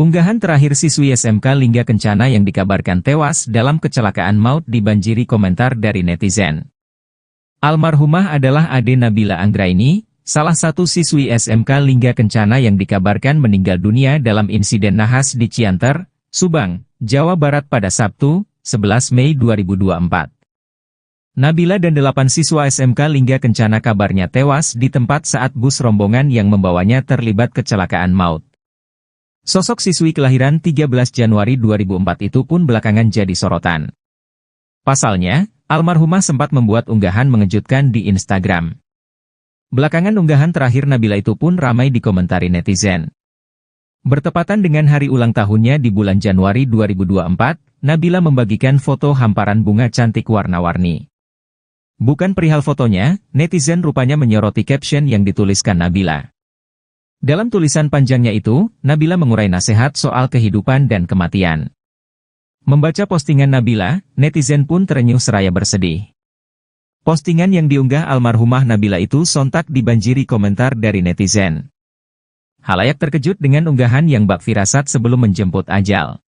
Unggahan terakhir siswi SMK Lingga Kencana yang dikabarkan tewas dalam kecelakaan maut dibanjiri komentar dari netizen. Almarhumah adalah Ade Nabila Anggraini, salah satu siswi SMK Lingga Kencana yang dikabarkan meninggal dunia dalam insiden nahas di Cianter, Subang, Jawa Barat pada Sabtu, 11 Mei 2024. Nabila dan 8 siswa SMK Lingga Kencana kabarnya tewas di tempat saat bus rombongan yang membawanya terlibat kecelakaan maut. Sosok siswi kelahiran 13 Januari 2004 itu pun belakangan jadi sorotan. Pasalnya, almarhumah sempat membuat unggahan mengejutkan di Instagram. Belakangan unggahan terakhir Nabila itu pun ramai dikomentari netizen. Bertepatan dengan hari ulang tahunnya di bulan Januari 2024, Nabila membagikan foto hamparan bunga cantik warna-warni. Bukan perihal fotonya, netizen rupanya menyoroti caption yang dituliskan Nabila. Dalam tulisan panjangnya itu, Nabila mengurai nasihat soal kehidupan dan kematian. Membaca postingan Nabila, netizen pun terenyuh seraya bersedih. Postingan yang diunggah almarhumah Nabila itu sontak dibanjiri komentar dari netizen. Halayak terkejut dengan unggahan yang bak firasat sebelum menjemput ajal.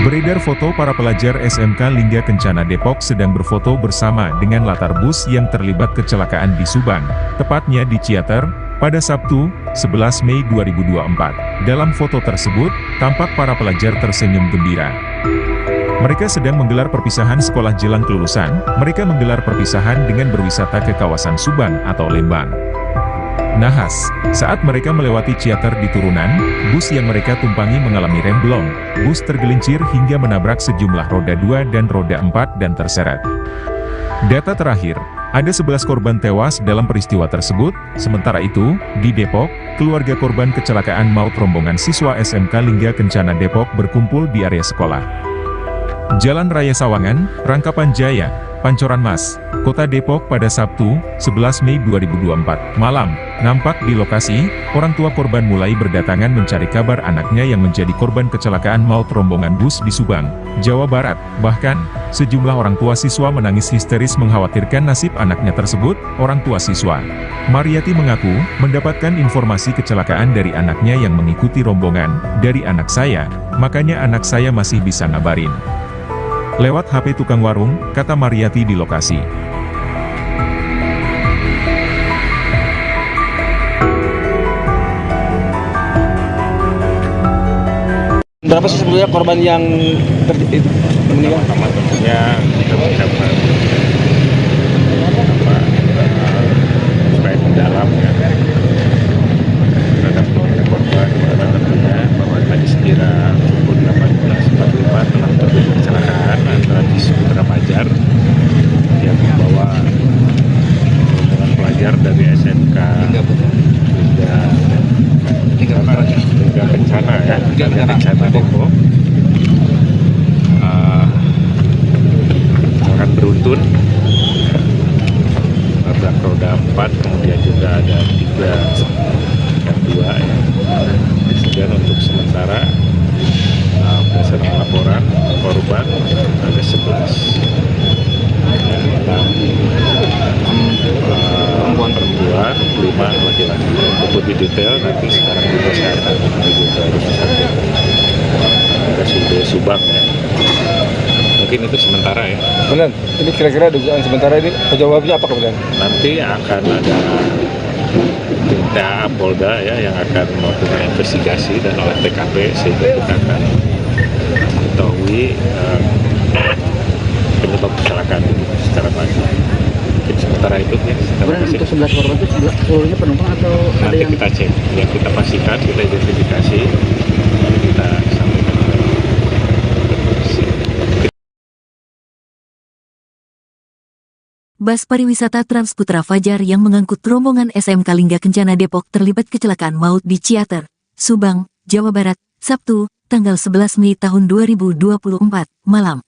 Beredar foto para pelajar SMK Lingga Kencana Depok sedang berfoto bersama dengan latar bus yang terlibat kecelakaan di Subang, tepatnya di Ciater, pada Sabtu, 11 Mei 2024. Dalam foto tersebut, tampak para pelajar tersenyum gembira. Mereka sedang menggelar perpisahan sekolah jelang kelulusan, mereka menggelar perpisahan dengan berwisata ke kawasan Subang atau Lembang. Nahas, saat mereka melewati Ciater di turunan, bus yang mereka tumpangi mengalami remblong, bus tergelincir hingga menabrak sejumlah roda 2 dan roda 4 dan terseret. Data terakhir, ada 11 korban tewas dalam peristiwa tersebut, sementara itu, di Depok, keluarga korban kecelakaan maut rombongan siswa SMK Lingga Kencana Depok berkumpul di area sekolah. Jalan Raya Sawangan, Rangkapan Jaya, Pancoran Mas, Kota Depok pada Sabtu, 11 Mei 2024, malam. Nampak di lokasi, orang tua korban mulai berdatangan mencari kabar anaknya yang menjadi korban kecelakaan maut rombongan bus di Subang, Jawa Barat. Bahkan, sejumlah orang tua siswa menangis histeris mengkhawatirkan nasib anaknya tersebut. Orang tua siswa, Mariati mengaku, mendapatkan informasi kecelakaan dari anaknya yang mengikuti rombongan, dari anak saya, makanya anak saya masih bisa ngabarin. Lewat HP tukang warung, kata Mariati di lokasi. Berapa sih sebetulnya korban yang meninggal? Tentunya kita menyiapkan supaya mendalam ya terhadap keluarga korban, karena tentunya bahwa tadi sekira pukul 18.45 telah terjadi kecelakaan antara bis Putra Fajar yang membawa rombongan pelajar dari SMK Lingga Kencana ya, Lingga Kencana Depok akan beruntun nabrak roda 4, kemudian juga ada 3 dan 2 ya. Kemudian untuk sementara berdasarkan laporan korban ada 11 perempuan, 5 laki-laki. Untuk lebih detail nanti sekarang juga saya akan menuju ke rumah sakit RSUD Subang ya. Mungkin itu sementara ya. Benar, ini kira-kira dugaan sementara ini penyebabnya apa kemudian? Nanti akan ada Tinta Polda ya yang akan melakukan investigasi dan olah TKP sehingga kita akan mengetahui penyebab kecelakaan ini secara pasti. Mungkin sementara itu ya. Kemudian untuk 11 korban itu seluruhnya penumpang atau ada nanti yang kita cek, yang kita pastikan, kita identifikasi, lalu kita sampaikan ke polisi. Bus pariwisata Trans Putra Fajar yang mengangkut rombongan SMK Lingga Kencana Depok terlibat kecelakaan maut di Ciater, Subang, Jawa Barat, Sabtu, tanggal 11 Mei tahun 2024, malam.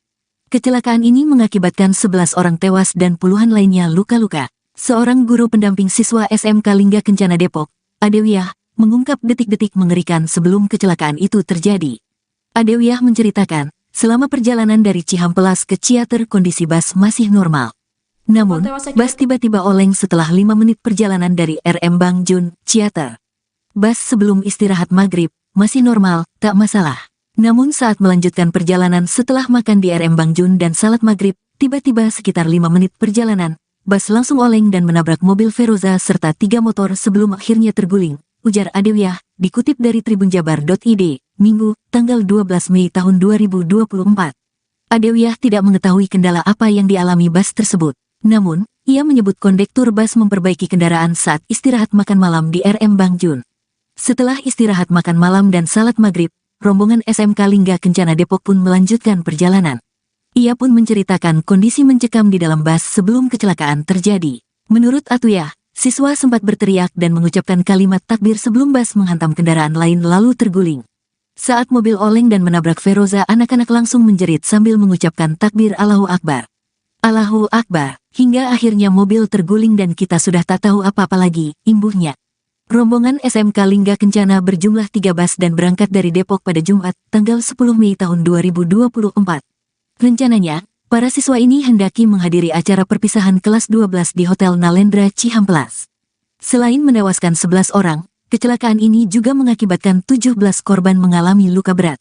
Kecelakaan ini mengakibatkan 11 orang tewas dan puluhan lainnya luka-luka. Seorang guru pendamping siswa SMK Lingga Kencana Depok, Adewiyah, mengungkap detik-detik mengerikan sebelum kecelakaan itu terjadi. Adewiyah menceritakan, selama perjalanan dari Cihampelas ke Ciater kondisi bus masih normal. Namun, bus tiba-tiba oleng setelah 5 menit perjalanan dari RM Bangjun, Ciater. Bus sebelum istirahat maghrib, masih normal, tak masalah. Namun saat melanjutkan perjalanan setelah makan di RM Bangjun dan salat maghrib, tiba-tiba sekitar 5 menit perjalanan, bus langsung oleng dan menabrak mobil Feroza serta 3 motor sebelum akhirnya terguling, ujar Adewiyah, dikutip dari tribunjabar.id, Minggu, tanggal 12 Mei tahun 2024. Adewiyah tidak mengetahui kendala apa yang dialami bus tersebut. Namun, ia menyebut kondektur bus memperbaiki kendaraan saat istirahat makan malam di RM Bangjun. Setelah istirahat makan malam dan salat maghrib, rombongan SMK Lingga Kencana Depok pun melanjutkan perjalanan. Ia pun menceritakan kondisi mencekam di dalam bus sebelum kecelakaan terjadi. Menurut Atuyah, siswa sempat berteriak dan mengucapkan kalimat takbir sebelum bus menghantam kendaraan lain lalu terguling. Saat mobil oleng dan menabrak Feroza, anak-anak langsung menjerit sambil mengucapkan takbir Allahu Akbar. Allahu Akbar, hingga akhirnya mobil terguling dan kita sudah tak tahu apa-apa lagi, imbuhnya. Rombongan SMK Lingga Kencana berjumlah 3 bus dan berangkat dari Depok pada Jumat, tanggal 10 Mei tahun 2024. Rencananya, para siswa ini hendaki menghadiri acara perpisahan kelas 12 di Hotel Nalendra Cihampelas. Selain menewaskan 11 orang, kecelakaan ini juga mengakibatkan 17 korban mengalami luka berat.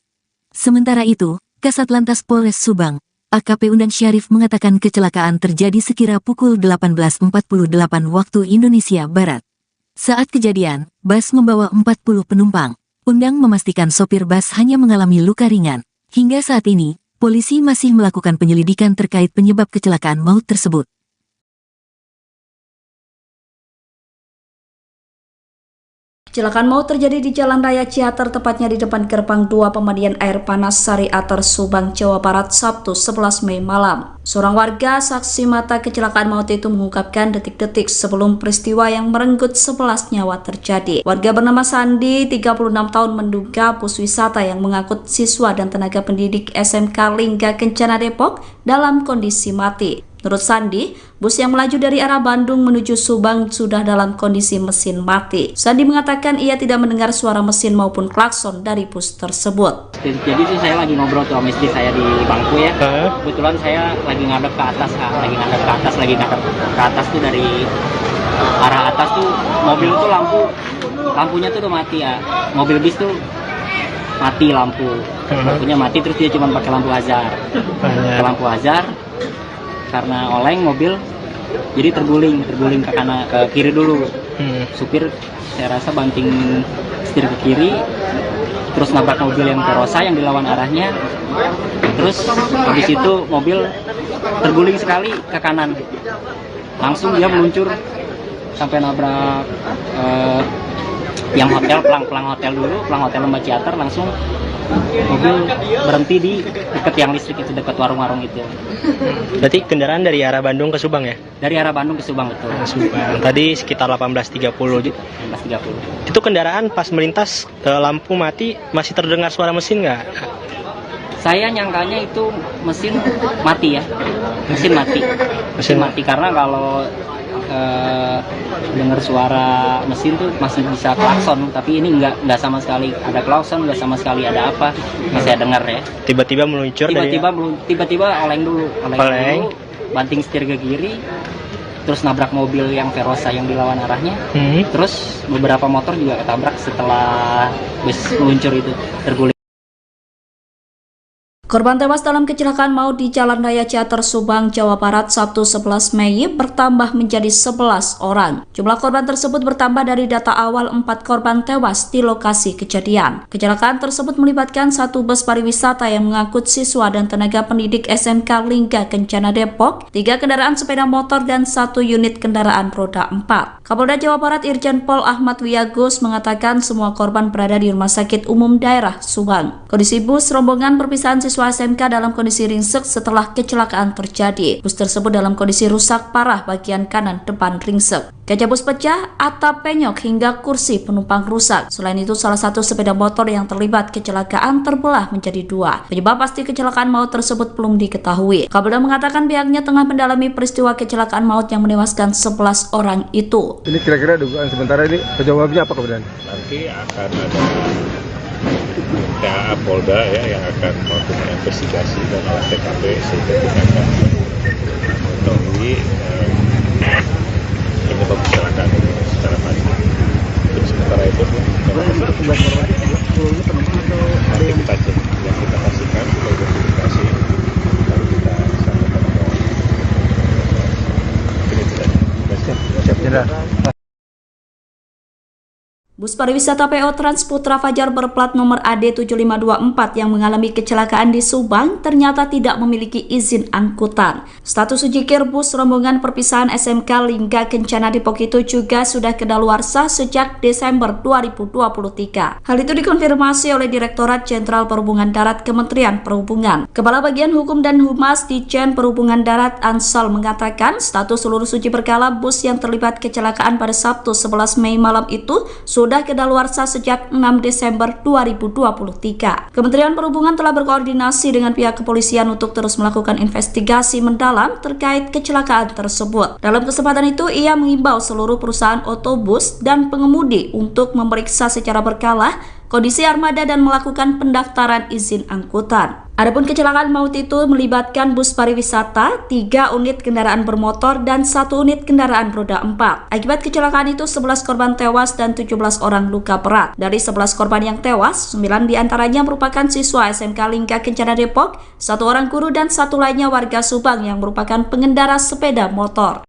Sementara itu, Kasat Lantas Polres Subang, AKP Undang Syarif mengatakan kecelakaan terjadi sekira pukul 18.48 waktu Indonesia Barat. Saat kejadian, bus membawa 40 penumpang. Undang memastikan sopir bus hanya mengalami luka ringan. Hingga saat ini, polisi masih melakukan penyelidikan terkait penyebab kecelakaan maut tersebut. Kecelakaan maut terjadi di Jalan Raya Ciater, tepatnya di depan gerbang 2 pemandian air panas Sari Ater, Subang, Jawa Barat, Sabtu 11 Mei malam. Seorang warga saksi mata kecelakaan maut itu mengungkapkan detik-detik sebelum peristiwa yang merenggut 11 nyawa terjadi. Warga bernama Sandi, 36 tahun, menduga bus wisata yang mengangkut siswa dan tenaga pendidik SMK Lingga Kencana Depok dalam kondisi mati. Menurut Sandi, bus yang melaju dari arah Bandung menuju Subang sudah dalam kondisi mesin mati. Sandi mengatakan ia tidak mendengar suara mesin maupun klakson dari bus tersebut. Jadi sih saya lagi ngobrol tuh sama istri saya di bangku ya. Kebetulan saya lagi ngadep ke atas, lagi ngadep ke atas tuh dari arah atas tuh mobil tuh lampunya tuh udah mati ya. Mobil bis tuh mati lampunya mati, terus dia cuma pakai lampu hazard. Lampu hazard. Karena oleng mobil jadi terguling ke kanan, ke kiri dulu. Supir saya rasa banting setir ke kiri, terus nabrak mobil yang Verosa yang dilawan arahnya, terus habis itu mobil terguling sekali ke kanan, langsung dia meluncur sampai nabrak yang hotel, pelang hotel Lembah Ciater. Langsung mobil berhenti di dekat yang listrik itu, dekat warung-warung itu. Berarti kendaraan dari arah Bandung ke Subang ya? Dari arah Bandung ke Subang, betul. Subang. Tadi sekitar 18.30. 18.30. Itu kendaraan pas melintas lampu mati masih terdengar suara mesin nggak? Saya nyangkanya itu mesin mati ya. Mesin mati karena kalau dengar suara mesin tuh masih bisa klakson, tapi ini nggak sama sekali ada klakson, nggak sama sekali ada apa yang saya dengar ya. Tiba-tiba meluncur, tiba-tiba oleng dulu, banting setir ke kiri, terus nabrak mobil yang Verosa yang dilawan arahnya. Terus beberapa motor juga ketabrak setelah bus meluncur itu, terguling. Korban tewas dalam kecelakaan maut di Jalan Raya Ciater, Subang, Jawa Barat, Sabtu 11 Mei bertambah menjadi 11 orang. Jumlah korban tersebut bertambah dari data awal 4 korban tewas di lokasi kejadian. Kecelakaan tersebut melibatkan 1 bus pariwisata yang mengangkut siswa dan tenaga pendidik SMK Lingga Kencana Depok, 3 kendaraan sepeda motor, dan 1 unit kendaraan roda 4. Kapolda Jawa Barat Irjen Pol Ahmad Wiyagus mengatakan semua korban berada di Rumah Sakit Umum Daerah Subang. Kondisi bus rombongan perpisahan siswa SMK dalam kondisi ringsek setelah kecelakaan terjadi. Bus tersebut dalam kondisi rusak parah bagian kanan depan ringsek. Kaca bus pecah, atap penyok hingga kursi penumpang rusak. Selain itu, salah satu sepeda motor yang terlibat kecelakaan terbelah menjadi 2. Penyebab pasti kecelakaan maut tersebut belum diketahui. Kapolda mengatakan pihaknya tengah mendalami peristiwa kecelakaan maut yang menewaskan 11 orang itu. Ini kira-kira dugaan sementara ini penyebabnya apa kemudian? Nanti akan ada TAA Polda ya yang akan melakukan investigasi dan olah TKP sehingga kita akan mengetahui penyebab kecelakaan ini secara pasti. Untuk sementara itu nanti kita cek, yang kita pastikan kita identifikasi baru kita sampaikan ini tidak. Bus pariwisata PO Trans Putra Fajar berplat nomor AD7524 yang mengalami kecelakaan di Subang ternyata tidak memiliki izin angkutan. Status ujikir bus rombongan perpisahan SMK Lingga Kencana Depok itu juga sudah kedaluarsa sejak Desember 2023. Hal itu dikonfirmasi oleh Direktorat Jenderal Perhubungan Darat Kementerian Perhubungan. Kepala Bagian Hukum dan Humas Ditjen Perhubungan Darat Ansal mengatakan status seluruh uji berkala bus yang terlibat kecelakaan pada Sabtu 11 Mei malam itu sudah kedaluarsa sejak 6 Desember 2023. Kementerian Perhubungan telah berkoordinasi dengan pihak kepolisian untuk terus melakukan investigasi mendalam terkait kecelakaan tersebut. Dalam kesempatan itu, ia mengimbau seluruh perusahaan otobus dan pengemudi untuk memeriksa secara berkala kondisi armada dan melakukan pendaftaran izin angkutan. Adapun kecelakaan maut itu melibatkan bus pariwisata, 3 unit kendaraan bermotor, dan 1 unit kendaraan roda 4. Akibat kecelakaan itu 11 korban tewas dan 17 orang luka berat. Dari 11 korban yang tewas, 9 diantaranya merupakan siswa SMK Lingga Kencana Depok, 1 orang guru dan 1 lainnya warga Subang yang merupakan pengendara sepeda motor.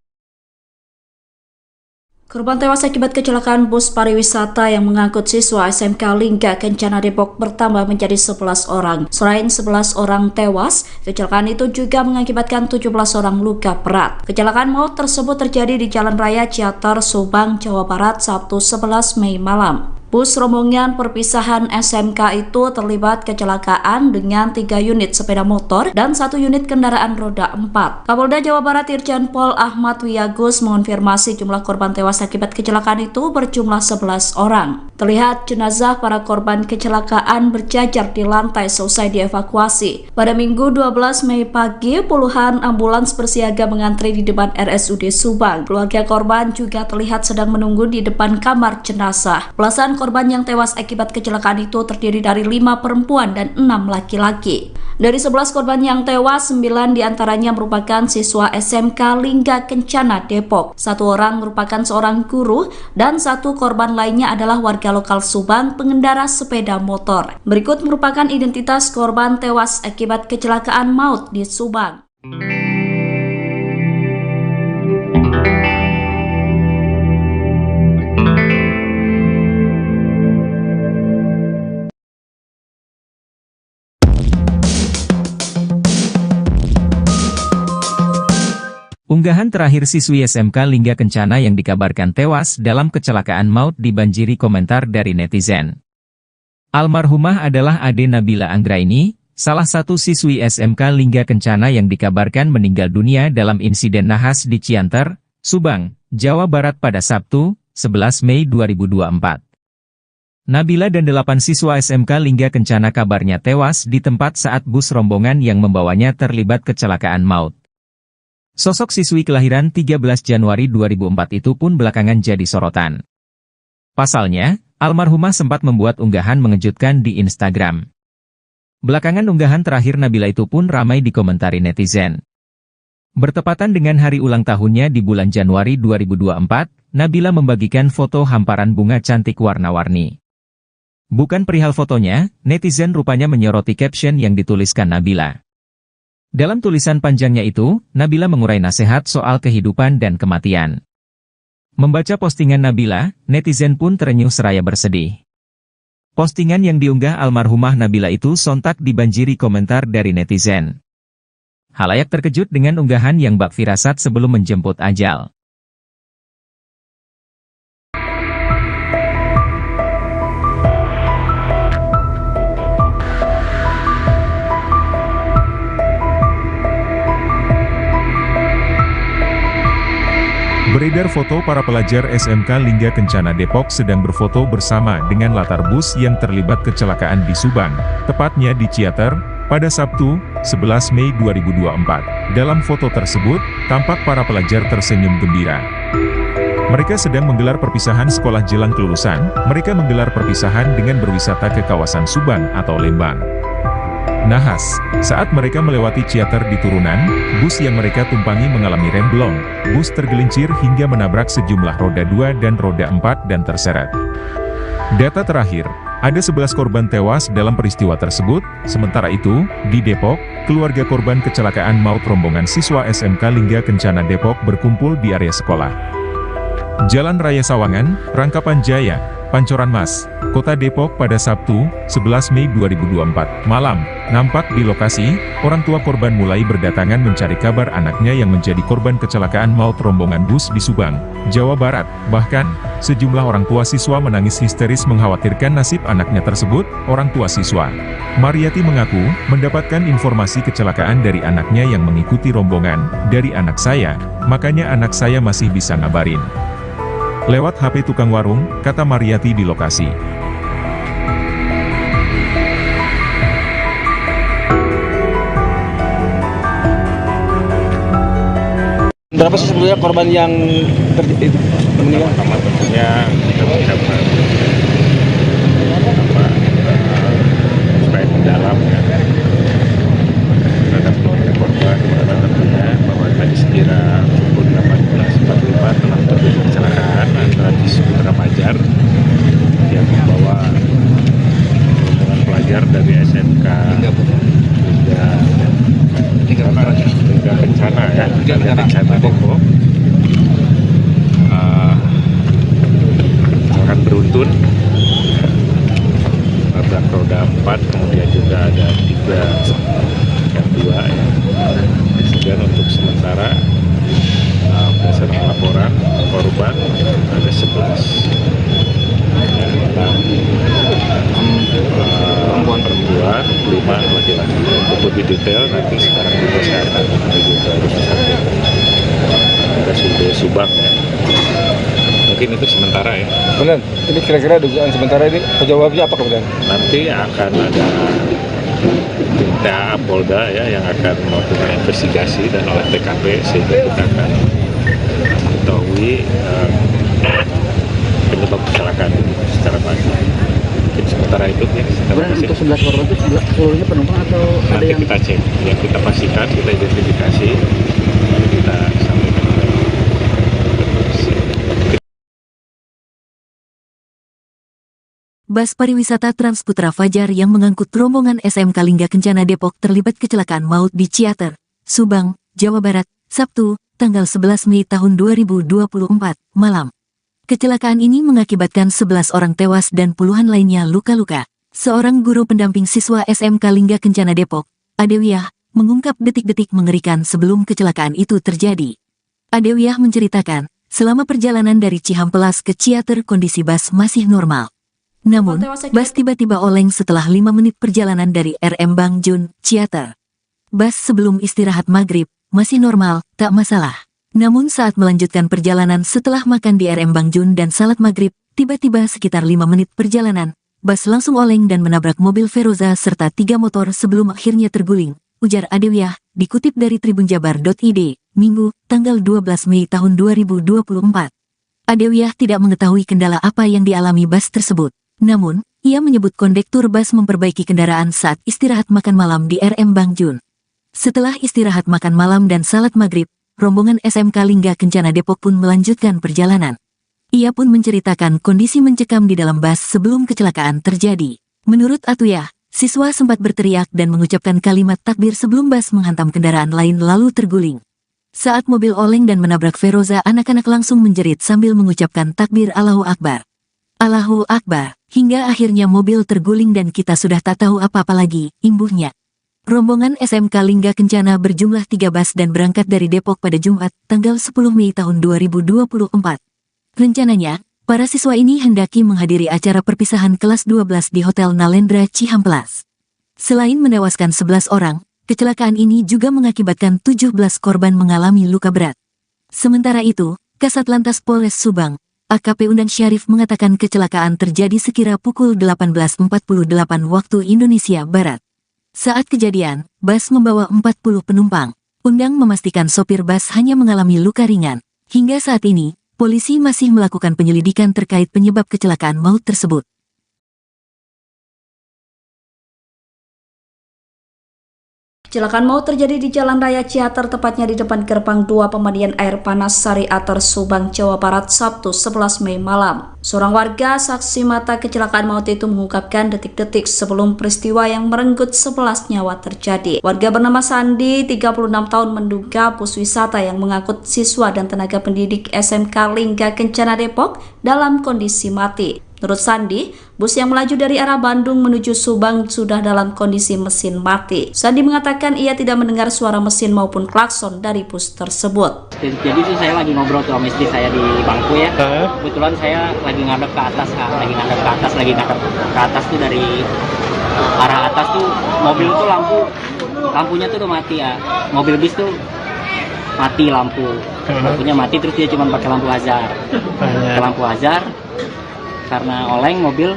Korban tewas akibat kecelakaan bus pariwisata yang mengangkut siswa SMK Lingga Kencana Depok bertambah menjadi 11 orang. Selain 11 orang tewas, kecelakaan itu juga mengakibatkan 17 orang luka berat. Kecelakaan maut tersebut terjadi di Jalan Raya Ciater, Subang, Jawa Barat, Sabtu 11 Mei malam. Bus rombongan perpisahan SMK itu terlibat kecelakaan dengan 3 unit sepeda motor dan 1 unit kendaraan roda 4. Kapolda Jawa Barat Irjen Pol Ahmad Wiyagus mengonfirmasi jumlah korban tewas akibat kecelakaan itu berjumlah 11 orang. Terlihat jenazah para korban kecelakaan berjajar di lantai selesai dievakuasi. Pada Minggu 12 Mei pagi, puluhan ambulans bersiaga mengantri di depan RSUD Subang. Keluarga korban juga terlihat sedang menunggu di depan kamar jenazah. Belasan korban yang tewas akibat kecelakaan itu terdiri dari 5 perempuan dan 6 laki-laki. Dari 11 korban yang tewas, 9 diantaranya merupakan siswa SMK Lingga Kencana Depok. 1 orang merupakan seorang guru dan 1 korban lainnya adalah warga lokal Subang, pengendara sepeda motor. Berikut merupakan identitas korban tewas akibat kecelakaan maut di Subang. Unggahan terakhir siswi SMK Lingga Kencana yang dikabarkan tewas dalam kecelakaan maut dibanjiri komentar dari netizen. Almarhumah adalah Ade Nabila Anggraini, salah satu siswi SMK Lingga Kencana yang dikabarkan meninggal dunia dalam insiden nahas di Cianter, Subang, Jawa Barat pada Sabtu, 11 Mei 2024. Nabila dan 8 siswa SMK Lingga Kencana kabarnya tewas di tempat saat bus rombongan yang membawanya terlibat kecelakaan maut. Sosok siswi kelahiran 13 Januari 2004 itu pun belakangan jadi sorotan. Pasalnya, almarhumah sempat membuat unggahan mengejutkan di Instagram. Belakangan unggahan terakhir Nabila itu pun ramai dikomentari netizen. Bertepatan dengan hari ulang tahunnya di bulan Januari 2024, Nabila membagikan foto hamparan bunga cantik warna-warni. Bukan perihal fotonya, netizen rupanya menyoroti caption yang dituliskan Nabila. Dalam tulisan panjangnya itu, Nabila mengurai nasihat soal kehidupan dan kematian. Membaca postingan Nabila, netizen pun terenyuh seraya bersedih. Postingan yang diunggah almarhumah Nabila itu sontak dibanjiri komentar dari netizen. Halayak terkejut dengan unggahan yang bak firasat sebelum menjemput ajal. Beredar foto para pelajar SMK Lingga Kencana Depok sedang berfoto bersama dengan latar bus yang terlibat kecelakaan di Subang, tepatnya di Ciater, pada Sabtu, 11 Mei 2024. Dalam foto tersebut, tampak para pelajar tersenyum gembira. Mereka sedang menggelar perpisahan sekolah jelang kelulusan, mereka menggelar perpisahan dengan berwisata ke kawasan Subang atau Lembang. Nahas, saat mereka melewati Ciater di turunan, bus yang mereka tumpangi mengalami remblong, bus tergelincir hingga menabrak sejumlah roda 2 dan roda 4 dan terseret. Data terakhir, ada 11 korban tewas dalam peristiwa tersebut, sementara itu, di Depok, keluarga korban kecelakaan maut rombongan siswa SMK Lingga Kencana Depok berkumpul di area sekolah. Jalan Raya Sawangan, Rangkapan Jaya, Pancoran Mas, Kota Depok pada Sabtu, 11 Mei 2024, malam. Nampak di lokasi, orang tua korban mulai berdatangan mencari kabar anaknya yang menjadi korban kecelakaan maut rombongan bus di Subang, Jawa Barat. Bahkan, sejumlah orang tua siswa menangis histeris mengkhawatirkan nasib anaknya tersebut. Orang tua siswa, Mariati mengaku, mendapatkan informasi kecelakaan dari anaknya yang mengikuti rombongan, dari anak saya, makanya anak saya masih bisa ngabarin. Lewat HP tukang warung, kata Mariati di lokasi. Berapa sih sebetulnya korban yang meninggal? Pertama tentunya kita mengucapkan supaya mendalam ya terhadap keluarga korban, karena tentunya bahwa tadi sekira pukul 18.45 telah terjadi kecelakaan antara bis Putra Fajar yang membawa rombongan pelajar dari SMK Lingga Kencana ya, Lingga Kencana Depok akan beruntun nabrak roda 4, kemudian juga ada 3 dan 2 ya. Kemudian untuk sementara berdasarkan laporan korban ada 11 ya, 6 perempuan, 5 laki-laki. Untuk lebih detail nanti sekarang juga saya akan menuju ke rumah sakit RSUD Subang ya. Mungkin itu sementara ya. Kemudian, ini kira-kira dugaan sementara ini penyebabnya apa kemudian? Nanti akan ada tim TA Polda ya yang akan melakukan investigasi dan olah TKP sehingga kita akan mengetahui penyebab kecelakaan ini secara pasti. Mungkin sementara itu ya. Kemudian untuk 11 korban itu seluruhnya penumpang atau ada Nanti yang kita cek, yang kita pastikan, kita identifikasi, kita sampaikan ke polisi. Bus pariwisata Trans Putra Fajar yang mengangkut rombongan SMK Lingga Kencana Depok terlibat kecelakaan maut di Ciater, Subang, Jawa Barat, Sabtu, tanggal 11 Mei tahun 2024, malam. Kecelakaan ini mengakibatkan 11 orang tewas dan puluhan lainnya luka-luka. Seorang guru pendamping siswa SMK Lingga Kencana Depok, Adewiyah, mengungkap detik-detik mengerikan sebelum kecelakaan itu terjadi. Adewiyah menceritakan, selama perjalanan dari Cihampelas ke Ciater kondisi bus masih normal. Namun, bus tiba-tiba oleng setelah 5 menit perjalanan dari RM Bang Jun, Ciater. Bus sebelum istirahat maghrib, masih normal, tak masalah. Namun saat melanjutkan perjalanan setelah makan di RM Bang Jun dan salat maghrib, tiba-tiba sekitar 5 menit perjalanan, bus langsung oleng dan menabrak mobil Feroza serta 3 motor sebelum akhirnya terguling, ujar Adewiyah, dikutip dari tribunjabar.id, Minggu, tanggal 12 Mei tahun 2024. Adewiyah tidak mengetahui kendala apa yang dialami bus tersebut. Namun, ia menyebut kondektur bus memperbaiki kendaraan saat istirahat makan malam di RM Bang Jun. Setelah istirahat makan malam dan salat maghrib, rombongan SMK Lingga Kencana Depok pun melanjutkan perjalanan. Ia pun menceritakan kondisi mencekam di dalam bus sebelum kecelakaan terjadi. Menurut Atuyah, siswa sempat berteriak dan mengucapkan kalimat takbir sebelum bus menghantam kendaraan lain lalu terguling. Saat mobil oleng dan menabrak Feroza, anak-anak langsung menjerit sambil mengucapkan takbir Allahu Akbar. Allahu Akbar, hingga akhirnya mobil terguling dan kita sudah tak tahu apa-apa lagi, imbuhnya. Rombongan SMK Lingga Kencana berjumlah 3 bus dan berangkat dari Depok pada Jumat, tanggal 10 Mei tahun 2024. Rencananya, para siswa ini hendaki menghadiri acara perpisahan kelas 12 di Hotel Nalendra Cihampelas. Selain menewaskan 11 orang, kecelakaan ini juga mengakibatkan 17 korban mengalami luka berat. Sementara itu, Kasat Lantas Polres Subang, AKP Undang Syarif mengatakan kecelakaan terjadi sekira pukul 18.48 waktu Indonesia Barat. Saat kejadian, bus membawa 40 penumpang. Undang memastikan sopir bus hanya mengalami luka ringan. Hingga saat ini, Polisi masih melakukan penyelidikan terkait penyebab kecelakaan maut tersebut. Kecelakaan maut terjadi di Jalan Raya Ciater, tepatnya di depan gerbang 2 pemandian air panas Sari Ater, Subang, Jawa Barat, Sabtu 11 Mei malam. Seorang warga saksi mata kecelakaan maut itu mengungkapkan detik-detik sebelum peristiwa yang merenggut 11 nyawa terjadi. Warga bernama Sandi, 36 tahun, menduga bus wisata yang mengangkut siswa dan tenaga pendidik SMK Lingga Kencana Depok dalam kondisi mati. Menurut Sandi, bus yang melaju dari arah Bandung menuju Subang sudah dalam kondisi mesin mati. Sandi mengatakan ia tidak mendengar suara mesin maupun klakson dari bus tersebut. Jadi itu saya lagi ngobrol sama istri saya di bangku ya. Kebetulan saya lagi ngadep ke atas, lagi ngadep ke atas tuh dari arah atas tuh mobil tuh lampunya tuh udah mati ya. Mobil bis tuh mati lampunya mati, terus dia cuma pakai lampu hazard. Karena oleng mobil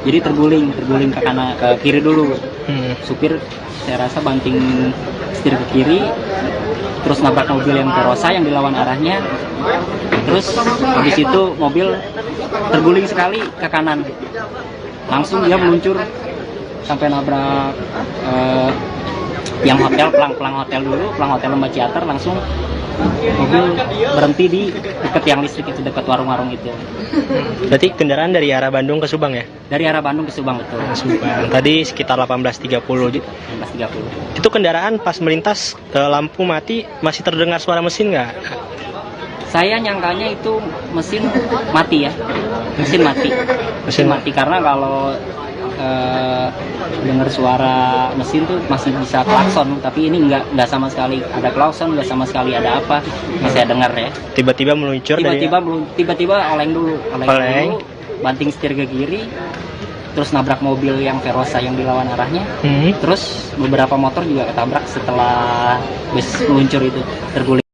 jadi terguling ke kanan, ke kiri dulu. Supir saya rasa banting setir ke kiri, terus nabrak mobil yang Verosa yang dilawan arahnya, terus habis itu mobil terguling sekali ke kanan, langsung dia meluncur sampai nabrak yang hotel, pelang hotel Lembah Ciater. Langsung mobil berhenti di dekat yang listrik itu, dekat warung-warung itu. Berarti kendaraan dari arah Bandung ke Subang ya? Dari arah Bandung ke Subang, betul. Subang. Tadi sekitar 18.30. Itu kendaraan pas melintas lampu mati, masih terdengar suara mesin nggak? Saya nyangkanya itu mesin mati ya. Mesin mati karena kalau dengar suara mesin tuh masih bisa klakson, tapi ini nggak sama sekali ada klakson, nggak sama sekali ada apa yang saya dengar ya. Tiba-tiba meluncur, tiba-tiba oleng dulu, banting setir ke kiri, terus nabrak mobil yang Verosa yang dilawan arahnya. Terus beberapa motor juga ketabrak setelah bus meluncur itu, terguling.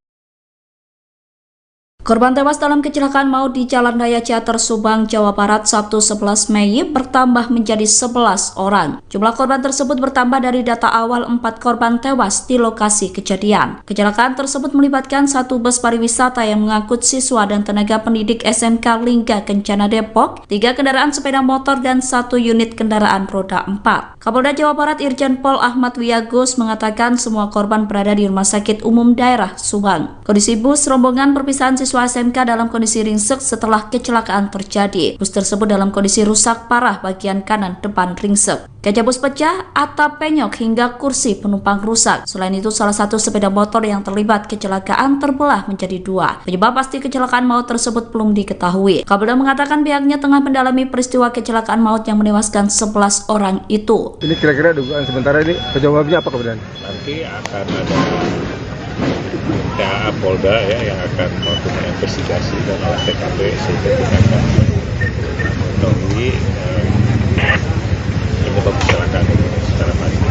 Korban tewas dalam kecelakaan maut di Jalan Raya Ciater, Subang, Jawa Barat, Sabtu 11 Mei bertambah menjadi 11 orang. Jumlah korban tersebut bertambah dari data awal 4 korban tewas di lokasi kejadian. Kecelakaan tersebut melibatkan satu bus pariwisata yang mengangkut siswa dan tenaga pendidik SMK Lingga Kencana Depok, 3 kendaraan sepeda motor, dan 1 unit kendaraan roda 4. Kapolda Jawa Barat Irjen Pol Ahmad Wiyagus mengatakan semua korban berada di Rumah Sakit Umum Daerah Subang. Kondisi bus rombongan perpisahan siswa SMK dalam kondisi ringsek setelah kecelakaan terjadi. Bus tersebut dalam kondisi rusak parah bagian kanan depan ringsek. Kaca bus pecah, atap penyok hingga kursi penumpang rusak. Selain itu, salah satu sepeda motor yang terlibat kecelakaan terbelah menjadi 2. Penyebab pasti kecelakaan maut tersebut belum diketahui. Kapolda mengatakan pihaknya tengah mendalami peristiwa kecelakaan maut yang menewaskan 11 orang itu. Ini kira-kira dugaan sementara ini penyebabnya apa kemudian? Nanti akan ada Polda ya yang akan melakukan investigasi dan olah TKP sehingga kita akan mengetahui penyebab kecelakaan ini secara pasti.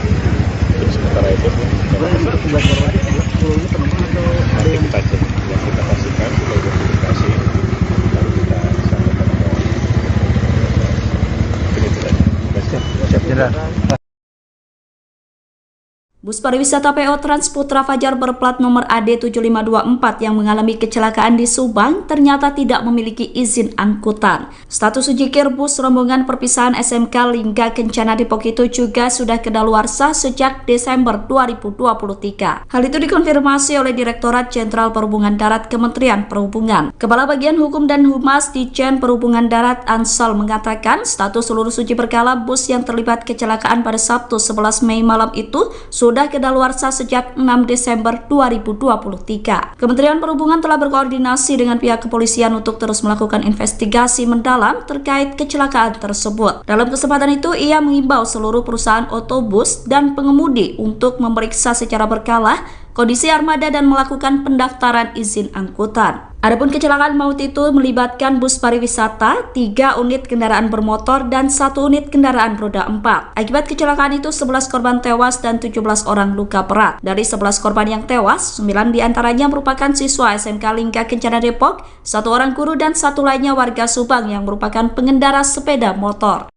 Untuk sementara itu nanti kita cek, yang kita pastikan kita identifikasi lalu kita sampaikan ini tidak. Bus pariwisata PO Transputra Fajar berplat nomor AD7524 yang mengalami kecelakaan di Subang ternyata tidak memiliki izin angkutan. Status ujikir bus rombongan perpisahan SMK Lingga Kencana Depok itu juga sudah kedaluarsa sejak Desember 2023. Hal itu dikonfirmasi oleh Direktorat Jenderal Perhubungan Darat Kementerian Perhubungan. Kepala Bagian Hukum dan Humas Ditjen Perhubungan Darat Ansal mengatakan status seluruh uji berkala bus yang terlibat kecelakaan pada Sabtu 11 Mei malam itu sudah kedaluarsa sejak 6 Desember 2023. Kementerian Perhubungan telah berkoordinasi dengan pihak kepolisian untuk terus melakukan investigasi mendalam terkait kecelakaan tersebut. Dalam kesempatan itu, ia mengimbau seluruh perusahaan otobus dan pengemudi untuk memeriksa secara berkala kondisi armada dan melakukan pendaftaran izin angkutan. Adapun kecelakaan maut itu melibatkan bus pariwisata, 3 unit kendaraan bermotor, dan 1 unit kendaraan roda 4. Akibat kecelakaan itu 11 korban tewas dan 17 orang luka berat. Dari 11 korban yang tewas, 9 diantaranya merupakan siswa SMK Lingga Kencana Depok, 1 orang guru, dan 1 lainnya warga Subang yang merupakan pengendara sepeda motor.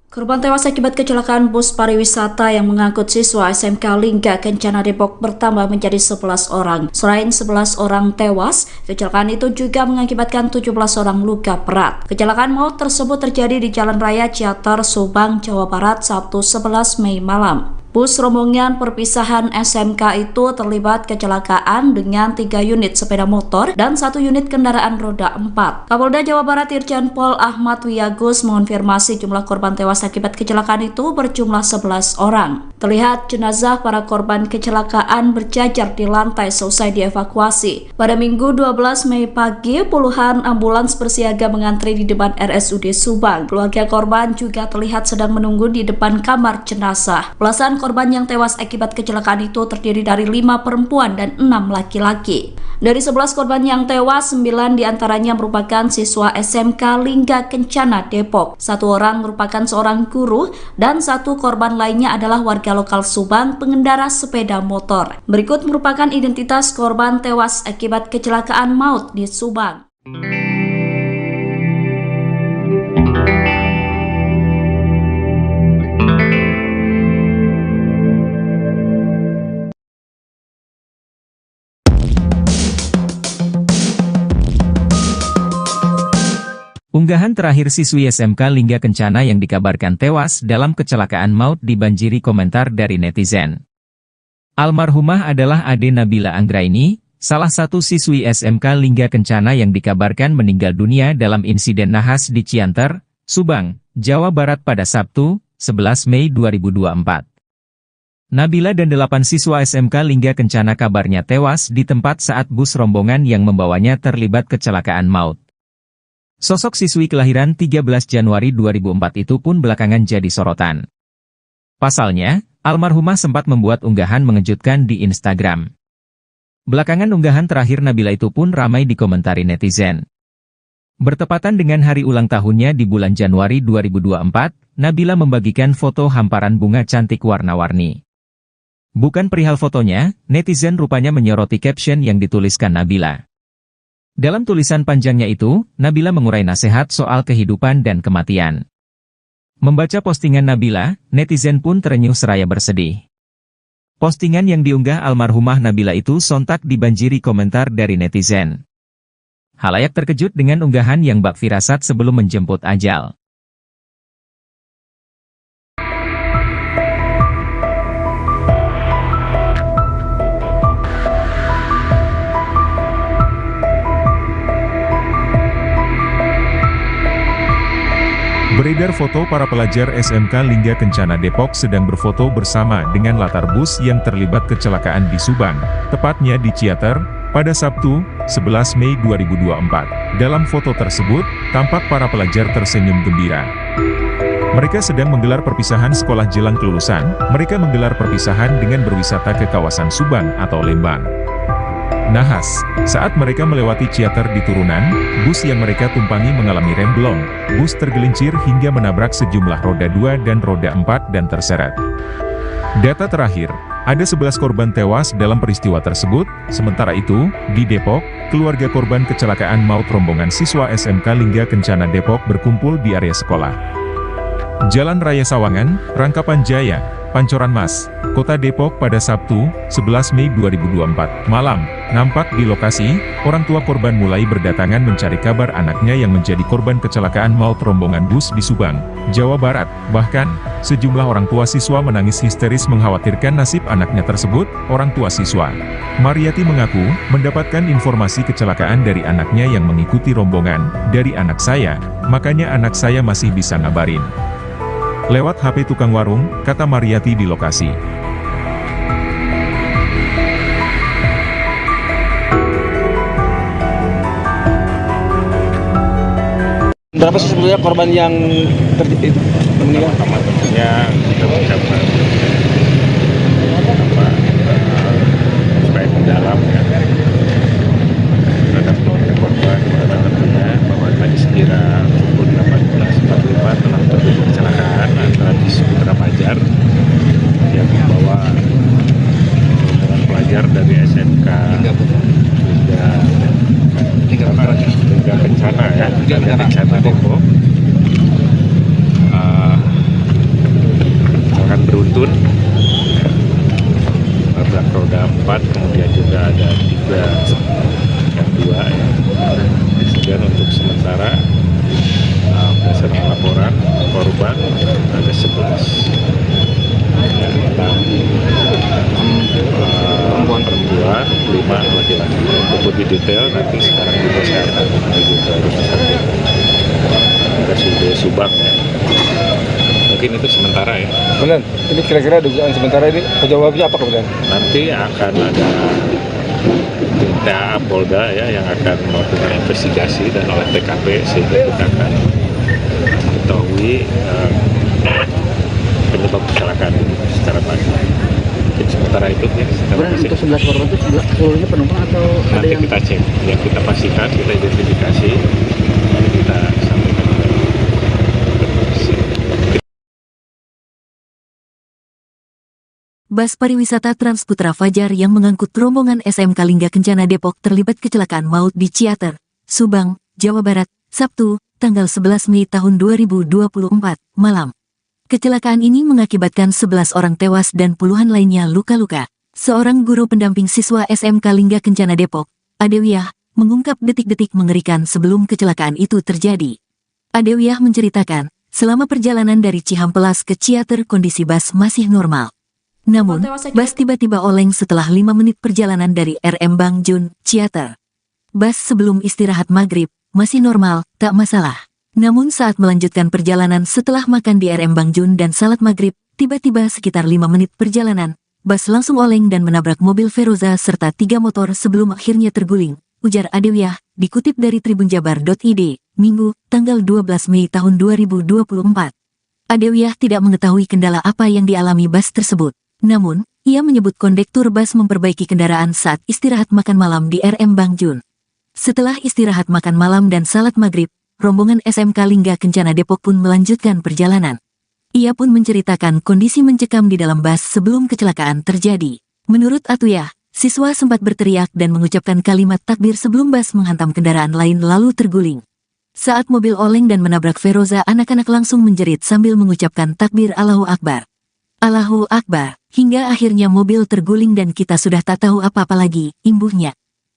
Korban tewas akibat kecelakaan bus pariwisata yang mengangkut siswa SMK Lingga Kencana Depok bertambah menjadi 11 orang. Selain 11 orang tewas, kecelakaan itu juga mengakibatkan 17 orang luka berat. Kecelakaan maut tersebut terjadi di Jalan Raya Ciater, Subang, Jawa Barat, Sabtu 11 Mei malam. Bus rombongan perpisahan SMK itu terlibat kecelakaan dengan 3 unit sepeda motor dan 1 unit kendaraan roda 4. Kapolda Jawa Barat Irjen Pol Ahmad Wiyagus mengonfirmasi jumlah korban tewas akibat kecelakaan itu berjumlah 11 orang. Terlihat jenazah para korban kecelakaan berjajar di lantai selesai dievakuasi. Pada Minggu 12 Mei pagi, puluhan ambulans bersiaga mengantri di depan RSUD Subang. Keluarga korban juga terlihat sedang menunggu di depan kamar jenazah. Belasan korban yang tewas akibat kecelakaan itu terdiri dari 5 perempuan dan 6 laki-laki. Dari 11 korban yang tewas, 9 diantaranya merupakan siswa SMK Lingga Kencana Depok. 1 orang merupakan seorang guru dan 1 korban lainnya adalah warga lokal Subang, pengendara sepeda motor. Berikut merupakan identitas korban tewas akibat kecelakaan maut di Subang. Unggahan terakhir siswi SMK Lingga Kencana yang dikabarkan tewas dalam kecelakaan maut dibanjiri komentar dari netizen. Almarhumah adalah Ade Nabila Anggraini, salah satu siswi SMK Lingga Kencana yang dikabarkan meninggal dunia dalam insiden nahas di Cianter, Subang, Jawa Barat pada Sabtu, 11 Mei 2024. Nabila dan 8 siswa SMK Lingga Kencana kabarnya tewas di tempat saat bus rombongan yang membawanya terlibat kecelakaan maut. Sosok siswi kelahiran 13 Januari 2004 itu pun belakangan jadi sorotan. Pasalnya, almarhumah sempat membuat unggahan mengejutkan di Instagram. Belakangan unggahan terakhir Nabila itu pun ramai dikomentari netizen. Bertepatan dengan hari ulang tahunnya di bulan Januari 2024, Nabila membagikan foto hamparan bunga cantik warna-warni. Bukan perihal fotonya, netizen rupanya menyoroti caption yang dituliskan Nabila. Dalam tulisan panjangnya itu, Nabila mengurai nasihat soal kehidupan dan kematian. Membaca postingan Nabila, netizen pun terenyuh seraya bersedih. Postingan yang diunggah almarhumah Nabila itu sontak dibanjiri komentar dari netizen. Halayak terkejut dengan unggahan yang bak firasat sebelum menjemput ajal. Beredar foto para pelajar SMK Lingga Kencana Depok sedang berfoto bersama dengan latar bus yang terlibat kecelakaan di Subang, tepatnya di Ciater, pada Sabtu, 11 Mei 2024. Dalam foto tersebut, tampak para pelajar tersenyum gembira. Mereka sedang menggelar perpisahan sekolah jelang kelulusan. Mereka menggelar perpisahan dengan berwisata ke kawasan Subang atau Lembang. Nahas, saat mereka melewati Ciater di turunan, bus yang mereka tumpangi mengalami remblong. Bus tergelincir hingga menabrak sejumlah roda 2 dan roda 4 dan terseret. Data terakhir, ada 11 korban tewas dalam peristiwa tersebut. Sementara itu, di Depok, keluarga korban kecelakaan maut rombongan siswa SMK Lingga Kencana Depok berkumpul di area sekolah. Jalan Raya Sawangan, Rangkapan Jaya, Pancoran Mas, Kota Depok pada Sabtu, 11 Mei 2024, malam. Nampak di lokasi, orang tua korban mulai berdatangan mencari kabar anaknya yang menjadi korban kecelakaan maut rombongan bus di Subang, Jawa Barat. Bahkan, sejumlah orang tua siswa menangis histeris mengkhawatirkan nasib anaknya tersebut. Orang tua siswa, Mariati mengaku, mendapatkan informasi kecelakaan dari anaknya yang mengikuti rombongan. Dari anak saya, makanya anak saya masih bisa ngabarin. Lewat HP tukang warung, kata Mariati di lokasi. Berapa sih sebetulnya korban yang meninggal? Pertama tentunya kita mengucapkan supaya mendalam ya terhadap keluarga korban, karena tentunya bahwa tadi sekira pukul 18.45 telah terjadi kecelakaan antara bis Putra Fajar yang membawa rombongan pelajar dari SMK Lingga Kencana ya, Lingga Kencana Depok Kemudian untuk sementara berdasarkan laporan korban ada 11. Ya, 6 perempuan, 5 laki-laki. Untuk lebih detail nanti sekarang juga saya akan menuju ke rumah sakit RSUD Subang ya. Mungkin itu sementara ya. Kemudian ini kira-kira dugaan sementara ini penyebabnya apa kemudian? Nanti akan ada tim Polda ya yang akan melakukan investigasi dan olah TKP sehingga kita akan mengetahui penyebab kecelakaan ini secara pasti. Mungkin sementara itu ya. Untuk 11 korban itu seluruhnya penumpang atau ada Nanti yang kita cek, ya kita pastikan, kita identifikasi, lalu kita sampaikan ke polisi. Bus pariwisata Transputra Fajar yang mengangkut rombongan SMK Lingga Kencana Depok terlibat kecelakaan maut di Ciater, Subang, Jawa Barat, Sabtu, tanggal 11 Mei tahun 2024, malam. Kecelakaan ini mengakibatkan 11 orang tewas dan puluhan lainnya luka-luka. Seorang guru pendamping siswa SMK Lingga Kencana Depok, Adewiyah, mengungkap detik-detik mengerikan sebelum kecelakaan itu terjadi. Adewiyah menceritakan, selama perjalanan dari Cihampelas ke Ciater kondisi bus masih normal. Namun, bus tiba-tiba oleng setelah 5 menit perjalanan dari RM Bangjun, Ciater. Bus sebelum istirahat maghrib, masih normal, tak masalah. Namun saat melanjutkan perjalanan setelah makan di RM Bangjun dan salat maghrib, tiba-tiba sekitar 5 menit perjalanan, bus langsung oleng dan menabrak mobil Feroza serta 3 motor sebelum akhirnya terguling, ujar Adewiyah, dikutip dari tribunjabar.id, Minggu, tanggal 12 Mei tahun 2024. Adewiyah tidak mengetahui kendala apa yang dialami bus tersebut. Namun, ia menyebut kondektur bus memperbaiki kendaraan saat istirahat makan malam di RM Bangjun. Setelah istirahat makan malam dan salat maghrib, rombongan SMK Lingga Kencana Depok pun melanjutkan perjalanan. Ia pun menceritakan kondisi mencekam di dalam bus sebelum kecelakaan terjadi. Menurut Atuyah, siswa sempat berteriak dan mengucapkan kalimat takbir sebelum bus menghantam kendaraan lain lalu terguling. Saat mobil oleng dan menabrak Feroza, anak-anak langsung menjerit sambil mengucapkan takbir Allahu Akbar. Allahu Akbar, hingga akhirnya mobil terguling dan kita sudah tak tahu apa-apa lagi, imbuhnya.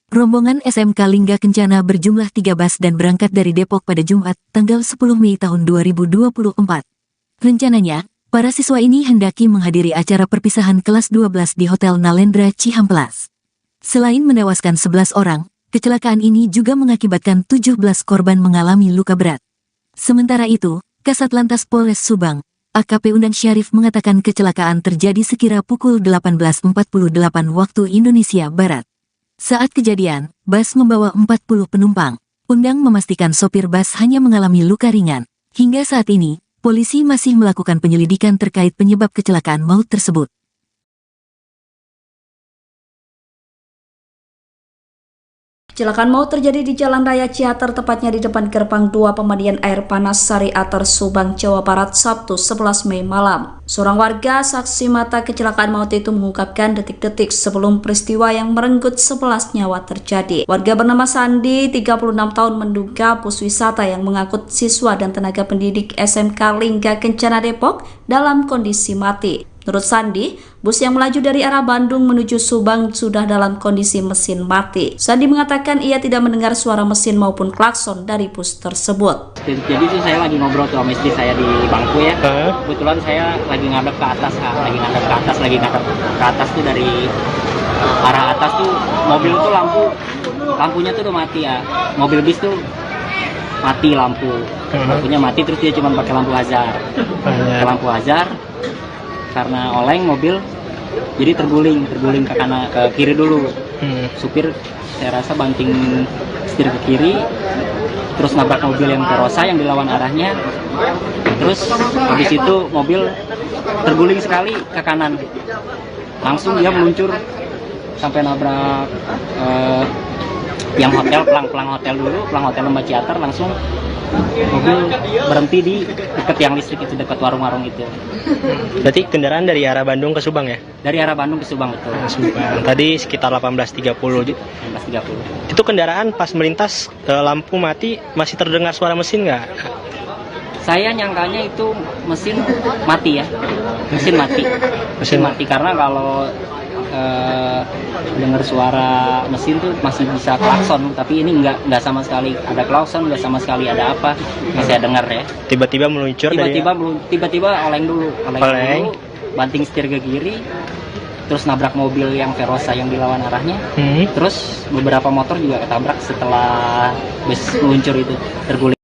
Rombongan SMK Lingga Kencana berjumlah 3 bus dan berangkat dari Depok pada Jumat, tanggal 10 Mei tahun 2024. Rencananya, para siswa ini hendaki menghadiri acara perpisahan kelas 12 di Hotel Nalendra Cihampelas. Selain menewaskan 11 orang, kecelakaan ini juga mengakibatkan 17 korban mengalami luka berat. Sementara itu, Kasat Lantas Polres Subang, AKP Undang Syarif mengatakan kecelakaan terjadi sekira pukul 18.48 waktu Indonesia Barat. Saat kejadian, bus membawa 40 penumpang. Undang memastikan sopir bus hanya mengalami luka ringan. Hingga saat ini, polisi masih melakukan penyelidikan terkait penyebab kecelakaan maut tersebut. Kecelakaan maut terjadi di Jalan Raya Ciater, tepatnya di depan gerbang 2 pemandian air panas Sari Ater, Subang, Jawa Barat, Sabtu 11 Mei malam. Seorang warga saksi mata kecelakaan maut itu mengungkapkan detik-detik sebelum peristiwa yang merenggut 11 nyawa terjadi. Warga bernama Sandi, 36 tahun, menduga bus wisata yang mengangkut siswa dan tenaga pendidik SMK Lingga Kencana Depok dalam kondisi mati. Menurut Sandi, bus yang melaju dari arah Bandung menuju Subang sudah dalam kondisi mesin mati. Sandi mengatakan ia tidak mendengar suara mesin maupun klakson dari bus tersebut. Jadi sih saya lagi ngobrol tuh sama istri saya di bangku ya. Kebetulan saya lagi ngadep ke atas, lagi ngadep ke atas tuh dari arah atas tuh mobil tuh lampunya tuh udah mati ya. Mobil bis tuh mati lampunya mati, terus dia cuma pakai lampu hazard. Lampu hazard. Karena oleng mobil jadi terguling ke kanan, ke kiri dulu. Supir saya rasa banting setir ke kiri, terus nabrak mobil yang Feroza yang dilawan arahnya. Terus habis itu mobil terguling sekali ke kanan, langsung dia meluncur sampai nabrak yang hotel, pelang hotel Lembah Ciater. Langsung mobil berhenti di dekat tiang listrik itu, dekat warung-warung itu. Berarti kendaraan dari arah Bandung ke Subang ya? Dari arah Bandung ke Subang, betul. Subang. Tadi sekitar 18.30. Itu kendaraan pas melintas lampu mati, masih terdengar suara mesin nggak? Saya nyangkanya itu mesin mati ya. Mesin mati karena kalau dengar suara mesin tuh masih bisa klakson, tapi ini nggak sama sekali ada klakson, nggak sama sekali ada apa yang saya dengar ya. Tiba-tiba meluncur Tiba-tiba oleng dulu, banting setir ke kiri, terus nabrak mobil yang Verosa yang dilawan arahnya. Terus beberapa motor juga ketabrak setelah bus meluncur itu, terguling.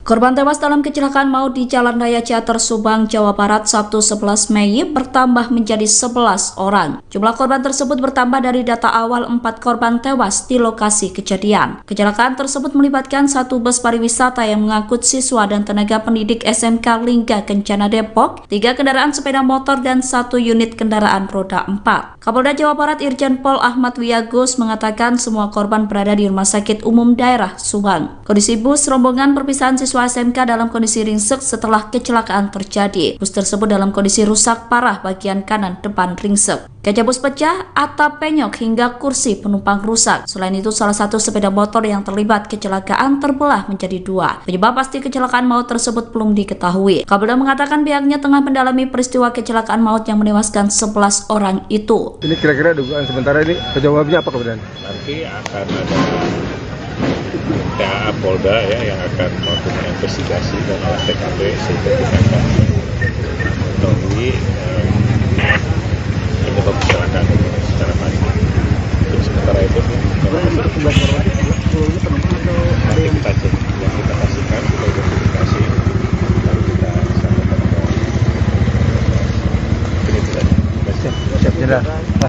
Korban tewas dalam kecelakaan maut di Jalan Raya Ciater Subang, Jawa Barat, Sabtu 11 Mei bertambah menjadi 11 orang. Jumlah korban tersebut bertambah dari data awal 4 korban tewas di lokasi kejadian. Kecelakaan tersebut melibatkan satu bus pariwisata yang mengangkut siswa dan tenaga pendidik SMK Lingga Kencana Depok, 3 kendaraan sepeda motor, dan 1 unit kendaraan roda 4. Kapolda Jawa Barat Irjen Pol Ahmad Wiyagus mengatakan semua korban berada di Rumah Sakit Umum Daerah Subang. Kondisi bus rombongan perpisahan siswa SMK dalam kondisi ringsek setelah kecelakaan terjadi. Bus tersebut dalam kondisi rusak parah bagian kanan depan ringsek. Kaca bus pecah, atap penyok hingga kursi penumpang rusak. Selain itu, salah satu sepeda motor yang terlibat kecelakaan terbelah menjadi 2. Penyebab pasti kecelakaan maut tersebut belum diketahui. Kapolda mengatakan pihaknya tengah mendalami peristiwa kecelakaan maut yang menewaskan 11 orang itu. Ini kira-kira dugaan sementara ini penyebabnya apa kemudian? Nanti akan ada TAA Polda ya yang akan melakukan investigasi dan olah TKP sehingga kita akan mengetahui penyebab kecelakaan secara pasti. Untuk sementara itu nanti kita cek, yang kita pastikan kita identifikasi lalu kita sampaikan ke Siap.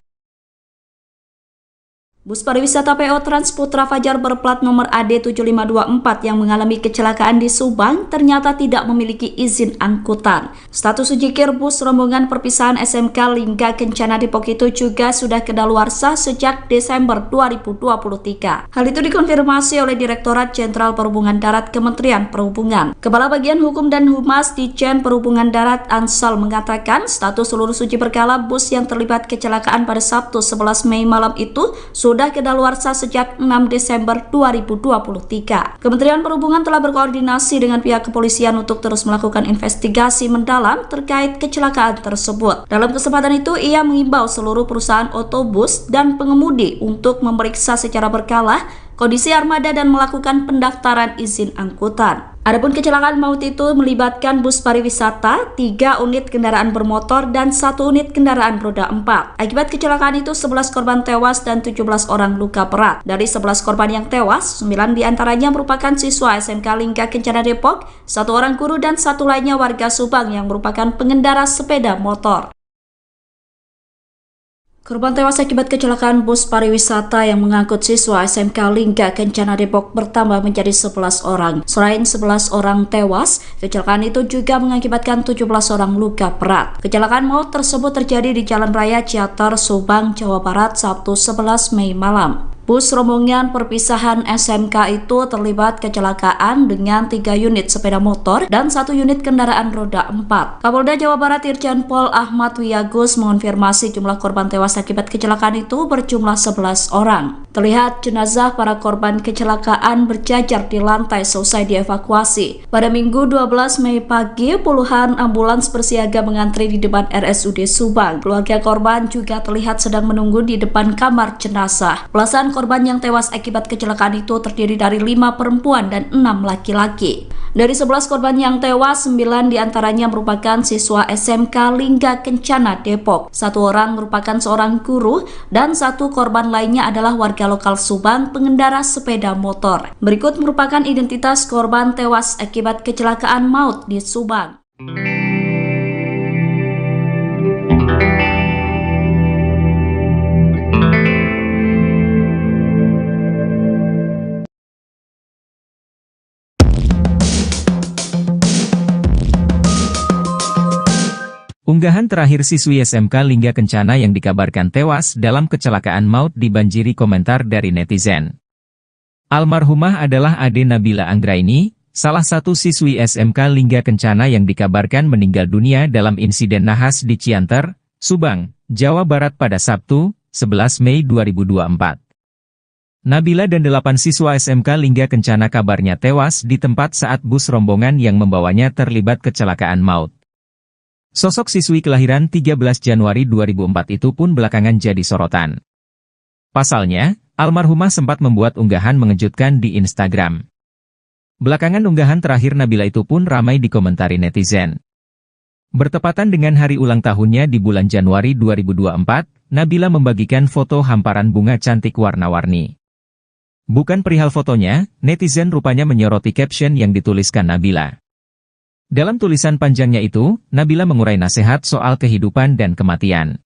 Bus pariwisata PO Transputra Fajar berplat nomor AD7524 yang mengalami kecelakaan di Subang ternyata tidak memiliki izin angkutan. Status ujikir bus rombongan perpisahan SMK Lingga Kencana Depok itu juga sudah kedaluarsa sejak Desember 2023. Hal itu dikonfirmasi oleh Direktorat Jenderal Perhubungan Darat Kementerian Perhubungan. Kepala Bagian Hukum dan Humas Ditjen Perhubungan Darat Ansal mengatakan status seluruh uji berkala bus yang terlibat kecelakaan pada Sabtu 11 Mei malam itu sudah kedaluarsa sejak 6 Desember 2023. Kementerian Perhubungan telah berkoordinasi dengan pihak kepolisian untuk terus melakukan investigasi mendalam terkait kecelakaan tersebut. Dalam kesempatan itu, ia mengimbau seluruh perusahaan otobus dan pengemudi untuk memeriksa secara berkala kondisi armada dan melakukan pendaftaran izin angkutan. Adapun kecelakaan maut itu melibatkan bus pariwisata, 3 unit kendaraan bermotor, dan 1 unit kendaraan roda 4. Akibat kecelakaan itu 11 korban tewas dan 17 orang luka berat. Dari 11 korban yang tewas, 9 diantaranya merupakan siswa SMK Lingga Kencana Depok, 1 orang guru, dan 1 lainnya warga Subang yang merupakan pengendara sepeda motor. Korban tewas akibat kecelakaan bus pariwisata yang mengangkut siswa SMK Lingga Kencana Depok bertambah menjadi 11 orang. Selain 11 orang tewas, kecelakaan itu juga mengakibatkan 17 orang luka berat. Kecelakaan maut tersebut terjadi di Jalan Raya Ciater Subang, Jawa Barat, Sabtu 11 Mei malam. Bus rombongan perpisahan SMK itu terlibat kecelakaan dengan 3 unit sepeda motor dan 1 unit kendaraan roda 4. Kapolda Jawa Barat Irjen Pol Ahmad Wiyagus mengonfirmasi jumlah korban tewas akibat kecelakaan itu berjumlah 11 orang. Terlihat jenazah para korban kecelakaan berjajar di lantai selesai dievakuasi. Pada Minggu 12 Mei pagi, puluhan ambulans bersiaga mengantri di depan RSUD Subang. Keluarga korban juga terlihat sedang menunggu di depan kamar jenazah. Belasan korban yang tewas akibat kecelakaan itu terdiri dari 5 perempuan dan 6 laki-laki. Dari 11 korban yang tewas, 9 diantaranya merupakan siswa SMK Lingga Kencana Depok. 1 orang merupakan seorang guru dan 1 korban lainnya adalah warga lokal Subang pengendara sepeda motor. Berikut merupakan identitas korban tewas akibat kecelakaan maut di Subang. Unggahan terakhir siswi SMK Lingga Kencana yang dikabarkan tewas dalam kecelakaan maut dibanjiri komentar dari netizen. Almarhumah adalah Ade Nabila Anggraini, salah satu siswi SMK Lingga Kencana yang dikabarkan meninggal dunia dalam insiden nahas di Ciater, Subang, Jawa Barat pada Sabtu, 11 Mei 2024. Nabila dan 8 siswa SMK Lingga Kencana kabarnya tewas di tempat saat bus rombongan yang membawanya terlibat kecelakaan maut. Sosok siswi kelahiran 13 Januari 2004 itu pun belakangan jadi sorotan. Pasalnya, almarhumah sempat membuat unggahan mengejutkan di Instagram. Belakangan unggahan terakhir Nabila itu pun ramai dikomentari netizen. Bertepatan dengan hari ulang tahunnya di bulan Januari 2024, Nabila membagikan foto hamparan bunga cantik warna-warni. Bukan perihal fotonya, netizen rupanya menyoroti caption yang dituliskan Nabila. Dalam tulisan panjangnya itu, Nabila mengurai nasihat soal kehidupan dan kematian.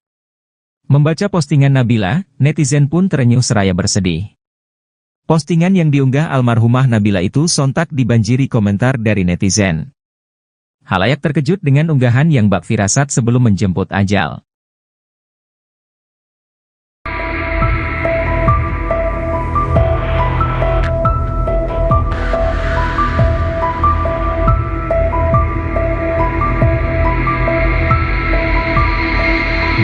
Membaca postingan Nabila, netizen pun terenyuh seraya bersedih. Postingan yang diunggah almarhumah Nabila itu sontak dibanjiri komentar dari netizen. Halayak terkejut dengan unggahan yang bak firasat sebelum menjemput ajal.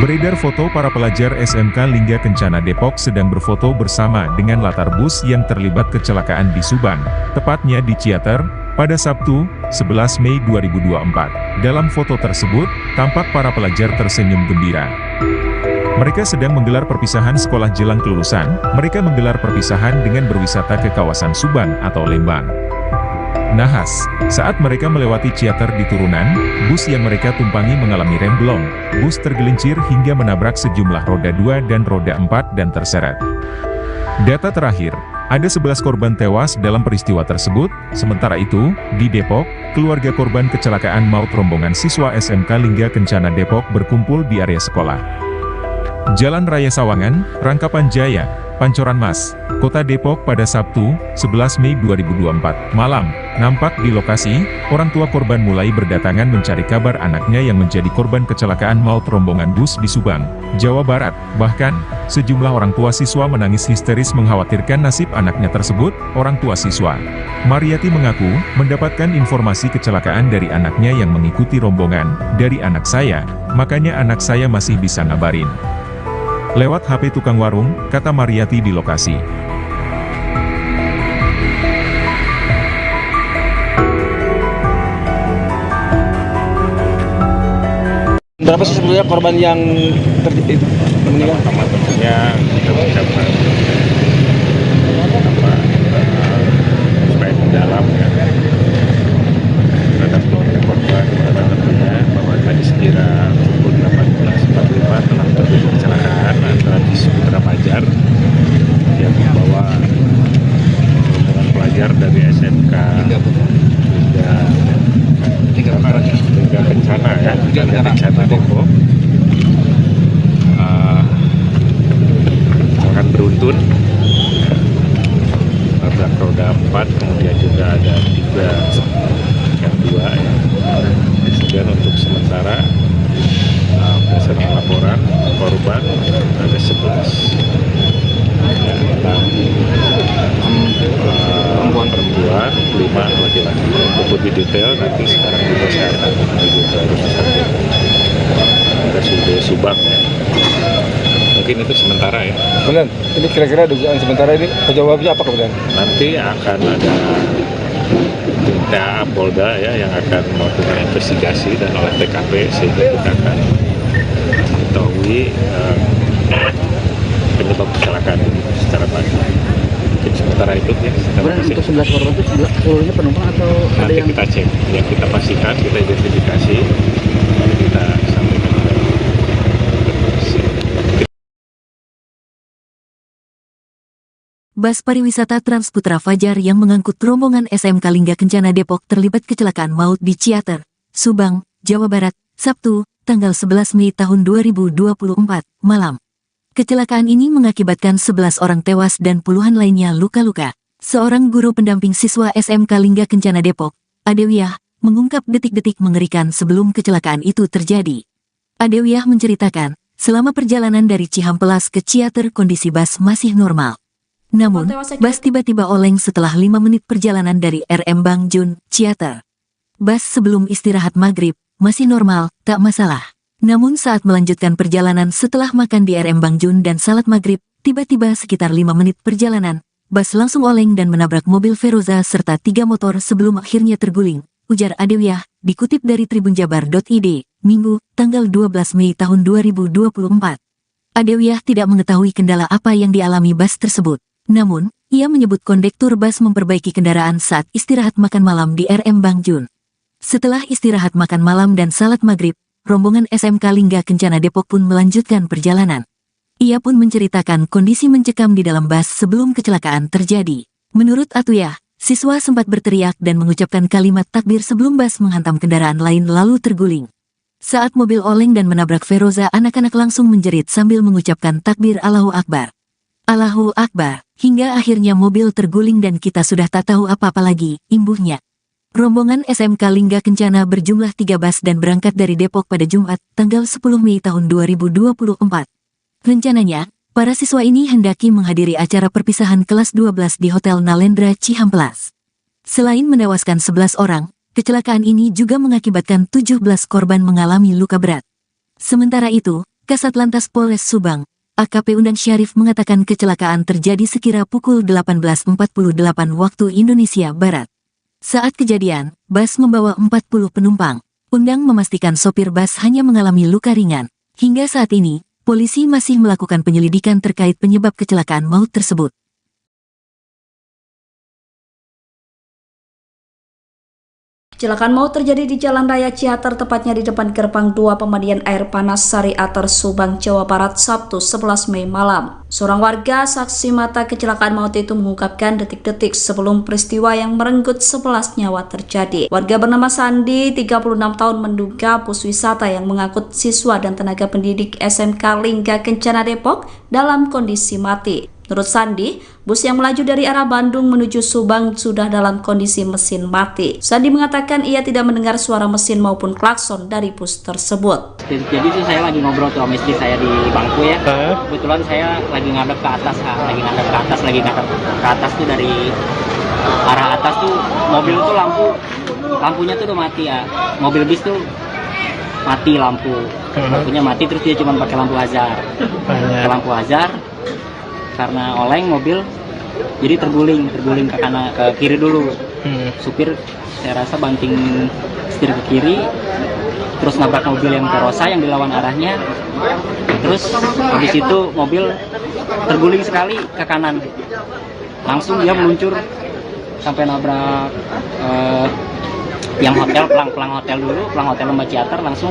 Beredar foto para pelajar SMK Lingga Kencana Depok sedang berfoto bersama dengan latar bus yang terlibat kecelakaan di Subang, tepatnya di Ciater, pada Sabtu, 11 Mei 2024. Dalam foto tersebut, tampak para pelajar tersenyum gembira. Mereka sedang menggelar perpisahan sekolah jelang kelulusan, mereka menggelar perpisahan dengan berwisata ke kawasan Subang atau Lembang. Nahas, saat mereka melewati Ciater di turunan, bus yang mereka tumpangi mengalami remblong, bus tergelincir hingga menabrak sejumlah roda 2 dan roda 4 dan terseret. Data terakhir, ada 11 korban tewas dalam peristiwa tersebut, sementara itu, di Depok, keluarga korban kecelakaan maut rombongan siswa SMK Lingga Kencana Depok berkumpul di area sekolah. Jalan Raya Sawangan, Rangkapan Jaya, Pancoran Mas, Kota Depok pada Sabtu, 11 Mei 2024, malam. Nampak di lokasi, orang tua korban mulai berdatangan mencari kabar anaknya yang menjadi korban kecelakaan maut rombongan bus di Subang, Jawa Barat. Bahkan, sejumlah orang tua siswa menangis histeris mengkhawatirkan nasib anaknya tersebut. Orang tua siswa, Mariati mengaku, mendapatkan informasi kecelakaan dari anaknya yang mengikuti rombongan, dari anak saya, makanya anak saya masih bisa ngabarin. Lewat HP tukang warung, kata Mariati di lokasi. Berapa sih sebenarnya korban yang meninggal? Pertama tentunya kita ucapkan supaya mendalam ya terhadap keluarga korban, karena tentunya bahwa tadi sekira pukul 18.45 telah terjadi kecelakaan antara bis Putra Fajar yang membawa rombongan pelajar dari SMK Lingga Kencana ya, Lingga Kencana Depok, akan beruntun tabrak roda 4, kemudian juga ada 3 yang 2 ya. Kemudian untuk sementara berdasarkan laporan korban ada 11 ya, 6 perempuan, 5 laki-laki. Untuk lebih detail nanti sekarang juga saya akan menuju ke rumah sakit RSUD Subang ya. Mungkin itu sementara ya. Kemudian, ini kira-kira dugaan sementara ini penyebabnya apa kemudian? Nanti akan ada tim Polda ya yang akan melakukan investigasi dan olah TKP sehingga kita akan mengetahui penyebab kecelakaan ini secara pasti. Mungkin sementara itu ya. Untuk 11 korban itu seluruhnya penumpang atau ada nanti yang kita cek, ya kita pastikan, kita identifikasi, lalu kita sampaikan ke polisi. Bus pariwisata Transputra Fajar yang mengangkut rombongan SMK Lingga Kencana Depok terlibat kecelakaan maut di Ciater, Subang, Jawa Barat, Sabtu, tanggal 11 Mei tahun 2024, malam. Kecelakaan ini mengakibatkan 11 orang tewas dan puluhan lainnya luka-luka. Seorang guru pendamping siswa SMK Lingga Kencana Depok, Adewiyah, mengungkap detik-detik mengerikan sebelum kecelakaan itu terjadi. Adewiyah menceritakan, selama perjalanan dari Cihampelas ke Ciater kondisi bus masih normal. Namun, bus tiba-tiba oleng setelah 5 menit perjalanan dari RM Bangjun, Ciater. Bus sebelum istirahat maghrib, masih normal, tak masalah. Namun saat melanjutkan perjalanan setelah makan di RM Bangjun dan salat maghrib, tiba-tiba sekitar 5 menit perjalanan, bus langsung oleng dan menabrak mobil Feroza serta 3 motor sebelum akhirnya terguling, ujar Adewiyah, dikutip dari tribunjabar.id. Minggu, tanggal 12 Mei tahun 2024. Adewiyah tidak mengetahui kendala apa yang dialami bus tersebut. Namun, ia menyebut kondektur bus memperbaiki kendaraan saat istirahat makan malam di RM Bang Jun. Setelah istirahat makan malam dan salat maghrib, rombongan SMK Lingga Kencana Depok pun melanjutkan perjalanan. Ia pun menceritakan kondisi mencekam di dalam bus sebelum kecelakaan terjadi. Menurut Atuyah, siswa sempat berteriak dan mengucapkan kalimat takbir sebelum bus menghantam kendaraan lain lalu terguling. Saat mobil oleng dan menabrak Feroza, anak-anak langsung menjerit sambil mengucapkan takbir Allahu Akbar. Allahu Akbar, hingga akhirnya mobil terguling dan kita sudah tak tahu apa-apa lagi, imbuhnya. Rombongan SMK Lingga Kencana berjumlah 3 bus dan berangkat dari Depok pada Jumat, tanggal 10 Mei tahun 2024. Rencananya, para siswa ini hendaki menghadiri acara perpisahan kelas 12 di Hotel Nalendra Cihamplas. Selain menewaskan 11 orang, kecelakaan ini juga mengakibatkan 17 korban mengalami luka berat. Sementara itu, Kasat Lantas Polres Subang, AKP Undang Syarif mengatakan kecelakaan terjadi sekira pukul 18.48 waktu Indonesia Barat. Saat kejadian, bus membawa 40 penumpang. Undang memastikan sopir bus hanya mengalami luka ringan. Hingga saat ini, polisi masih melakukan penyelidikan terkait penyebab kecelakaan maut tersebut. Kecelakaan maut terjadi di Jalan Raya Ciater, tepatnya di depan gerbang 2 pemandian air panas Sari Ater, Subang, Jawa Barat, Sabtu 11 Mei malam. Seorang warga saksi mata kecelakaan maut itu mengungkapkan detik-detik sebelum peristiwa yang merenggut 11 nyawa terjadi. Warga bernama Sandi, 36 tahun, menduga bus wisata yang mengangkut siswa dan tenaga pendidik SMK Lingga Kencana Depok dalam kondisi mati. Menurut Sandi, bus yang melaju dari arah Bandung menuju Subang sudah dalam kondisi mesin mati. Sandi mengatakan ia tidak mendengar suara mesin maupun klakson dari bus tersebut. Jadi sih saya lagi ngobrol tuh sama istri saya di bangku ya. Kebetulan saya lagi ngadep ke atas, lagi ngadep ke atas tuh dari arah atas tuh mobil tuh lampunya tuh udah mati ya. Mobil bis tuh mati lampunya mati, terus dia cuma pakai lampu hazard. Lampu hazard. Karena oleng mobil jadi terguling ke kanan, ke kiri dulu. Supir saya rasa banting setir ke kiri, terus nabrak mobil yang Verosa yang dilawan arahnya. Terus habis itu mobil terguling sekali ke kanan, langsung dia meluncur sampai nabrak yang hotel, pelang hotel Lembah Ciater. Langsung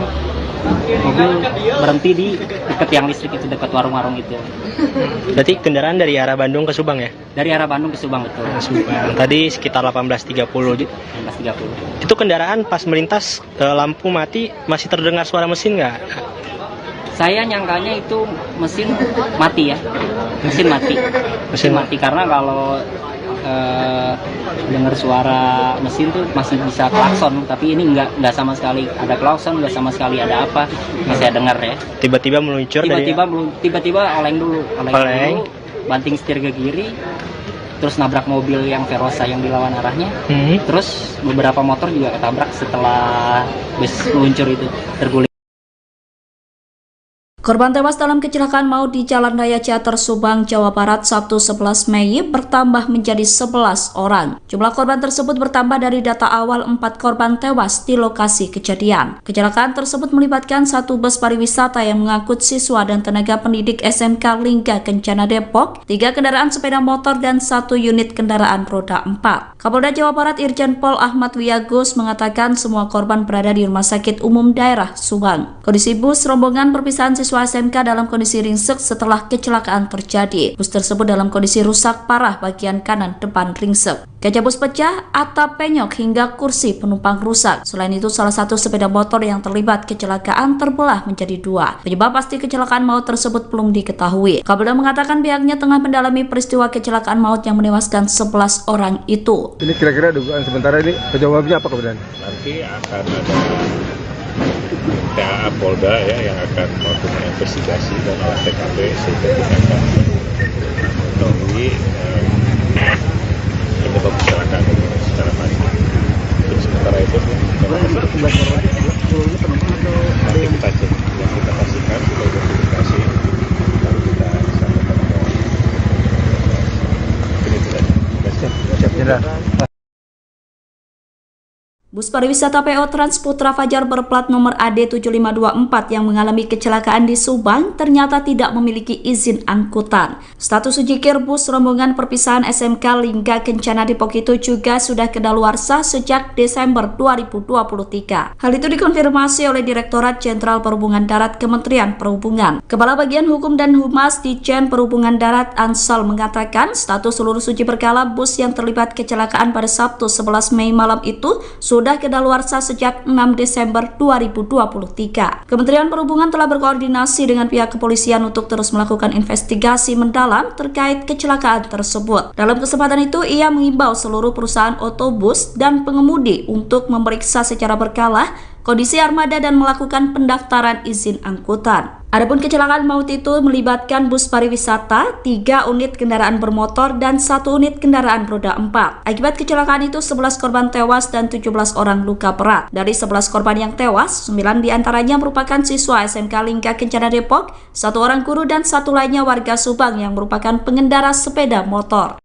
mobil berhenti di dekat yang listrik itu, dekat warung-warung itu. Berarti kendaraan dari arah Bandung ke Subang ya? Dari arah Bandung ke Subang, betul. Subang. Tadi sekitar 18.30. 18.30. Itu kendaraan pas melintas lampu mati masih terdengar suara mesin nggak? Saya nyangkanya itu mesin mati ya. Mesin mati karena kalau dengar suara mesin tuh masih bisa klakson, tapi ini nggak sama sekali ada klakson, nggak sama sekali ada apa, nggak saya dengar ya. Tiba-tiba meluncur tiba-tiba oleng dulu, banting setir ke kiri, terus nabrak mobil yang Verosa yang dilawan arahnya. Terus beberapa motor juga ketabrak setelah bus meluncur itu, terguling. Korban tewas dalam kecelakaan maut di Jalan Raya Ciater, Subang, Jawa Barat, Sabtu 11 Mei bertambah menjadi 11 orang. Jumlah korban tersebut bertambah dari data awal 4 korban tewas di lokasi kejadian. Kecelakaan tersebut melibatkan 1 bus pariwisata yang mengangkut siswa dan tenaga pendidik SMK Lingga Kencana Depok, 3 kendaraan sepeda motor, dan 1 unit kendaraan roda 4. Kapolda Jawa Barat Irjen Pol Ahmad Wiyagus mengatakan semua korban berada di Rumah Sakit Umum Daerah Subang. Kondisi bus rombongan perpisahan siswa SMK dalam kondisi ringsek setelah kecelakaan terjadi. Bus tersebut dalam kondisi rusak parah bagian kanan depan ringsek. Kaca bus pecah, atap penyok hingga kursi penumpang rusak. Selain itu, salah satu sepeda motor yang terlibat kecelakaan terbelah menjadi 2. Penyebab pasti kecelakaan maut tersebut belum diketahui. Kapolda mengatakan pihaknya tengah mendalami peristiwa kecelakaan maut yang menewaskan 11 orang itu. Ini kira-kira dugaan sementara ini penyebabnya apa kemudian? Nanti akan ada PA Polda ya yang akan melakukan investigasi dan olah TKP sehingga kita akan mengetahui penyebab kecelakaan ini secara pasti. Untuk sementara itu nanti kita cek, yang kita pastikan sudah identifikasi, baru kita sampaikan ini tidak. Bus pariwisata PO Trans Putra Fajar berplat nomor AD7524 yang mengalami kecelakaan di Subang ternyata tidak memiliki izin angkutan. Status ujikir bus rombongan perpisahan SMK Lingga Kencana Depok itu juga sudah kedaluarsa sejak Desember 2023. Hal itu dikonfirmasi oleh Direktorat Jenderal Perhubungan Darat Kementerian Perhubungan. Kepala Bagian Hukum dan Humas Ditjen Perhubungan Darat Ansal mengatakan status seluruh uji berkala bus yang terlibat kecelakaan pada Sabtu 11 Mei malam itu sudah kedaluarsa sejak 6 Desember 2023. Kementerian Perhubungan telah berkoordinasi dengan pihak kepolisian untuk terus melakukan investigasi mendalam terkait kecelakaan tersebut. Dalam kesempatan itu, ia mengimbau seluruh perusahaan otobus dan pengemudi untuk memeriksa secara berkala kondisi armada dan melakukan pendaftaran izin angkutan. Adapun kecelakaan maut itu melibatkan bus pariwisata, 3 unit kendaraan bermotor, dan 1 unit kendaraan roda 4. Akibat kecelakaan itu 11 korban tewas dan 17 orang luka berat. Dari 11 korban yang tewas, 9 diantaranya merupakan siswa SMK Lingga Kencana Depok, 1 orang guru dan 1 lainnya warga Subang yang merupakan pengendara sepeda motor.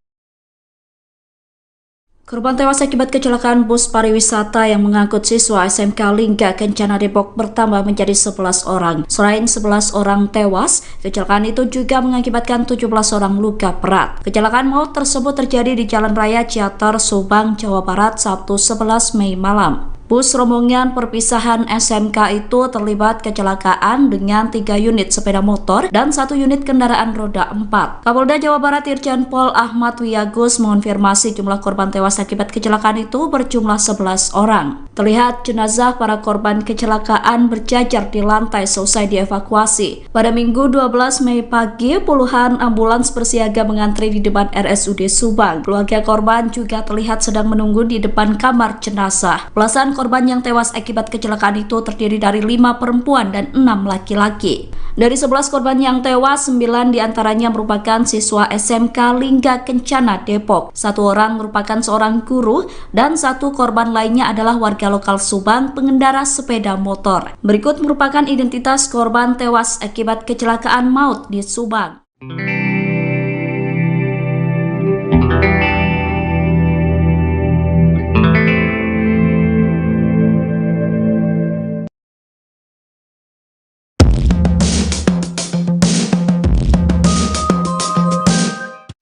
Korban tewas akibat kecelakaan bus pariwisata yang mengangkut siswa SMK Lingga Kencana Depok bertambah menjadi 11 orang. Selain 11 orang tewas, kecelakaan itu juga mengakibatkan 17 orang luka berat. Kecelakaan maut tersebut terjadi di Jalan Raya Ciater, Subang, Jawa Barat, Sabtu 11 Mei malam. Bus rombongan perpisahan SMK itu terlibat kecelakaan dengan 3 unit sepeda motor dan 1 unit kendaraan roda 4. Kapolda Jawa Barat Irjen Pol Ahmad Wiyagus mengonfirmasi jumlah korban tewas akibat kecelakaan itu berjumlah 11 orang. Terlihat jenazah para korban kecelakaan berjajar di lantai selesai dievakuasi. Pada Minggu 12 Mei pagi, puluhan ambulans bersiaga mengantri di depan RSUD Subang. Keluarga korban juga terlihat sedang menunggu di depan kamar jenazah. Belasan korban yang tewas akibat kecelakaan itu terdiri dari 5 perempuan dan 6 laki-laki. Dari 11 korban yang tewas, 9 diantaranya merupakan siswa SMK Lingga Kencana Depok. 1 orang merupakan seorang guru dan 1 korban lainnya adalah warga lokal Subang pengendara sepeda motor. Berikut merupakan identitas korban tewas akibat kecelakaan maut di Subang.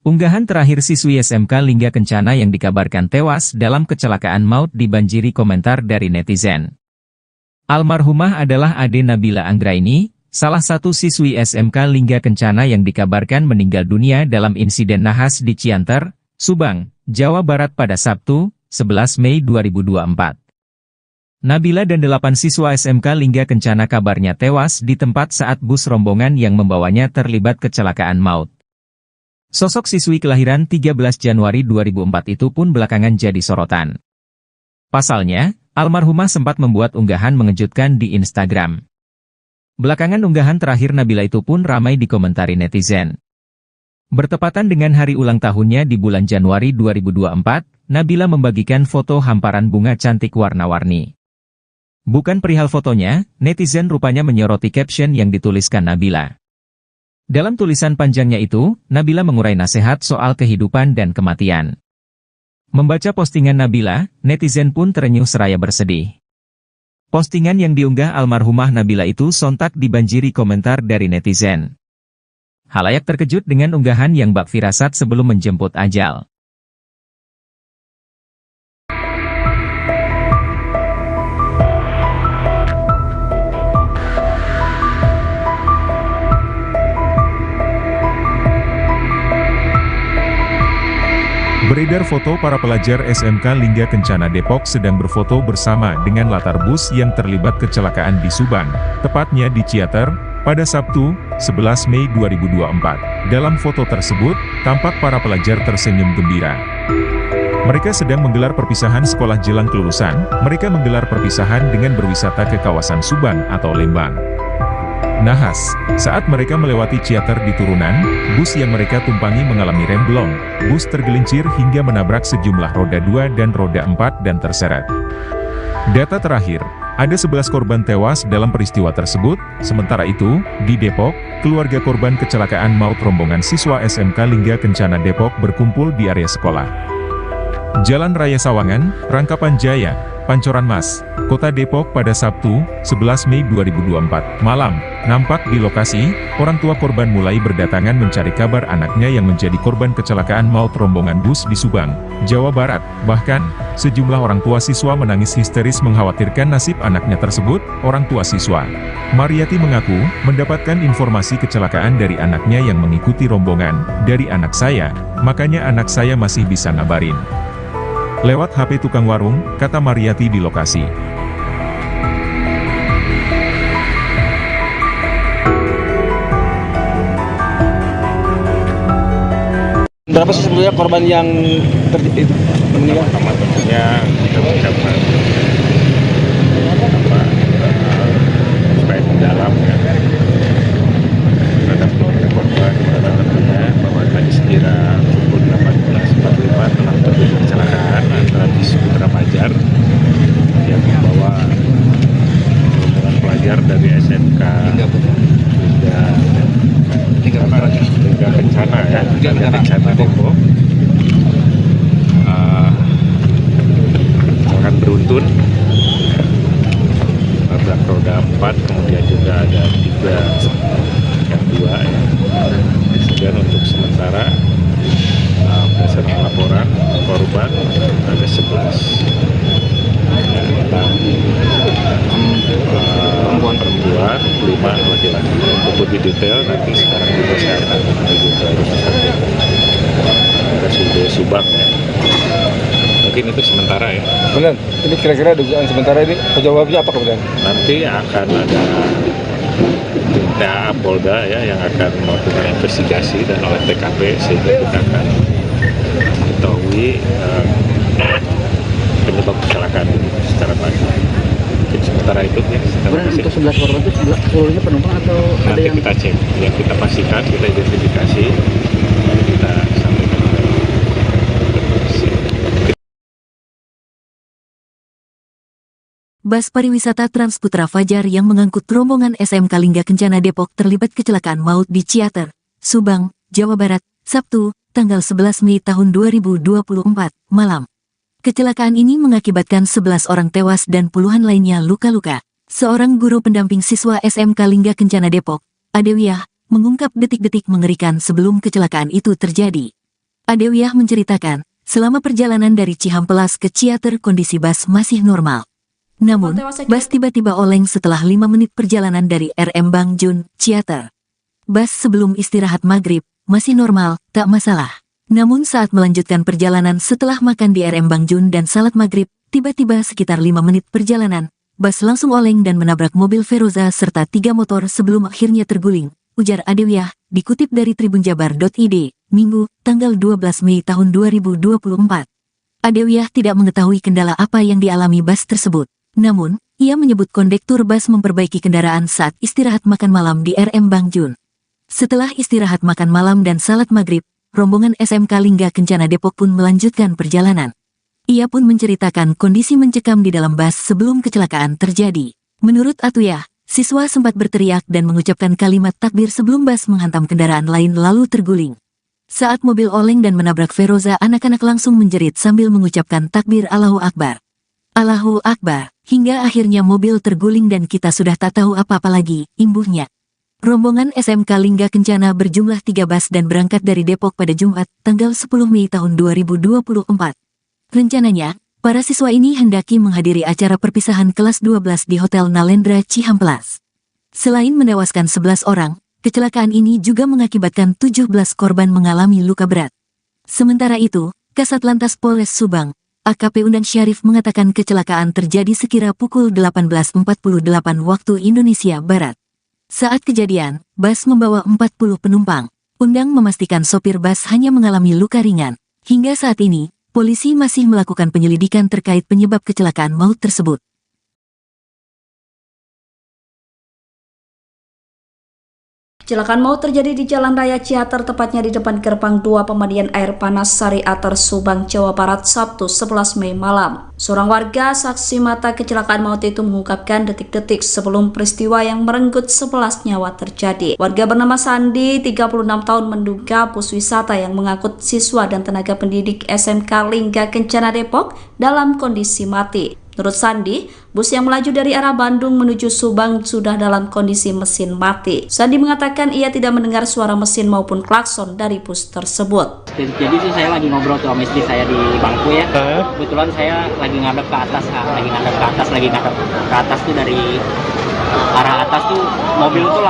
Unggahan terakhir siswi SMK Lingga Kencana yang dikabarkan tewas dalam kecelakaan maut dibanjiri komentar dari netizen. Almarhumah adalah Ade Nabila Anggraini, salah satu siswi SMK Lingga Kencana yang dikabarkan meninggal dunia dalam insiden nahas di Cianter, Subang, Jawa Barat pada Sabtu, 11 Mei 2024. Nabila dan 8 siswa SMK Lingga Kencana kabarnya tewas di tempat saat bus rombongan yang membawanya terlibat kecelakaan maut. Sosok siswi kelahiran 13 Januari 2004 itu pun belakangan jadi sorotan. Pasalnya, almarhumah sempat membuat unggahan mengejutkan di Instagram. Belakangan unggahan terakhir Nabila itu pun ramai dikomentari netizen. Bertepatan dengan hari ulang tahunnya di bulan Januari 2024, Nabila membagikan foto hamparan bunga cantik warna-warni. Bukan perihal fotonya, netizen rupanya menyoroti caption yang dituliskan Nabila. Dalam tulisan panjangnya itu, Nabila mengurai nasihat soal kehidupan dan kematian. Membaca postingan Nabila, netizen pun terenyuh seraya bersedih. Postingan yang diunggah almarhumah Nabila itu sontak dibanjiri komentar dari netizen. Halayak terkejut dengan unggahan yang bak firasat sebelum menjemput ajal. Beredar foto para pelajar SMK Lingga Kencana Depok sedang berfoto bersama dengan latar bus yang terlibat kecelakaan di Subang, tepatnya di Ciater, pada Sabtu, 11 Mei 2024. Dalam foto tersebut, tampak para pelajar tersenyum gembira. Mereka sedang menggelar perpisahan sekolah jelang kelulusan. Mereka menggelar perpisahan dengan berwisata ke kawasan Subang atau Lembang. Nahas, saat mereka melewati Ciater di turunan, bus yang mereka tumpangi mengalami remblong. Bus tergelincir hingga menabrak sejumlah roda 2 dan roda 4 dan terseret. Data terakhir, ada 11 korban tewas dalam peristiwa tersebut. Sementara itu, di Depok, keluarga korban kecelakaan maut rombongan siswa SMK Lingga Kencana Depok berkumpul di area sekolah. Jalan Raya Sawangan, Rangkapan Jaya, Pancoran Mas, Kota Depok pada Sabtu, 11 Mei 2024, malam. Nampak di lokasi, orang tua korban mulai berdatangan mencari kabar anaknya yang menjadi korban kecelakaan maut rombongan bus di Subang, Jawa Barat. Bahkan, sejumlah orang tua siswa menangis histeris mengkhawatirkan nasib anaknya tersebut. Orang tua siswa, Mariati mengaku, mendapatkan informasi kecelakaan dari anaknya yang mengikuti rombongan. Dari anak saya, makanya anak saya masih bisa ngabarin. Lewat HP tukang warung, kata Mariati di lokasi. Berapa sih sebetulnya korban yang meninggal? Pertama tentunya kita mengucapkan supaya mendalam ya terhadap keluarga korban, dan tentunya bahwa tadi sekira pukul 18.45 telah terjadi kecelakaan antara bis Putra Fajar yang membawa rombongan pelajar dari SMK hingga Kencana ya, hingga Kencana Depok. Akan beruntun, nabrak roda 4, kemudian juga ada 3 yang 2 ya. Dan untuk sementara berdasarkan laporan korban ada 11 ya, perempuan, 5 laki-laki. Untuk lebih detail nanti sekarang juga saya akan menuju ke rumah sakit RSUD Subang ya. Mungkin itu sementara ya. Benar, ini kira-kira dugaan sementara ini penyebabnya apa kemudian? Nanti akan ada tim Polda ya yang akan melakukan investigasi dan oleh TKP sehingga kita akan mengetahui penyebab kecelakaan ini secara pasti. Mungkin sementara itu ya. Untuk 11 korban itu seluruhnya penumpang atau nanti ada yang kita cek, yang kita pastikan, kita identifikasi, lalu kita sampaikan ke polisi. Bus pariwisata Trans Putra Fajar yang mengangkut rombongan SMK Lingga Kencana Depok terlibat kecelakaan maut di Ciater, Subang, Jawa Barat, Sabtu, tanggal 11 Mei tahun 2024, malam. Kecelakaan ini mengakibatkan 11 orang tewas dan puluhan lainnya luka-luka. Seorang guru pendamping siswa SMK Lingga Kencana Depok, Adewiyah, mengungkap detik-detik mengerikan sebelum kecelakaan itu terjadi. Adewiyah menceritakan, selama perjalanan dari Cihampelas ke Ciater kondisi bus masih normal. Namun, bus tiba-tiba oleng setelah 5 menit perjalanan dari RM Bang Jun, Ciater. Bus sebelum istirahat maghrib, masih normal, tak masalah. Namun saat melanjutkan perjalanan setelah makan di RM Bang Jun dan salat maghrib, tiba-tiba sekitar 5 menit perjalanan, bus langsung oleng dan menabrak mobil Feroza serta 3 motor sebelum akhirnya terguling, ujar Adewiyah, dikutip dari tribunjabar.id, Minggu, tanggal 12 Mei tahun 2024. Adewiyah tidak mengetahui kendala apa yang dialami bus tersebut. Namun, ia menyebut kondektur bus memperbaiki kendaraan saat istirahat makan malam di RM Bang Jun. Setelah istirahat makan malam dan salat maghrib, rombongan SMK Lingga Kencana Depok pun melanjutkan perjalanan. Ia pun menceritakan kondisi mencekam di dalam bus sebelum kecelakaan terjadi. Menurut Atuyah, siswa sempat berteriak dan mengucapkan kalimat takbir sebelum bus menghantam kendaraan lain lalu terguling. Saat mobil oleng dan menabrak Feroza, anak-anak langsung menjerit sambil mengucapkan takbir Allahu Akbar. Allahu Akbar, hingga akhirnya mobil terguling dan kita sudah tak tahu apa-apa lagi, imbuhnya. Rombongan SMK Lingga Kencana berjumlah 3 bus dan berangkat dari Depok pada Jumat, tanggal 10 Mei tahun 2024. Rencananya, para siswa ini hendaki menghadiri acara perpisahan kelas 12 di Hotel Nalendra Cihampelas. Selain menewaskan 11 orang, kecelakaan ini juga mengakibatkan 17 korban mengalami luka berat. Sementara itu, Kasat Lantas Polres Subang, AKP Undang Syarif mengatakan kecelakaan terjadi sekira pukul 18.48 waktu Indonesia Barat. Saat kejadian, bus membawa 40 penumpang. Undang memastikan sopir bus hanya mengalami luka ringan. Hingga saat ini, polisi masih melakukan penyelidikan terkait penyebab kecelakaan maut tersebut. Kecelakaan maut terjadi di Jalan Raya Ciater, tepatnya di depan gerbang 2 pemandian air panas Sari Ater, Subang, Jawa Barat, Sabtu 11 Mei malam. Seorang warga saksi mata kecelakaan maut itu mengungkapkan detik-detik sebelum peristiwa yang merenggut 11 nyawa terjadi. Warga bernama Sandi, 36 tahun, menduga bus wisata yang mengangkut siswa dan tenaga pendidik SMK Lingga Kencana Depok dalam kondisi mati. Menurut Sandi, bus yang melaju dari arah Bandung menuju Subang sudah dalam kondisi mesin mati. Sandi mengatakan ia tidak mendengar suara mesin maupun klakson dari bus tersebut. Jadi sih saya lagi ngobrol tuh sama istri saya di bangku ya. Kebetulan saya lagi ngadep ke atas, lagi ngadep ke atas tuh dari arah atas tuh mobil tuh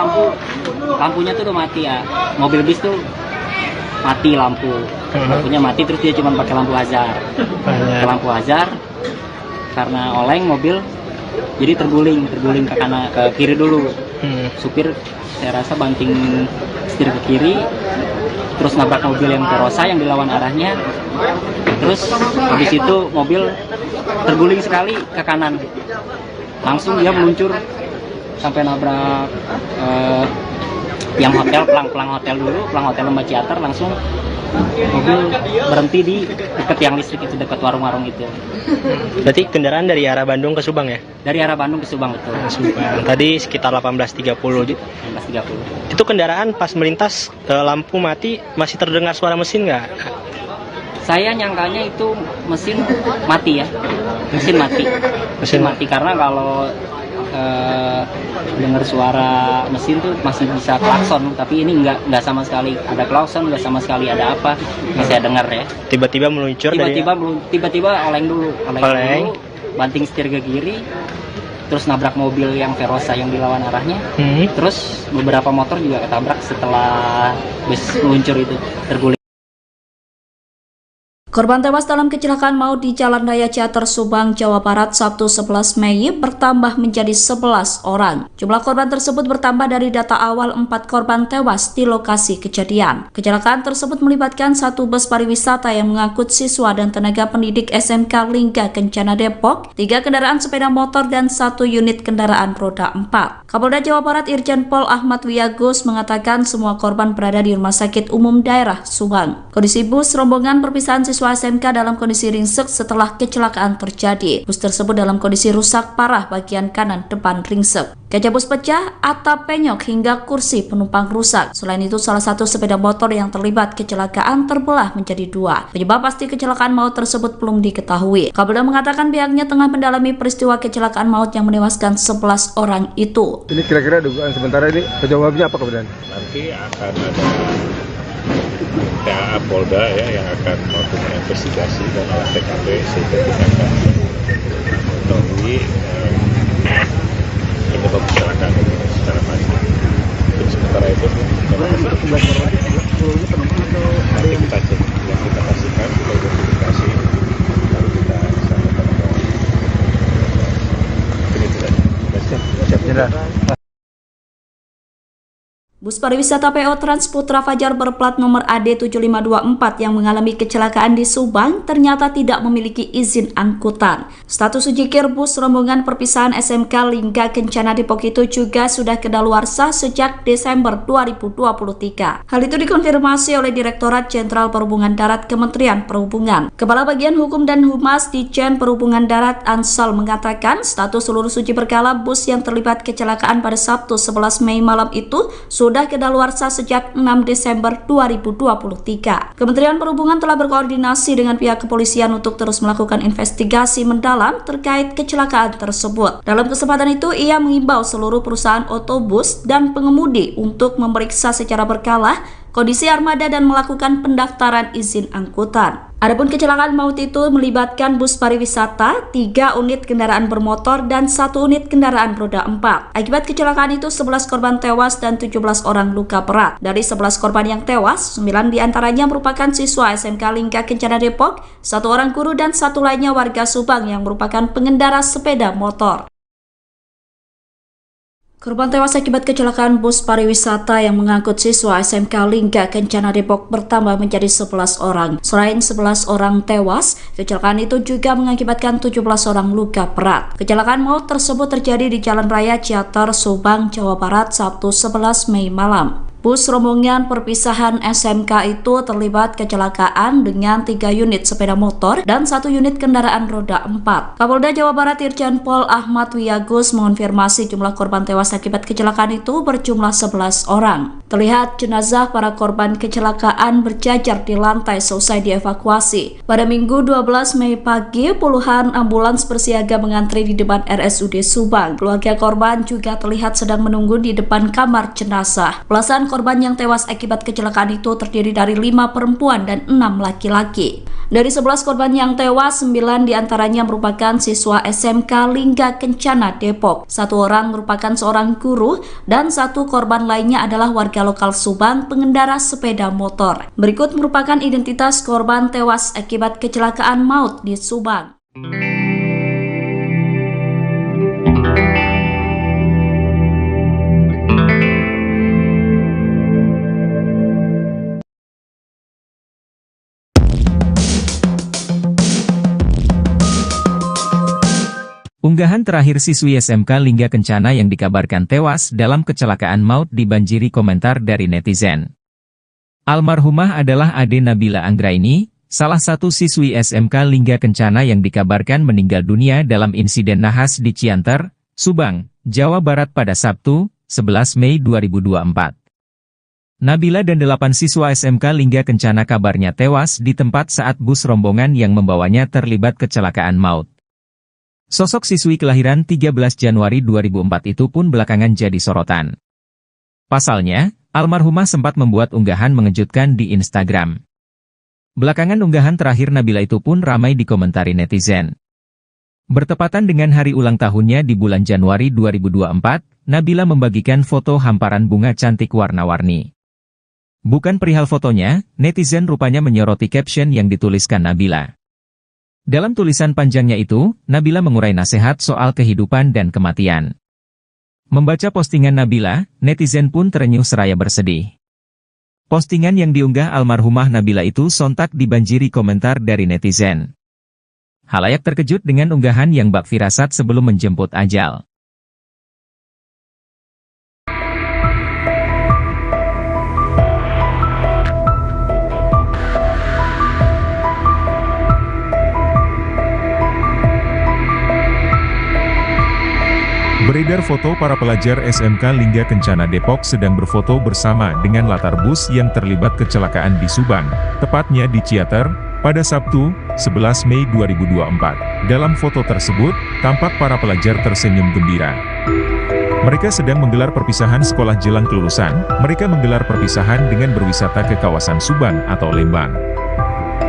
lampunya tuh udah mati ya. Mobil bis tuh mati lampunya mati, terus dia cuma pakai lampu hazard. Pakai lampu hazard karena oleng mobil jadi terguling ke kanan ke kiri dulu. Supir saya rasa banting setir ke kiri, terus nabrak mobil yang Verosa yang dilawan arahnya, terus habis itu mobil terguling sekali ke kanan, langsung dia meluncur sampai nabrak yang hotel, pelang hotel Lembah Ciater. Langsung mobil berhenti di dekat tiang listrik itu, dekat warung-warung itu. Berarti kendaraan dari arah Bandung ke Subang ya? Dari arah Bandung ke Subang, betul. Subang. Tadi sekitar 18.30. 18.30. Itu kendaraan pas melintas lampu mati masih terdengar suara mesin nggak? Saya nyangkanya itu mesin mati ya. Mesin mati karena kalau dengar suara mesin tuh masih bisa klakson, tapi ini nggak sama sekali ada klakson, nggak sama sekali ada apa, nggak saya dengar ya. Tiba-tiba meluncur tiba-tiba oleng dulu, banting setir ke kiri, terus nabrak mobil yang Verosa yang dilawan arahnya. Terus beberapa motor juga ketabrak setelah bus meluncur itu, terguling. Korban tewas dalam kecelakaan maut di Jalan Raya Ciater Subang, Jawa Barat, Sabtu 11 Mei bertambah menjadi 11 orang. Jumlah korban tersebut bertambah dari data awal 4 korban tewas di lokasi kejadian. Kecelakaan tersebut melibatkan satu bus pariwisata yang mengangkut siswa dan tenaga pendidik SMK Lingga Kencana Depok, 3 kendaraan sepeda motor, dan 1 unit kendaraan roda 4. Kapolda Jawa Barat Irjen Pol Ahmad Wiyagus mengatakan semua korban berada di Rumah Sakit Umum Daerah Subang. Kondisi bus rombongan perpisahan siswa SMK dalam kondisi ringsek setelah kecelakaan terjadi. Bus tersebut dalam kondisi rusak parah bagian kanan depan ringsek. Kaca bus pecah, atap penyok hingga kursi penumpang rusak. Selain itu, salah satu sepeda motor yang terlibat kecelakaan terbelah menjadi 2. Penyebab pasti kecelakaan maut tersebut belum diketahui. Kapolda mengatakan pihaknya tengah mendalami peristiwa kecelakaan maut yang menewaskan 11 orang itu. Ini kira-kira dugaan sementara ini penyebabnya apa kemudian? Nanti akan ada PA Polda ya yang akan melakukan investigasi dan olah TKP sehingga kita akan mengetahui penyebab kecelakaan itu secara pasti. Untuk sementara itu nanti kita cek, yang kita pastikan kita identifikasi, lalu kita sampaikan ke ini tidak. Bus pariwisata PO Transputra Fajar berplat nomor AD7524 yang mengalami kecelakaan di Subang ternyata tidak memiliki izin angkutan. Status ujikir bus rombongan perpisahan SMK Lingga Kencana Depok itu juga sudah kedaluarsa sejak Desember 2023. Hal itu dikonfirmasi oleh Direktorat Jenderal Perhubungan Darat Kementerian Perhubungan. Kepala Bagian Hukum dan Humas Ditjen Perhubungan Darat Ansal mengatakan status seluruh uji berkala bus yang terlibat kecelakaan pada Sabtu 11 Mei malam itu sudah kedaluarsa sejak 6 Desember 2023. Kementerian Perhubungan telah berkoordinasi dengan pihak kepolisian untuk terus melakukan investigasi mendalam terkait kecelakaan tersebut. Dalam kesempatan itu, ia mengimbau seluruh perusahaan otobus dan pengemudi untuk memeriksa secara berkala kondisi armada dan melakukan pendaftaran izin angkutan. Adapun kecelakaan maut itu melibatkan bus pariwisata, 3 unit kendaraan bermotor, dan 1 unit kendaraan roda 4. Akibat kecelakaan itu 11 korban tewas dan 17 orang luka berat. Dari 11 korban yang tewas, 9 diantaranya merupakan siswa SMK Lingga Kencana Depok, 1 orang guru, dan 1 lainnya warga Subang yang merupakan pengendara sepeda motor. Korban tewas akibat kecelakaan bus pariwisata yang mengangkut siswa SMK Lingga Kencana Depok bertambah menjadi 11 orang. Selain 11 orang tewas, kecelakaan itu juga mengakibatkan 17 orang luka berat. Kecelakaan maut tersebut terjadi di Jalan Raya Ciater Subang, Jawa Barat, Sabtu 11 Mei malam. Bus rombongan perpisahan SMK itu terlibat kecelakaan dengan 3 unit sepeda motor dan 1 unit kendaraan roda 4. Kapolda Jawa Barat Irjen Pol Ahmad Wiyagus mengonfirmasi jumlah korban tewas akibat kecelakaan itu berjumlah 11 orang. Terlihat jenazah para korban kecelakaan berjajar di lantai selesai dievakuasi. Pada Minggu 12 Mei pagi, puluhan ambulans bersiaga mengantri di depan RSUD Subang. Keluarga korban juga terlihat sedang menunggu di depan kamar jenazah. Belasan korban yang tewas akibat kecelakaan itu terdiri dari 5 perempuan dan 6 laki-laki. Dari 11 korban yang tewas, 9 diantaranya merupakan siswa SMK Lingga Kencana Depok. 1 orang merupakan seorang guru dan 1 korban lainnya adalah warga lokal Subang pengendara sepeda motor. Berikut merupakan identitas korban tewas akibat kecelakaan maut di Subang. Unggahan terakhir siswi SMK Lingga Kencana yang dikabarkan tewas dalam kecelakaan maut dibanjiri komentar dari netizen. Almarhumah adalah Ade Nabila Anggraini, salah satu siswi SMK Lingga Kencana yang dikabarkan meninggal dunia dalam insiden nahas di Cianter, Subang, Jawa Barat pada Sabtu, 11 Mei 2024. Nabila dan 8 siswa SMK Lingga Kencana kabarnya tewas di tempat saat bus rombongan yang membawanya terlibat kecelakaan maut. Sosok siswi kelahiran 13 Januari 2004 itu pun belakangan jadi sorotan. Pasalnya, almarhumah sempat membuat unggahan mengejutkan di Instagram. Belakangan unggahan terakhir Nabila itu pun ramai dikomentari netizen. Bertepatan dengan hari ulang tahunnya di bulan Januari 2024, Nabila membagikan foto hamparan bunga cantik warna-warni. Bukan perihal fotonya, netizen rupanya menyoroti caption yang dituliskan Nabila. Dalam tulisan panjangnya itu, Nabila mengurai nasihat soal kehidupan dan kematian. Membaca postingan Nabila, netizen pun terenyuh seraya bersedih. Postingan yang diunggah almarhumah Nabila itu sontak dibanjiri komentar dari netizen. Halayak terkejut dengan unggahan yang bak firasat sebelum menjemput ajal. Beredar foto para pelajar SMK Lingga Kencana Depok sedang berfoto bersama dengan latar bus yang terlibat kecelakaan di Subang, tepatnya di Ciater, pada Sabtu, 11 Mei 2024. Dalam foto tersebut, tampak para pelajar tersenyum gembira. Mereka sedang menggelar perpisahan sekolah jelang kelulusan. Mereka menggelar perpisahan dengan berwisata ke kawasan Subang atau Lembang.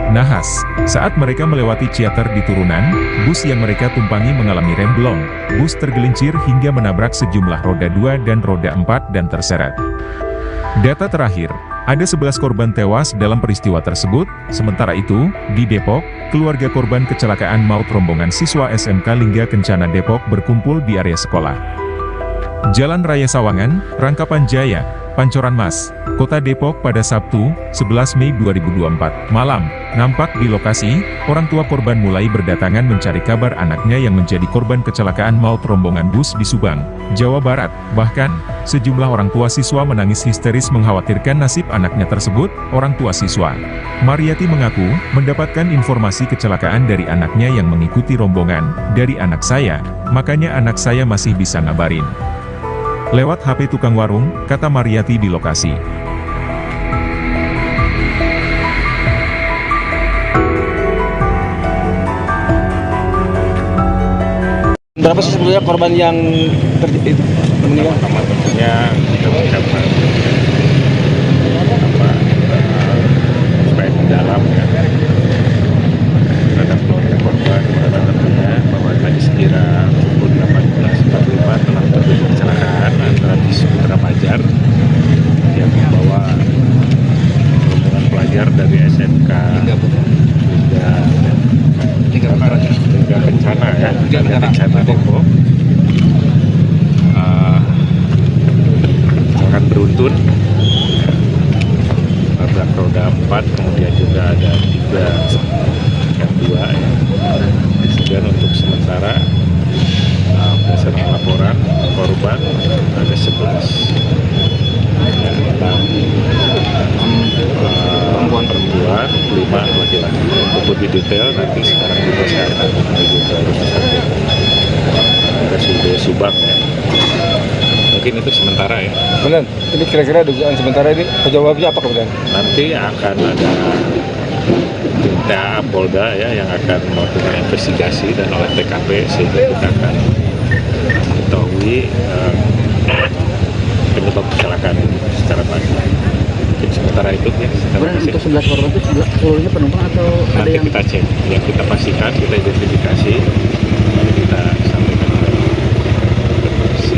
Nahas, saat mereka melewati Ciater di turunan, bus yang mereka tumpangi mengalami remblong. Bus tergelincir hingga menabrak sejumlah roda 2 dan roda 4 dan terseret. Data terakhir, ada 11 korban tewas dalam peristiwa tersebut. Sementara itu, di Depok, keluarga korban kecelakaan maut rombongan siswa SMK Lingga Kencana Depok berkumpul di area sekolah. Jalan Raya Sawangan, Rangkapan Jaya, Pancoran Mas, Kota Depok pada Sabtu, 11 Mei 2024, malam. Nampak di lokasi, orang tua korban mulai berdatangan mencari kabar anaknya yang menjadi korban kecelakaan maut rombongan bus di Subang, Jawa Barat. Bahkan, sejumlah orang tua siswa menangis histeris mengkhawatirkan nasib anaknya tersebut. Orang tua siswa, Mariati mengaku, mendapatkan informasi kecelakaan dari anaknya yang mengikuti rombongan. Dari anak saya, makanya anak saya masih bisa ngabarin. Lewat HP tukang warung, kata Mariati di lokasi. Berapa sih sebenarnya korban yang meninggal? Tentunya kita mengucapkan supaya mendalam ya terhadap keluarga korban, karena tentunya bahwa tadi sekira pukul 18.45 telah terjadi kecelakaan antara bis Putra Fajar yang membawa rombongan pelajar dari SMK Lingga Kencana ya, Lingga Kencana Depok. Akan beruntun nabrak roda 4, kemudian juga ada 3 yang 2 ya. Kemudian untuk sementara berdasarkan laporan korban ada 11 ya, laki-laki. Untuk lebih detail nanti sekarang juga saya akan menuju ke rumah sakit RSUD Subang ya. Mungkin itu sementara ya. Kemudian ini kira-kira dugaan sementara ini penyebabnya apa kemudian? Nanti akan ada tinta Polda ya yang akan melakukan investigasi dan oleh TKP sehingga kita akan mengetahui penyebab kecelakaan ini secara pasti. Mungkin sementara itu ya. Untuk 11 korban itu seluruhnya penumpang atau ada Nanti yang kita cek, ya kita pastikan, kita identifikasi, lalu kita sampaikan ke polisi.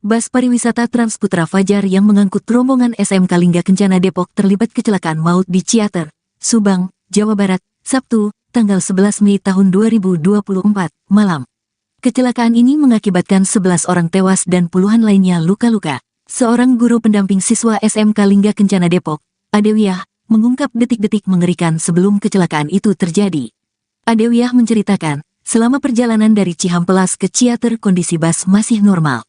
Bus pariwisata Transputra Fajar yang mengangkut rombongan SMK Lingga Kencana Depok terlibat kecelakaan maut di Ciater, Subang, Jawa Barat, Sabtu, tanggal 11 Mei tahun 2024, malam. Kecelakaan ini mengakibatkan 11 orang tewas dan puluhan lainnya luka-luka. Seorang guru pendamping siswa SMK Lingga Kencana Depok, Adewiyah, mengungkap detik-detik mengerikan sebelum kecelakaan itu terjadi. Adewiyah menceritakan, selama perjalanan dari Cihampelas ke Ciater kondisi bus masih normal.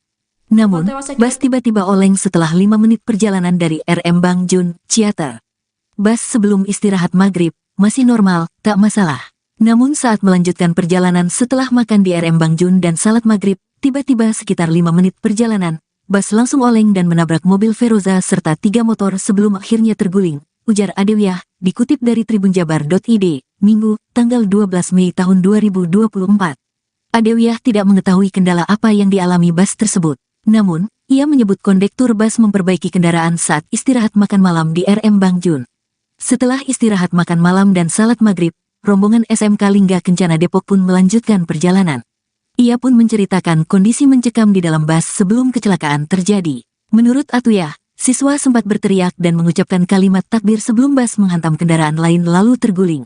Namun, bus tiba-tiba oleng setelah 5 menit perjalanan dari RM Bangjun, Ciater. Bus sebelum istirahat maghrib, masih normal, tak masalah. Namun saat melanjutkan perjalanan setelah makan di RM Bangjun dan salat maghrib, tiba-tiba sekitar 5 menit perjalanan, bus langsung oleng dan menabrak mobil Feroza serta 3 motor sebelum akhirnya terguling, ujar Adewiyah, dikutip dari tribunjabar.id, Minggu, tanggal 12 Mei tahun 2024. Adewiyah tidak mengetahui kendala apa yang dialami bus tersebut. Namun, ia menyebut kondektur bus memperbaiki kendaraan saat istirahat makan malam di RM Bangjun. Setelah istirahat makan malam dan salat maghrib, rombongan SMK Lingga Kencana Depok pun melanjutkan perjalanan. Ia pun menceritakan kondisi mencekam di dalam bus sebelum kecelakaan terjadi. Menurut Atuyah, siswa sempat berteriak dan mengucapkan kalimat takbir sebelum bus menghantam kendaraan lain lalu terguling.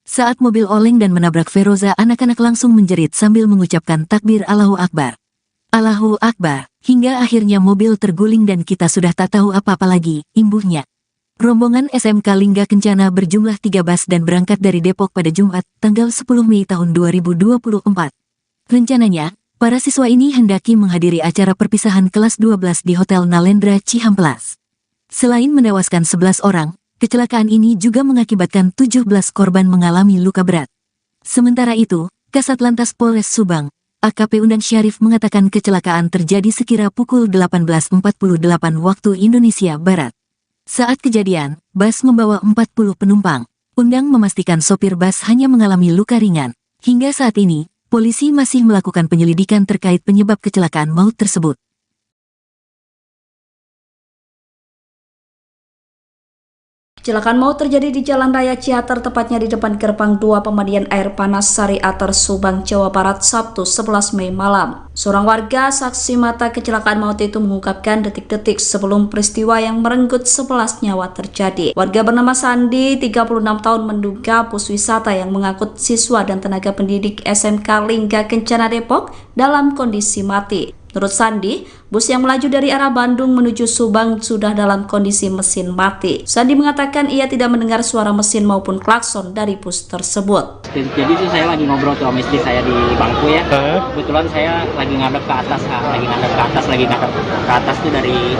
Saat mobil oleng dan menabrak Feroza, anak-anak langsung menjerit sambil mengucapkan takbir Allahu Akbar. Allahu Akbar, hingga akhirnya mobil terguling dan kita sudah tak tahu apa-apa lagi, imbuhnya. Rombongan SMK Lingga Kencana berjumlah 3 bus dan berangkat dari Depok pada Jumat, tanggal 10 Mei tahun 2024. Rencananya, para siswa ini hendaki menghadiri acara perpisahan kelas 12 di Hotel Nalendra Cihampelas. Selain menewaskan 11 orang, kecelakaan ini juga mengakibatkan 17 korban mengalami luka berat. Sementara itu, Kasat Lantas Polres Subang, AKP Undang Syarif mengatakan kecelakaan terjadi sekira pukul 18.48 waktu Indonesia Barat. Saat kejadian, bus membawa 40 penumpang. Undang memastikan sopir bus hanya mengalami luka ringan. Hingga saat ini, polisi masih melakukan penyelidikan terkait penyebab kecelakaan maut tersebut. Kecelakaan maut terjadi di Jalan Raya Ciater, tepatnya di depan gerbang 2 pemandian air panas Sari Ater, Subang, Jawa Barat, Sabtu 11 Mei malam. Seorang warga saksi mata kecelakaan maut itu mengungkapkan detik-detik sebelum peristiwa yang merenggut 11 nyawa terjadi. Warga bernama Sandi, 36 tahun, menduga bus wisata yang mengangkut siswa dan tenaga pendidik SMK Lingga Kencana Depok dalam kondisi mati. Menurut Sandi, bus yang melaju dari arah Bandung menuju Subang sudah dalam kondisi mesin mati. Sandi mengatakan ia tidak mendengar suara mesin maupun klakson dari bus tersebut. Jadi itu saya lagi ngobrol tuh sama istri saya di bangku ya. Kebetulan saya lagi ngadep ke atas tuh dari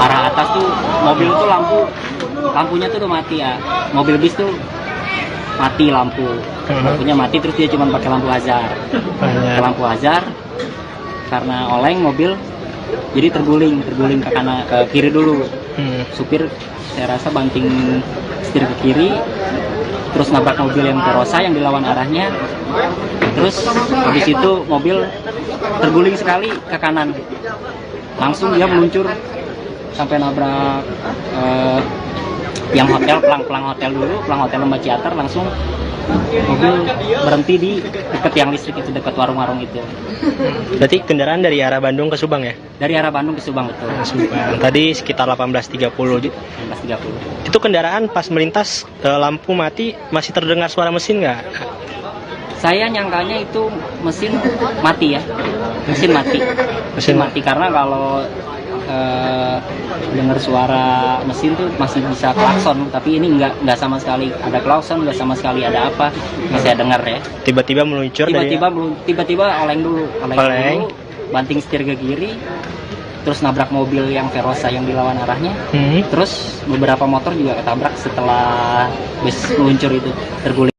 arah atas tuh mobil tuh lampunya tuh udah mati ya. Mobil bis tuh mati lampunya mati, terus dia cuma pakai lampu hazard. Lampu hazard. Karena oleng mobil jadi terguling ke kanan, ke kiri dulu. Supir saya rasa banting setir ke kiri, terus nabrak mobil yang Feroza yang dilawan arahnya, terus habis itu mobil terguling sekali ke kanan, langsung dia meluncur sampai nabrak yang hotel, pelang hotel Lembah Ciater. Langsung mobil berhenti di dekat tiang listrik itu, dekat warung-warung itu. Berarti kendaraan dari arah Bandung ke Subang ya? Dari arah Bandung ke Subang, betul. Subang. Tadi sekitar 18.30. Itu kendaraan pas melintas lampu mati, masih terdengar suara mesin nggak? Saya nyangkanya itu mesin mati ya. Mesin mati karena kalau dengar suara mesin tuh masih bisa klakson, tapi ini nggak sama sekali ada klakson, nggak sama sekali ada apa, nggak saya dengar ya. Tiba-tiba meluncur, tiba-tiba oleng dulu, banting setir ke kiri, terus nabrak mobil yang Verosa yang dilawan arahnya. Terus beberapa motor juga ketabrak setelah bus meluncur itu, terguling.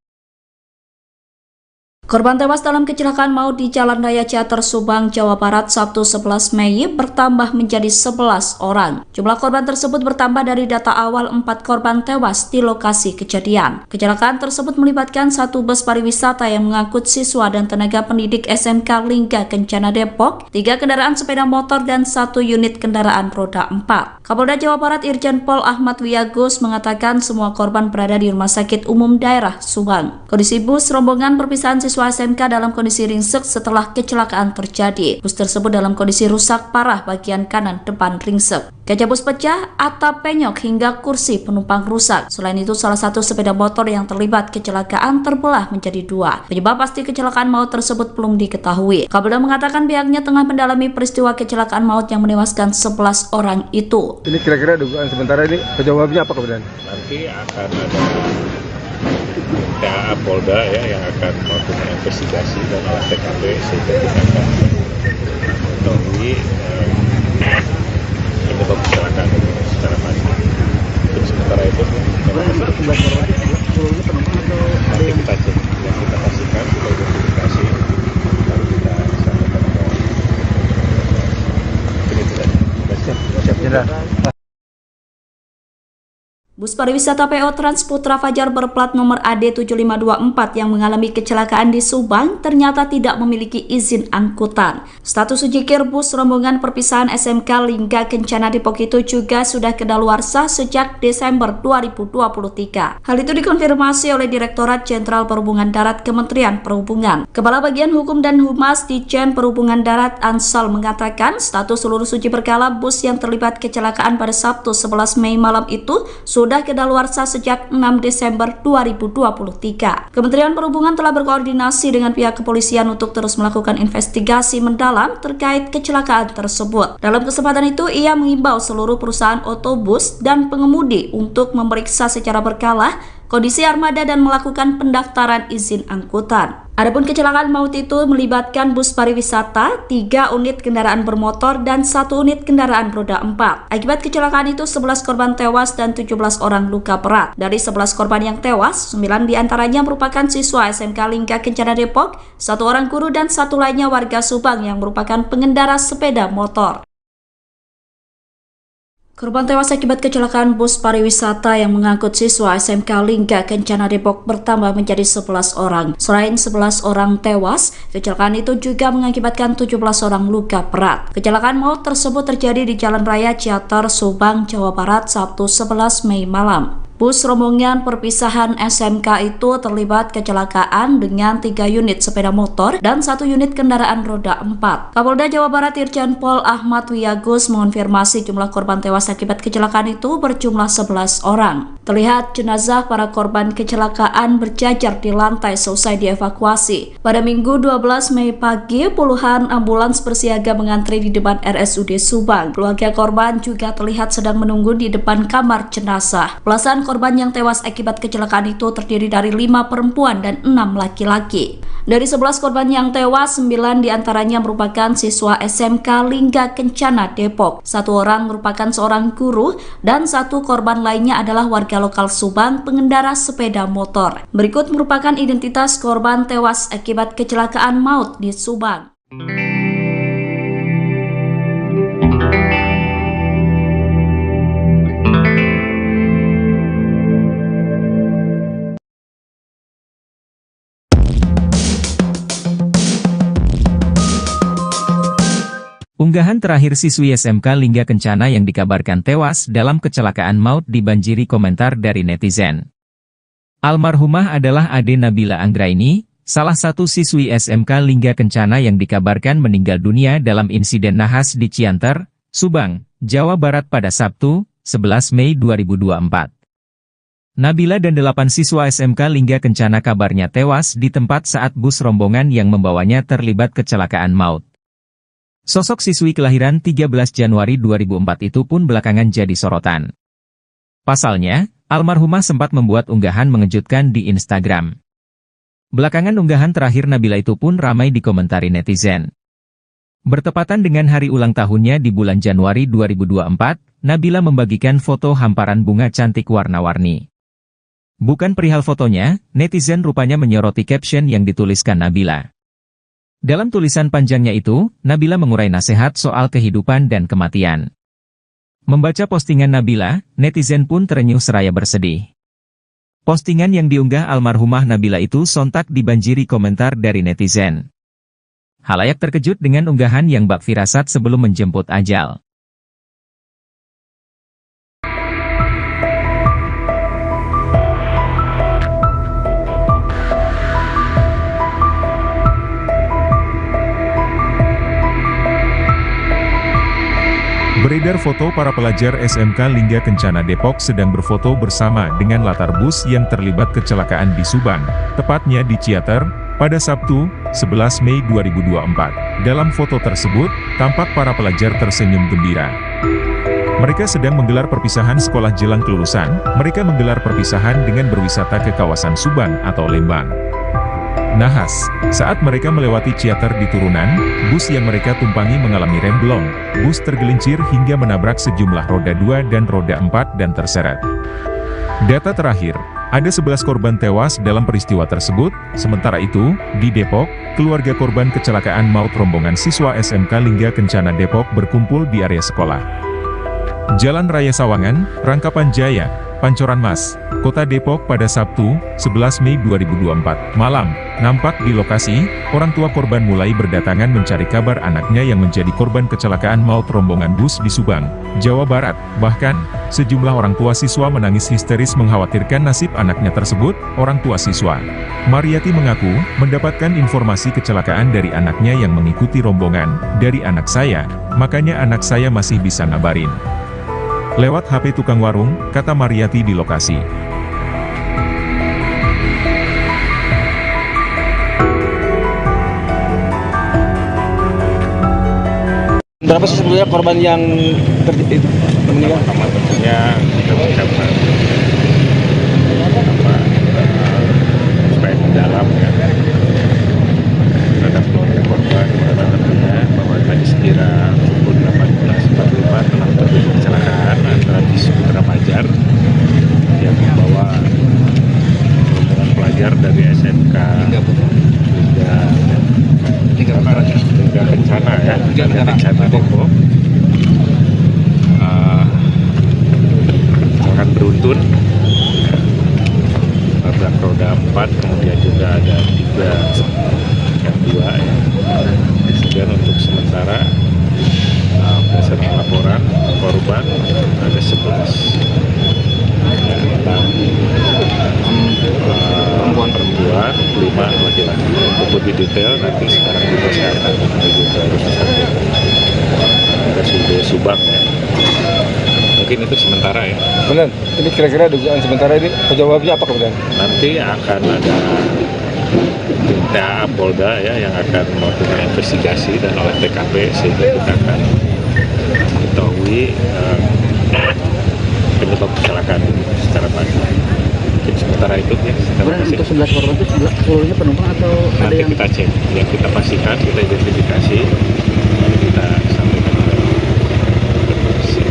Korban tewas dalam kecelakaan maut di Jalan Raya Ciater Subang, Jawa Barat, Sabtu 11 Mei bertambah menjadi 11 orang. Jumlah korban tersebut bertambah dari data awal 4 korban tewas di lokasi kejadian. Kecelakaan tersebut melibatkan satu bus pariwisata yang mengangkut siswa dan tenaga pendidik SMK Lingga Kencana Depok, 3 kendaraan sepeda motor, dan 1 unit kendaraan roda 4. Kapolda Jawa Barat Irjen Pol Ahmad Wiyagus mengatakan semua korban berada di Rumah Sakit Umum Daerah Subang. Kondisi bus rombongan perpisahan siswa SMK dalam kondisi ringsek setelah kecelakaan terjadi. Bus tersebut dalam kondisi rusak parah bagian kanan depan ringsek. Kaca bus pecah, atap penyok hingga kursi penumpang rusak. Selain itu, salah satu sepeda motor yang terlibat kecelakaan terbelah menjadi 2. Penyebab pasti kecelakaan maut tersebut belum diketahui. Kapolda mengatakan pihaknya tengah mendalami peristiwa kecelakaan maut yang menewaskan 11 orang itu. Ini kira-kira dugaan sementara ini penyebabnya apa kemudian? Nanti akan ada Polda ya yang akan melakukan investigasi dan olah TKP sehingga kita akan mengetahui penyebab kecelakaan itu secara pasti. Untuk sementara itu nanti kita cek, yang kita pastikan kita identifikasi baru kita sampaikan bahwa ini tidak siap. Bus pariwisata PO Trans Putra Fajar berplat nomor AD7524 yang mengalami kecelakaan di Subang ternyata tidak memiliki izin angkutan. Status ujikir bus rombongan perpisahan SMK Lingga Kencana Depok itu juga sudah kedaluarsa sejak Desember 2023. Hal itu dikonfirmasi oleh Direktorat Jenderal Perhubungan Darat Kementerian Perhubungan. Kepala Bagian Hukum dan Humas Ditjen Perhubungan Darat Ansal mengatakan status seluruh uji berkala bus yang terlibat kecelakaan pada Sabtu 11 Mei malam itu sudah kedaluarsa sejak 6 Desember 2023. Kementerian Perhubungan telah berkoordinasi dengan pihak kepolisian untuk terus melakukan investigasi mendalam terkait kecelakaan tersebut. Dalam kesempatan itu, ia mengimbau seluruh perusahaan otobus dan pengemudi untuk memeriksa secara berkala kondisi armada dan melakukan pendaftaran izin angkutan. Adapun kecelakaan maut itu melibatkan bus pariwisata, 3 unit kendaraan bermotor, dan 1 unit kendaraan roda 4. Akibat kecelakaan itu 11 korban tewas dan 17 orang luka berat. Dari 11 korban yang tewas, 9 diantaranya merupakan siswa SMK Lingga Kencana Depok, 1 orang guru, dan 1 lainnya warga Subang yang merupakan pengendara sepeda motor. Korban tewas akibat kecelakaan bus pariwisata yang mengangkut siswa SMK Lingga Kencana Depok bertambah menjadi 11 orang. Selain 11 orang tewas, kecelakaan itu juga mengakibatkan 17 orang luka berat. Kecelakaan maut tersebut terjadi di Jalan Raya Ciater Subang, Jawa Barat, Sabtu 11 Mei malam. Bus rombongan perpisahan SMK itu terlibat kecelakaan dengan 3 unit sepeda motor dan 1 unit kendaraan roda 4. Kapolda Jawa Barat Irjen Pol Ahmad Wiyagus mengonfirmasi jumlah korban tewas akibat kecelakaan itu berjumlah 11 orang. Terlihat jenazah para korban kecelakaan berjajar di lantai selesai dievakuasi. Pada Minggu 12 Mei pagi, puluhan ambulans bersiaga mengantri di depan RSUD Subang. Keluarga korban juga terlihat sedang menunggu di depan kamar jenazah. Belasan korban yang tewas akibat kecelakaan itu terdiri dari 5 perempuan dan 6 laki-laki. Dari 11 korban yang tewas, 9 diantaranya merupakan siswa SMK Lingga Kencana Depok. 1 orang merupakan seorang guru dan 1 korban lainnya adalah warga lokal Subang pengendara sepeda motor. Berikut merupakan identitas korban tewas akibat kecelakaan maut di Subang. Unggahan terakhir siswi SMK Lingga Kencana yang dikabarkan tewas dalam kecelakaan maut dibanjiri komentar dari netizen. Almarhumah adalah Ade Nabila Anggraini, salah satu siswi SMK Lingga Kencana yang dikabarkan meninggal dunia dalam insiden nahas di Cianter, Subang, Jawa Barat pada Sabtu, 11 Mei 2024. Nabila dan 8 siswa SMK Lingga Kencana kabarnya tewas di tempat saat bus rombongan yang membawanya terlibat kecelakaan maut. Sosok siswi kelahiran 13 Januari 2004 itu pun belakangan jadi sorotan. Pasalnya, almarhumah sempat membuat unggahan mengejutkan di Instagram. Belakangan unggahan terakhir Nabila itu pun ramai dikomentari netizen. Bertepatan dengan hari ulang tahunnya di bulan Januari 2024, Nabila membagikan foto hamparan bunga cantik warna-warni. Bukan perihal fotonya, netizen rupanya menyoroti caption yang dituliskan Nabila. Dalam tulisan panjangnya itu, Nabila mengurai nasihat soal kehidupan dan kematian. Membaca postingan Nabila, netizen pun terenyuh seraya bersedih. Postingan yang diunggah almarhumah Nabila itu sontak dibanjiri komentar dari netizen. Halayak terkejut dengan unggahan yang bak firasat sebelum menjemput ajal. Beredar foto para pelajar SMK Lingga Kencana Depok sedang berfoto bersama dengan latar bus yang terlibat kecelakaan di Subang, tepatnya di Ciater, pada Sabtu, 11 Mei 2024. Dalam foto tersebut, tampak para pelajar tersenyum gembira. Mereka sedang menggelar perpisahan sekolah jelang kelulusan. Mereka menggelar perpisahan dengan berwisata ke kawasan Subang atau Lembang. Nahas, saat mereka melewati Ciater di turunan, bus yang mereka tumpangi mengalami remblong. Bus tergelincir hingga menabrak sejumlah roda 2 dan roda 4 dan terseret. Data terakhir, ada 11 korban tewas dalam peristiwa tersebut. Sementara itu, di Depok, keluarga korban kecelakaan maut rombongan siswa SMK Lingga Kencana Depok berkumpul di area sekolah. Jalan Raya Sawangan, Rangkapan Jaya, Pancoran Mas, Kota Depok pada Sabtu, 11 Mei 2024, malam. Nampak di lokasi, orang tua korban mulai berdatangan mencari kabar anaknya yang menjadi korban kecelakaan maut rombongan bus di Subang, Jawa Barat. Bahkan, sejumlah orang tua siswa menangis histeris mengkhawatirkan nasib anaknya tersebut. Orang tua siswa, Mariati mengaku, mendapatkan informasi kecelakaan dari anaknya yang mengikuti rombongan. Dari anak saya, makanya anak saya masih bisa ngabarin. Lewat HP tukang warung, kata Mariati di lokasi. Berapa sih sebenarnya korban yang meninggal? Pertama tentunya kita mengucapkan supaya mendalam ya terhadap keluarga korban, karena tentunya bahwa tadi sekira pukul 18.45 telah terjadi kecelakaan antara bis Putra Fajar yang membawa rombongan pelajar dari SMK Lingga Kencana ya, Kencana Depok, akan beruntun, tabrak roda 4, kemudian juga ada 3 yang 2 ya. Kemudian untuk sementara berdasarkan laporan korban ada 11 ya, perempuan 5 laki-laki. Untuk lebih detail nanti sekarang juga saya akan menuju ke rumah sakit RSUD Subang ya. Mungkin itu sementara ya. Benar, ini kira-kira dugaan sementara ini penyebabnya apa kemudian? Nanti akan ada tinta Polda ya yang akan melakukan investigasi dan olah TKP sehingga kita akan mengetahui penyebab kecelakaan ini secara pasti. Mungkin sementara itu ya. Untuk 11 korban itu seluruhnya penumpang atau ada nanti yang... kita cek, ya kita pastikan, kita identifikasi, lalu kita sampaikan ke polisi.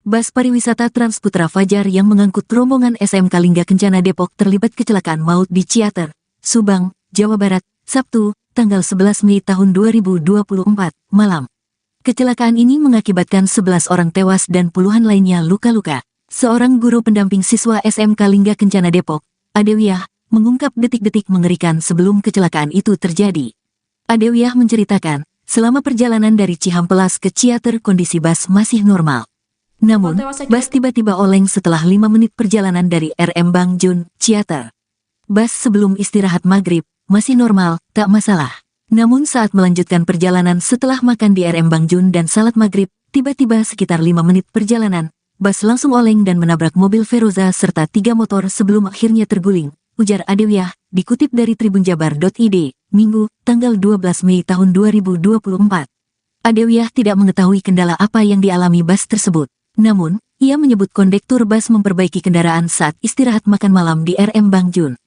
Bus pariwisata Trans Putra Fajar yang mengangkut rombongan SMK Lingga Kencana Depok terlibat kecelakaan maut di Ciater, Subang, Jawa Barat, Sabtu, tanggal 11 Mei tahun 2024, malam. Kecelakaan ini mengakibatkan 11 orang tewas dan puluhan lainnya luka-luka. Seorang guru pendamping siswa SMK Lingga Kencana Depok, Adewiyah, mengungkap detik-detik mengerikan sebelum kecelakaan itu terjadi. Adewiyah menceritakan, selama perjalanan dari Cihampelas ke Ciater kondisi bus masih normal. Namun, bus tiba-tiba oleng setelah 5 menit perjalanan dari RM Bangjun, Ciater. Bus sebelum istirahat maghrib, masih normal, tak masalah. Namun saat melanjutkan perjalanan setelah makan di RM Bangjun dan salat maghrib, tiba-tiba sekitar 5 menit perjalanan, bus langsung oleng dan menabrak mobil Feroza serta 3 motor sebelum akhirnya terguling, ujar Adewiyah, dikutip dari tribunjabar.id, Minggu, tanggal 12 Mei tahun 2024. Adewiyah tidak mengetahui kendala apa yang dialami bus tersebut. Namun, ia menyebut kondektur bus memperbaiki kendaraan saat istirahat makan malam di RM Bangjun.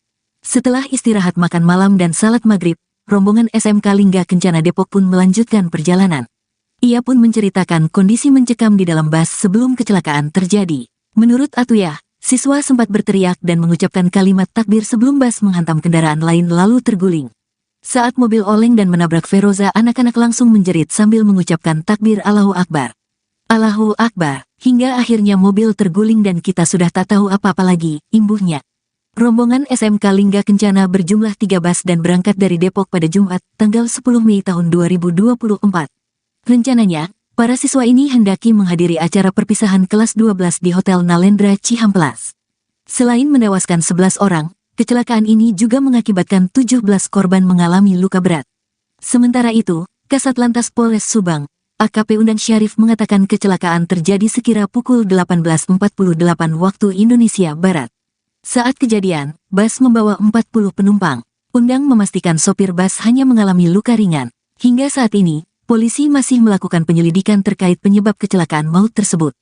Setelah istirahat makan malam dan salat maghrib, rombongan SMK Lingga Kencana Depok pun melanjutkan perjalanan. Ia pun menceritakan kondisi mencekam di dalam bus sebelum kecelakaan terjadi. Menurut Atuyah, siswa sempat berteriak dan mengucapkan kalimat takbir sebelum bus menghantam kendaraan lain lalu terguling. Saat mobil oleng dan menabrak Feroza, anak-anak langsung menjerit sambil mengucapkan takbir Allahu Akbar. Allahu Akbar, hingga akhirnya mobil terguling dan kita sudah tak tahu apa-apa lagi, imbuhnya. Rombongan SMK Lingga Kencana berjumlah 3 bus dan berangkat dari Depok pada Jumat, tanggal 10 Mei tahun 2024. Rencananya, para siswa ini hendaki menghadiri acara perpisahan kelas 12 di Hotel Nalendra Cihamplas. Selain menewaskan 11 orang, kecelakaan ini juga mengakibatkan 17 korban mengalami luka berat. Sementara itu, Kasat Lantas Polres Subang, AKP Undang Syarif mengatakan kecelakaan terjadi sekira pukul 18.48 waktu Indonesia Barat. Saat kejadian, bus membawa 40 penumpang. Undang memastikan sopir bus hanya mengalami luka ringan. Hingga saat ini, polisi masih melakukan penyelidikan terkait penyebab kecelakaan maut tersebut.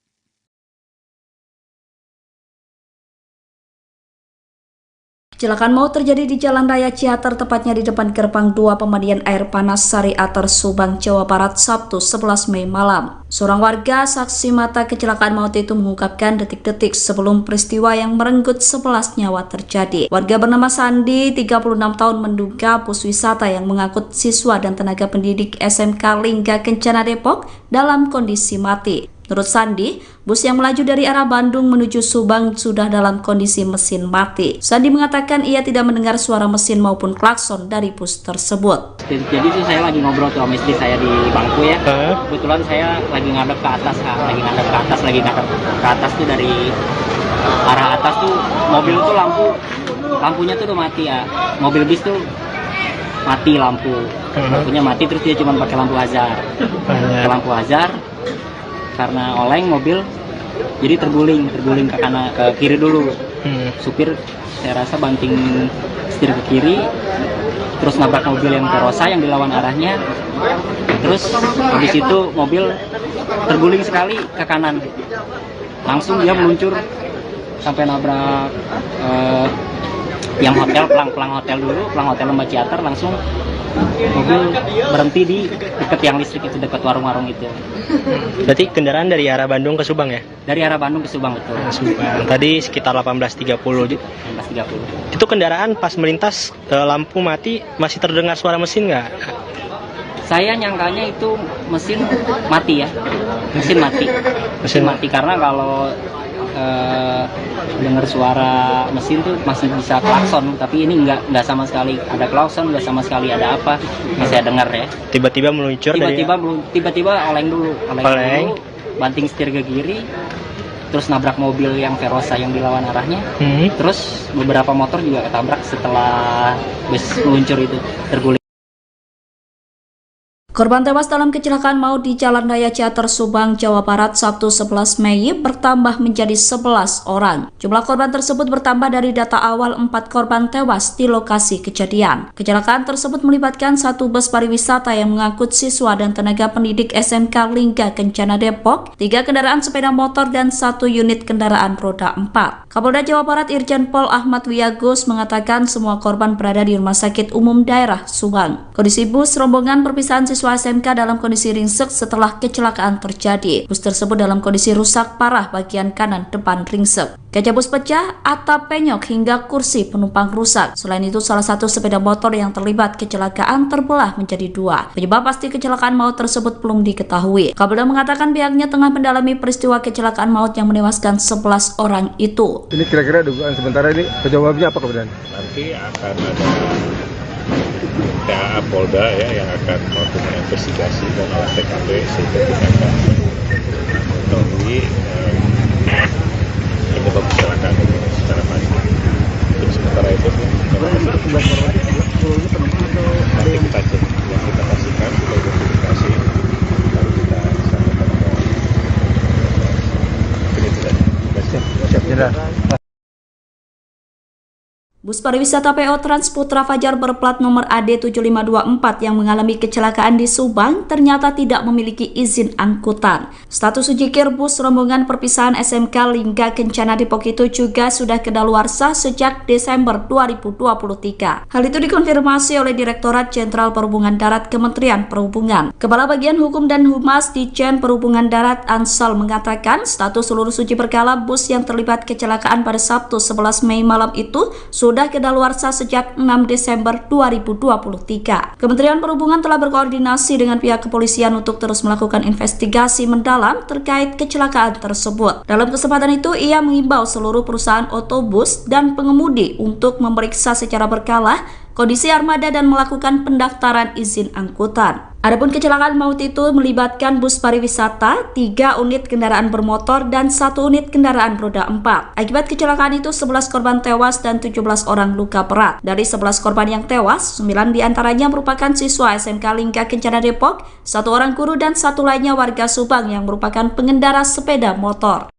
Kecelakaan maut terjadi di Jalan Raya Ciater, tepatnya di depan gerbang 2 pemandian air panas Sari Ater, Subang, Jawa Barat, Sabtu 11 Mei malam. Seorang warga saksi mata kecelakaan maut itu mengungkapkan detik-detik sebelum peristiwa yang merenggut 11 nyawa terjadi. Warga bernama Sandi, 36 tahun, menduga bus wisata yang mengangkut siswa dan tenaga pendidik SMK Lingga Kencana Depok dalam kondisi mati. Menurut Sandi, bus yang melaju dari arah Bandung menuju Subang sudah dalam kondisi mesin mati. Sandi mengatakan ia tidak mendengar suara mesin maupun klakson dari bus tersebut. Jadi sih saya lagi ngobrol tuh sama istri saya di bangku ya. Kebetulan saya lagi ngadep ke atas, lagi ngadep ke atas tuh dari arah atas tuh mobil tuh lampunya tuh udah mati ya. Mobil bis tuh mati lampunya mati, terus dia cuma pakai lampu hazard. Lampu hazard. Karena oleng mobil jadi terguling ke kanan, ke kiri dulu. Supir saya rasa banting setir ke kiri, terus nabrak mobil yang Feroza yang dilawan arahnya. Terus habis itu mobil terguling sekali ke kanan, langsung dia meluncur sampai nabrak yang hotel, pelang hotel Lembah Ciater. Langsung mobil berhenti di dekat tiang listrik itu, dekat warung-warung itu. Berarti kendaraan dari arah Bandung ke Subang ya? Dari arah Bandung ke Subang, betul. Subang. Tadi sekitar 18.30. 18.30. Itu kendaraan pas melintas lampu mati, masih terdengar suara mesin nggak? Saya nyangkanya itu mesin mati ya. Mesin mati karena kalau dengar suara mesin tuh masih bisa klakson, tapi ini nggak sama sekali ada klakson, nggak sama sekali ada apa yang saya dengar ya. Tiba-tiba meluncur, tiba-tiba oleng dulu, banting setir ke kiri, terus nabrak mobil yang Feroza yang dilawan arahnya. Terus beberapa motor juga ketabrak setelah bus meluncur itu, terguling. Korban tewas dalam kecelakaan maut di Jalan Raya Ciater, Subang, Jawa Barat, Sabtu 11 Mei bertambah menjadi 11 orang. Jumlah korban tersebut bertambah dari data awal 4 korban tewas di lokasi kejadian. Kecelakaan tersebut melibatkan 1 bus pariwisata yang mengangkut siswa dan tenaga pendidik SMK Lingga Kencana Depok, 3 kendaraan sepeda motor, dan 1 unit kendaraan roda 4. Kapolda Jawa Barat Irjen Pol Ahmad Wiyagus mengatakan semua korban berada di Rumah Sakit Umum Daerah Subang. Kondisi bus rombongan perpisahan siswa SMK dalam kondisi ringsek setelah kecelakaan terjadi. Bus tersebut dalam kondisi rusak parah bagian kanan depan ringsek. Kaca bus pecah, atap penyok, hingga kursi penumpang rusak. Selain itu, salah satu sepeda motor yang terlibat kecelakaan terbelah menjadi 2. Penyebab pasti kecelakaan maut tersebut belum diketahui. Kapolda mengatakan pihaknya tengah mendalami peristiwa kecelakaan maut yang menewaskan 11 orang itu. Ini kira-kira dugaan sementara ini penyebabnya apa kemudian? Nanti akan ada TAA Polda ya yang akan melakukan investigasi dan olah TKP sehingga kita akan mengetahui penyebab kecelakaan ini secara pasti. Untuk sementara itu nanti kita cek, yang kita pastikan kita identifikasi baru kita sampaikan ini tidak. Siap, Jenderal. Bus pariwisata PO Trans Putra Fajar berplat nomor AD7524 yang mengalami kecelakaan di Subang ternyata tidak memiliki izin angkutan. Status ujikir bus rombongan perpisahan SMK Lingga Kencana Depok itu juga sudah kedaluarsa sejak Desember 2023. Hal itu dikonfirmasi oleh Direktorat Jenderal Perhubungan Darat Kementerian Perhubungan. Kepala Bagian Hukum dan Humas Ditjen Perhubungan Darat Ansal mengatakan status seluruh suci berkala bus yang terlibat kecelakaan pada Sabtu 11 Mei malam itu sudah kedaluarsa sejak 6 Desember 2023. Kementerian Perhubungan telah berkoordinasi dengan pihak kepolisian untuk terus melakukan investigasi mendalam terkait kecelakaan tersebut. Dalam kesempatan itu, ia mengimbau seluruh perusahaan otobus dan pengemudi untuk memeriksa secara berkala kondisi armada dan melakukan pendaftaran izin angkutan. Adapun kecelakaan maut itu melibatkan bus pariwisata, 3 unit kendaraan bermotor, dan 1 unit kendaraan roda 4. Akibat kecelakaan itu 11 korban tewas dan 17 orang luka berat. Dari 11 korban yang tewas, 9 diantaranya merupakan siswa SMK Lingga Kencana Depok, 1 orang guru dan 1 lainnya warga Subang yang merupakan pengendara sepeda motor.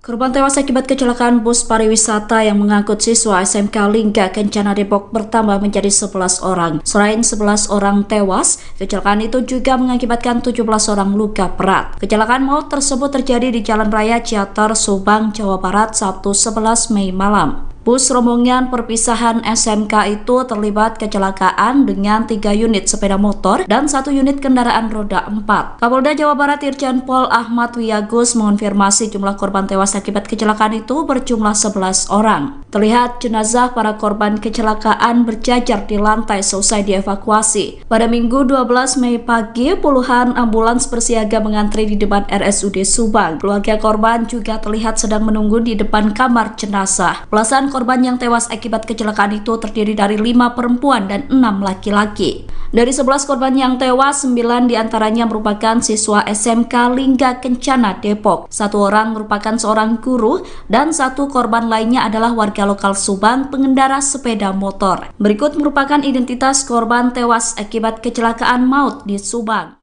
Korban tewas akibat kecelakaan bus pariwisata yang mengangkut siswa SMK Lingga Kencana Depok bertambah menjadi 11 orang. Selain 11 orang tewas, kecelakaan itu juga mengakibatkan 17 orang luka berat. Kecelakaan maut tersebut terjadi di Jalan Raya Ciater, Subang, Jawa Barat, Sabtu 11 Mei malam. Bus rombongan perpisahan SMK itu terlibat kecelakaan dengan 3 unit sepeda motor dan 1 unit kendaraan roda 4. Kapolda Jawa Barat Irjen Pol Ahmad Wiyagus mengonfirmasi jumlah korban tewas akibat kecelakaan itu berjumlah 11 orang. Terlihat jenazah para korban kecelakaan berjajar di lantai selesai dievakuasi. Pada Minggu 12 Mei pagi, puluhan ambulans bersiaga mengantri di depan RSUD Subang. Keluarga korban juga terlihat sedang menunggu di depan kamar jenazah. Belasan korban yang tewas akibat kecelakaan itu terdiri dari 5 perempuan dan 6 laki-laki. Dari 11 korban yang tewas, 9 diantaranya merupakan siswa SMK Lingga Kencana Depok. 1 orang merupakan seorang guru dan 1 korban lainnya adalah warga lokal Subang pengendara sepeda motor. Berikut merupakan identitas korban tewas akibat kecelakaan maut di Subang.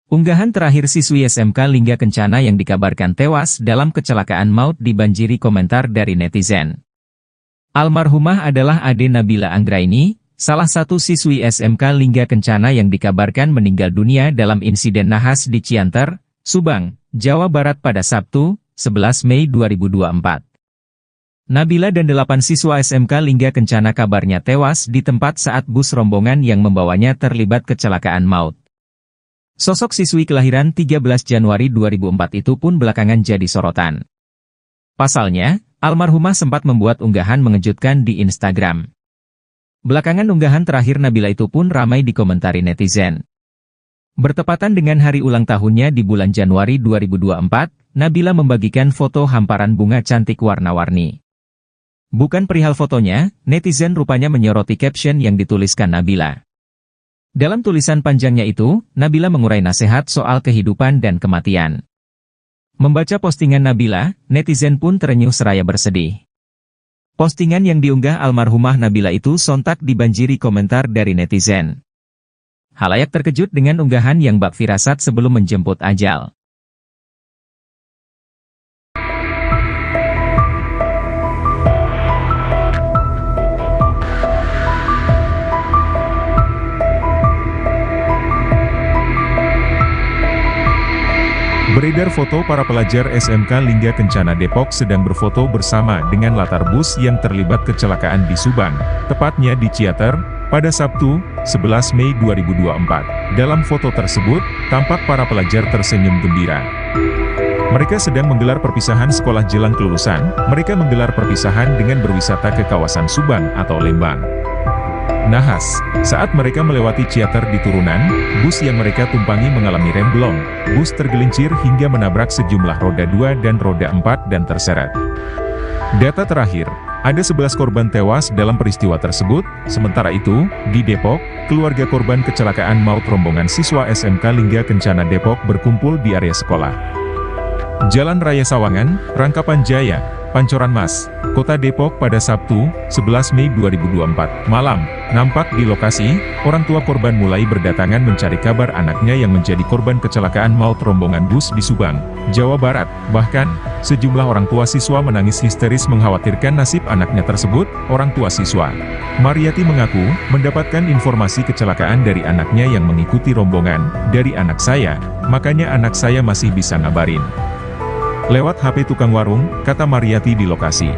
Unggahan terakhir siswi SMK Lingga Kencana yang dikabarkan tewas dalam kecelakaan maut dibanjiri komentar dari netizen. Almarhumah adalah Ade Nabila Anggraini, salah satu siswi SMK Lingga Kencana yang dikabarkan meninggal dunia dalam insiden nahas di Cianter, Subang, Jawa Barat pada Sabtu, 11 Mei 2024. Nabila dan 8 siswa SMK Lingga Kencana kabarnya tewas di tempat saat bus rombongan yang membawanya terlibat kecelakaan maut. Sosok siswi kelahiran 13 Januari 2004 itu pun belakangan jadi sorotan. Pasalnya, almarhumah sempat membuat unggahan mengejutkan di Instagram. Belakangan unggahan terakhir Nabila itu pun ramai dikomentari netizen. Bertepatan dengan hari ulang tahunnya di bulan Januari 2024, Nabila membagikan foto hamparan bunga cantik warna-warni. Bukan perihal fotonya, netizen rupanya menyoroti caption yang dituliskan Nabila. Dalam tulisan panjangnya itu, Nabila mengurai nasihat soal kehidupan dan kematian. Membaca postingan Nabila, netizen pun terenyuh seraya bersedih. Postingan yang diunggah almarhumah Nabila itu sontak dibanjiri komentar dari netizen. Halayak terkejut dengan unggahan yang bak firasat sebelum menjemput ajal. Beredar foto para pelajar SMK Lingga Kencana Depok sedang berfoto bersama dengan latar bus yang terlibat kecelakaan di Subang, tepatnya di Ciater, pada Sabtu, 11 Mei 2024. Dalam foto tersebut, tampak para pelajar tersenyum gembira. Mereka sedang menggelar perpisahan sekolah jelang kelulusan. Mereka menggelar perpisahan dengan berwisata ke kawasan Subang atau Lembang. Nahas, saat mereka melewati Ciater di turunan, bus yang mereka tumpangi mengalami remblong. Bus tergelincir hingga menabrak sejumlah roda 2 dan roda 4 dan terseret. Data terakhir, ada 11 korban tewas dalam peristiwa tersebut. Sementara itu, di Depok, keluarga korban kecelakaan maut rombongan siswa SMK Lingga Kencana Depok berkumpul di area sekolah. Jalan Raya Sawangan, Rangkapan Jaya, Pancoran Mas, Kota Depok pada Sabtu, 11 Mei 2024, malam. Nampak di lokasi, orang tua korban mulai berdatangan mencari kabar anaknya yang menjadi korban kecelakaan maut rombongan bus di Subang, Jawa Barat. Bahkan, sejumlah orang tua siswa menangis histeris mengkhawatirkan nasib anaknya tersebut. Orang tua siswa, Mariati mengaku, mendapatkan informasi kecelakaan dari anaknya yang mengikuti rombongan, dari anak saya, makanya anak saya masih bisa ngabarin. Lewat HP tukang warung, kata Mariati di lokasi.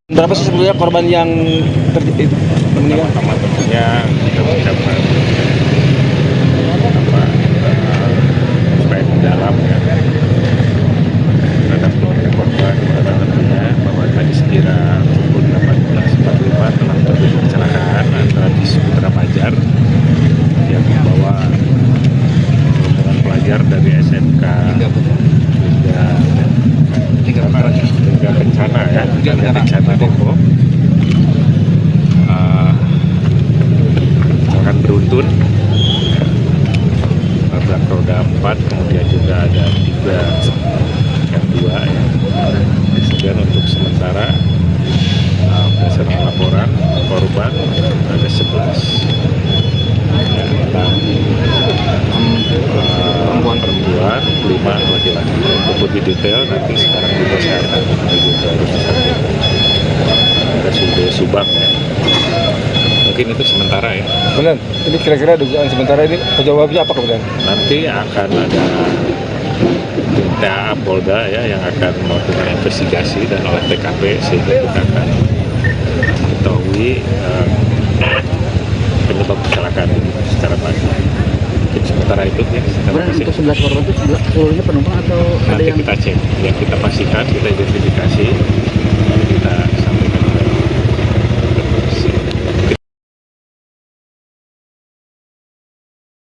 Berapa sih sebetulnya korban yang meninggal? Pertama tentunya kita mengucapkan supaya mendalam ya terhadap keluarga korban, karena tentunya bahwa tadi sekira pukul 18.45 telah terjadi kecelakaan antara bis Putra Fajar yang membawa rombongan pelajar dari SMK hingga Kencana ya, Kencana Depok. Akan beruntun nabrak roda 4, kemudian juga ada 3 yang 2 ya. Kemudian untuk sementara berdasarkan laporan korban ada 11 ya, perempuan 5 laki-laki. Untuk lebih detail nanti sekarang juga saya akan menuju ke rumah sakit RSUD Subang ya. Mungkin itu sementara ya. Benar, ini kira-kira dugaan sementara ini penyebabnya apa kemudian? Nanti akan ada tim Polda ya yang akan melakukan investigasi dan olah TKP sehingga kita akan mengetahui penyebab kecelakaan ini secara pasti. Mungkin sementara itu ya. Untuk 11 korban itu seluruhnya penumpang atau ada nanti yang kita cek, ya kita pastikan, kita identifikasi, kita sampaikan.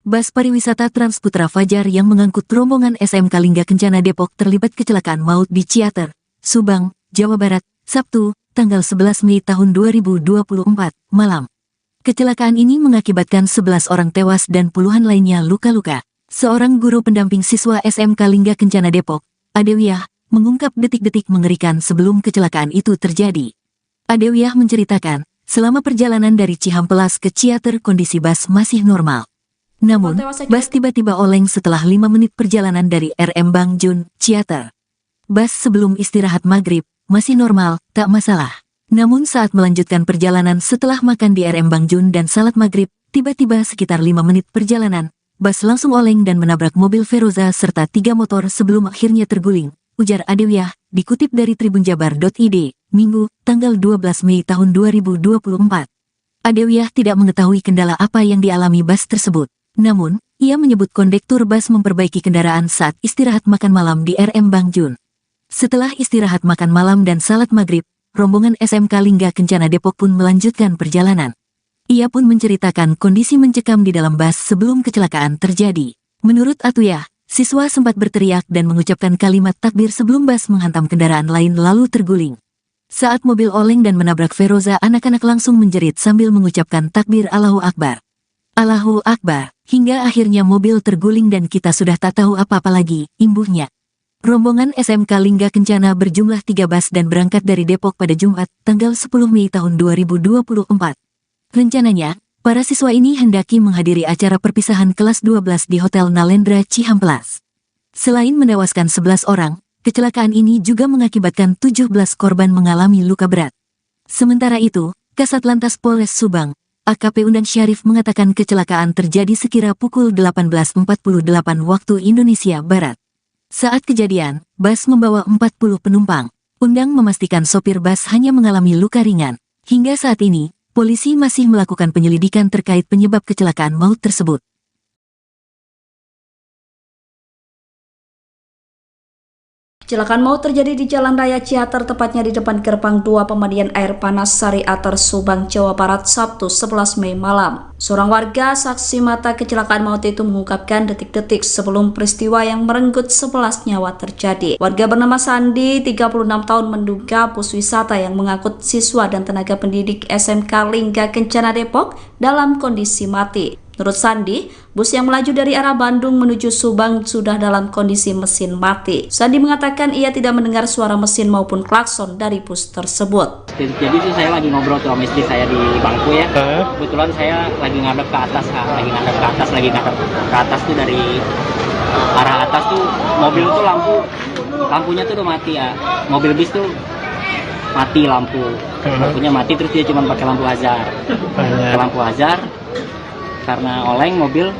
Bus pariwisata Trans Putra Fajar yang mengangkut rombongan SMK Lingga Kencana Depok terlibat kecelakaan maut di Ciater, Subang, Jawa Barat, Sabtu, tanggal 11 Mei tahun 2024, malam. Kecelakaan ini mengakibatkan 11 orang tewas dan puluhan lainnya luka-luka. Seorang guru pendamping siswa SMK Lingga Kencana Depok, Adewiyah, mengungkap detik-detik mengerikan sebelum kecelakaan itu terjadi. Adewiyah menceritakan, selama perjalanan dari Cihampelas ke Ciater kondisi bus masih normal. Namun, bus tiba-tiba oleng setelah 5 menit perjalanan dari RM Bangjun, Ciater. Bus sebelum istirahat maghrib, masih normal, tak masalah. Namun saat melanjutkan perjalanan setelah makan di RM Bangjun dan salat maghrib, tiba-tiba sekitar 5 menit perjalanan, bus langsung oleng dan menabrak mobil Feroza serta 3 motor sebelum akhirnya terguling, ujar Adewiyah, dikutip dari tribunjabar.id, Minggu, tanggal 12 Mei tahun 2024. Adewiyah tidak mengetahui kendala apa yang dialami bus tersebut. Namun, ia menyebut kondektur bus memperbaiki kendaraan saat istirahat makan malam di RM Bangjun. Setelah istirahat makan malam dan salat maghrib, rombongan SMK Lingga Kencana Depok pun melanjutkan perjalanan. Ia pun menceritakan kondisi mencekam di dalam bus sebelum kecelakaan terjadi. Menurut Atuyah, siswa sempat berteriak dan mengucapkan kalimat takbir sebelum bus menghantam kendaraan lain lalu terguling. Saat mobil oleng dan menabrak Feroza, anak-anak langsung menjerit sambil mengucapkan takbir Allahu Akbar. Allahu Akbar, hingga akhirnya mobil terguling dan kita sudah tak tahu apa-apa lagi, imbuhnya. Rombongan SMK Lingga Kencana berjumlah 3 bus dan berangkat dari Depok pada Jumat, tanggal 10 Mei tahun 2024. Rencananya, para siswa ini hendaki menghadiri acara perpisahan kelas 12 di Hotel Nalendra Cihampelas. Selain menewaskan 11 orang, kecelakaan ini juga mengakibatkan 17 korban mengalami luka berat. Sementara itu, Kasat Lantas Polres Subang, AKP Undang Syarif mengatakan kecelakaan terjadi sekira pukul 18.48 waktu Indonesia Barat. Saat kejadian, bus membawa 40 penumpang. Undang memastikan sopir bus hanya mengalami luka ringan. Hingga saat ini, polisi masih melakukan penyelidikan terkait penyebab kecelakaan maut tersebut. Kecelakaan maut terjadi di Jalan Raya Ciater, tepatnya di depan gerbang 2 pemandian air panas Sari Ater, Subang, Jawa Barat, Sabtu 11 Mei malam. Seorang warga saksi mata kecelakaan maut itu mengungkapkan detik-detik sebelum peristiwa yang merenggut 11 nyawa terjadi. Warga bernama Sandi, 36 tahun, menduga bus wisata yang mengangkut siswa dan tenaga pendidik SMK Lingga Kencana Depok dalam kondisi mati. Menurut Sandi, bus yang melaju dari arah Bandung menuju Subang sudah dalam kondisi mesin mati. Sandi mengatakan ia tidak mendengar suara mesin maupun klakson dari bus tersebut. Jadi sih saya lagi ngobrol tuh sama istri saya di bangku ya. Kebetulan saya lagi ngadep ke atas, lagi ngadep ke atas tuh dari arah atas tuh mobil tuh lampunya tuh udah mati ya. Mobil bis tuh mati lampunya mati, terus dia cuma pakai lampu hazard. Lampu hazard karena oleng mobil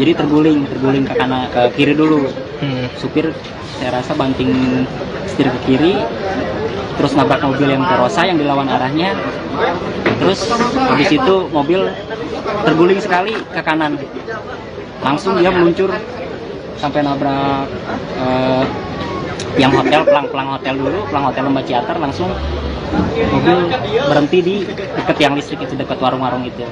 jadi terguling ke kanan ke kiri dulu. Supir saya rasa banting setir ke kiri, terus nabrak mobil yang Verosa yang dilawan arahnya, terus habis itu mobil terguling sekali ke kanan, langsung dia meluncur sampai nabrak yang hotel, pelang hotel Lembah Ciater. Langsung mobil berhenti di dekat tiang listrik itu, dekat warung-warung itu.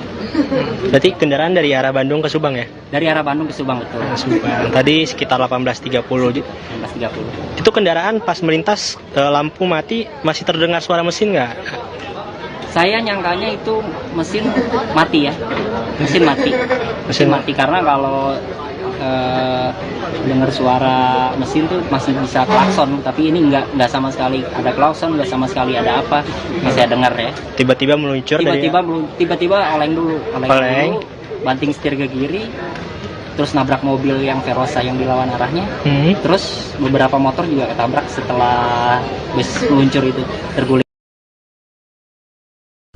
Berarti kendaraan dari arah Bandung ke Subang ya? Dari arah Bandung ke Subang, betul. Subang. Tadi sekitar 18.30. 18.30. Itu kendaraan pas melintas lampu mati masih terdengar suara mesin nggak? Saya nyangkanya itu mesin mati ya. Mesin mati karena kalau dengar suara mesin tuh masih bisa klakson, tapi ini nggak sama sekali ada klakson, nggak sama sekali ada apa yang saya dengar ya. Tiba-tiba meluncur, tiba-tiba oleng dulu, banting setir ke kiri, terus nabrak mobil yang Verosa yang dilawan arahnya. Terus beberapa motor juga ketabrak setelah bus meluncur itu, terguling.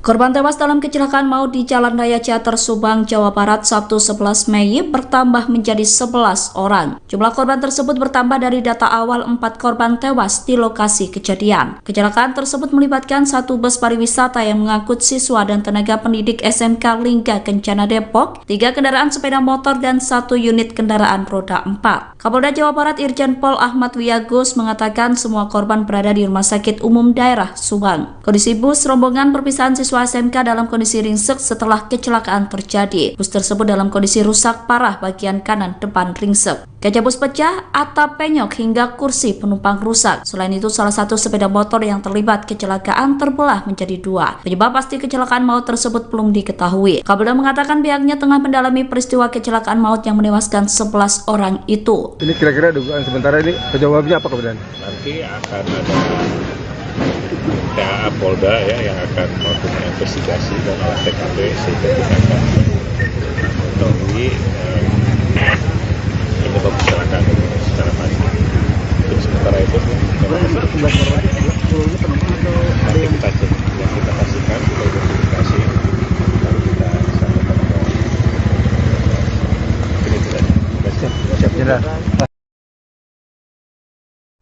Korban tewas dalam kecelakaan maut di Jalan Raya Ciater Subang, Jawa Barat, Sabtu 11 Mei bertambah menjadi 11 orang. Jumlah korban tersebut bertambah dari data awal 4 korban tewas di lokasi kejadian. Kecelakaan tersebut melibatkan satu bus pariwisata yang mengangkut siswa dan tenaga pendidik SMK Lingga Kencana Depok, 3 kendaraan sepeda motor, dan 1 unit kendaraan roda 4. Kapolda Jawa Barat Irjen Pol Ahmad Wiyagus mengatakan semua korban berada di Rumah Sakit Umum Daerah Subang. Kondisi bus rombongan perpisahan siswa SMK dalam kondisi ringsek setelah kecelakaan terjadi. Bus tersebut dalam kondisi rusak parah bagian kanan depan ringsek. Kaca bus pecah, atap penyok hingga kursi penumpang rusak. Selain itu, salah satu sepeda motor yang terlibat kecelakaan terbelah menjadi 2. Penyebab pasti kecelakaan maut tersebut belum diketahui. Kapolda mengatakan pihaknya tengah mendalami peristiwa kecelakaan maut yang menewaskan 11 orang itu. Ini kira-kira dugaan sementara ini penyebabnya apa kemudian? Nanti akan ada TAA Polda ya yang akan melakukan investigasi dan olah TKP sehingga kita akan mengetahui penyebab kecelakaan ini secara pasti. Untuk sementara itu nanti kita cek, yang kita pastikan kita identifikasi lalu kita sampaikan ini tidak siap jelas.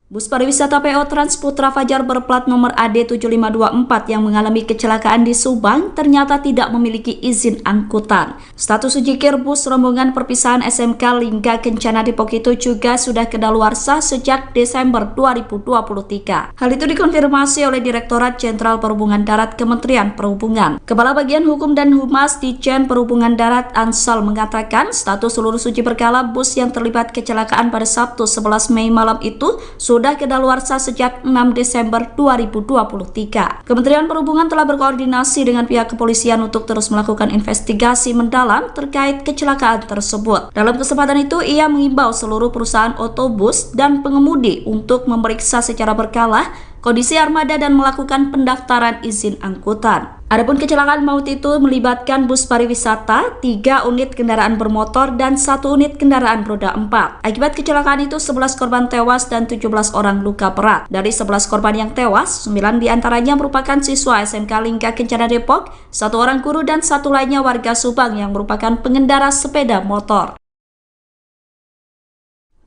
Bus pariwisata PO Trans Putra Fajar berplat nomor AD7524 yang mengalami kecelakaan di Subang ternyata tidak memiliki izin angkutan. Status ujikir bus rombongan perpisahan SMK Lingga Kencana Depok itu juga sudah kedaluarsa sejak Desember 2023. Hal itu dikonfirmasi oleh Direktorat Jenderal Perhubungan Darat Kementerian Perhubungan. Kepala Bagian Hukum dan Humas Ditjen Perhubungan Darat Ansal mengatakan status seluruh uji berkala bus yang terlibat kecelakaan pada Sabtu 11 Mei malam itu sudah kedaluarsa sejak 6 Desember 2023. Kementerian Perhubungan telah berkoordinasi dengan pihak kepolisian untuk terus melakukan investigasi mendalam terkait kecelakaan tersebut. Dalam kesempatan itu, ia mengimbau seluruh perusahaan otobus dan pengemudi untuk memeriksa secara berkala kondisi armada dan melakukan pendaftaran izin angkutan. Adapun kecelakaan maut itu melibatkan bus pariwisata, 3 unit kendaraan bermotor, dan 1 unit kendaraan roda 4. Akibat kecelakaan itu 11 korban tewas dan 17 orang luka berat. Dari 11 korban yang tewas, 9 diantaranya merupakan siswa SMK Lingga Kencana Depok, 1 orang guru, dan 1 lainnya warga Subang yang merupakan pengendara sepeda motor.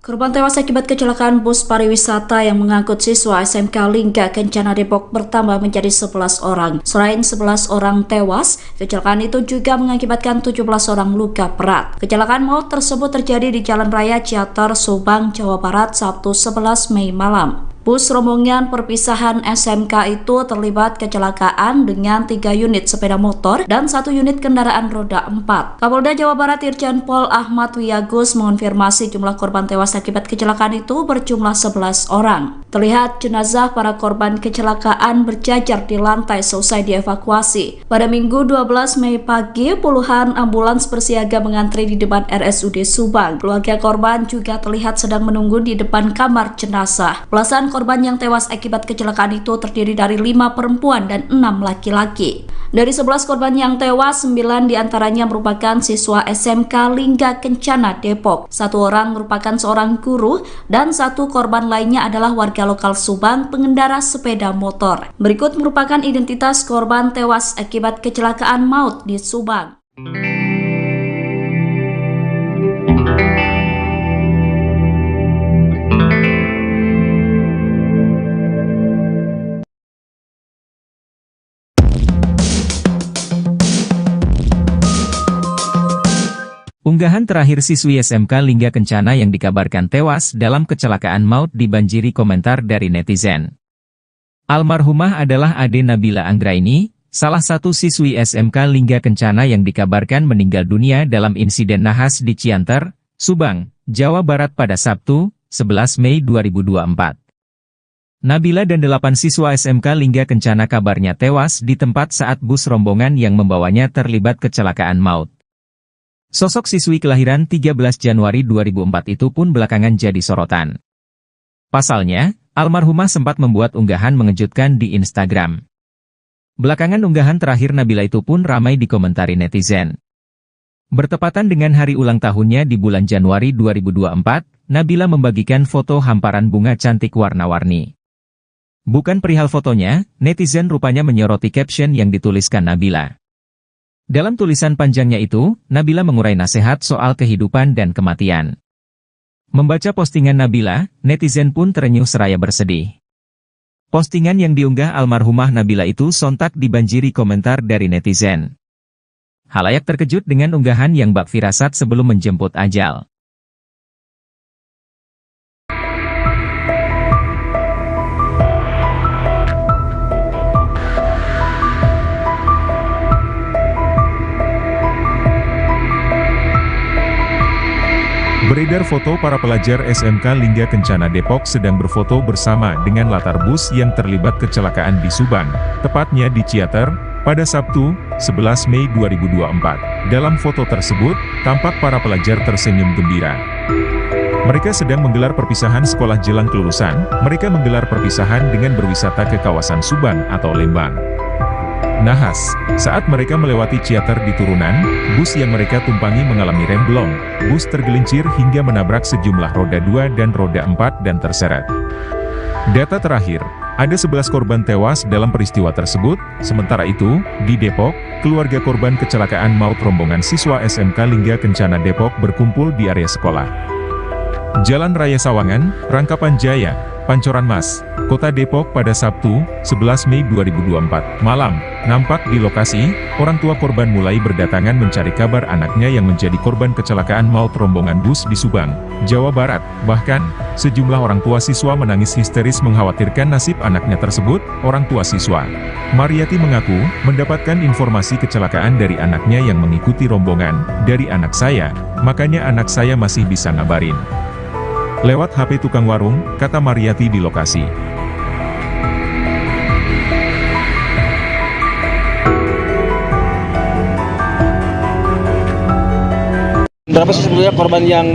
Korban tewas akibat kecelakaan bus pariwisata yang mengangkut siswa SMK Lingga Kencana Depok bertambah menjadi 11 orang. Selain 11 orang tewas, kecelakaan itu juga mengakibatkan 17 orang luka berat. Kecelakaan maut tersebut terjadi di Jalan Raya Ciater Subang, Jawa Barat, Sabtu 11 Mei malam. Bus rombongan perpisahan SMK itu terlibat kecelakaan dengan 3 unit sepeda motor dan 1 unit kendaraan roda 4. Kapolda Jawa Barat Irjen Pol Ahmad Wiyagus mengonfirmasi jumlah korban tewas akibat kecelakaan itu berjumlah 11 orang. Terlihat jenazah para korban kecelakaan berjajar di lantai selesai dievakuasi. Pada Minggu 12 Mei pagi, puluhan ambulans bersiaga mengantri di depan RSUD Subang. Keluarga korban juga terlihat sedang menunggu di depan kamar jenazah. Belasan korban yang tewas akibat kecelakaan itu terdiri dari 5 perempuan dan 6 laki-laki. Dari 11 korban yang tewas, 9 diantaranya merupakan siswa SMK Lingga Kencana Depok. 1 orang merupakan seorang guru dan 1 korban lainnya adalah warga lokal Subang, pengendara sepeda motor. Berikut merupakan identitas korban tewas akibat kecelakaan maut di Subang. Unggahan terakhir siswi SMK Lingga Kencana yang dikabarkan tewas dalam kecelakaan maut dibanjiri komentar dari netizen. Almarhumah adalah Ade Nabila Anggraini, salah satu siswi SMK Lingga Kencana yang dikabarkan meninggal dunia dalam insiden nahas di Cianter, Subang, Jawa Barat pada Sabtu, 11 Mei 2024. Nabila dan 8 siswa SMK Lingga Kencana kabarnya tewas di tempat saat bus rombongan yang membawanya terlibat kecelakaan maut. Sosok siswi kelahiran 13 Januari 2004 itu pun belakangan jadi sorotan. Pasalnya, almarhumah sempat membuat unggahan mengejutkan di Instagram. Belakangan unggahan terakhir Nabila itu pun ramai dikomentari netizen. Bertepatan dengan hari ulang tahunnya di bulan Januari 2024, Nabila membagikan foto hamparan bunga cantik warna-warni. Bukan perihal fotonya, netizen rupanya menyoroti caption yang dituliskan Nabila. Dalam tulisan panjangnya itu, Nabila mengurai nasihat soal kehidupan dan kematian. Membaca postingan Nabila, netizen pun terenyuh seraya bersedih. Postingan yang diunggah almarhumah Nabila itu sontak dibanjiri komentar dari netizen. Halayak terkejut dengan unggahan yang bak firasat sebelum menjemput ajal. Beredar foto para pelajar SMK Lingga Kencana Depok sedang berfoto bersama dengan latar bus yang terlibat kecelakaan di Subang, tepatnya di Ciater, pada Sabtu, 11 Mei 2024. Dalam foto tersebut, tampak para pelajar tersenyum gembira. Mereka sedang menggelar perpisahan sekolah jelang kelulusan. Mereka menggelar perpisahan dengan berwisata ke kawasan Subang atau Lembang. Nahas, saat mereka melewati Ciater di turunan, bus yang mereka tumpangi mengalami remblong. Bus tergelincir hingga menabrak sejumlah roda 2 dan roda 4 dan terseret. Data terakhir, ada 11 korban tewas dalam peristiwa tersebut. Sementara itu, di Depok, keluarga korban kecelakaan maut rombongan siswa SMK Lingga Kencana Depok berkumpul di area sekolah. Jalan Raya Sawangan, Rangkapan Jaya, Pancoran Mas, Kota Depok pada Sabtu, 11 Mei 2024, malam. Nampak di lokasi, orang tua korban mulai berdatangan mencari kabar anaknya yang menjadi korban kecelakaan maut rombongan bus di Subang, Jawa Barat. Bahkan, sejumlah orang tua siswa menangis histeris mengkhawatirkan nasib anaknya tersebut. Orang tua siswa, Mariati mengaku, mendapatkan informasi kecelakaan dari anaknya yang mengikuti rombongan. Dari anak saya, makanya anak saya masih bisa ngabarin. Lewat HP tukang warung, kata Mariati di lokasi. Berapa sih sebetulnya korban yang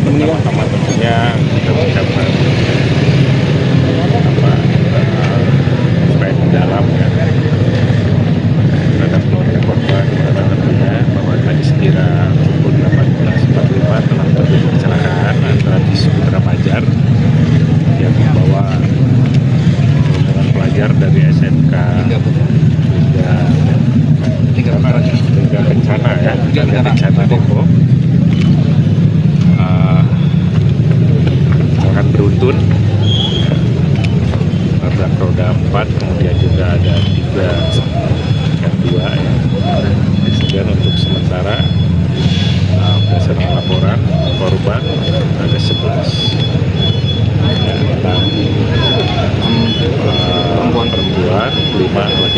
meninggal? Pertama tentunya kita mengucapkan supaya mendalam ya terhadap keluarga korban, karena tentunya bahwa tadi sekira pukul 18.45 telah terjadi kecelakaan antara bis Putra Fajar yang membawa rombongan pelajar dari SMK Lingga Kencana ya, Lingga Kencana Depok, sangat beruntun, nabrak roda 4, kemudian juga ada 3 yang 2 ya. Kemudian untuk sementara berdasarkan laporan korban ada 11 ya,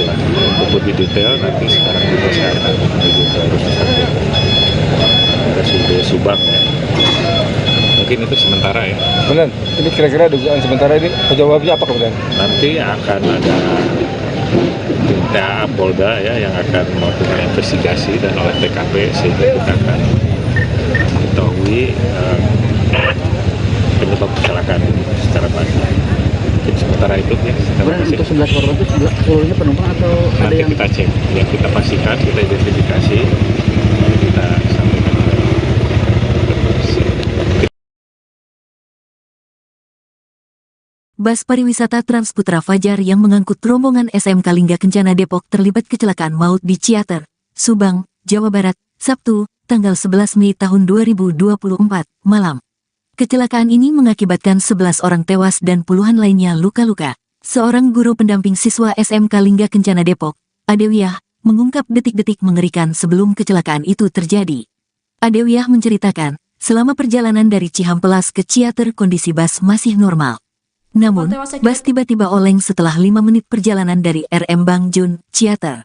lagi. Untuk lebih detail nanti sekarang juga saya akan menuju ke rumah sakit RSUD Subang ya. Mungkin itu sementara ya. Kemudian ini kira-kira dugaan sementara ini penyebabnya apa kemudian? Nanti akan ada tim Polda ya yang akan melakukan investigasi dan oleh TKP sehingga kita akan mengetahui penyebab kecelakaan ini secara pasti. Mungkin sementara itu ya. Kemudian untuk 11 korban itu seluruhnya penumpang atau ada Nanti yang kita cek, ya kita pastikan, kita identifikasi, kita sampaikan ke polisi. Bus pariwisata Transputra Fajar yang mengangkut rombongan SMK Lingga Kencana Depok terlibat kecelakaan maut di Ciater, Subang, Jawa Barat, Sabtu, tanggal 11 Mei tahun 2024, malam. Kecelakaan ini mengakibatkan 11 orang tewas dan puluhan lainnya luka-luka. Seorang guru pendamping siswa SMK Lingga Kencana Depok, Adewiyah, mengungkap detik-detik mengerikan sebelum kecelakaan itu terjadi. Adewiyah menceritakan, selama perjalanan dari Cihampelas ke Ciater kondisi bus masih normal. Namun, bus tiba-tiba oleng setelah 5 menit perjalanan dari RM Bangjun, Ciater.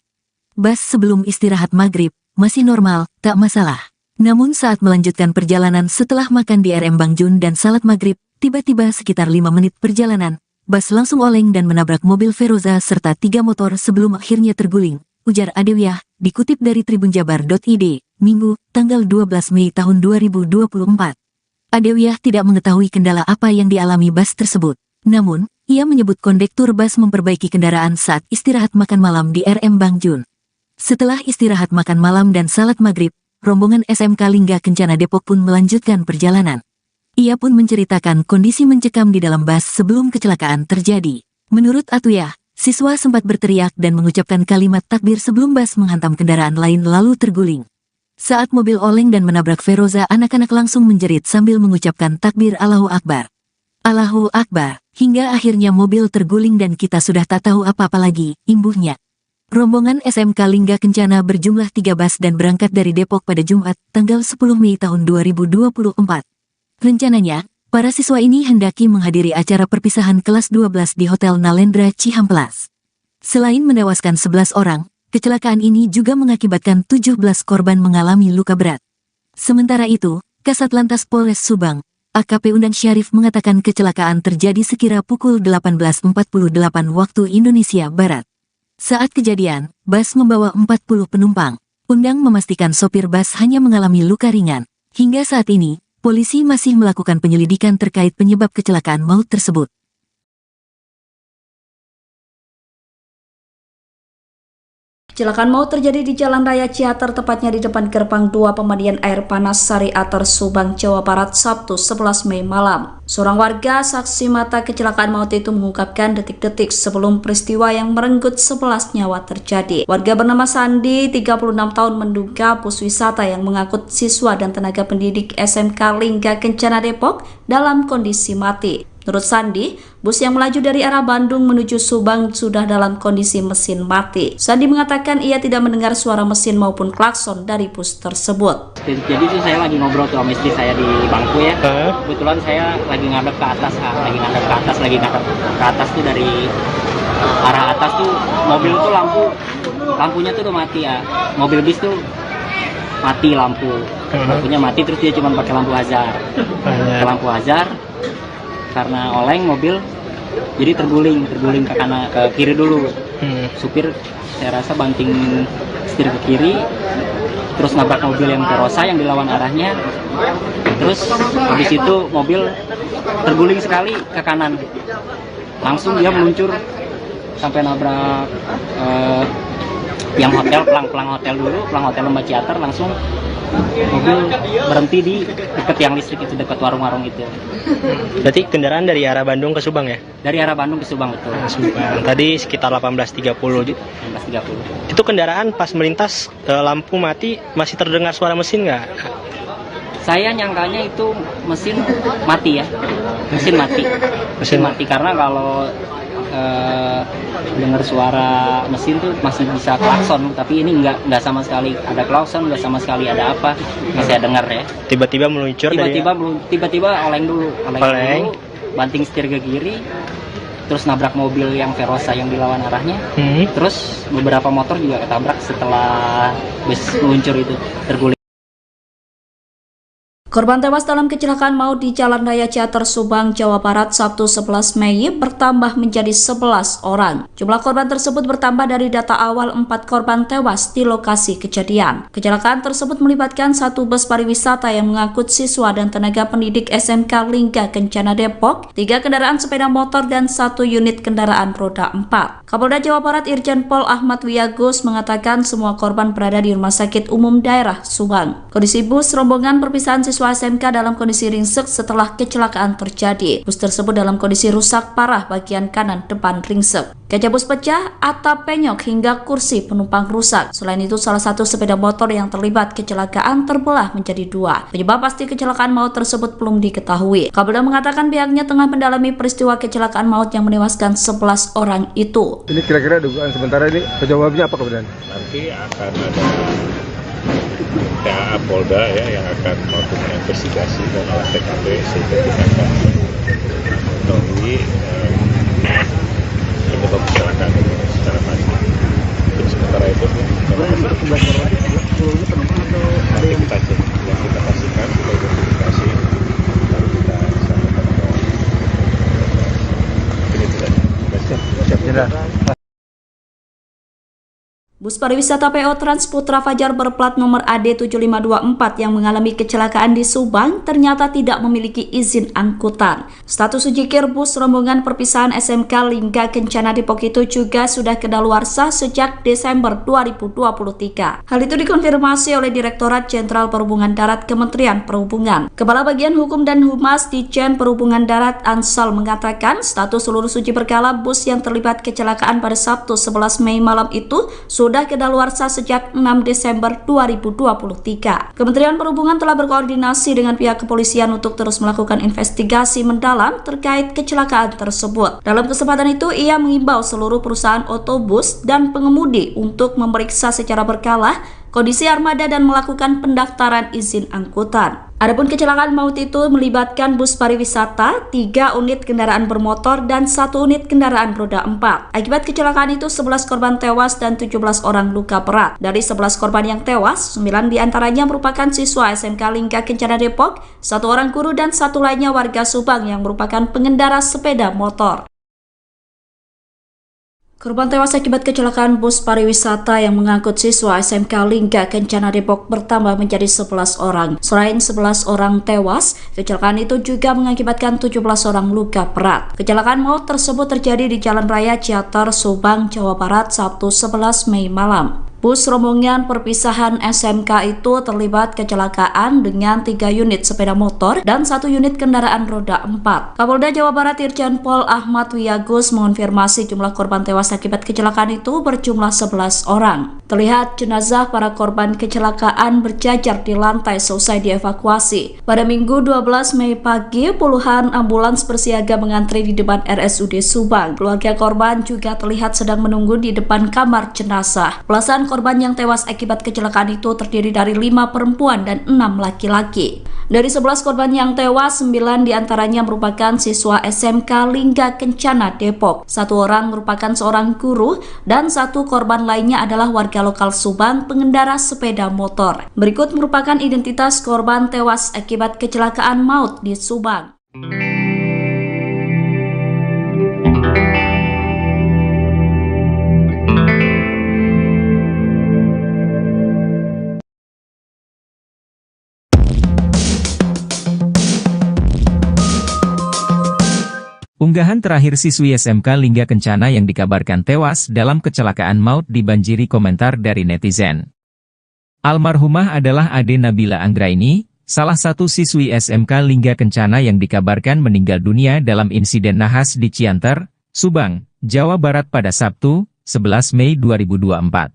Bus sebelum istirahat maghrib, masih normal, tak masalah. Namun saat melanjutkan perjalanan setelah makan di RM Bangjun dan salat maghrib, tiba-tiba sekitar 5 menit perjalanan, bus langsung oleng dan menabrak mobil Feroza serta 3 motor sebelum akhirnya terguling, ujar Adewiyah, dikutip dari tribunjabar.id, Minggu, tanggal 12 Mei tahun 2024. Adewiyah tidak mengetahui kendala apa yang dialami bus tersebut. Namun, ia menyebut kondektur bus memperbaiki kendaraan saat istirahat makan malam di RM Bangjun. Setelah istirahat makan malam dan salat maghrib, rombongan SMK Lingga Kencana Depok pun melanjutkan perjalanan. Ia pun menceritakan kondisi mencekam di dalam bus sebelum kecelakaan terjadi. Menurut Atuyah, siswa sempat berteriak dan mengucapkan kalimat takbir sebelum bus menghantam kendaraan lain lalu terguling. Saat mobil oleng dan menabrak Feroza, anak-anak langsung menjerit sambil mengucapkan takbir Allahu Akbar. Allahu Akbar, hingga akhirnya mobil terguling dan kita sudah tak tahu apa-apa lagi, imbuhnya. Rombongan SMK Lingga Kencana berjumlah 3 bus dan berangkat dari Depok pada Jumat, tanggal 10 Mei tahun 2024. Rencananya, para siswa ini hendaki menghadiri acara perpisahan kelas 12 di Hotel Nalendra Cihampelas. Selain menewaskan 11 orang, kecelakaan ini juga mengakibatkan 17 korban mengalami luka berat. Sementara itu, Kasat Lantas Polres Subang, AKP Undang Syarif mengatakan kecelakaan terjadi sekira pukul 18.48 waktu Indonesia Barat. Saat kejadian, bus membawa 40 penumpang. Undang memastikan sopir bus hanya mengalami luka ringan. Hingga saat ini, polisi masih melakukan penyelidikan terkait penyebab kecelakaan maut tersebut. Kecelakaan maut terjadi di Jalan Raya Ciater, tepatnya di depan gerbang 2 pemandian air panas Sari Ater, Subang, Jawa Barat, Sabtu 11 Mei malam. Seorang warga saksi mata kecelakaan maut itu mengungkapkan detik-detik sebelum peristiwa yang merenggut 11 nyawa terjadi. Warga bernama Sandi, 36 tahun, menduga bus wisata yang mengangkut siswa dan tenaga pendidik SMK Lingga Kencana Depok dalam kondisi mati. Menurut Sandi, bus yang melaju dari arah Bandung menuju Subang sudah dalam kondisi mesin mati. Sandi mengatakan ia tidak mendengar suara mesin maupun klakson dari bus tersebut. Jadi itu saya lagi ngobrol tuh sama istri saya di bangku ya. Kebetulan saya lagi ngadep ke atas, lagi ngadep ke atas tuh dari arah atas tuh mobil tuh lampunya tuh udah mati ya. Mobil bis tuh mati lampunya mati, terus dia cuma pakai lampu hazard. Pakai lampu hazard. Karena oleng mobil jadi terguling ke kanan, ke kiri dulu. Supir saya rasa banting setir ke kiri, terus nabrak mobil yang Feroza yang dilawan arahnya, terus habis itu mobil terguling sekali ke kanan, langsung dia meluncur sampai nabrak yang hotel, pelang hotel Lembah Ciater. Langsung mobil berhenti di dekat tiang listrik itu, dekat warung-warung itu. Berarti kendaraan dari arah Bandung ke Subang ya? Dari arah Bandung ke Subang, betul. Subang. Tadi sekitar 18.30. 18.30. Itu kendaraan pas melintas lampu mati, masih terdengar suara mesin nggak? Saya nyangkanya itu mesin mati ya. Mesin mati karena kalau dengar suara mesin tuh masih bisa klakson, tapi ini nggak sama sekali ada klakson, nggak sama sekali ada apa yang saya dengar ya. Tiba-tiba meluncur tiba-tiba oleng dulu, banting setir ke kiri, terus nabrak mobil yang Verosa yang dilawan arahnya. Terus beberapa motor juga ketabrak setelah bus meluncur itu terguling. Korban tewas dalam kecelakaan maut di Jalan Raya Ciater Subang, Jawa Barat Sabtu 11 Mei bertambah menjadi 11 orang. Jumlah korban tersebut bertambah dari data awal 4 korban tewas di lokasi kejadian. Kecelakaan tersebut melibatkan satu bus pariwisata yang mengangkut siswa dan tenaga pendidik SMK Lingga Kencana Depok, 3 kendaraan sepeda motor dan 1 unit kendaraan roda 4. Kapolda Jawa Barat Irjen Pol Ahmad Wiyagus mengatakan semua korban berada di Rumah Sakit Umum Daerah Subang. Kondisi bus rombongan perpisahan siswa SMK dalam kondisi ringsek setelah kecelakaan terjadi. Bus tersebut dalam kondisi rusak parah bagian kanan depan ringsek. Kaca bus pecah, atap penyok hingga kursi penumpang rusak. Selain itu, salah satu sepeda motor yang terlibat kecelakaan terbelah menjadi 2. Penyebab pasti kecelakaan maut tersebut belum diketahui. Kapolda mengatakan pihaknya tengah mendalami peristiwa kecelakaan maut yang menewaskan 11 orang itu. Ini kira-kira dugaan sementara ini penyebabnya apa kemudian? Nanti akan ada PA Polda ya yang akan melakukan investigasi dan olah TKP sehingga kita akan mengetahui penyebab kecelakaan itu secara pasti. Untuk sementara itu nanti kita cek, yang kita pastikan kita identifikasi baru kita sampaikan ini tidak. Bus pariwisata PO Trans Putra Fajar berplat nomor AD7524 yang mengalami kecelakaan di Subang ternyata tidak memiliki izin angkutan. Status ujikir bus rombongan perpisahan SMK Lingga Kencana Depok itu juga sudah kedaluarsa sejak Desember 2023. Hal itu dikonfirmasi oleh Direktorat Jenderal Perhubungan Darat Kementerian Perhubungan. Kepala Bagian Hukum dan Humas Ditjen Perhubungan Darat Ansal mengatakan status seluruh uji berkala bus yang terlibat kecelakaan pada Sabtu 11 Mei malam itu sudah kedaluarsa sejak 6 Desember 2023. Kementerian Perhubungan telah berkoordinasi dengan pihak kepolisian untuk terus melakukan investigasi mendalam terkait kecelakaan tersebut. Dalam kesempatan itu, ia mengimbau seluruh perusahaan otobus dan pengemudi untuk memeriksa secara berkala kondisi armada dan melakukan pendaftaran izin angkutan. Adapun kecelakaan maut itu melibatkan bus pariwisata, 3 unit kendaraan bermotor, dan 1 unit kendaraan roda 4. Akibat kecelakaan itu 11 korban tewas dan 17 orang luka berat. Dari 11 korban yang tewas, 9 diantaranya merupakan siswa SMK Lingga Kencana Depok, 1 orang guru dan 1 lainnya warga Subang yang merupakan pengendara sepeda motor. Korban tewas akibat kecelakaan bus pariwisata yang mengangkut siswa SMK Lingga Kencana Depok bertambah menjadi 11 orang. Selain 11 orang tewas, kecelakaan itu juga mengakibatkan 17 orang luka berat. Kecelakaan maut tersebut terjadi di Jalan Raya Ciater Subang, Jawa Barat, Sabtu 11 Mei malam. Bus rombongan perpisahan SMK itu terlibat kecelakaan dengan 3 unit sepeda motor dan 1 unit kendaraan roda 4. Kapolda Jawa Barat Irjen Pol Ahmad Wiyagus mengonfirmasi jumlah korban tewas akibat kecelakaan itu berjumlah 11 orang. Terlihat jenazah para korban kecelakaan berjajar di lantai selesai dievakuasi. Pada Minggu 12 Mei pagi, puluhan ambulans bersiaga mengantri di depan RSUD Subang. Keluarga korban juga terlihat sedang menunggu di depan kamar jenazah. Belasan korban yang tewas akibat kecelakaan itu terdiri dari 5 perempuan dan 6 laki-laki. Dari 11 korban yang tewas, 9 diantaranya merupakan siswa SMK Lingga Kencana Depok. 1 orang merupakan seorang guru dan 1 korban lainnya adalah warga lokal Subang pengendara sepeda motor. Berikut merupakan identitas korban tewas akibat kecelakaan maut di Subang. Unggahan terakhir siswi SMK Lingga Kencana yang dikabarkan tewas dalam kecelakaan maut dibanjiri komentar dari netizen. Almarhumah adalah Ade Nabila Anggraini, salah satu siswi SMK Lingga Kencana yang dikabarkan meninggal dunia dalam insiden nahas di Ciater, Subang, Jawa Barat pada Sabtu, 11 Mei 2024.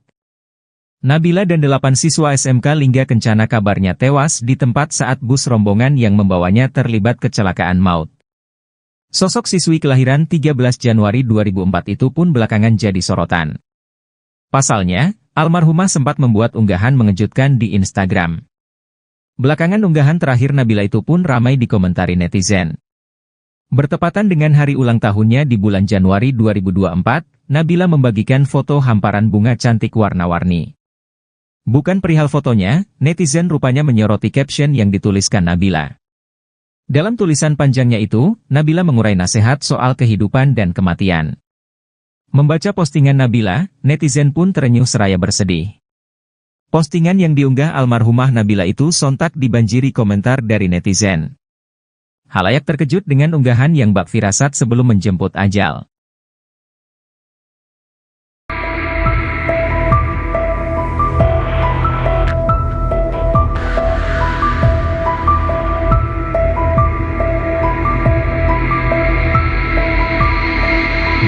Nabila dan 8 siswa SMK Lingga Kencana kabarnya tewas di tempat saat bus rombongan yang membawanya terlibat kecelakaan maut. Sosok siswi kelahiran 13 Januari 2004 itu pun belakangan jadi sorotan. Pasalnya, almarhumah sempat membuat unggahan mengejutkan di Instagram. Belakangan unggahan terakhir Nabila itu pun ramai dikomentari netizen. Bertepatan dengan hari ulang tahunnya di bulan Januari 2024, Nabila membagikan foto hamparan bunga cantik warna-warni. Bukan perihal fotonya, netizen rupanya menyoroti caption yang dituliskan Nabila. Dalam tulisan panjangnya itu, Nabila mengurai nasihat soal kehidupan dan kematian. Membaca postingan Nabila, netizen pun terenyuh seraya bersedih. Postingan yang diunggah almarhumah Nabila itu sontak dibanjiri komentar dari netizen. Halayak terkejut dengan unggahan yang bak firasat sebelum menjemput ajal.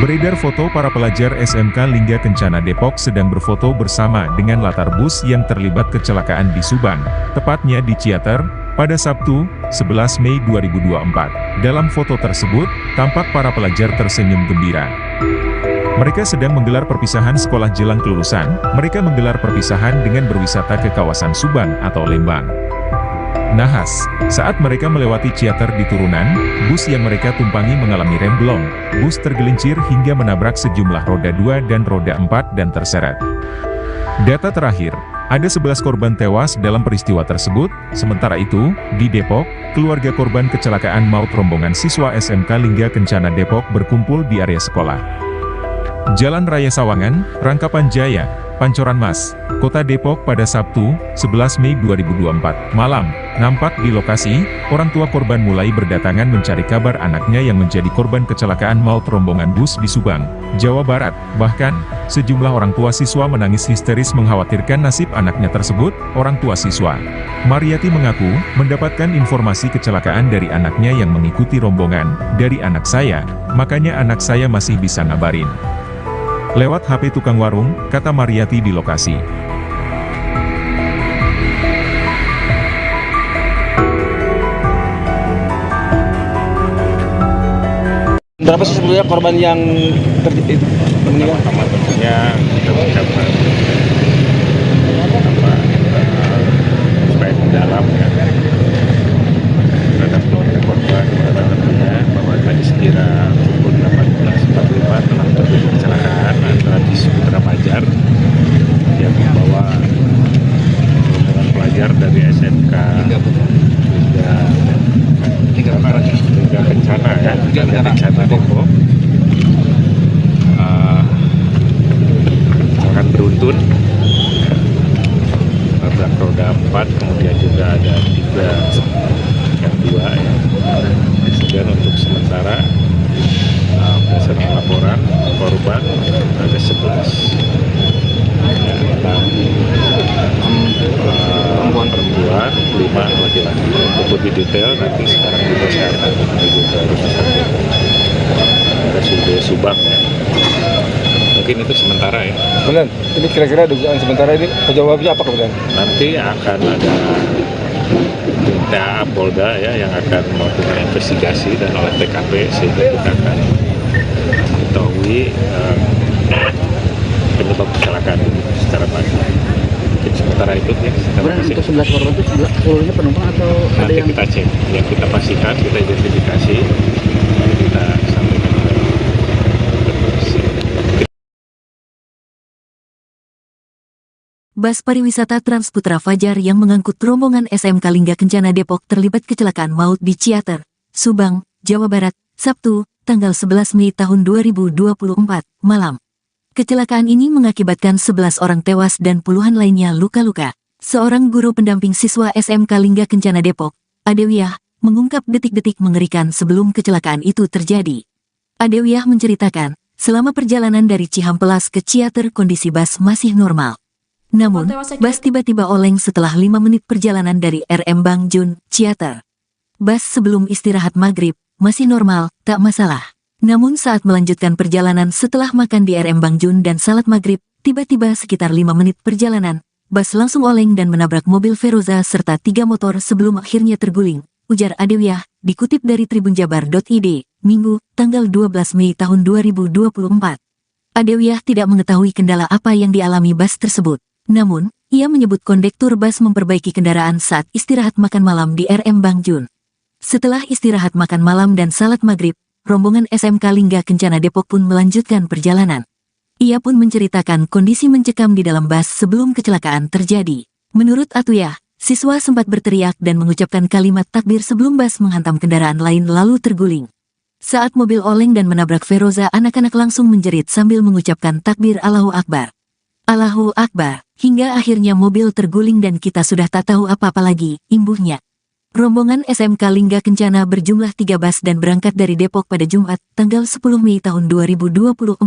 Beredar foto para pelajar SMK Lingga Kencana Depok sedang berfoto bersama dengan latar bus yang terlibat kecelakaan di Subang, tepatnya di Ciater, pada Sabtu, 11 Mei 2024. Dalam foto tersebut, tampak para pelajar tersenyum gembira. Mereka sedang menggelar perpisahan sekolah jelang kelulusan. Mereka menggelar perpisahan dengan berwisata ke kawasan Subang atau Lembang. Nahas, saat mereka melewati Ciater di turunan, bus yang mereka tumpangi mengalami remblong. Bus tergelincir hingga menabrak sejumlah roda 2 dan roda 4 dan terseret. Data terakhir, ada 11 korban tewas dalam peristiwa tersebut. Sementara itu, di Depok, keluarga korban kecelakaan maut rombongan siswa SMK Lingga Kencana Depok berkumpul di area sekolah. Jalan Raya Sawangan, Rangkapan Jaya, Pancoran Mas, Kota Depok pada Sabtu, 11 Mei 2024, malam. Nampak di lokasi, orang tua korban mulai berdatangan mencari kabar anaknya yang menjadi korban kecelakaan maut rombongan bus di Subang, Jawa Barat. Bahkan, sejumlah orang tua siswa menangis histeris mengkhawatirkan nasib anaknya tersebut. Orang tua siswa, Mariati mengaku, mendapatkan informasi kecelakaan dari anaknya yang mengikuti rombongan, dari anak saya, makanya anak saya masih bisa ngabarin. Lewat HP tukang warung, kata Mariati di lokasi. Berapa sih sebetulnya korban yang meninggal? Pertama tentunya kita mengucapkan supaya mendalam ya terhadap keluarga korban, tentunya bahwa tadi sekira pukul 18.45 telah terjadi kecelakaan antara bis Putra Fajar yang membawa rombongan pelajar dari SMK Lingga Kencana ya, Lingga Kencana Depok sangat beruntun, nabrak roda 4, kemudian juga ada 3 yang 2 ya. Kemudian untuk sementara berdasarkan laporan korban ada 11 ya, 6 perempuan, 5 laki-laki. Untuk lebih detail nanti sekarang juga saya akan menuju ke rumah sakit RSUD Subang ya. Mungkin itu sementara ya. Benar, ini kira-kira dugaan sementara ini penyebabnya apa kemudian? Nanti akan ada tim Polda ya yang akan melakukan investigasi dan oleh TKP sehingga kita akan mengetahui penyebab kecelakaan ini secara pasti. Mungkin sementara itu ya. Kemudian untuk 11 korban itu seluruhnya penumpang atau ada nanti yang kita cek, yang kita pastikan, kita identifikasi, kita sampaikan ke polisi. Bus pariwisata Trans Putra Fajar yang mengangkut rombongan SMK Lingga Kencana Depok terlibat kecelakaan maut di Ciater, Subang, Jawa Barat, Sabtu, tanggal 11 Mei tahun 2024, malam. Kecelakaan ini mengakibatkan 11 orang tewas dan puluhan lainnya luka-luka. Seorang guru pendamping siswa SMK Lingga Kencana Depok, Adewiyah, mengungkap detik-detik mengerikan sebelum kecelakaan itu terjadi. Adewiyah menceritakan, selama perjalanan dari Cihampelas ke Ciater kondisi bus masih normal. Namun, bus tiba-tiba oleng setelah 5 menit perjalanan dari RM Bang Jun, Ciater. Bus sebelum istirahat maghrib, masih normal, tak masalah. Namun saat melanjutkan perjalanan setelah makan di RM Bang Jun dan salat maghrib, tiba-tiba sekitar 5 menit perjalanan, bus langsung oleng dan menabrak mobil Feroza serta 3 motor sebelum akhirnya terguling, ujar Adewiyah, dikutip dari tribunjabar.id, Minggu, tanggal 12 Mei tahun 2024. Adewiyah tidak mengetahui kendala apa yang dialami bus tersebut. Namun, ia menyebut kondektur bus memperbaiki kendaraan saat istirahat makan malam di RM Bang Jun. Setelah istirahat makan malam dan salat maghrib, rombongan SMK Lingga Kencana Depok pun melanjutkan perjalanan. Ia pun menceritakan kondisi mencekam di dalam bus sebelum kecelakaan terjadi. Menurut Atuyah, siswa sempat berteriak dan mengucapkan kalimat takbir sebelum bus menghantam kendaraan lain lalu terguling. Saat mobil oleng dan menabrak Feroza, anak-anak langsung menjerit sambil mengucapkan takbir Allahu Akbar. Allahu Akbar, hingga akhirnya mobil terguling dan kita sudah tak tahu apa-apa lagi, imbuhnya. Rombongan SMK Lingga Kencana berjumlah 3 bus dan berangkat dari Depok pada Jumat, tanggal 10 Mei tahun 2024.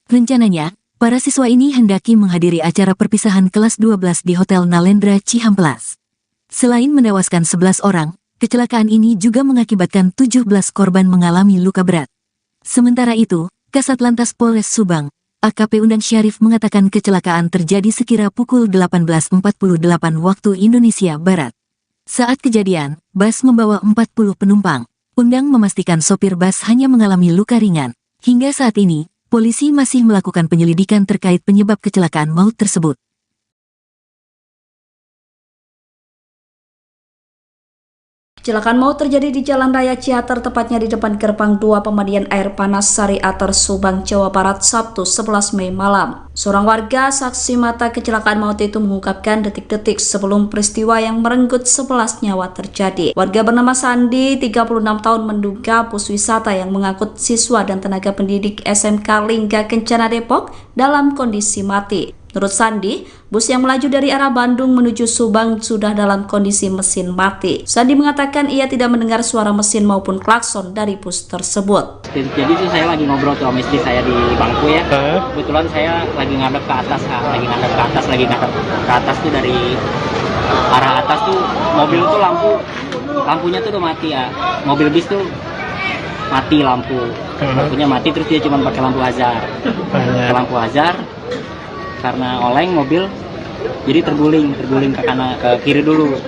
Rencananya, para siswa ini hendaki menghadiri acara perpisahan kelas 12 di Hotel Nalendra Cihamplas. Selain menewaskan 11 orang, kecelakaan ini juga mengakibatkan 17 korban mengalami luka berat. Sementara itu, Kasat Lantas Polres Subang, AKP Undang Syarif mengatakan kecelakaan terjadi sekira pukul 18.48 waktu Indonesia Barat. Saat kejadian, bus membawa 40 penumpang. Undang memastikan sopir bus hanya mengalami luka ringan. Hingga saat ini, polisi masih melakukan penyelidikan terkait penyebab kecelakaan maut tersebut. Kecelakaan maut terjadi di Jalan Raya Ciater, tepatnya di depan gerbang 2 pemandian air panas Sari Ater, Subang, Jawa Barat, Sabtu 11 Mei malam. Seorang warga saksi mata kecelakaan maut itu mengungkapkan detik-detik sebelum peristiwa yang merenggut 11 nyawa terjadi. Warga bernama Sandi, 36 tahun, menduga bus wisata yang mengangkut siswa dan tenaga pendidik SMK Lingga Kencana Depok dalam kondisi mati. Menurut Sandi, bus yang melaju dari arah Bandung menuju Subang sudah dalam kondisi mesin mati. Sandi mengatakan ia tidak mendengar suara mesin maupun klakson dari bus tersebut. Jadi sih saya lagi ngobrol sama istri saya di bangku ya. Kebetulan saya lagi ngadep ke atas, lagi ngadep ke atas tuh dari arah atas tuh mobil tuh lampunya tuh udah mati ya. Mobil bis tuh mati lampunya mati, terus dia cuma pakai lampu hazard. Lampu hazard. Karena oleng mobil jadi terguling ke kanan, ke kiri dulu.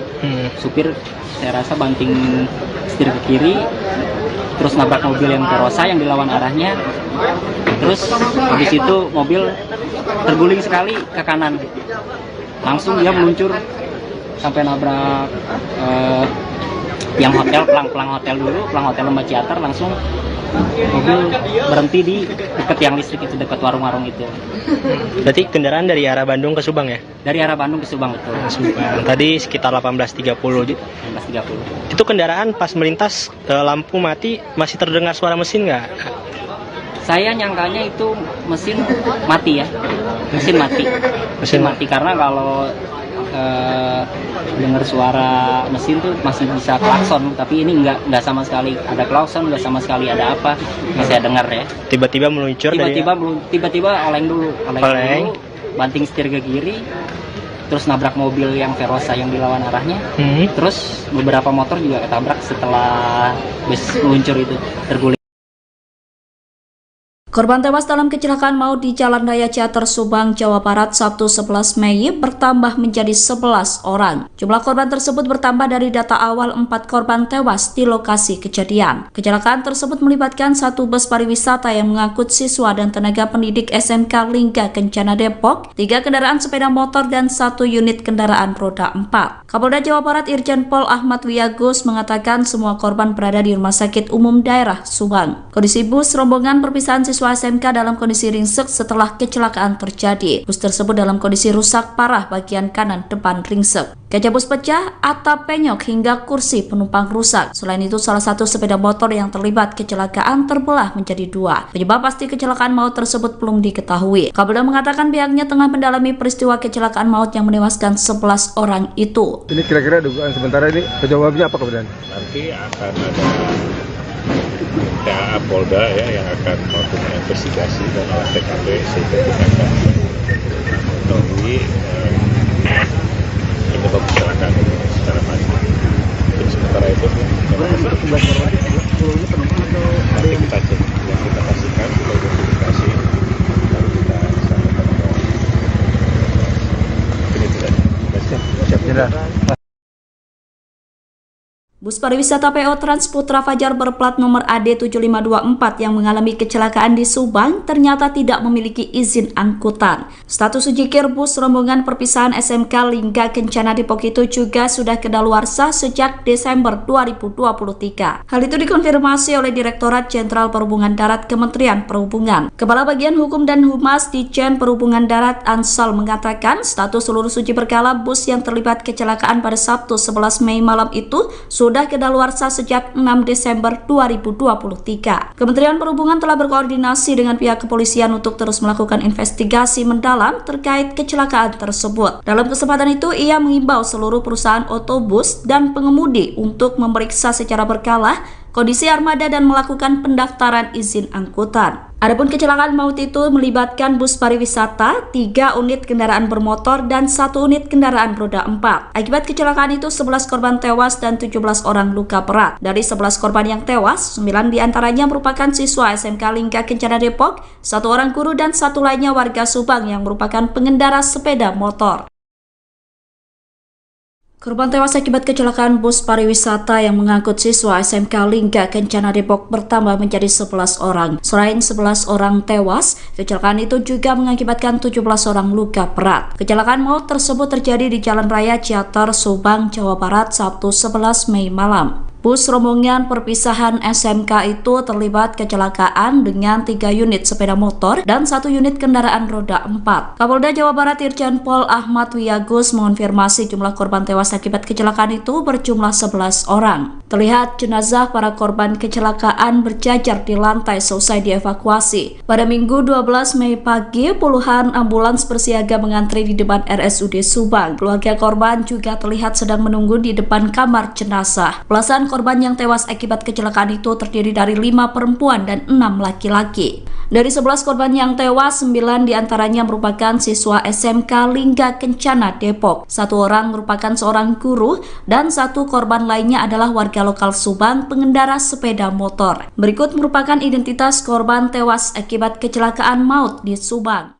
Supir saya rasa banting setir ke kiri, terus nabrak mobil yang Verosa yang dilawan arahnya, terus habis itu mobil terguling sekali ke kanan, langsung dia meluncur sampai nabrak yang hotel, pelang hotel Lembah Ciater. Langsung mobil berhenti di dekat tiang listrik itu, dekat warung-warung itu. Berarti kendaraan dari arah Bandung ke Subang ya? Dari arah Bandung ke Subang, betul. Subang. Tadi sekitar 18.30. 18.30. Itu kendaraan pas melintas lampu mati masih terdengar suara mesin nggak? Saya nyangkanya itu mesin mati ya. Mesin mati karena kalau dengar suara mesin tuh masih bisa klakson, tapi ini nggak sama sekali ada klakson, nggak sama sekali ada apa, nggak saya dengar ya. Tiba-tiba meluncur, tiba-tiba oleng dulu, banting setir ke kiri, terus nabrak mobil yang Verosa yang dilawan arahnya. Terus beberapa motor juga ketabrak setelah bus meluncur itu, terguling. Korban tewas dalam kecelakaan maut di Jalan Raya Ciater, Subang, Jawa Barat, Sabtu 11 Mei bertambah menjadi 11 orang. Jumlah korban tersebut bertambah dari data awal 4 korban tewas di lokasi kejadian. Kecelakaan tersebut melibatkan 1 bus pariwisata yang mengangkut siswa dan tenaga pendidik SMK Lingga Kencana Depok, 3 kendaraan sepeda motor, dan 1 unit kendaraan roda 4. Kapolda Jawa Barat Irjen Pol Ahmad Wiyagus mengatakan semua korban berada di Rumah Sakit Umum Daerah Subang. Kondisi bus rombongan perpisahan siswa SMK dalam kondisi ringsek setelah kecelakaan terjadi. Bus tersebut dalam kondisi rusak parah bagian kanan depan ringsek. Kaca bus pecah, atap penyok, hingga kursi penumpang rusak. Selain itu, salah satu sepeda motor yang terlibat kecelakaan terbelah menjadi 2. Penyebab pasti kecelakaan maut tersebut belum diketahui. Kapolda mengatakan pihaknya tengah mendalami peristiwa kecelakaan maut yang menewaskan 11 orang itu. Ini kira-kira dugaan sementara ini penyebabnya apa kemudian? Nanti akan ada Polda ya yang akan melakukan investigasi dan olah TKP sehingga kita akan mengetahui penyebab kecelakaan itu secara pasti. Jadi sementara itu nanti kita cek, yang kita pastikan kita identifikasi, lalu kita sampaikan ini tidak siap. Bus pariwisata PO Transputra Fajar berplat nomor AD7524 yang mengalami kecelakaan di Subang ternyata tidak memiliki izin angkutan. Status ujikir bus rombongan perpisahan SMK Lingga Kencana Depok itu juga sudah kedaluarsa sejak Desember 2023. Hal itu dikonfirmasi oleh Direktorat Jenderal Perhubungan Darat Kementerian Perhubungan. Kepala Bagian Hukum dan Humas Ditjen Perhubungan Darat Ansal mengatakan status seluruh uji berkala bus yang terlibat kecelakaan pada Sabtu 11 Mei malam itu sudah kedaluarsa sejak 6 Desember 2023. Kementerian Perhubungan telah berkoordinasi dengan pihak kepolisian untuk terus melakukan investigasi mendalam terkait kecelakaan tersebut. Dalam kesempatan itu, ia mengimbau seluruh perusahaan otobus dan pengemudi untuk memeriksa secara berkala kondisi armada dan melakukan pendaftaran izin angkutan. Adapun kecelakaan maut itu melibatkan bus pariwisata, 3 unit kendaraan bermotor, dan 1 unit kendaraan roda 4. Akibat kecelakaan itu 11 korban tewas dan 17 orang luka berat. Dari 11 korban yang tewas, 9 diantaranya merupakan siswa SMK Lingga Kencana Depok, 1 orang guru dan 1 lainnya warga Subang yang merupakan pengendara sepeda motor. Korban tewas akibat kecelakaan bus pariwisata yang mengangkut siswa SMK Lingga Kencana Depok bertambah menjadi 11 orang. Selain 11 orang tewas, kecelakaan itu juga mengakibatkan 17 orang luka berat. Kecelakaan maut tersebut terjadi di Jalan Raya Ciater, Subang, Jawa Barat, Sabtu 11 Mei malam. Bus rombongan perpisahan SMK itu terlibat kecelakaan dengan 3 unit sepeda motor dan 1 unit kendaraan roda 4. Kapolda Jawa Barat Irjen Pol Ahmad Wiyagus mengonfirmasi jumlah korban tewas akibat kecelakaan itu berjumlah 11 orang. Terlihat jenazah para korban kecelakaan berjajar di lantai selesai dievakuasi. Pada Minggu 12 Mei pagi, puluhan ambulans bersiaga mengantri di depan RSUD Subang. Keluarga korban juga terlihat sedang menunggu di depan kamar jenazah. Belasan korban yang tewas akibat kecelakaan itu terdiri dari 5 perempuan dan 6 laki-laki. Dari 11 korban yang tewas, 9 diantaranya merupakan siswa SMK Lingga Kencana Depok. 1 orang merupakan seorang guru dan 1 korban lainnya adalah warga lokal Subang pengendara sepeda motor. Berikut merupakan identitas korban tewas akibat kecelakaan maut di Subang.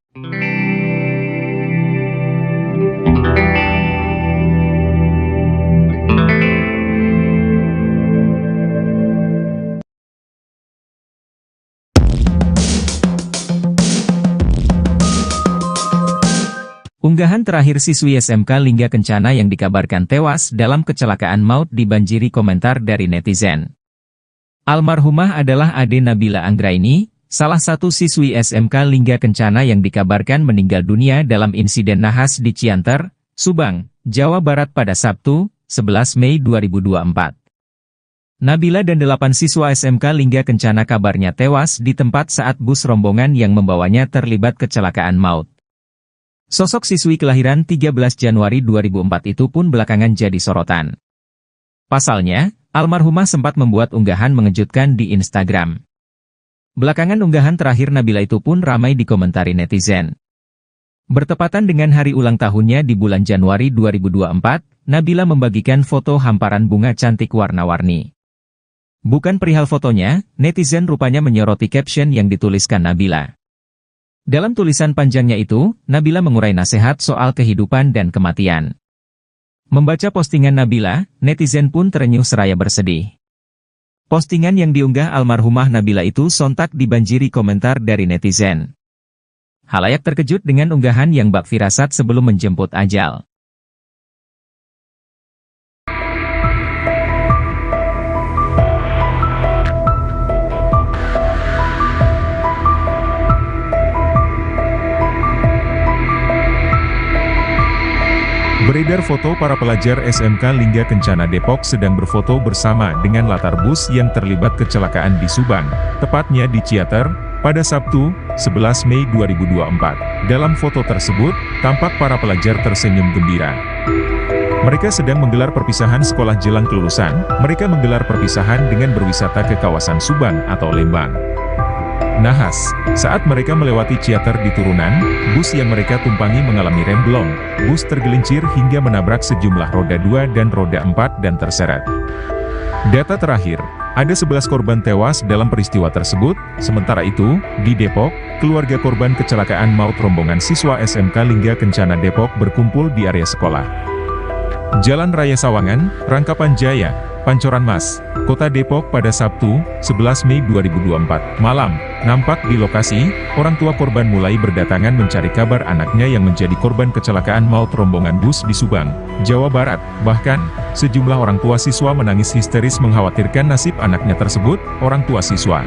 Unggahan terakhir siswi SMK Lingga Kencana yang dikabarkan tewas dalam kecelakaan maut dibanjiri komentar dari netizen. Almarhumah adalah Ade Nabila Anggraini, salah satu siswi SMK Lingga Kencana yang dikabarkan meninggal dunia dalam insiden nahas di Cianter, Subang, Jawa Barat pada Sabtu, 11 Mei 2024. Nabila dan 8 siswa SMK Lingga Kencana kabarnya tewas di tempat saat bus rombongan yang membawanya terlibat kecelakaan maut. Sosok siswi kelahiran 13 Januari 2004 itu pun belakangan jadi sorotan. Pasalnya, almarhumah sempat membuat unggahan mengejutkan di Instagram. Belakangan unggahan terakhir Nabila itu pun ramai dikomentari netizen. Bertepatan dengan hari ulang tahunnya di bulan Januari 2024, Nabila membagikan foto hamparan bunga cantik warna-warni. Bukan perihal fotonya, netizen rupanya menyoroti caption yang dituliskan Nabila. Dalam tulisan panjangnya itu, Nabila mengurai nasihat soal kehidupan dan kematian. Membaca postingan Nabila, netizen pun terenyuh seraya bersedih. Postingan yang diunggah almarhumah Nabila itu sontak dibanjiri komentar dari netizen. Halayak terkejut dengan unggahan yang bak firasat sebelum menjemput ajal. Beredar foto para pelajar SMK Lingga Kencana Depok sedang berfoto bersama dengan latar bus yang terlibat kecelakaan di Subang, tepatnya di Ciater, pada Sabtu, 11 Mei 2024. Dalam foto tersebut, tampak para pelajar tersenyum gembira. Mereka sedang menggelar perpisahan sekolah jelang kelulusan. Mereka menggelar perpisahan dengan berwisata ke kawasan Subang atau Lembang. Nahas, saat mereka melewati Ciater di turunan, bus yang mereka tumpangi mengalami remblong. Bus tergelincir hingga menabrak sejumlah roda 2 dan roda 4 dan terseret. Data terakhir, ada 11 korban tewas dalam peristiwa tersebut. Sementara itu, di Depok, keluarga korban kecelakaan maut rombongan siswa SMK Lingga Kencana Depok berkumpul di area sekolah. Jalan Raya Sawangan, Rangkapan Jaya, Pancoran Mas, Kota Depok pada Sabtu, 11 Mei 2024, malam. Nampak di lokasi, orang tua korban mulai berdatangan mencari kabar anaknya yang menjadi korban kecelakaan maut rombongan bus di Subang, Jawa Barat. Bahkan, sejumlah orang tua siswa menangis histeris mengkhawatirkan nasib anaknya tersebut. Orang tua siswa,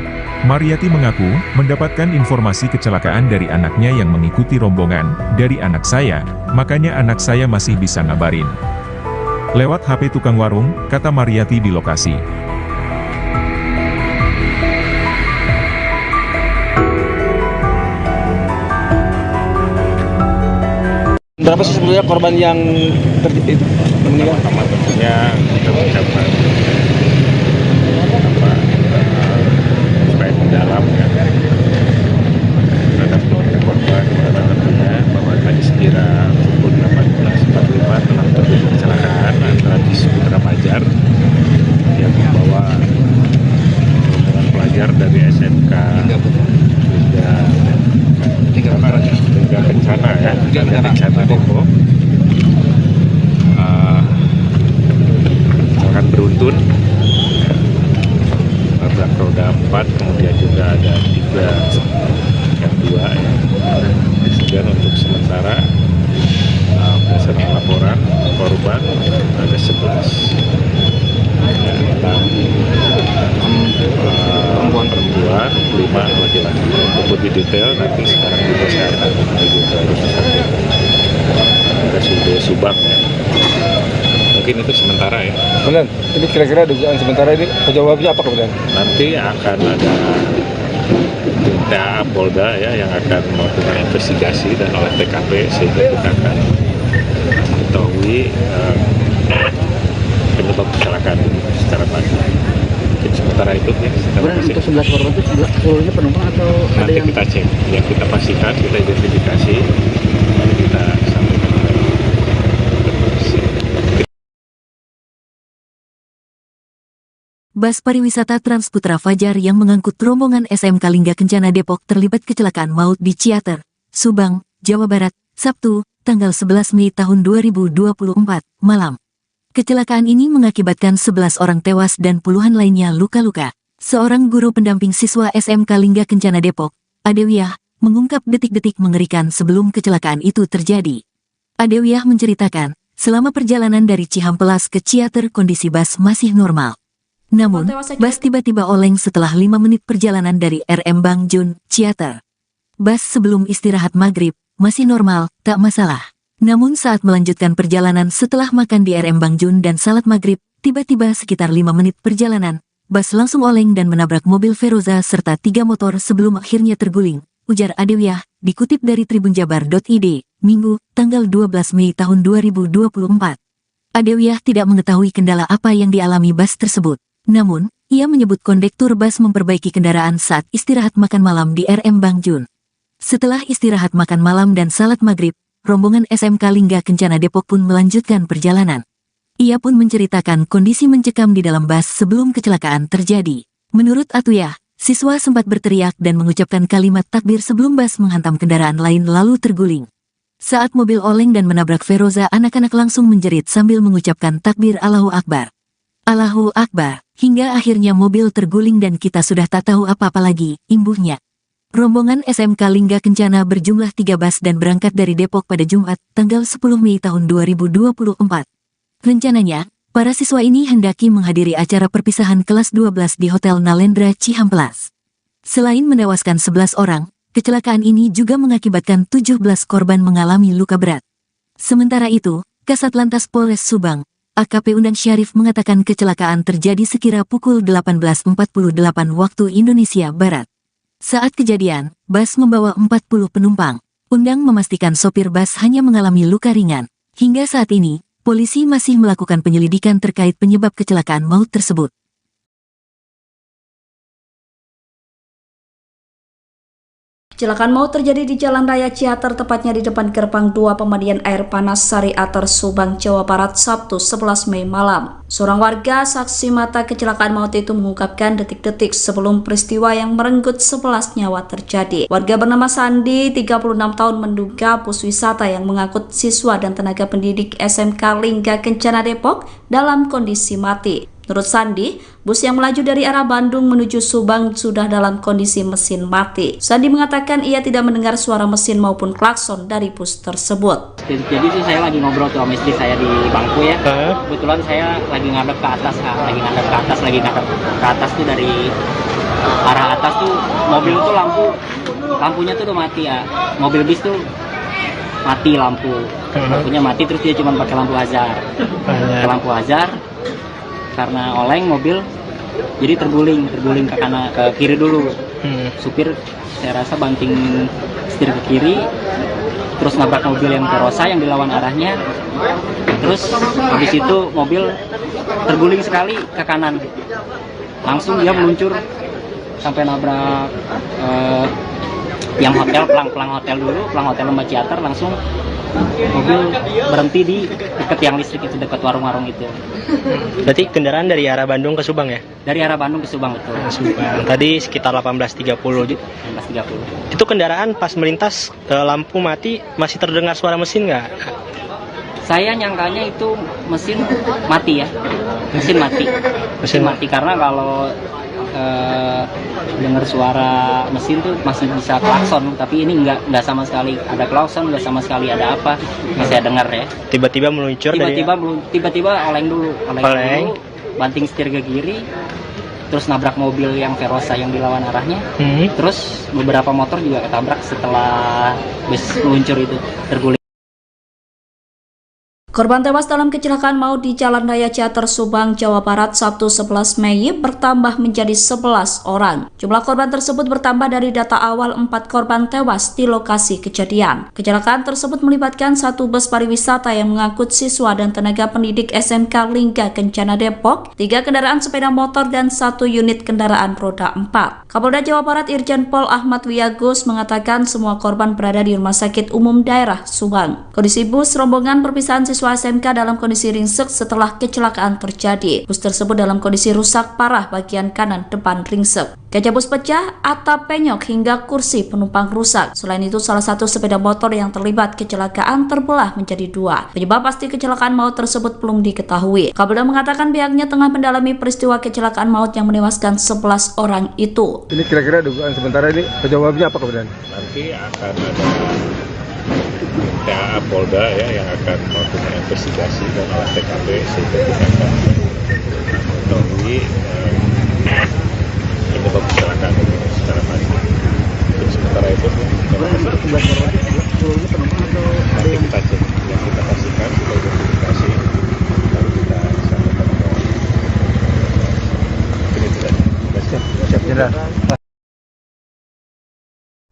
Mariati mengaku, mendapatkan informasi kecelakaan dari anaknya yang mengikuti rombongan, "Dari anak saya, makanya anak saya masih bisa ngabarin. Lewat HP tukang warung," kata Mariati di lokasi. Berapa sih sebenarnya korban yang meninggal? Pertama tentunya kita mengucapkan supaya mendalam ya terhadap keluarga korban, karena tentunya bahwa tadi sekira pukul 18.45 telah terjadi kecelakaan antara bis Putra Fajar yang membawa rombongan pelajar dari SMK Lingga Kencana ya, Kencana Depok. Akan beruntun, nabrak roda 4, kemudian juga ada 3 yang 2 ya. Kemudian untuk sementara berdasarkan laporan korban ada 11 ya, 6 perempuan, 5 laki-laki. Untuk lebih detail nanti sekarang juga saya akan menuju ke rumah sakit RSUD Subang ya. Mungkin itu sementara ya. Kemudian, ini kira-kira dugaan sementara ini penyebabnya apa kemudian? Nanti akan ada Tinta Polda ya yang akan melakukan investigasi dan olah TKP sehingga kita akan mengetahui penyebab kecelakaan ini secara pasti. Mungkin sementara itu ya. Kemudian untuk 11 korban itu seluruhnya penumpang atau ada Nanti yang kita cek, ya kita pastikan, kita identifikasi, lalu kita sampaikan kepada polisi. Bus pariwisata Trans Putra Fajar yang mengangkut rombongan SMK Lingga Kencana Depok terlibat kecelakaan maut di Ciater, Subang, Jawa Barat, Sabtu, tanggal 11 Mei tahun 2024, malam. Kecelakaan ini mengakibatkan 11 orang tewas dan puluhan lainnya luka-luka. Seorang guru pendamping siswa SMK Lingga Kencana Depok, Adewiyah, mengungkap detik-detik mengerikan sebelum kecelakaan itu terjadi. Adewiyah menceritakan, selama perjalanan dari Cihampelas ke Ciater kondisi bus masih normal. Namun, bus tiba-tiba oleng setelah 5 menit perjalanan dari RM Bangjun, Ciater. Bus sebelum istirahat maghrib, masih normal, tak masalah. Namun saat melanjutkan perjalanan setelah makan di RM Bangjun dan salat maghrib, tiba-tiba sekitar 5 menit perjalanan, bus langsung oleng dan menabrak mobil Feroza serta 3 motor sebelum akhirnya terguling, ujar Adewiyah, dikutip dari tribunjabar.id, Minggu, tanggal 12 Mei tahun 2024. Adewiyah tidak mengetahui kendala apa yang dialami bus tersebut. Namun, ia menyebut kondektur bus memperbaiki kendaraan saat istirahat makan malam di RM Bangjun. Setelah istirahat makan malam dan salat maghrib, rombongan SMK Lingga Kencana Depok pun melanjutkan perjalanan. Ia pun menceritakan kondisi mencekam di dalam bus sebelum kecelakaan terjadi. Menurut Atuyah, siswa sempat berteriak dan mengucapkan kalimat takbir sebelum bus menghantam kendaraan lain lalu terguling. Saat mobil oleng dan menabrak Feroza, anak-anak langsung menjerit sambil mengucapkan takbir Allahu Akbar. Allahu Akbar, hingga akhirnya mobil terguling dan kita sudah tak tahu apa-apa lagi, imbuhnya. Rombongan SMK Lingga Kencana berjumlah 3 bus dan berangkat dari Depok pada Jumat, tanggal 10 Mei tahun 2024. Rencananya, para siswa ini hendaki menghadiri acara perpisahan kelas 12 di Hotel Nalendra Cihampelas. Selain menewaskan 11 orang, kecelakaan ini juga mengakibatkan 17 korban mengalami luka berat. Sementara itu, Kasat Lantas Polres Subang, AKP Undang Syarif mengatakan kecelakaan terjadi sekira pukul 18.48 waktu Indonesia Barat. Saat kejadian, bus membawa 40 penumpang. Undang memastikan sopir bus hanya mengalami luka ringan. Hingga saat ini, polisi masih melakukan penyelidikan terkait penyebab kecelakaan maut tersebut. Kecelakaan maut terjadi di Jalan Raya Ciater, tepatnya di depan gerbang 2 pemandian air panas Sari Ater, Subang, Jawa Barat, Sabtu 11 Mei malam. Seorang warga saksi mata kecelakaan maut itu mengungkapkan detik-detik sebelum peristiwa yang merenggut 11 nyawa terjadi. Warga bernama Sandi, 36 tahun, menduga bus wisata yang mengangkut siswa dan tenaga pendidik SMK Lingga Kencana Depok dalam kondisi mati. Menurut Sandi, bus yang melaju dari arah Bandung menuju Subang sudah dalam kondisi mesin mati. Sandi mengatakan ia tidak mendengar suara mesin maupun klakson dari bus tersebut. Jadi itu saya lagi ngobrol tuh sama istri saya di bangku ya. Kebetulan saya lagi ngadep ke atas tuh dari arah atas tuh mobil tuh lampunya tuh udah mati ya. Mobil bis tuh mati lampunya mati, terus dia cuma pakai lampu hazard. Karena oleng mobil jadi terguling ke kanan, ke kiri dulu. Supir saya rasa banting setir ke kiri, terus nabrak mobil yang Verosa yang dilawan arahnya, terus habis itu mobil terguling sekali ke kanan, langsung dia meluncur sampai nabrak yang hotel, pelang hotel Lembah Ciater. Langsung mobil berhenti di dekat tiang listrik itu, dekat warung-warung itu. Berarti kendaraan dari arah Bandung ke Subang ya? Dari arah Bandung ke Subang, betul. Subang. Tadi sekitar 18.30. Itu kendaraan pas melintas lampu mati, masih terdengar suara mesin nggak? Saya nyangkanya itu mesin mati ya. Mesin mati karena kalau dengar suara mesin tuh masih bisa klakson, tapi ini nggak sama sekali ada klakson, nggak sama sekali ada apa, nggak saya dengar ya. Tiba-tiba meluncur, tiba-tiba oleng dulu, banting setir ke kiri, terus nabrak mobil yang Verosa yang dilawan arahnya. Terus beberapa motor juga ketabrak setelah bus meluncur itu, terguling. Korban tewas dalam kecelakaan maut di Jalan Raya Ciater, Subang, Jawa Barat, Sabtu 11 Mei bertambah menjadi 11 orang. Jumlah korban tersebut bertambah dari data awal 4 korban tewas di lokasi kejadian. Kecelakaan tersebut melibatkan satu bus pariwisata yang mengangkut siswa dan tenaga pendidik SMK Lingga Kencana Depok, 3 kendaraan sepeda motor, dan 1 unit kendaraan roda 4. Kapolda Jawa Barat Irjen Pol Ahmad Wiyagus mengatakan semua korban berada di Rumah Sakit Umum Daerah Subang. Kondisi bus rombongan perpisahan siswa SMK dalam kondisi ringsek setelah kecelakaan terjadi. Bus tersebut dalam kondisi rusak parah bagian kanan depan ringsek. Kaca bus pecah, atap penyok hingga kursi penumpang rusak. Selain itu, salah satu sepeda motor yang terlibat kecelakaan terbelah menjadi 2. Penyebab pasti kecelakaan maut tersebut belum diketahui. Kapolda mengatakan pihaknya tengah mendalami peristiwa kecelakaan maut yang menewaskan 11 orang itu. Ini kira-kira dugaan sementara ini penyebabnya apa kemudian? Nanti akan ada Polda ya yang akan melakukan investigasi dan olah TKP sehingga kita akan mengetahui penyebab kecelakaan ini secara pasti. Untuk sementara itu nanti kita cek, yang kita pastikan kita identifikasi, lalu kita sampaikan bahwa ini tidak siap jelas.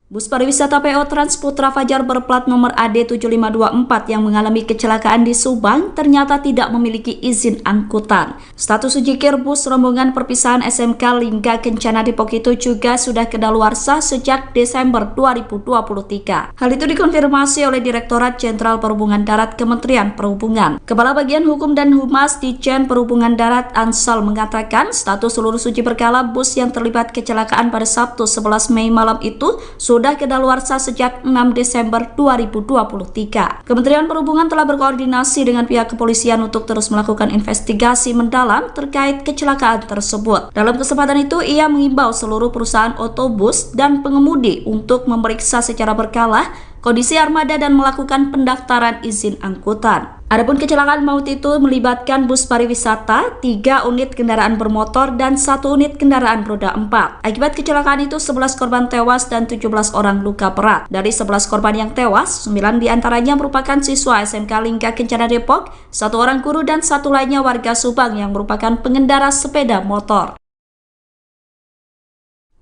Bus pariwisata PO Trans Putra Fajar berplat nomor AD7524 yang mengalami kecelakaan di Subang ternyata tidak memiliki izin angkutan. Status ujikir bus rombongan perpisahan SMK Lingga Kencana Depok itu juga sudah kedaluarsa sejak Desember 2023. Hal itu dikonfirmasi oleh Direktorat Jenderal Perhubungan Darat Kementerian Perhubungan. Kepala Bagian Hukum dan Humas Ditjen Perhubungan Darat Ansal mengatakan status seluruh uji berkala bus yang terlibat kecelakaan pada Sabtu 11 Mei malam itu sudah kedaluarsa sejak 6 Desember 2023. Kementerian Perhubungan telah berkoordinasi dengan pihak kepolisian untuk terus melakukan investigasi mendalam terkait kecelakaan tersebut. Dalam kesempatan itu, ia mengimbau seluruh perusahaan otobus dan pengemudi untuk memeriksa secara berkala kondisi armada dan melakukan pendaftaran izin angkutan. Adapun kecelakaan maut itu melibatkan bus pariwisata, 3 unit kendaraan bermotor, dan 1 unit kendaraan roda 4. Akibat kecelakaan itu 11 korban tewas dan 17 orang luka berat. Dari 11 korban yang tewas, 9 diantaranya merupakan siswa SMK Lingga Kencana Depok, 1 orang guru, dan 1 lainnya warga Subang yang merupakan pengendara sepeda motor.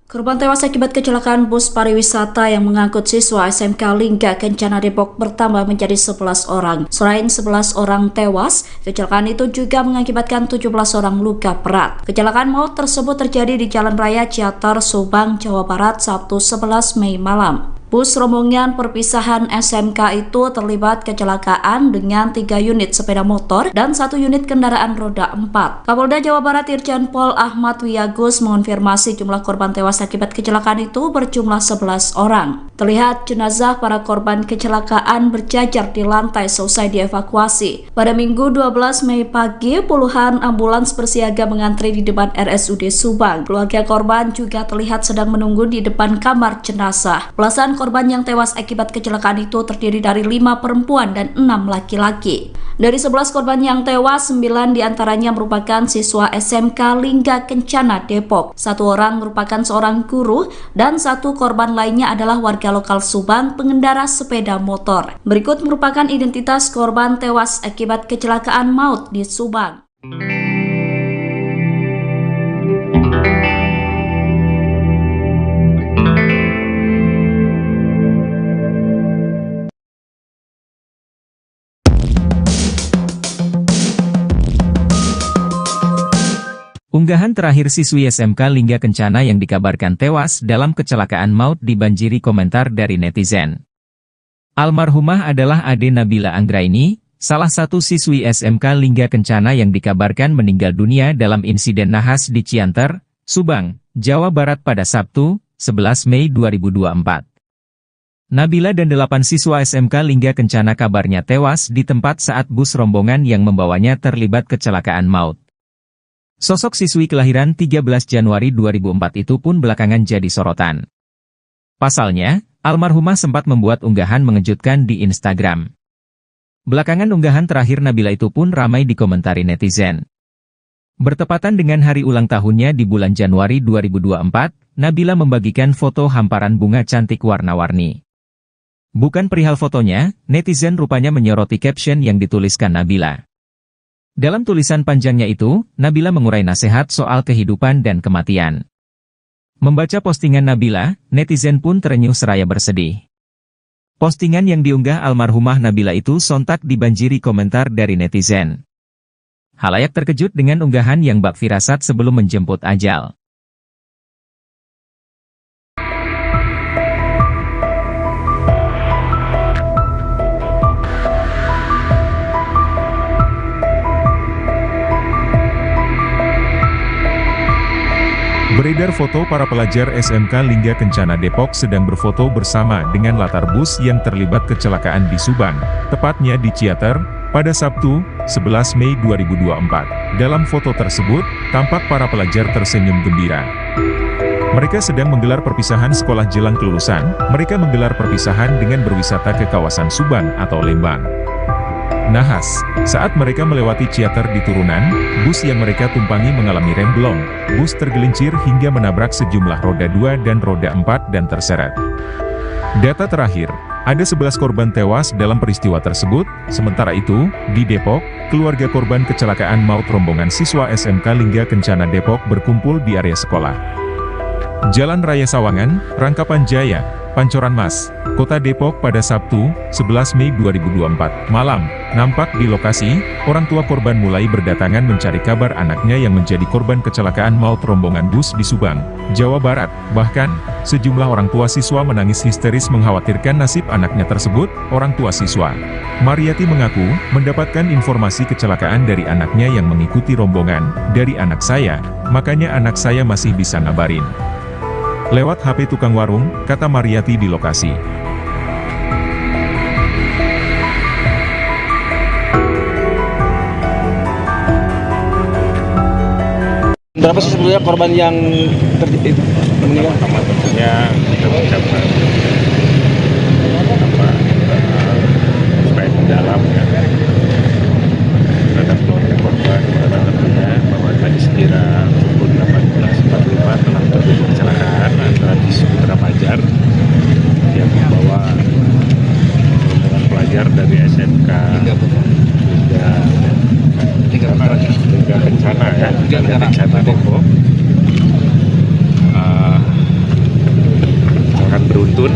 Korban tewas akibat kecelakaan bus pariwisata yang mengangkut siswa SMK Lingga Kencana Depok bertambah menjadi 11 orang. Selain 11 orang tewas, kecelakaan itu juga mengakibatkan 17 orang luka berat. Kecelakaan maut tersebut terjadi di Jalan Raya Ciater, Subang, Jawa Barat, Sabtu 11 Mei malam. Bus rombongan perpisahan SMK itu terlibat kecelakaan dengan 3 unit sepeda motor dan 1 unit kendaraan roda 4. Kapolda Jawa Barat Irjen Pol Ahmad Wiyagus mengonfirmasi jumlah korban tewas akibat kecelakaan itu berjumlah 11 orang. Terlihat jenazah para korban kecelakaan berjajar di lantai selesai dievakuasi. Pada Minggu 12 Mei pagi, puluhan ambulans bersiaga mengantri di depan RSUD Subang. Keluarga korban juga terlihat sedang menunggu di depan kamar jenazah. Belasan korban yang tewas akibat kecelakaan itu terdiri dari 5 perempuan dan 6 laki-laki. Dari 11 korban yang tewas, 9 diantaranya merupakan siswa SMK Lingga Kencana Depok. 1 orang merupakan seorang guru dan 1 korban lainnya adalah warga lokal Subang, pengendara sepeda motor. Berikut merupakan identitas korban tewas akibat kecelakaan maut di Subang. Unggahan terakhir siswi SMK Lingga Kencana yang dikabarkan tewas dalam kecelakaan maut dibanjiri komentar dari netizen. Almarhumah adalah Ade Nabila Anggraini, salah satu siswi SMK Lingga Kencana yang dikabarkan meninggal dunia dalam insiden nahas di Cianter, Subang, Jawa Barat pada Sabtu, 11 Mei 2024. Nabila dan 8 siswa SMK Lingga Kencana kabarnya tewas di tempat saat bus rombongan yang membawanya terlibat kecelakaan maut. Sosok siswi kelahiran 13 Januari 2004 itu pun belakangan jadi sorotan. Pasalnya, almarhumah sempat membuat unggahan mengejutkan di Instagram. Belakangan unggahan terakhir Nabila itu pun ramai dikomentari netizen. Bertepatan dengan hari ulang tahunnya di bulan Januari 2024, Nabila membagikan foto hamparan bunga cantik warna-warni. Bukan perihal fotonya, netizen rupanya menyoroti caption yang dituliskan Nabila. Dalam tulisan panjangnya itu, Nabila mengurai nasihat soal kehidupan dan kematian. Membaca postingan Nabila, netizen pun terenyuh seraya bersedih. Postingan yang diunggah almarhumah Nabila itu sontak dibanjiri komentar dari netizen. Halayak terkejut dengan unggahan yang bak firasat sebelum menjemput ajal. Beredar foto para pelajar SMK Lingga Kencana Depok sedang berfoto bersama dengan latar bus yang terlibat kecelakaan di Subang, tepatnya di Ciater, pada Sabtu, 11 Mei 2024. Dalam foto tersebut, tampak para pelajar tersenyum gembira. Mereka sedang menggelar perpisahan sekolah jelang kelulusan. Mereka menggelar perpisahan dengan berwisata ke kawasan Subang atau Lembang. Nahas, saat mereka melewati Ciater di turunan, bus yang mereka tumpangi mengalami remblong. Bus tergelincir hingga menabrak sejumlah roda 2 dan roda 4 dan terseret. Data terakhir, ada 11 korban tewas dalam peristiwa tersebut. Sementara itu, di Depok, keluarga korban kecelakaan maut rombongan siswa SMK Lingga Kencana Depok berkumpul di area sekolah. Jalan Raya Sawangan, Rangkapan Jaya, Pancoran Mas, Kota Depok pada Sabtu, 11 Mei 2024, malam. Nampak di lokasi, orang tua korban mulai berdatangan mencari kabar anaknya yang menjadi korban kecelakaan maut rombongan bus di Subang, Jawa Barat. Bahkan, sejumlah orang tua siswa menangis histeris mengkhawatirkan nasib anaknya tersebut. Orang tua siswa, Mariati mengaku, mendapatkan informasi kecelakaan dari anaknya yang mengikuti rombongan. Dari anak saya, makanya anak saya masih bisa ngabarin. Lewat HP tukang warung, kata Mariati di lokasi. Berapa sih sebenarnya korban yang meninggal? Pertama tentunya kita mengucapkan supaya mendalam ya terhadap keluarga korban, karena tentunya bahwa tadi sekira pukul 18.45 telah terjadi kecelakaan antara bis Putra Fajar yang membawa rombongan pelajar dari SMK Lingga Kencana ya, Lingga Kencana Depok akan beruntun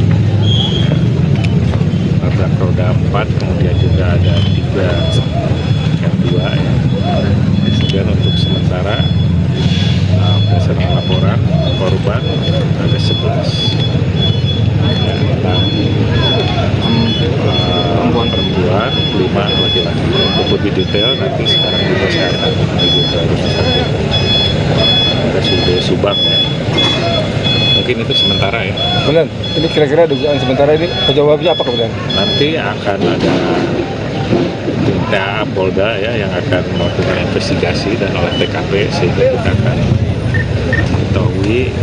nabrak roda 4, kemudian juga ada 3 yang 2 ya. Kemudian untuk sementara berdasarkan laporan korban ada 11. perempuan, 5 laki-laki. Untuk lebih detail nanti sekarang juga saya akan menuju ke rumah sakit RSUD Subang ya. Mungkin itu sementara ya. Kemudian ini kira-kira dugaan sementara ini penyebabnya apa kemudian? Nanti akan ada tim Polda ya yang akan melakukan investigasi dan olah TKP sehingga kita akan mengetahui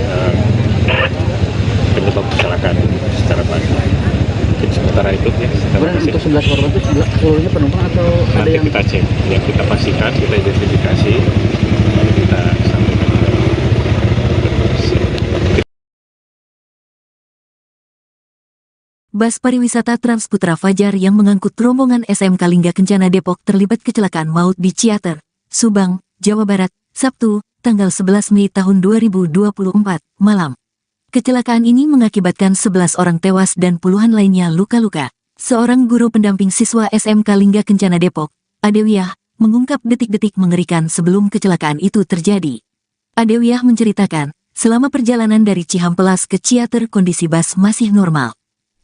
penyebab kecelakaan ini secara pasti. Mungkin sementara itu ya. Kemudian untuk 11 korban itu seluruhnya penumpang atau ada Nanti yang kita cek, ya kita pastikan, kita identifikasi, lalu kita sampaikan ke polisi. Bus pariwisata Trans Putra Fajar yang mengangkut rombongan SMK Lingga Kencana Depok terlibat kecelakaan maut di Ciater, Subang, Jawa Barat, Sabtu, tanggal 11 Mei tahun 2024, malam. Kecelakaan ini mengakibatkan 11 orang tewas dan puluhan lainnya luka-luka. Seorang guru pendamping siswa SMK Lingga Kencana Depok, Adewiyah, mengungkap detik-detik mengerikan sebelum kecelakaan itu terjadi. Adewiyah menceritakan, selama perjalanan dari Cihampelas ke Ciater kondisi bus masih normal.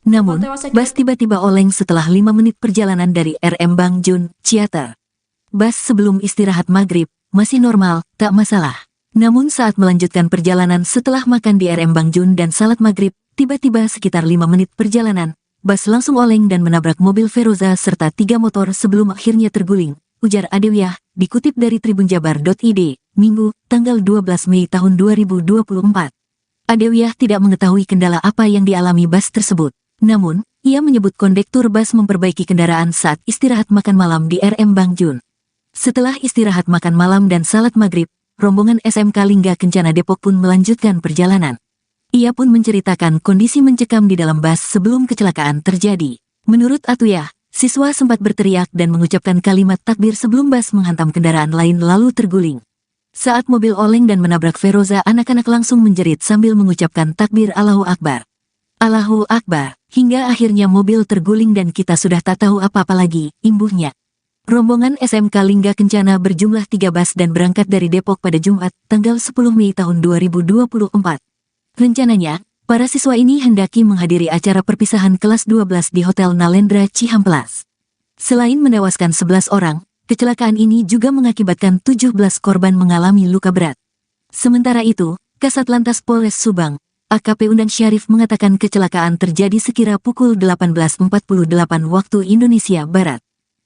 Namun, bus tiba-tiba oleng setelah 5 menit perjalanan dari RM Bangjun, Ciater. Bus sebelum istirahat maghrib, masih normal, tak masalah. Namun saat melanjutkan perjalanan setelah makan di RM Bangjun dan salat maghrib, tiba-tiba sekitar 5 menit perjalanan, bus langsung oleng dan menabrak mobil Feroza serta 3 motor sebelum akhirnya terguling, ujar Adewiyah, dikutip dari tribunjabar.id, Minggu, tanggal 12 Mei tahun 2024. Adewiyah tidak mengetahui kendala apa yang dialami bus tersebut. Namun, ia menyebut kondektur bus memperbaiki kendaraan saat istirahat makan malam di RM Bangjun. Setelah istirahat makan malam dan salat maghrib, rombongan SMK Lingga Kencana Depok pun melanjutkan perjalanan. Ia pun menceritakan kondisi mencekam di dalam bus sebelum kecelakaan terjadi. Menurut Atuyah, siswa sempat berteriak dan mengucapkan kalimat takbir sebelum bus menghantam kendaraan lain lalu terguling. Saat mobil oleng dan menabrak Feroza, anak-anak langsung menjerit sambil mengucapkan takbir Allahu Akbar. Allahu Akbar, hingga akhirnya mobil terguling dan kita sudah tak tahu apa-apa lagi, imbuhnya. Rombongan SMK Lingga Kencana berjumlah 3 bus dan berangkat dari Depok pada Jumat, tanggal 10 Mei tahun 2024. Rencananya, para siswa ini hendaki menghadiri acara perpisahan kelas 12 di Hotel Nalendra Cihampelas. Selain menewaskan 11 orang, kecelakaan ini juga mengakibatkan 17 korban mengalami luka berat. Sementara itu, Kasat Lantas Polres Subang, AKP Undang Syarif mengatakan kecelakaan terjadi sekira pukul 18.48 waktu Indonesia Barat.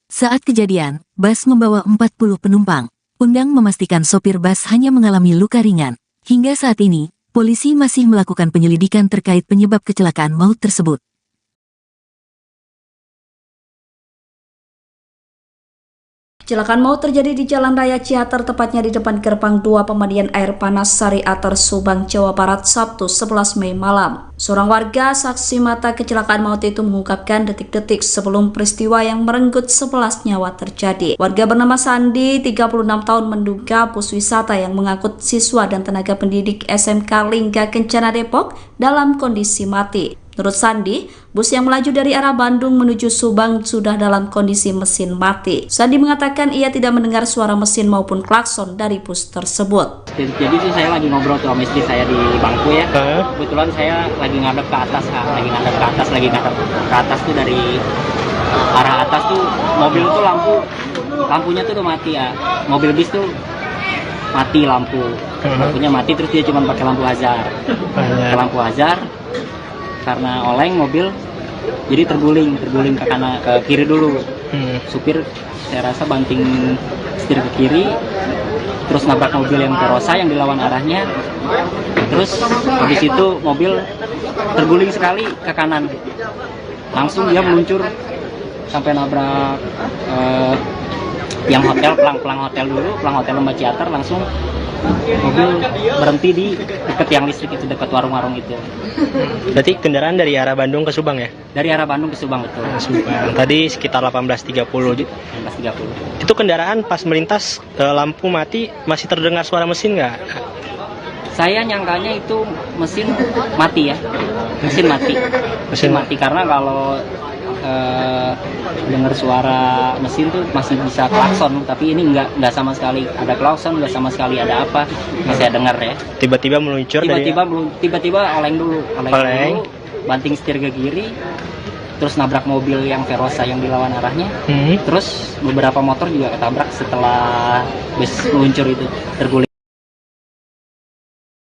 Saat kejadian, bus membawa 40 penumpang. Undang memastikan sopir bus hanya mengalami luka ringan. Hingga saat ini, polisi masih melakukan penyelidikan terkait penyebab kecelakaan maut tersebut. Kecelakaan maut terjadi di Jalan Raya Ciater, tepatnya di depan gerbang 2 pemandian air panas Sari Ater, Subang, Jawa Barat, Sabtu 11 Mei malam. Seorang warga saksi mata kecelakaan maut itu mengungkapkan detik-detik sebelum peristiwa yang merenggut 11 nyawa terjadi. Warga bernama Sandi, 36 tahun, menduga bus wisata yang mengangkut siswa dan tenaga pendidik SMK Lingga Kencana Depok dalam kondisi mati. Menurut Sandi, bus yang melaju dari arah Bandung menuju Subang sudah dalam kondisi mesin mati. Sandi mengatakan ia tidak mendengar suara mesin maupun klakson dari bus tersebut. Jadi itu saya lagi ngobrol tuh sama istri saya di bangku ya. Kebetulan saya lagi ngadep ke atas tuh dari arah atas tuh mobil tuh lampunya tuh udah mati ya. Mobil bis tuh mati lampunya mati, terus dia cuma pakai lampu hazard. Lampu hazard karena oleng mobil jadi terguling ke kanan, ke kiri dulu. Supir saya rasa banting setir ke kiri, terus nabrak mobil yang Feroza yang dilawan arahnya, terus habis itu mobil terguling sekali ke kanan, langsung dia meluncur sampai nabrak yang hotel, pelang hotel Lembah Ciater. Langsung mobil berhenti di dekat tiang listrik itu, dekat warung-warung itu. Berarti kendaraan dari arah Bandung ke Subang ya? Dari arah Bandung ke Subang, betul. Subang. Tadi sekitar 18.30. Itu kendaraan pas melintas lampu mati, masih terdengar suara mesin nggak? Saya nyangkanya itu mesin mati ya. Mesin mati karena kalau dengar suara mesin tuh masih bisa klakson, tapi ini nggak sama sekali ada klakson, nggak sama sekali ada apa, masih dengar ya. Tiba-tiba meluncur, tiba-tiba oleng dulu, banting setir ke kiri, terus nabrak mobil yang Verosa yang dilawan arahnya. Terus beberapa motor juga ketabrak setelah bus meluncur itu, terguling.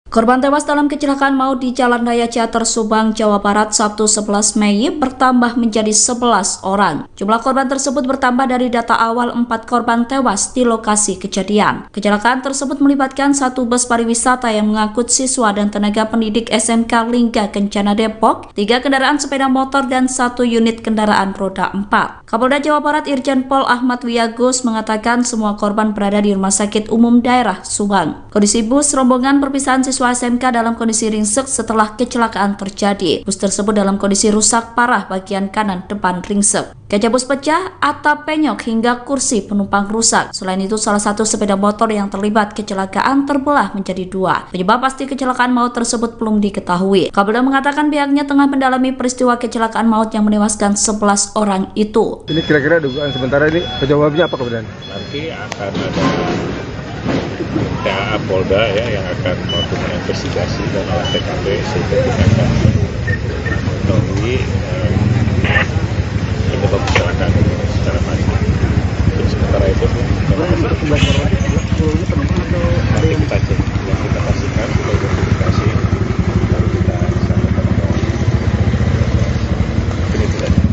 Korban tewas dalam kecelakaan maut di Jalan Raya Ciater Subang, Jawa Barat, Sabtu 11 Mei bertambah menjadi 11 orang. Jumlah korban tersebut bertambah dari data awal 4 korban tewas di lokasi kejadian. Kecelakaan tersebut melibatkan satu bus pariwisata yang mengangkut siswa dan tenaga pendidik SMK Lingga Kencana Depok, 3 kendaraan sepeda motor, dan 1 unit kendaraan roda 4. Kapolda Jawa Barat Irjen Pol Ahmad Wiyagus mengatakan semua korban berada di Rumah Sakit Umum Daerah Subang. Kondisi bus rombongan perpisahan siswa SMK dalam kondisi ringsek setelah kecelakaan terjadi. Bus tersebut dalam kondisi rusak parah bagian kanan depan ringsek. Kaca bus pecah, atap penyok hingga kursi penumpang rusak. Selain itu, salah satu sepeda motor yang terlibat kecelakaan terbelah menjadi 2. Penyebab pasti kecelakaan maut tersebut belum diketahui. Kapolda mengatakan pihaknya tengah mendalami peristiwa kecelakaan maut yang menewaskan 11 orang itu. Ini kira-kira dugaan sementara ini penyebabnya apa kemudian? Nanti akan ada Polda ya yang akan melakukan investigasi dan olah TKP sehingga kita akan mengetahui penyebab kecelakaan secara pasti. Untuk sementara itu nanti kita cek, yang kita pastikan kita identifikasi baru kita sampaikan bahwa ini tidak siap.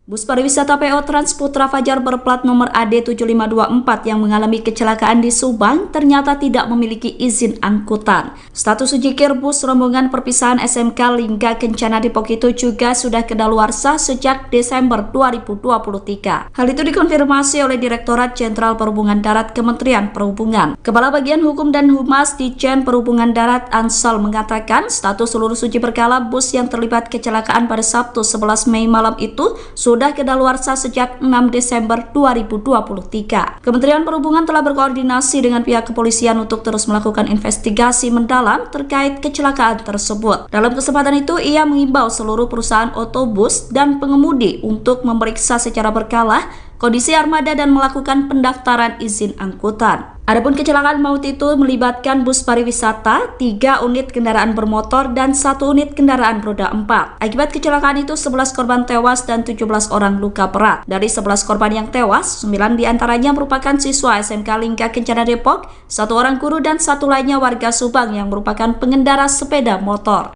Bus pariwisata PO Trans Putra Fajar berplat nomor AD7524 yang mengalami kecelakaan di Subang ternyata tidak memiliki izin angkutan. Status ujikir bus rombongan perpisahan SMK Lingga Kencana Depok itu juga sudah kedaluarsa sejak Desember 2023. Hal itu dikonfirmasi oleh Direktorat Jenderal Perhubungan Darat Kementerian Perhubungan. Kepala Bagian Hukum dan Humas Ditjen Perhubungan Darat Ansal mengatakan status seluruh uji berkala bus yang terlibat kecelakaan pada Sabtu 11 Mei malam itu sudah kedaluarsa sejak 6 Desember 2023. Kementerian Perhubungan telah berkoordinasi dengan pihak kepolisian untuk terus melakukan investigasi mendalam terkait kecelakaan tersebut. Dalam kesempatan itu, ia mengimbau seluruh perusahaan otobus dan pengemudi untuk memeriksa secara berkala kondisi armada dan melakukan pendaftaran izin angkutan. Adapun kecelakaan maut itu melibatkan bus pariwisata, 3 unit kendaraan bermotor, dan 1 unit kendaraan roda 4. Akibat kecelakaan itu 11 korban tewas dan 17 orang luka berat. Dari 11 korban yang tewas, 9 diantaranya merupakan siswa SMK Lingga Kencana Depok, 1 orang guru, dan 1 lainnya warga Subang yang merupakan pengendara sepeda motor.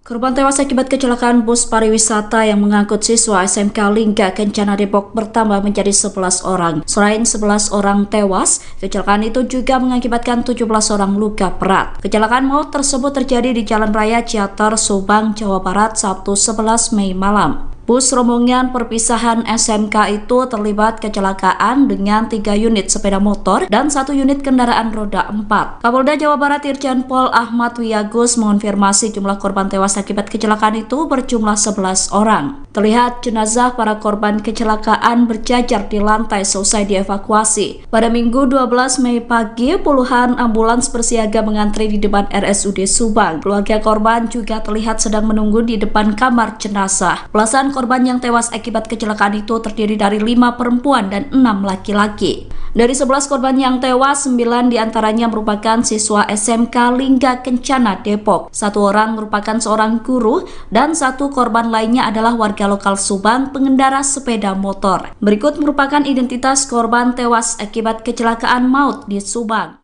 Korban tewas akibat kecelakaan bus pariwisata yang mengangkut siswa SMK Lingga Kencana Depok bertambah menjadi 11 orang. Selain 11 orang tewas, kecelakaan itu juga mengakibatkan 17 orang luka berat. Kecelakaan maut tersebut terjadi di Jalan Raya Ciater Subang, Jawa Barat, Sabtu 11 Mei malam. Bus rombongan perpisahan SMK itu terlibat kecelakaan dengan 3 unit sepeda motor dan 1 unit kendaraan roda 4. Kapolda Jawa Barat Irjen Pol Ahmad Wiyagus mengonfirmasi jumlah korban tewas akibat kecelakaan itu berjumlah 11 orang. Terlihat jenazah para korban kecelakaan berjajar di lantai selesai dievakuasi. Pada Minggu 12 Mei pagi, puluhan ambulans bersiaga mengantri di depan RSUD Subang. Keluarga korban juga terlihat sedang menunggu di depan kamar jenazah. Belasan korban yang tewas akibat kecelakaan itu terdiri dari 5 perempuan dan 6 laki-laki. Dari 11 korban yang tewas, 9 diantaranya merupakan siswa SMK Lingga Kencana Depok. 1 orang merupakan seorang guru dan 1 korban lainnya adalah warga lokal Subang pengendara sepeda motor. Berikut merupakan identitas korban tewas akibat kecelakaan maut di Subang.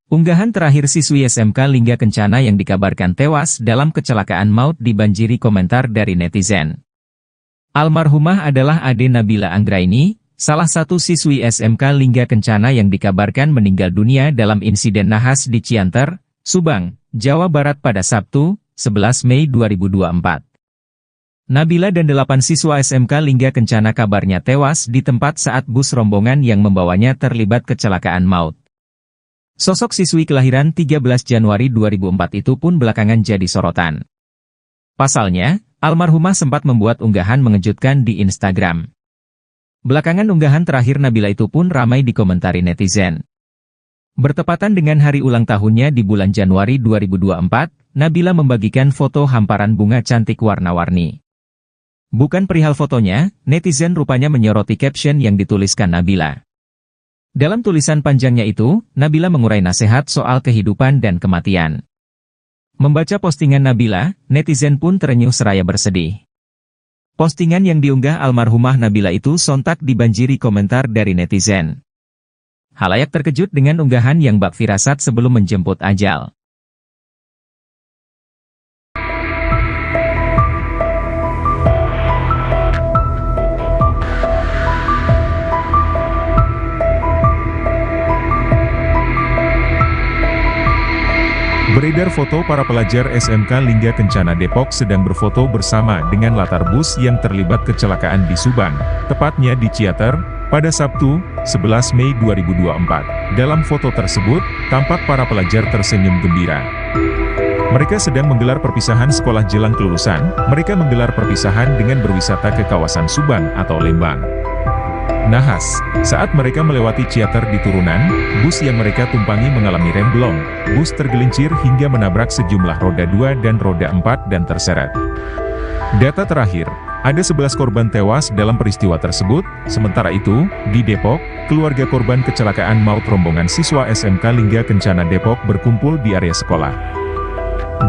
Unggahan terakhir siswi SMK Lingga Kencana yang dikabarkan tewas dalam kecelakaan maut dibanjiri komentar dari netizen. Almarhumah adalah Ade Nabila Anggraini, salah satu siswi SMK Lingga Kencana yang dikabarkan meninggal dunia dalam insiden nahas di Cianter, Subang, Jawa Barat pada Sabtu, 11 Mei 2024. Nabila dan 8 siswa SMK Lingga Kencana kabarnya tewas di tempat saat bus rombongan yang membawanya terlibat kecelakaan maut. Sosok siswi kelahiran 13 Januari 2004 itu pun belakangan jadi sorotan. Pasalnya, almarhumah sempat membuat unggahan mengejutkan di Instagram. Belakangan unggahan terakhir Nabila itu pun ramai dikomentari netizen. Bertepatan dengan hari ulang tahunnya di bulan Januari 2024, Nabila membagikan foto hamparan bunga cantik warna-warni. Bukan perihal fotonya, netizen rupanya menyoroti caption yang dituliskan Nabila. Dalam tulisan panjangnya itu, Nabila mengurai nasihat soal kehidupan dan kematian. Membaca postingan Nabila, netizen pun terenyuh seraya bersedih. Postingan yang diunggah almarhumah Nabila itu sontak dibanjiri komentar dari netizen. Halayak terkejut dengan unggahan yang bak firasat sebelum menjemput ajal. Beredar foto para pelajar SMK Lingga Kencana Depok sedang berfoto bersama dengan latar bus yang terlibat kecelakaan di Subang, tepatnya di Ciater, pada Sabtu, 11 Mei 2024. Dalam foto tersebut, tampak para pelajar tersenyum gembira. Mereka sedang menggelar perpisahan sekolah jelang kelulusan, mereka menggelar perpisahan dengan berwisata ke kawasan Subang atau Lembang. Nahas, saat mereka melewati Ciater di turunan, bus yang mereka tumpangi mengalami remblong, bus tergelincir hingga menabrak sejumlah roda 2 dan roda 4 dan terseret. Data terakhir, ada 11 korban tewas dalam peristiwa tersebut, sementara itu, di Depok, keluarga korban kecelakaan maut rombongan siswa SMK Lingga Kencana Depok berkumpul di area sekolah.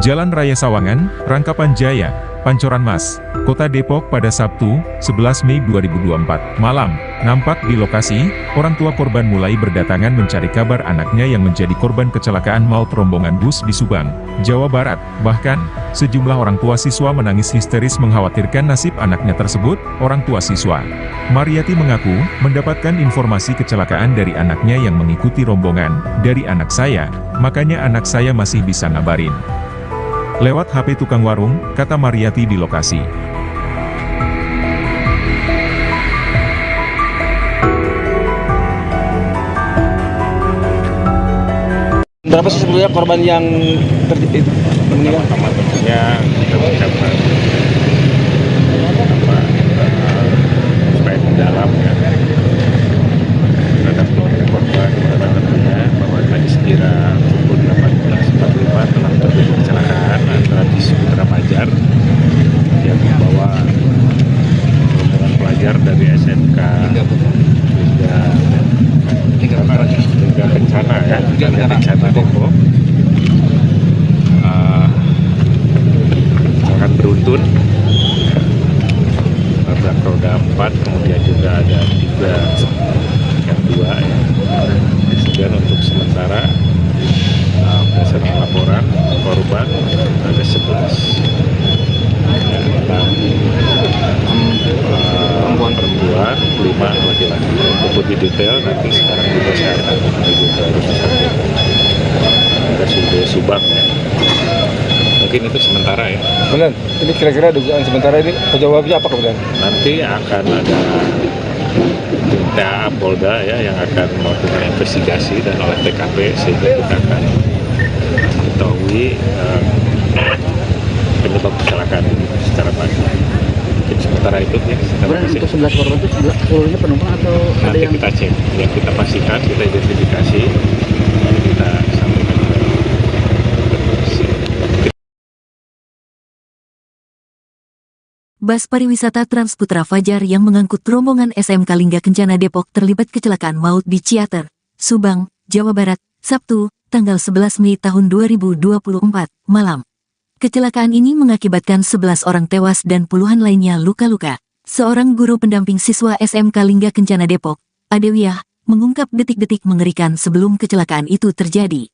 Jalan Raya Sawangan, Rangkapan Jaya, Pancoran Mas, Kota Depok pada Sabtu, 11 Mei 2024, malam. Nampak di lokasi, orang tua korban mulai berdatangan mencari kabar anaknya yang menjadi korban kecelakaan maut rombongan bus di Subang, Jawa Barat. Bahkan, sejumlah orang tua siswa menangis histeris mengkhawatirkan nasib anaknya tersebut. Orang tua siswa, Mariati mengaku, mendapatkan informasi kecelakaan dari anaknya yang mengikuti rombongan, dari anak saya, makanya anak saya masih bisa ngabarin. Lewat HP tukang warung, kata Mariati di lokasi. Berapa sih sebetulnya korban yang meninggal? Pertama tentunya kita mengucapkan supaya mendalam ya terhadap keluarga korban, karena tentunya bahwa tadi sekira pukul 18.45 telah terjadi kecelakaan antara bis Putra Fajar yang membawa rombongan pelajar dari SMK Lingga Kencana ya, Kencana Depok, sangat beruntun, nabrak roda 4, kemudian juga ada 3 yang 2 ya. Kemudian untuk sementara berdasarkan laporan korban ada 11 ya, 6 perempuan, 5 laki-laki. Untuk lebih detail nanti sekarang juga saya akan menuju ke rumah sakit RSUD Subang ya. Mungkin itu sementara ya. Benar, ini kira-kira dugaan sementara ini penyebabnya apa kemudian? Nanti akan ada tim Polda ya yang akan melakukan investigasi dan olah TKP sehingga kita akan mengetahui penyebab kecelakaan ini secara pasti. Mungkin sementara itu ya. Untuk 11 korban itu seluruhnya penumpang atau ada nanti yang kita cek, ya kita pastikan, kita identifikasi, lalu kita sampaikan ke polisi. Bus pariwisata Trans Putra Fajar yang mengangkut rombongan SMK Lingga Kencana Depok terlibat kecelakaan maut di Ciater, Subang, Jawa Barat, Sabtu, tanggal 11 Mei tahun 2024, malam. Kecelakaan ini mengakibatkan 11 orang tewas dan puluhan lainnya luka-luka. Seorang guru pendamping siswa SMK Lingga Kencana Depok, Adewiyah, mengungkap detik-detik mengerikan sebelum kecelakaan itu terjadi.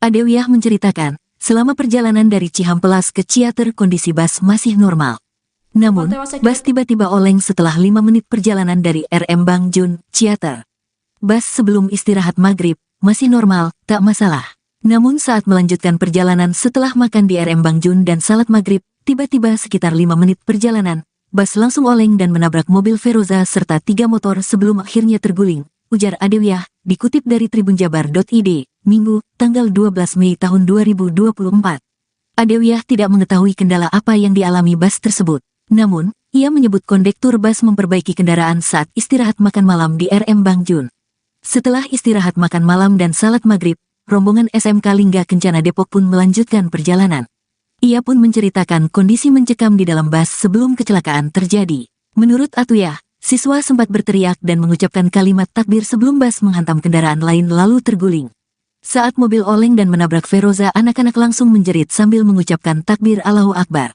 Adewiyah menceritakan, selama perjalanan dari Cihampelas ke Ciater kondisi bus masih normal. Namun, bus tiba-tiba oleng setelah 5 menit perjalanan dari RM Bangjun, Ciater. Bus sebelum istirahat maghrib, masih normal, tak masalah. Namun saat melanjutkan perjalanan setelah makan di RM Bangjun dan salat maghrib, tiba-tiba sekitar 5 menit perjalanan, bus langsung oleng dan menabrak mobil Feroza serta 3 motor sebelum akhirnya terguling, ujar Adewiyah, dikutip dari tribunjabar.id, Minggu, tanggal 12 Mei tahun 2024. Adewiyah tidak mengetahui kendala apa yang dialami bus tersebut. Namun, ia menyebut kondektur bus memperbaiki kendaraan saat istirahat makan malam di RM Bangjun. Setelah istirahat makan malam dan salat maghrib, rombongan SMK Lingga Kencana Depok pun melanjutkan perjalanan. Ia pun menceritakan kondisi mencekam di dalam bus sebelum kecelakaan terjadi. Menurut Atuyah, siswa sempat berteriak dan mengucapkan kalimat takbir sebelum bus menghantam kendaraan lain lalu terguling. Saat mobil oleng dan menabrak Feroza, anak-anak langsung menjerit sambil mengucapkan takbir Allahu Akbar.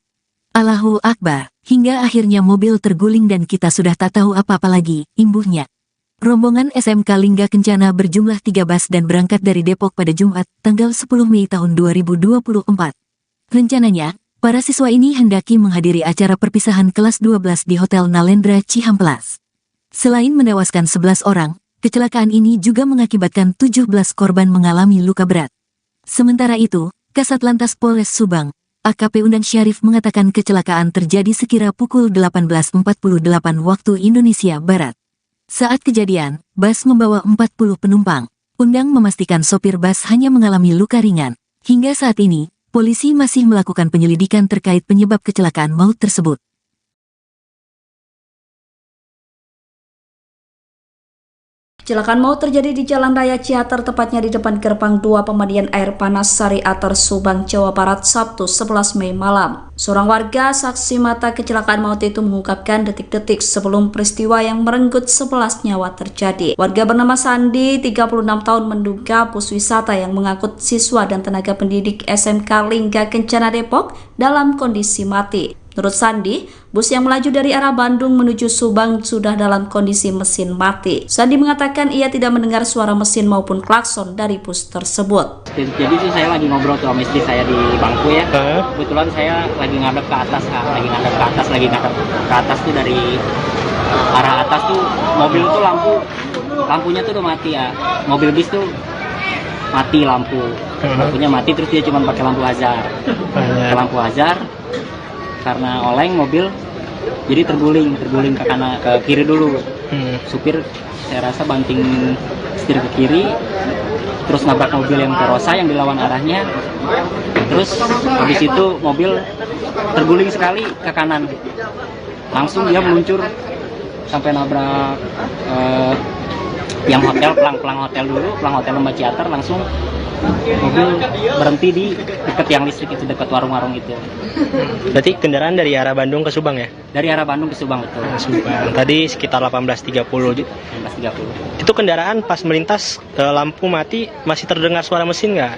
Allahu Akbar, hingga akhirnya mobil terguling dan kita sudah tak tahu apa-apa lagi, imbuhnya. Rombongan SMK Lingga Kencana berjumlah 3 bus dan berangkat dari Depok pada Jumat, tanggal 10 Mei tahun 2024. Rencananya, para siswa ini hendaki menghadiri acara perpisahan kelas 12 di Hotel Nalendra Cihamplas. Selain menewaskan 11 orang, kecelakaan ini juga mengakibatkan 17 korban mengalami luka berat. Sementara itu, Kasat Lantas Polres Subang, AKP Undang Syarif mengatakan kecelakaan terjadi sekira pukul 18.48 waktu Indonesia Barat. Saat kejadian, bus membawa 40 penumpang. Undang memastikan sopir bus hanya mengalami luka ringan. Hingga saat ini, polisi masih melakukan penyelidikan terkait penyebab kecelakaan maut tersebut. Kecelakaan maut terjadi di Jalan Raya Ciater, tepatnya di depan gerbang 2 pemandian air panas Sari Ater, Subang, Jawa Barat, Sabtu 11 Mei malam. Seorang warga saksi mata kecelakaan maut itu mengungkapkan detik-detik sebelum peristiwa yang merenggut 11 nyawa terjadi. Warga bernama Sandi, 36 tahun, menduga bus wisata yang mengangkut siswa dan tenaga pendidik SMK Lingga Kencana Depok dalam kondisi mati. Menurut Sandi, bus yang melaju dari arah Bandung menuju Subang sudah dalam kondisi mesin mati. Sandi mengatakan ia tidak mendengar suara mesin maupun klakson dari bus tersebut. Jadi sih saya lagi ngobrol tuh sama istri saya di bangku ya. Kebetulan saya lagi ngadep ke atas, lagi ngadep ke atas tuh dari arah atas tuh mobil tuh lampunya tuh udah mati ya. Mobil bis tuh mati lampunya mati, terus dia cuma pakai lampu hazard. Lampu hazard. Karena oleng mobil jadi terguling ke kanan, ke kiri dulu. Supir saya rasa banting setir ke kiri, terus nabrak mobil yang Feroza yang dilawan arahnya. Terus habis itu mobil terguling sekali ke kanan, langsung dia meluncur sampai nabrak yang hotel, pelang hotel Lembah Ciater. Langsung mobil berhenti di dekat tiang listrik itu, dekat warung-warung itu. Berarti kendaraan dari arah Bandung ke Subang ya? Dari arah Bandung ke Subang, betul. Subang. Tadi sekitar 18.30. 18.30. Itu kendaraan pas melintas lampu mati, masih terdengar suara mesin nggak?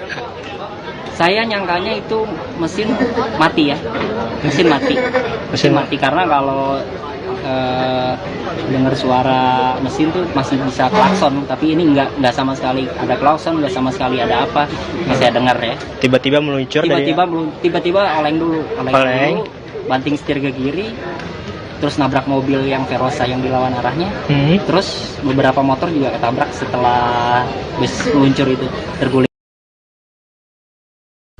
Saya nyangkanya itu mesin mati ya. Mesin mati karena kalau dengar suara mesin tuh masih bisa klakson, tapi ini nggak sama sekali ada klakson, nggak sama sekali ada apa yang saya dengar ya. Tiba-tiba meluncur, tiba-tiba oleng dulu, banting setir ke kiri, terus nabrak mobil yang Feroza yang dilawan arahnya. Terus beberapa motor juga ketabrak setelah bus meluncur itu, terguling.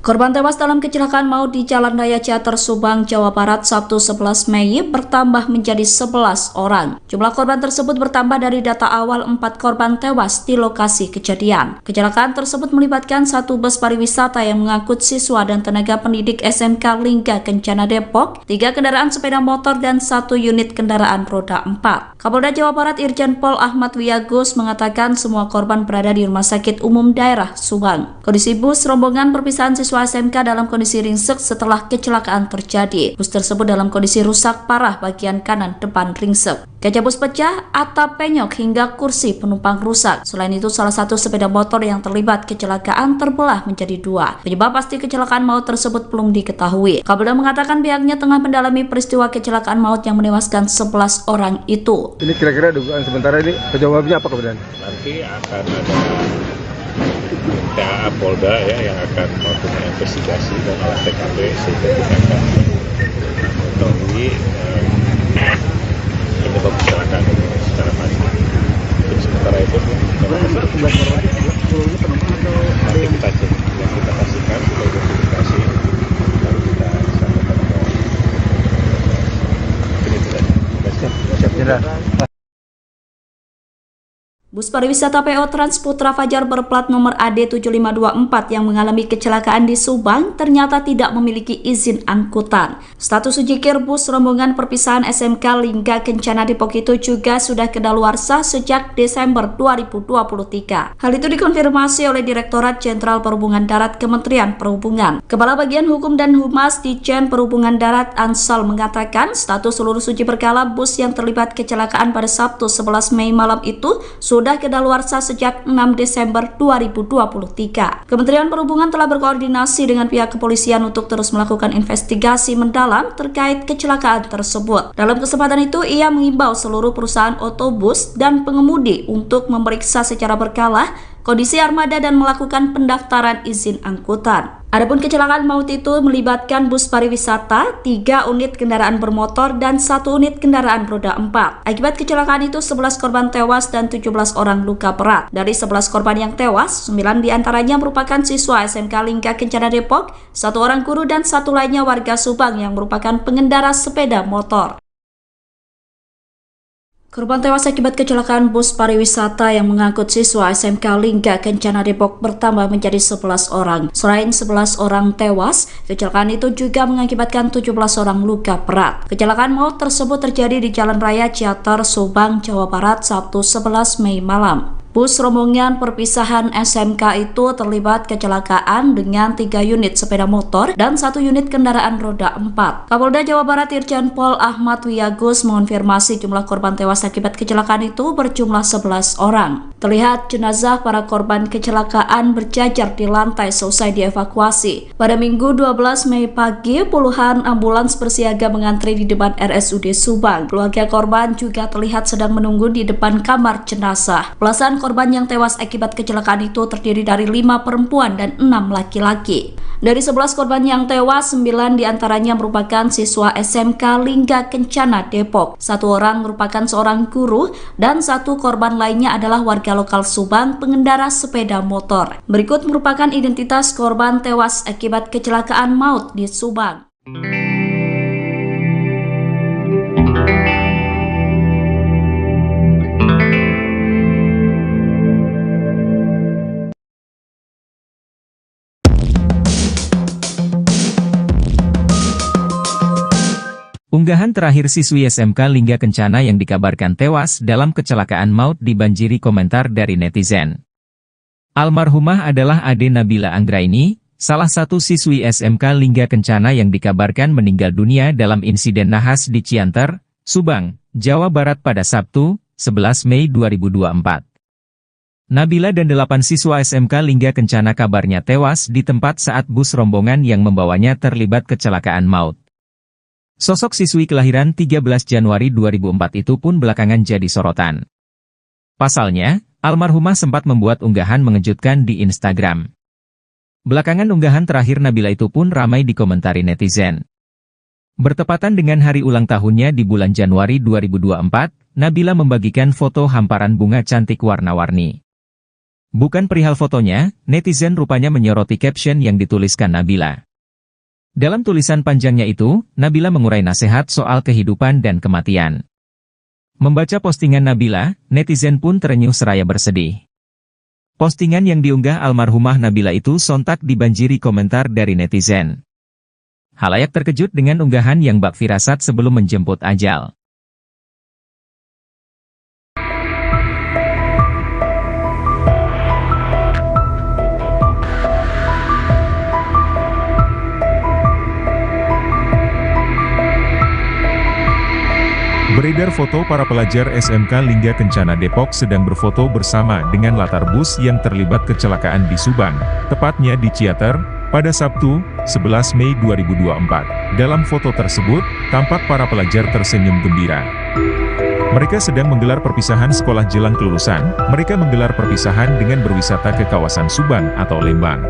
Korban tewas dalam kecelakaan maut di Jalan Raya Ciater, Subang, Jawa Barat, Sabtu 11 Mei bertambah menjadi 11 orang. Jumlah korban tersebut bertambah dari data awal 4 korban tewas di lokasi kejadian. Kecelakaan tersebut melibatkan 1 bus pariwisata yang mengangkut siswa dan tenaga pendidik SMK Lingga Kencana Depok, 3 kendaraan sepeda motor, dan 1 unit kendaraan roda 4. Kapolda Jawa Barat Irjen Pol Ahmad Wiyagus mengatakan semua korban berada di Rumah Sakit Umum Daerah Subang. Kondisi bus rombongan perpisahan siswa SMK dalam kondisi ringsek setelah kecelakaan terjadi. Bus tersebut dalam kondisi rusak parah bagian kanan depan ringsek. Kaca bus pecah, atap penyok, hingga kursi penumpang rusak. Selain itu, salah satu sepeda motor yang terlibat kecelakaan terbelah menjadi 2. Penyebab pasti kecelakaan maut tersebut belum diketahui. Kapolda mengatakan pihaknya tengah mendalami peristiwa kecelakaan maut yang menewaskan 11 orang itu. Ini kira-kira dugaan sementara ini penyebabnya apa kemudian? Nanti akan ada PA Polda ya yang akan melakukan investigasi dan olah TKP sehingga kita akan mengetahui penyebab kecelakaan ini secara pasti. Jadi sementara itu nanti kita cek, yang kita pastikan kita identifikasi baru kita sampaikan ini tidak. Siap, Jenderal. Bus pariwisata PO Trans Putra Fajar berplat nomor AD7524 yang mengalami kecelakaan di Subang ternyata tidak memiliki izin angkutan. Status ujikir bus rombongan perpisahan SMK Lingga Kencana Depok itu juga sudah kedaluarsa sejak Desember 2023. Hal itu dikonfirmasi oleh Direktorat Jenderal Perhubungan Darat Kementerian Perhubungan. Kepala Bagian Hukum dan Humas Ditjen Perhubungan Darat Ansal mengatakan status seluruh uji berkala bus yang terlibat kecelakaan pada Sabtu 11 Mei malam itu sudah kedaluarsa sejak 6 Desember 2023. Kementerian Perhubungan telah berkoordinasi dengan pihak kepolisian untuk terus melakukan investigasi mendalam terkait kecelakaan tersebut. Dalam kesempatan itu, ia mengimbau seluruh perusahaan otobus dan pengemudi untuk memeriksa secara berkala kondisi armada dan melakukan pendaftaran izin angkutan. Adapun kecelakaan maut itu melibatkan bus pariwisata, 3 unit kendaraan bermotor, dan 1 unit kendaraan roda 4. Akibat kecelakaan itu 11 korban tewas dan 17 orang luka berat. Dari 11 korban yang tewas, 9 diantaranya merupakan siswa SMK Lingga Kencana Depok, 1 orang guru dan 1 lainnya warga Subang yang merupakan pengendara sepeda motor. Korban tewas akibat kecelakaan bus pariwisata yang mengangkut siswa SMK Lingga Kencana Depok bertambah menjadi 11 orang. Selain 11 orang tewas, kecelakaan itu juga mengakibatkan 17 orang luka berat. Kecelakaan maut tersebut terjadi di Jalan Raya Ciater, Subang, Jawa Barat, Sabtu 11 Mei malam. Bus rombongan perpisahan SMK itu terlibat kecelakaan dengan 3 unit sepeda motor dan 1 unit kendaraan roda 4. Kapolda Jawa Barat Irjen Pol Ahmad Wiyagus mengonfirmasi jumlah korban tewas akibat kecelakaan itu berjumlah 11 orang. Terlihat jenazah para korban kecelakaan berjajar di lantai selesai dievakuasi. Pada Minggu 12 Mei pagi, puluhan ambulans bersiaga mengantri di depan RSUD Subang. Keluarga korban juga terlihat sedang menunggu di depan kamar jenazah. Belasan korban yang tewas akibat kecelakaan itu terdiri dari 5 perempuan dan 6 laki-laki. Dari 11 korban yang tewas, 9 diantaranya merupakan siswa SMK Lingga Kencana Depok. 1 orang merupakan seorang guru dan 1 korban lainnya adalah warga lokal Subang pengendara sepeda motor. Berikut merupakan identitas korban tewas akibat kecelakaan maut di Subang. Unggahan terakhir siswi SMK Lingga Kencana yang dikabarkan tewas dalam kecelakaan maut dibanjiri komentar dari netizen. Almarhumah adalah Ade Nabila Anggraini, salah satu siswi SMK Lingga Kencana yang dikabarkan meninggal dunia dalam insiden nahas di Cianter, Subang, Jawa Barat pada Sabtu, 11 Mei 2024. Nabila dan 8 siswa SMK Lingga Kencana kabarnya tewas di tempat saat bus rombongan yang membawanya terlibat kecelakaan maut. Sosok siswi kelahiran 13 Januari 2004 itu pun belakangan jadi sorotan. Pasalnya, almarhumah sempat membuat unggahan mengejutkan di Instagram. Belakangan unggahan terakhir Nabila itu pun ramai dikomentari netizen. Bertepatan dengan hari ulang tahunnya di bulan Januari 2024, Nabila membagikan foto hamparan bunga cantik warna-warni. Bukan perihal fotonya, netizen rupanya menyoroti caption yang dituliskan Nabila. Dalam tulisan panjangnya itu, Nabila mengurai nasihat soal kehidupan dan kematian. Membaca postingan Nabila, netizen pun terenyuh seraya bersedih. Postingan yang diunggah almarhumah Nabila itu sontak dibanjiri komentar dari netizen. Halayak terkejut dengan unggahan yang bak firasat sebelum menjemput ajal. Beredar foto para pelajar SMK Lingga Kencana Depok sedang berfoto bersama dengan latar bus yang terlibat kecelakaan di Subang, tepatnya di Ciater, pada Sabtu, 11 Mei 2024. Dalam foto tersebut, tampak para pelajar tersenyum gembira. Mereka sedang menggelar perpisahan sekolah jelang kelulusan. Mereka menggelar perpisahan dengan berwisata ke kawasan Subang atau Lembang.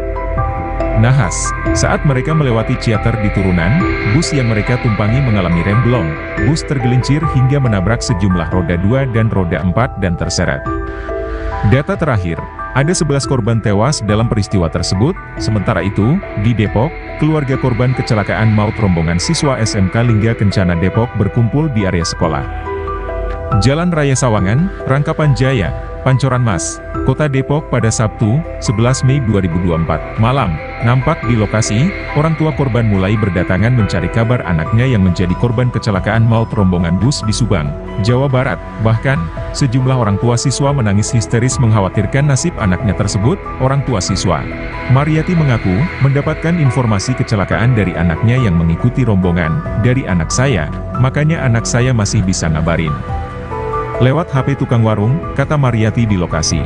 Nahas, saat mereka melewati Ciater di turunan, bus yang mereka tumpangi mengalami remblong. Bus tergelincir hingga menabrak sejumlah roda 2 dan roda 4 dan terseret. Data terakhir, ada 11 korban tewas dalam peristiwa tersebut. Sementara itu, di Depok, keluarga korban kecelakaan maut rombongan siswa SMK Lingga Kencana Depok berkumpul di area sekolah. Jalan Raya Sawangan, Rangkapan Jaya, Pancoran Mas, Kota Depok pada Sabtu, 11 Mei 2024, malam. Nampak di lokasi, orang tua korban mulai berdatangan mencari kabar anaknya yang menjadi korban kecelakaan maut rombongan bus di Subang, Jawa Barat. Bahkan, sejumlah orang tua siswa menangis histeris mengkhawatirkan nasib anaknya tersebut. Orang tua siswa, Mariati mengaku, mendapatkan informasi kecelakaan dari anaknya yang mengikuti rombongan. Dari anak saya, makanya anak saya masih bisa ngabarin. Lewat HP tukang warung, kata Mariati di lokasi.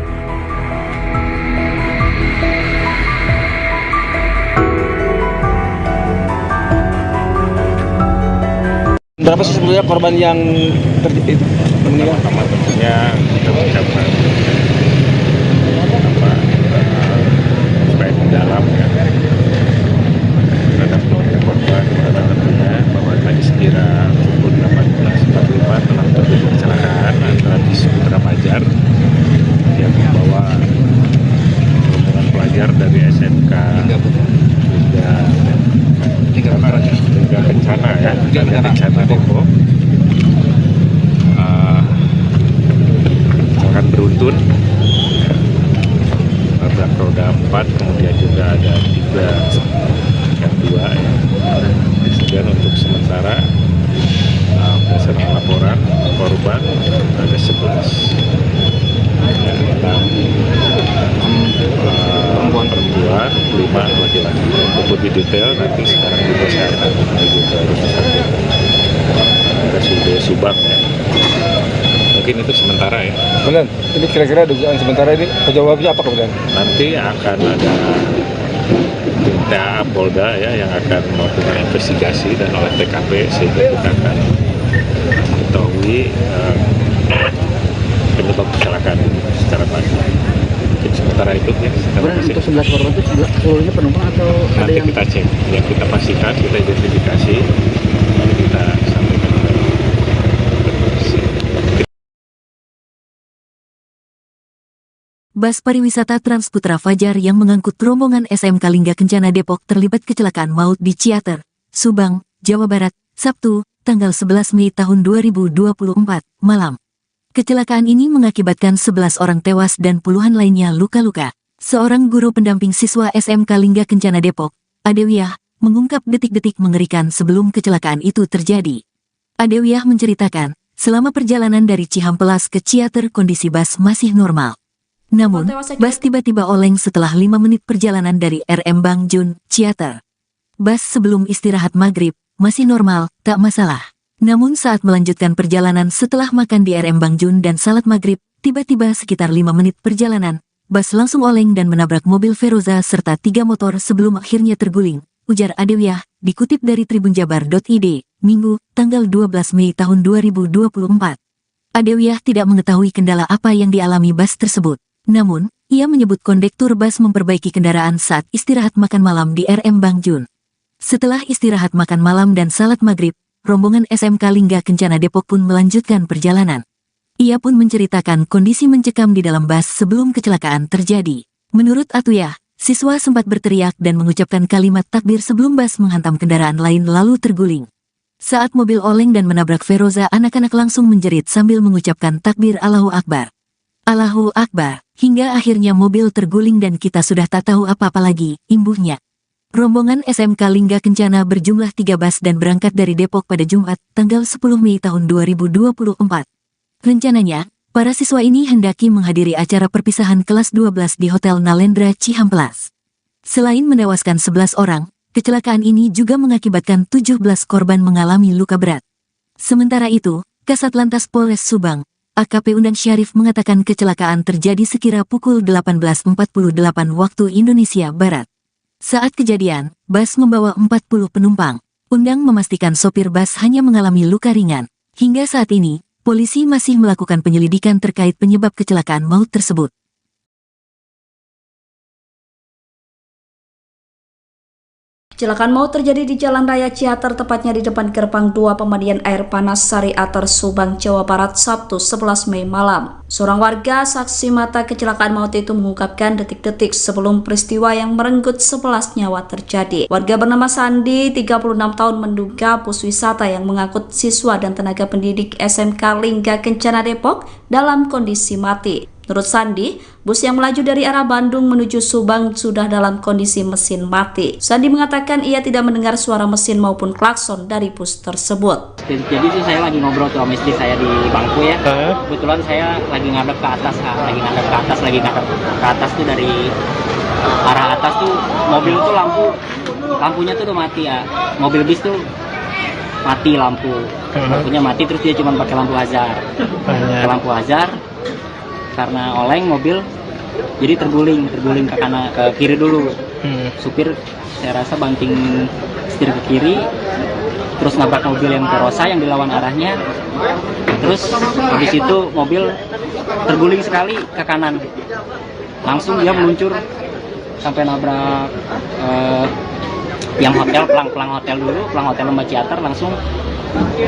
Berapa sih sebenarnya korban yang meninggal? Pertama tentunya kita ucapkan supaya mendalam ya terhadap keluarga korban, karena tentunya bahwa tadi sekira pukul 18.45 telah terjadi kecelakaan antara bis Putra Fajar yang membawa rombongan pelajar dari SMK hingga Kencana ya, hingga Kencana Depok. Sangat beruntun, nabrak roda 4, kemudian juga ada 3 yang 2 ya. Dan untuk sementara berdasarkan laporan korban ada 11 ya, 6 perempuan, 5 laki-laki. Untuk lebih detail nanti sekarang juga saya akan menuju ke rumah sakit RSUD Subang ya. Mungkin itu sementara ya. Kemudian, ini kira-kira dugaan sementara ini penyebabnya apa kemudian? Nanti akan ada tim TA Polda ya yang akan melakukan investigasi dan oleh TKP sehingga kita akan mengetahui penyebab kecelakaan ini secara pasti. Mungkin sementara itu ya. Untuk 11 korban itu seluruhnya penumpang atau ada Nanti yang kita cek, ya kita pastikan, kita identifikasi, lalu kita sampaikan ke polisi. Bus pariwisata Trans Putra Fajar yang mengangkut rombongan SMK Lingga Kencana Depok terlibat kecelakaan maut di Ciater, Subang, Jawa Barat, Sabtu, tanggal 11 Mei tahun 2024, malam. Kecelakaan ini mengakibatkan 11 orang tewas dan puluhan lainnya luka-luka. Seorang guru pendamping siswa SMK Lingga Kencana Depok, Adewiyah, mengungkap detik-detik mengerikan sebelum kecelakaan itu terjadi. Adewiyah menceritakan, selama perjalanan dari Cihampelas ke Ciater kondisi bus masih normal. Namun, bus tiba-tiba oleng setelah 5 menit perjalanan dari RM Bangjun, Ciater. Bus sebelum istirahat maghrib, masih normal, tak masalah. Namun saat melanjutkan perjalanan setelah makan di RM Bangjun dan salat maghrib, tiba-tiba sekitar 5 menit perjalanan, bus langsung oleng dan menabrak mobil Feroza serta 3 motor sebelum akhirnya terguling, ujar Adewiyah, dikutip dari tribunjabar.id, Minggu, tanggal 12 Mei tahun 2024. Adewiyah tidak mengetahui kendala apa yang dialami bus tersebut. Namun, ia menyebut kondektur bus memperbaiki kendaraan saat istirahat makan malam di RM Bangjun. Setelah istirahat makan malam dan salat maghrib, rombongan SMK Lingga Kencana Depok pun melanjutkan perjalanan. Ia pun menceritakan kondisi mencekam di dalam bus sebelum kecelakaan terjadi. Menurut Atuyah, siswa sempat berteriak dan mengucapkan kalimat takbir sebelum bus menghantam kendaraan lain lalu terguling. Saat mobil oleng dan menabrak Feroza, anak-anak langsung menjerit sambil mengucapkan takbir Allahu Akbar. Allahu Akbar, hingga akhirnya mobil terguling dan kita sudah tak tahu apa-apa lagi, imbuhnya. Rombongan SMK Lingga Kencana berjumlah 3 bus dan berangkat dari Depok pada Jumat, tanggal 10 Mei tahun 2024. Rencananya, para siswa ini hendaki menghadiri acara perpisahan kelas 12 di Hotel Nalendra Cihampelas. Selain menewaskan 11 orang, kecelakaan ini juga mengakibatkan 17 korban mengalami luka berat. Sementara itu, Kasat Lantas Polres Subang, AKP Undang Syarif mengatakan kecelakaan terjadi sekira pukul 18.48 waktu Indonesia Barat. Saat kejadian, bus membawa 40 penumpang. Undang memastikan sopir bus hanya mengalami luka ringan. Hingga saat ini, polisi masih melakukan penyelidikan terkait penyebab kecelakaan maut tersebut. Kecelakaan maut terjadi di Jalan Raya Ciater, tepatnya di depan gerbang 2 pemandian air panas Sari Ater, Subang, Jawa Barat, Sabtu 11 Mei malam. Seorang warga saksi mata kecelakaan maut itu mengungkapkan detik-detik sebelum peristiwa yang merenggut 11 nyawa terjadi. Warga bernama Sandi, 36 tahun, menduga bus wisata yang mengangkut siswa dan tenaga pendidik SMK Lingga Kencana Depok dalam kondisi mati. Menurut Sandi, bus yang melaju dari arah Bandung menuju Subang sudah dalam kondisi mesin mati. Sandi mengatakan ia tidak mendengar suara mesin maupun klakson dari bus tersebut. Jadi sih saya lagi ngobrol tuh sama istri saya di bangku ya. Kebetulan saya lagi ngadep ke atas, lagi ngadep ke atas tuh dari arah atas tuh mobil tuh lampunya tuh udah mati ya. Mobil bis tuh mati lampunya mati, terus dia cuma pakai lampu hazard. Pakai lampu hazard karena oleng mobil, jadi terguling ke kanan, ke kiri dulu. Supir saya rasa banting setir ke kiri, terus nabrak mobil yang Verosa yang dilawan arahnya. Terus habis itu mobil terguling sekali ke kanan, langsung dia meluncur sampai nabrak yang hotel, pelang hotel Lembah Ciater. Langsung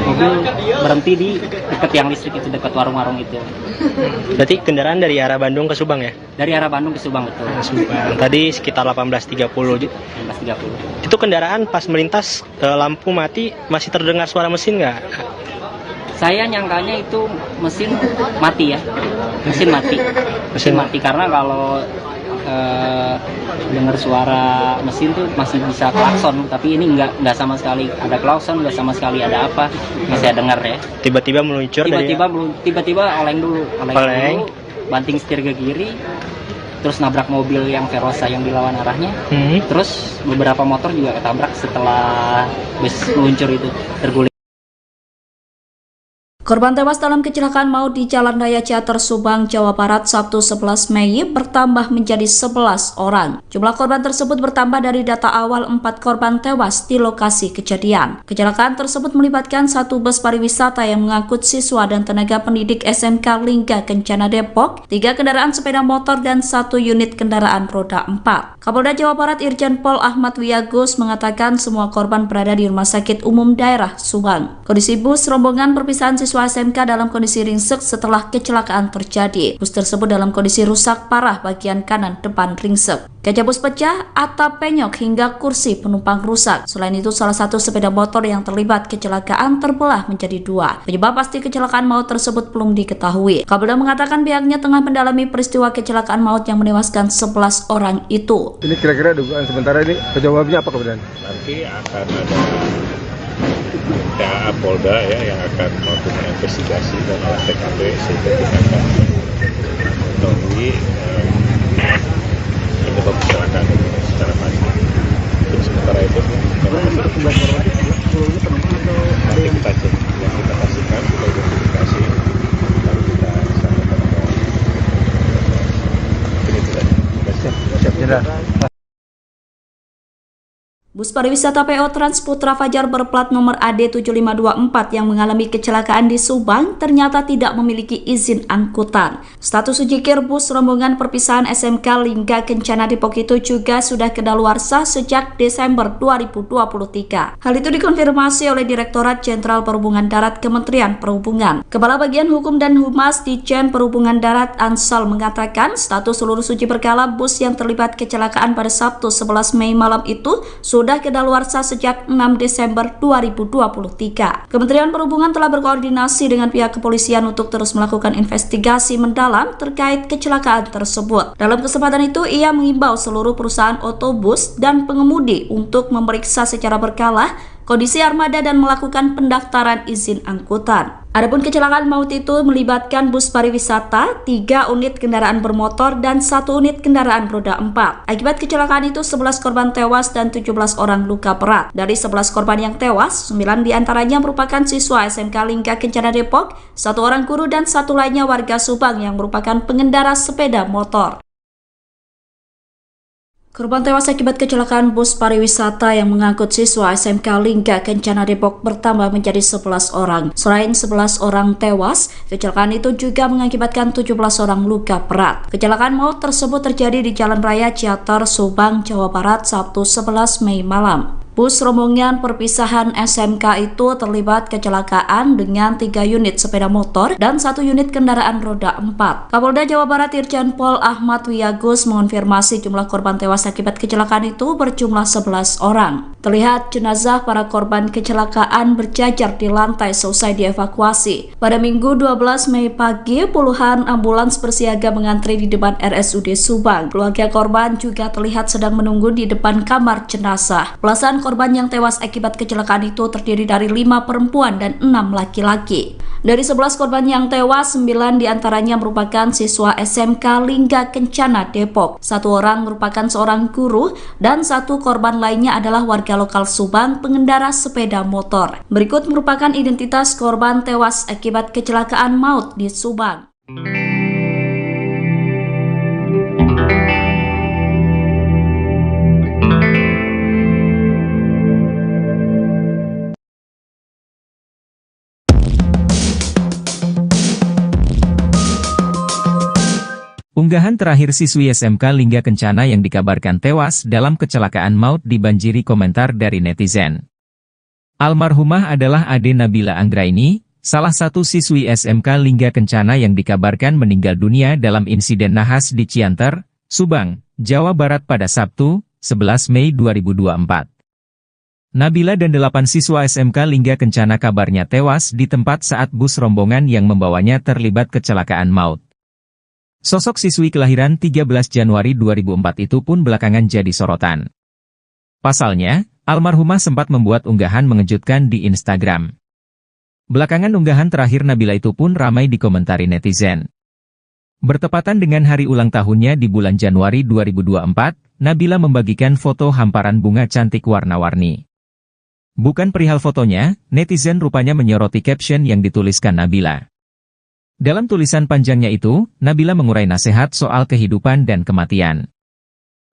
mobil berhenti di dekat tiang listrik itu, dekat warung-warung itu. Berarti kendaraan dari arah Bandung ke Subang ya? Dari arah Bandung ke Subang, betul. Subang. Tadi sekitar 18.30. 18.30. Itu kendaraan pas melintas lampu mati, masih terdengar suara mesin nggak? Saya nyangkanya itu mesin mati ya. Mesin mati karena kalau dengar suara mesin tuh masih bisa klakson, tapi ini nggak sama sekali ada klakson, nggak sama sekali ada apa, masih dengar ya. Tiba-tiba meluncur, tiba-tiba oleng dulu, banting setir ke kiri, terus nabrak mobil yang Verosa yang dilawan arahnya. Terus beberapa motor juga ketabrak setelah bus meluncur itu, terguling. Korban tewas dalam kecelakaan maut di Jalan Raya Ciater Subang, Jawa Barat, Sabtu 11 Mei bertambah menjadi 11 orang. Jumlah korban tersebut bertambah dari data awal 4 korban tewas di lokasi kejadian. Kecelakaan tersebut melibatkan satu bus pariwisata yang mengangkut siswa dan tenaga pendidik SMK Lingga Kencana Depok, 3 kendaraan sepeda motor, dan 1 unit kendaraan roda 4. Kapolda Jawa Barat Irjen Pol Ahmad Wiyagus mengatakan semua korban berada di Rumah Sakit Umum Daerah Subang. Kondisi bus rombongan perpisahan siswa SMK dalam kondisi ringsek setelah kecelakaan terjadi. Bus tersebut dalam kondisi rusak parah bagian kanan depan ringsek. Kaca bus pecah, atap penyok hingga kursi penumpang rusak. Selain itu, salah satu sepeda motor yang terlibat kecelakaan terbelah menjadi 2. Penyebab pasti kecelakaan maut tersebut belum diketahui. Kapolda mengatakan pihaknya tengah mendalami peristiwa kecelakaan maut yang menewaskan 11 orang itu. Ini kira-kira dugaan sementara ini penyebabnya apa kemudian? Nanti akan ada Polda ya yang akan melakukan investigasi dan olah TKP sehingga kita akan mengetahui penyebab kecelakaan itu secara pasti. Untuk sementara itu nanti kita cek, yang kita pastikan kita identifikasi, lalu kita sampaikan ini tidak siap. Bus pariwisata PO Trans Putra Fajar berplat nomor AD7524 yang mengalami kecelakaan di Subang ternyata tidak memiliki izin angkutan. Status ujikir bus rombongan perpisahan SMK Lingga Kencana Depok itu juga sudah kedaluarsa sejak Desember 2023. Hal itu dikonfirmasi oleh Direktorat Jenderal Perhubungan Darat Kementerian Perhubungan. Kepala Bagian Hukum dan Humas Ditjen Perhubungan Darat Ansal mengatakan status seluruh uji berkala bus yang terlibat kecelakaan pada Sabtu 11 Mei malam itu sudah kedaluarsa sejak 6 Desember 2023. Kementerian Perhubungan telah berkoordinasi dengan pihak kepolisian untuk terus melakukan investigasi mendalam terkait kecelakaan tersebut. Dalam kesempatan itu, ia mengimbau seluruh perusahaan otobus dan pengemudi untuk memeriksa secara berkala kondisi armada dan melakukan pendaftaran izin angkutan. Adapun kecelakaan maut itu melibatkan bus pariwisata, 3 unit kendaraan bermotor, dan 1 unit kendaraan roda 4. Akibat kecelakaan itu 11 korban tewas dan 17 orang luka berat. Dari 11 korban yang tewas, 9 diantaranya merupakan siswa SMK Lingga Kencana Depok, 1 orang guru dan 1 lainnya warga Subang yang merupakan pengendara sepeda motor. Korban tewas akibat kecelakaan bus pariwisata yang mengangkut siswa SMK Lingga Kencana Depok bertambah menjadi 11 orang. Selain 11 orang tewas, kecelakaan itu juga mengakibatkan 17 orang luka berat. Kecelakaan maut tersebut terjadi di Jalan Raya Ciater, Subang, Jawa Barat, Sabtu 11 Mei malam. Bus rombongan perpisahan SMK itu terlibat kecelakaan dengan 3 unit sepeda motor dan 1 unit kendaraan roda 4. Kapolda Jawa Barat Irjen Pol Ahmad Wiyagus mengonfirmasi jumlah korban tewas akibat kecelakaan itu berjumlah 11 orang. Terlihat jenazah para korban kecelakaan berjajar di lantai selesai dievakuasi. Pada Minggu 12 Mei pagi, puluhan ambulans bersiaga mengantri di depan RSUD Subang. Keluarga korban juga terlihat sedang menunggu di depan kamar jenazah. Belasan korban yang tewas akibat kecelakaan itu terdiri dari 5 perempuan dan 6 laki-laki. Dari 11 korban yang tewas, 9 diantaranya merupakan siswa SMK Lingga Kencana Depok. 1 orang merupakan seorang guru dan 1 korban lainnya adalah warga lokal Subang, pengendara sepeda motor. Berikut merupakan identitas korban tewas akibat kecelakaan maut di Subang. Unggahan terakhir siswi SMK Lingga Kencana yang dikabarkan tewas dalam kecelakaan maut dibanjiri komentar dari netizen. Almarhumah adalah Ade Nabila Anggraini, salah satu siswi SMK Lingga Kencana yang dikabarkan meninggal dunia dalam insiden nahas di Cianter, Subang, Jawa Barat pada Sabtu, 11 Mei 2024. Nabila dan 8 siswa SMK Lingga Kencana kabarnya tewas di tempat saat bus rombongan yang membawanya terlibat kecelakaan maut. Sosok siswi kelahiran 13 Januari 2004 itu pun belakangan jadi sorotan. Pasalnya, almarhumah sempat membuat unggahan mengejutkan di Instagram. Belakangan unggahan terakhir Nabila itu pun ramai dikomentari netizen. Bertepatan dengan hari ulang tahunnya di bulan Januari 2024, Nabila membagikan foto hamparan bunga cantik warna-warni. Bukan perihal fotonya, netizen rupanya menyoroti caption yang dituliskan Nabila. Dalam tulisan panjangnya itu, Nabila mengurai nasihat soal kehidupan dan kematian.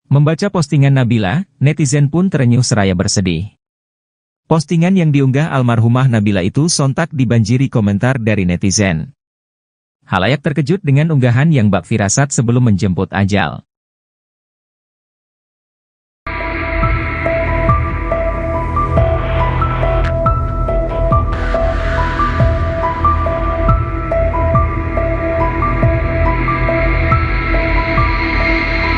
Membaca postingan Nabila, netizen pun terenyuh seraya bersedih. Postingan yang diunggah almarhumah Nabila itu sontak dibanjiri komentar dari netizen. Halayak terkejut dengan unggahan yang bak firasat sebelum menjemput ajal.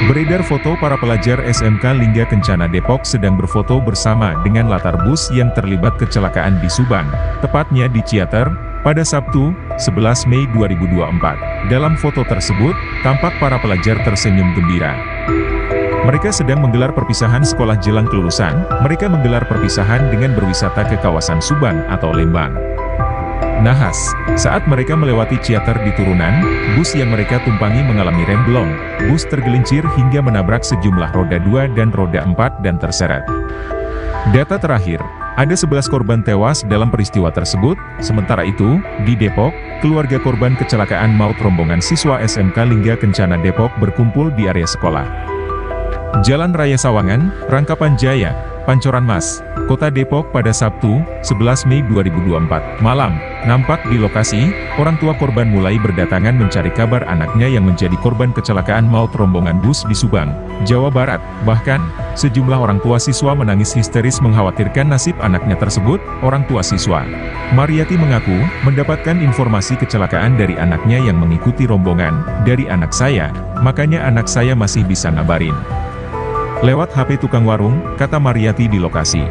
Beredar foto para pelajar SMK Lingga Kencana Depok sedang berfoto bersama dengan latar bus yang terlibat kecelakaan di Subang, tepatnya di Ciater, pada Sabtu, 11 Mei 2024. Dalam foto tersebut, tampak para pelajar tersenyum gembira. Mereka sedang menggelar perpisahan sekolah jelang kelulusan. Mereka menggelar perpisahan dengan berwisata ke kawasan Subang atau Lembang. Nahas, saat mereka melewati Ciater di turunan, bus yang mereka tumpangi mengalami remblong. Bus tergelincir hingga menabrak sejumlah roda 2 dan roda 4 dan terseret. Data terakhir, ada 11 korban tewas dalam peristiwa tersebut. Sementara itu, di Depok, keluarga korban kecelakaan maut rombongan siswa SMK Lingga Kencana Depok berkumpul di area sekolah. Jalan Raya Sawangan, Rangkapan Jaya, Pancoran Mas, Kota Depok pada Sabtu, 11 Mei 2024, malam. Nampak di lokasi, orang tua korban mulai berdatangan mencari kabar anaknya yang menjadi korban kecelakaan maut rombongan bus di Subang, Jawa Barat. Bahkan, sejumlah orang tua siswa menangis histeris mengkhawatirkan nasib anaknya tersebut. Orang tua siswa, Mariati mengaku, mendapatkan informasi kecelakaan dari anaknya yang mengikuti rombongan, dari anak saya, makanya anak saya masih bisa ngabarin. Lewat HP tukang warung, kata Mariati di lokasi.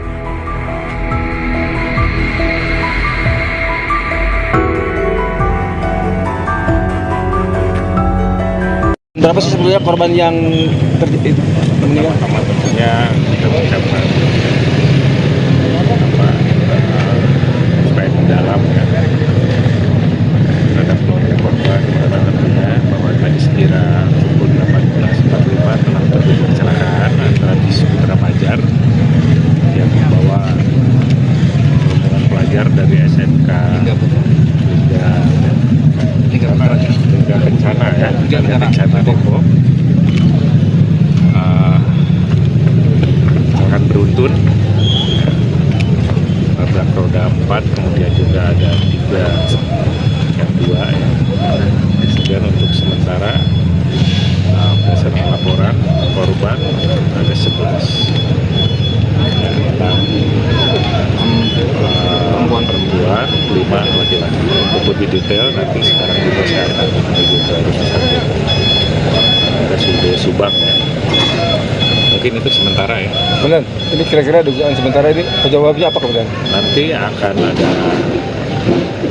Berapa sih sebetulnya korban yang meninggal? Pertama tentunya kita mengucapkan supaya mendalam ya terhadap keluarga korban, karena tentunya bahwa tadi sekira pukul 18.45 telah terjadi kecelakaan antara bis Putra Fajar yang membawa rombongan pelajar dari SMK Lingga Kencana ya, Lingga Kencana Depok akan beruntun nabrak roda 4, kemudian juga ada 3 yang 2 ya. Kemudian untuk sementara berdasarkan laporan korban ada 11 perempuan, 5 laki-laki. Untuk lebih detail nanti sekarang juga saya akan menuju ke RSUD Subang ya. mungkin itu sementara ya. Benar, ini kira-kira dugaan sementara ini penyebabnya apa kemudian? Nanti akan ada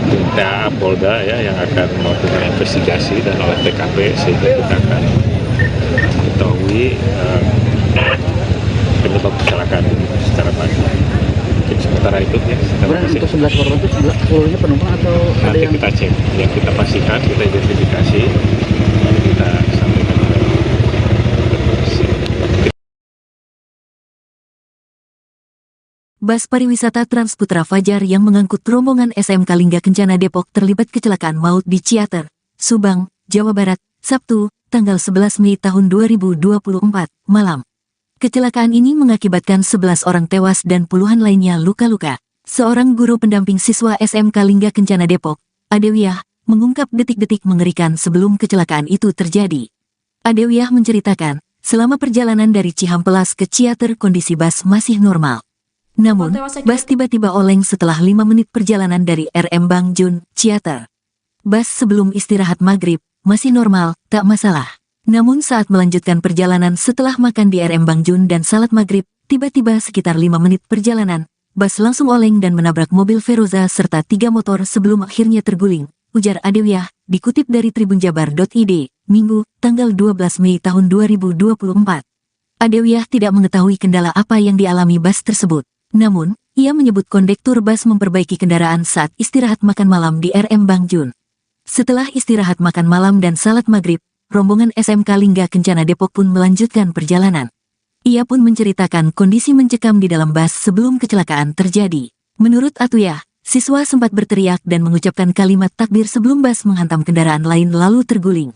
tim Polda ya yang akan melakukan investigasi dan oleh TKP sehingga kita akan mengetahui penyebab kecelakaan ini secara pasti. Mungkin sementara itu ya. Untuk 11 korban itu seluruhnya penumpang atau ada Nanti yang kita cek, yang kita pastikan, kita identifikasi, kita sampaikan ke polisi. Bus pariwisata Transputra Fajar yang mengangkut rombongan SMK Lingga Kencana Depok terlibat kecelakaan maut di Ciater, Subang, Jawa Barat, Sabtu, tanggal 11 Mei tahun 2024, malam. Kecelakaan ini mengakibatkan 11 orang tewas dan puluhan lainnya luka-luka. Seorang guru pendamping siswa SMK Lingga Kencana Depok, Adewiyah, mengungkap detik-detik mengerikan sebelum kecelakaan itu terjadi. Adewiyah menceritakan, selama perjalanan dari Cihampelas ke Ciater kondisi bus masih normal. Namun, bus tiba-tiba oleng setelah 5 menit perjalanan dari RM Bang Jun, Ciater. Bus sebelum istirahat maghrib, masih normal, tak masalah. Namun saat melanjutkan perjalanan setelah makan di RM Bang Jun dan salat maghrib, tiba-tiba sekitar 5 menit perjalanan, bus langsung oleng dan menabrak mobil Feroza serta 3 motor sebelum akhirnya terguling, ujar Adewiyah, dikutip dari tribunjabar.id, Minggu, tanggal 12 Mei tahun 2024. Adewiyah tidak mengetahui kendala apa yang dialami bus tersebut. Namun, ia menyebut kondektur bus memperbaiki kendaraan saat istirahat makan malam di RM Bang Jun. Setelah istirahat makan malam dan salat maghrib, rombongan SMK Lingga Kencana Depok pun melanjutkan perjalanan. Ia pun menceritakan kondisi mencekam di dalam bus sebelum kecelakaan terjadi. Menurut Atuyah, siswa sempat berteriak dan mengucapkan kalimat takbir sebelum bus menghantam kendaraan lain lalu terguling.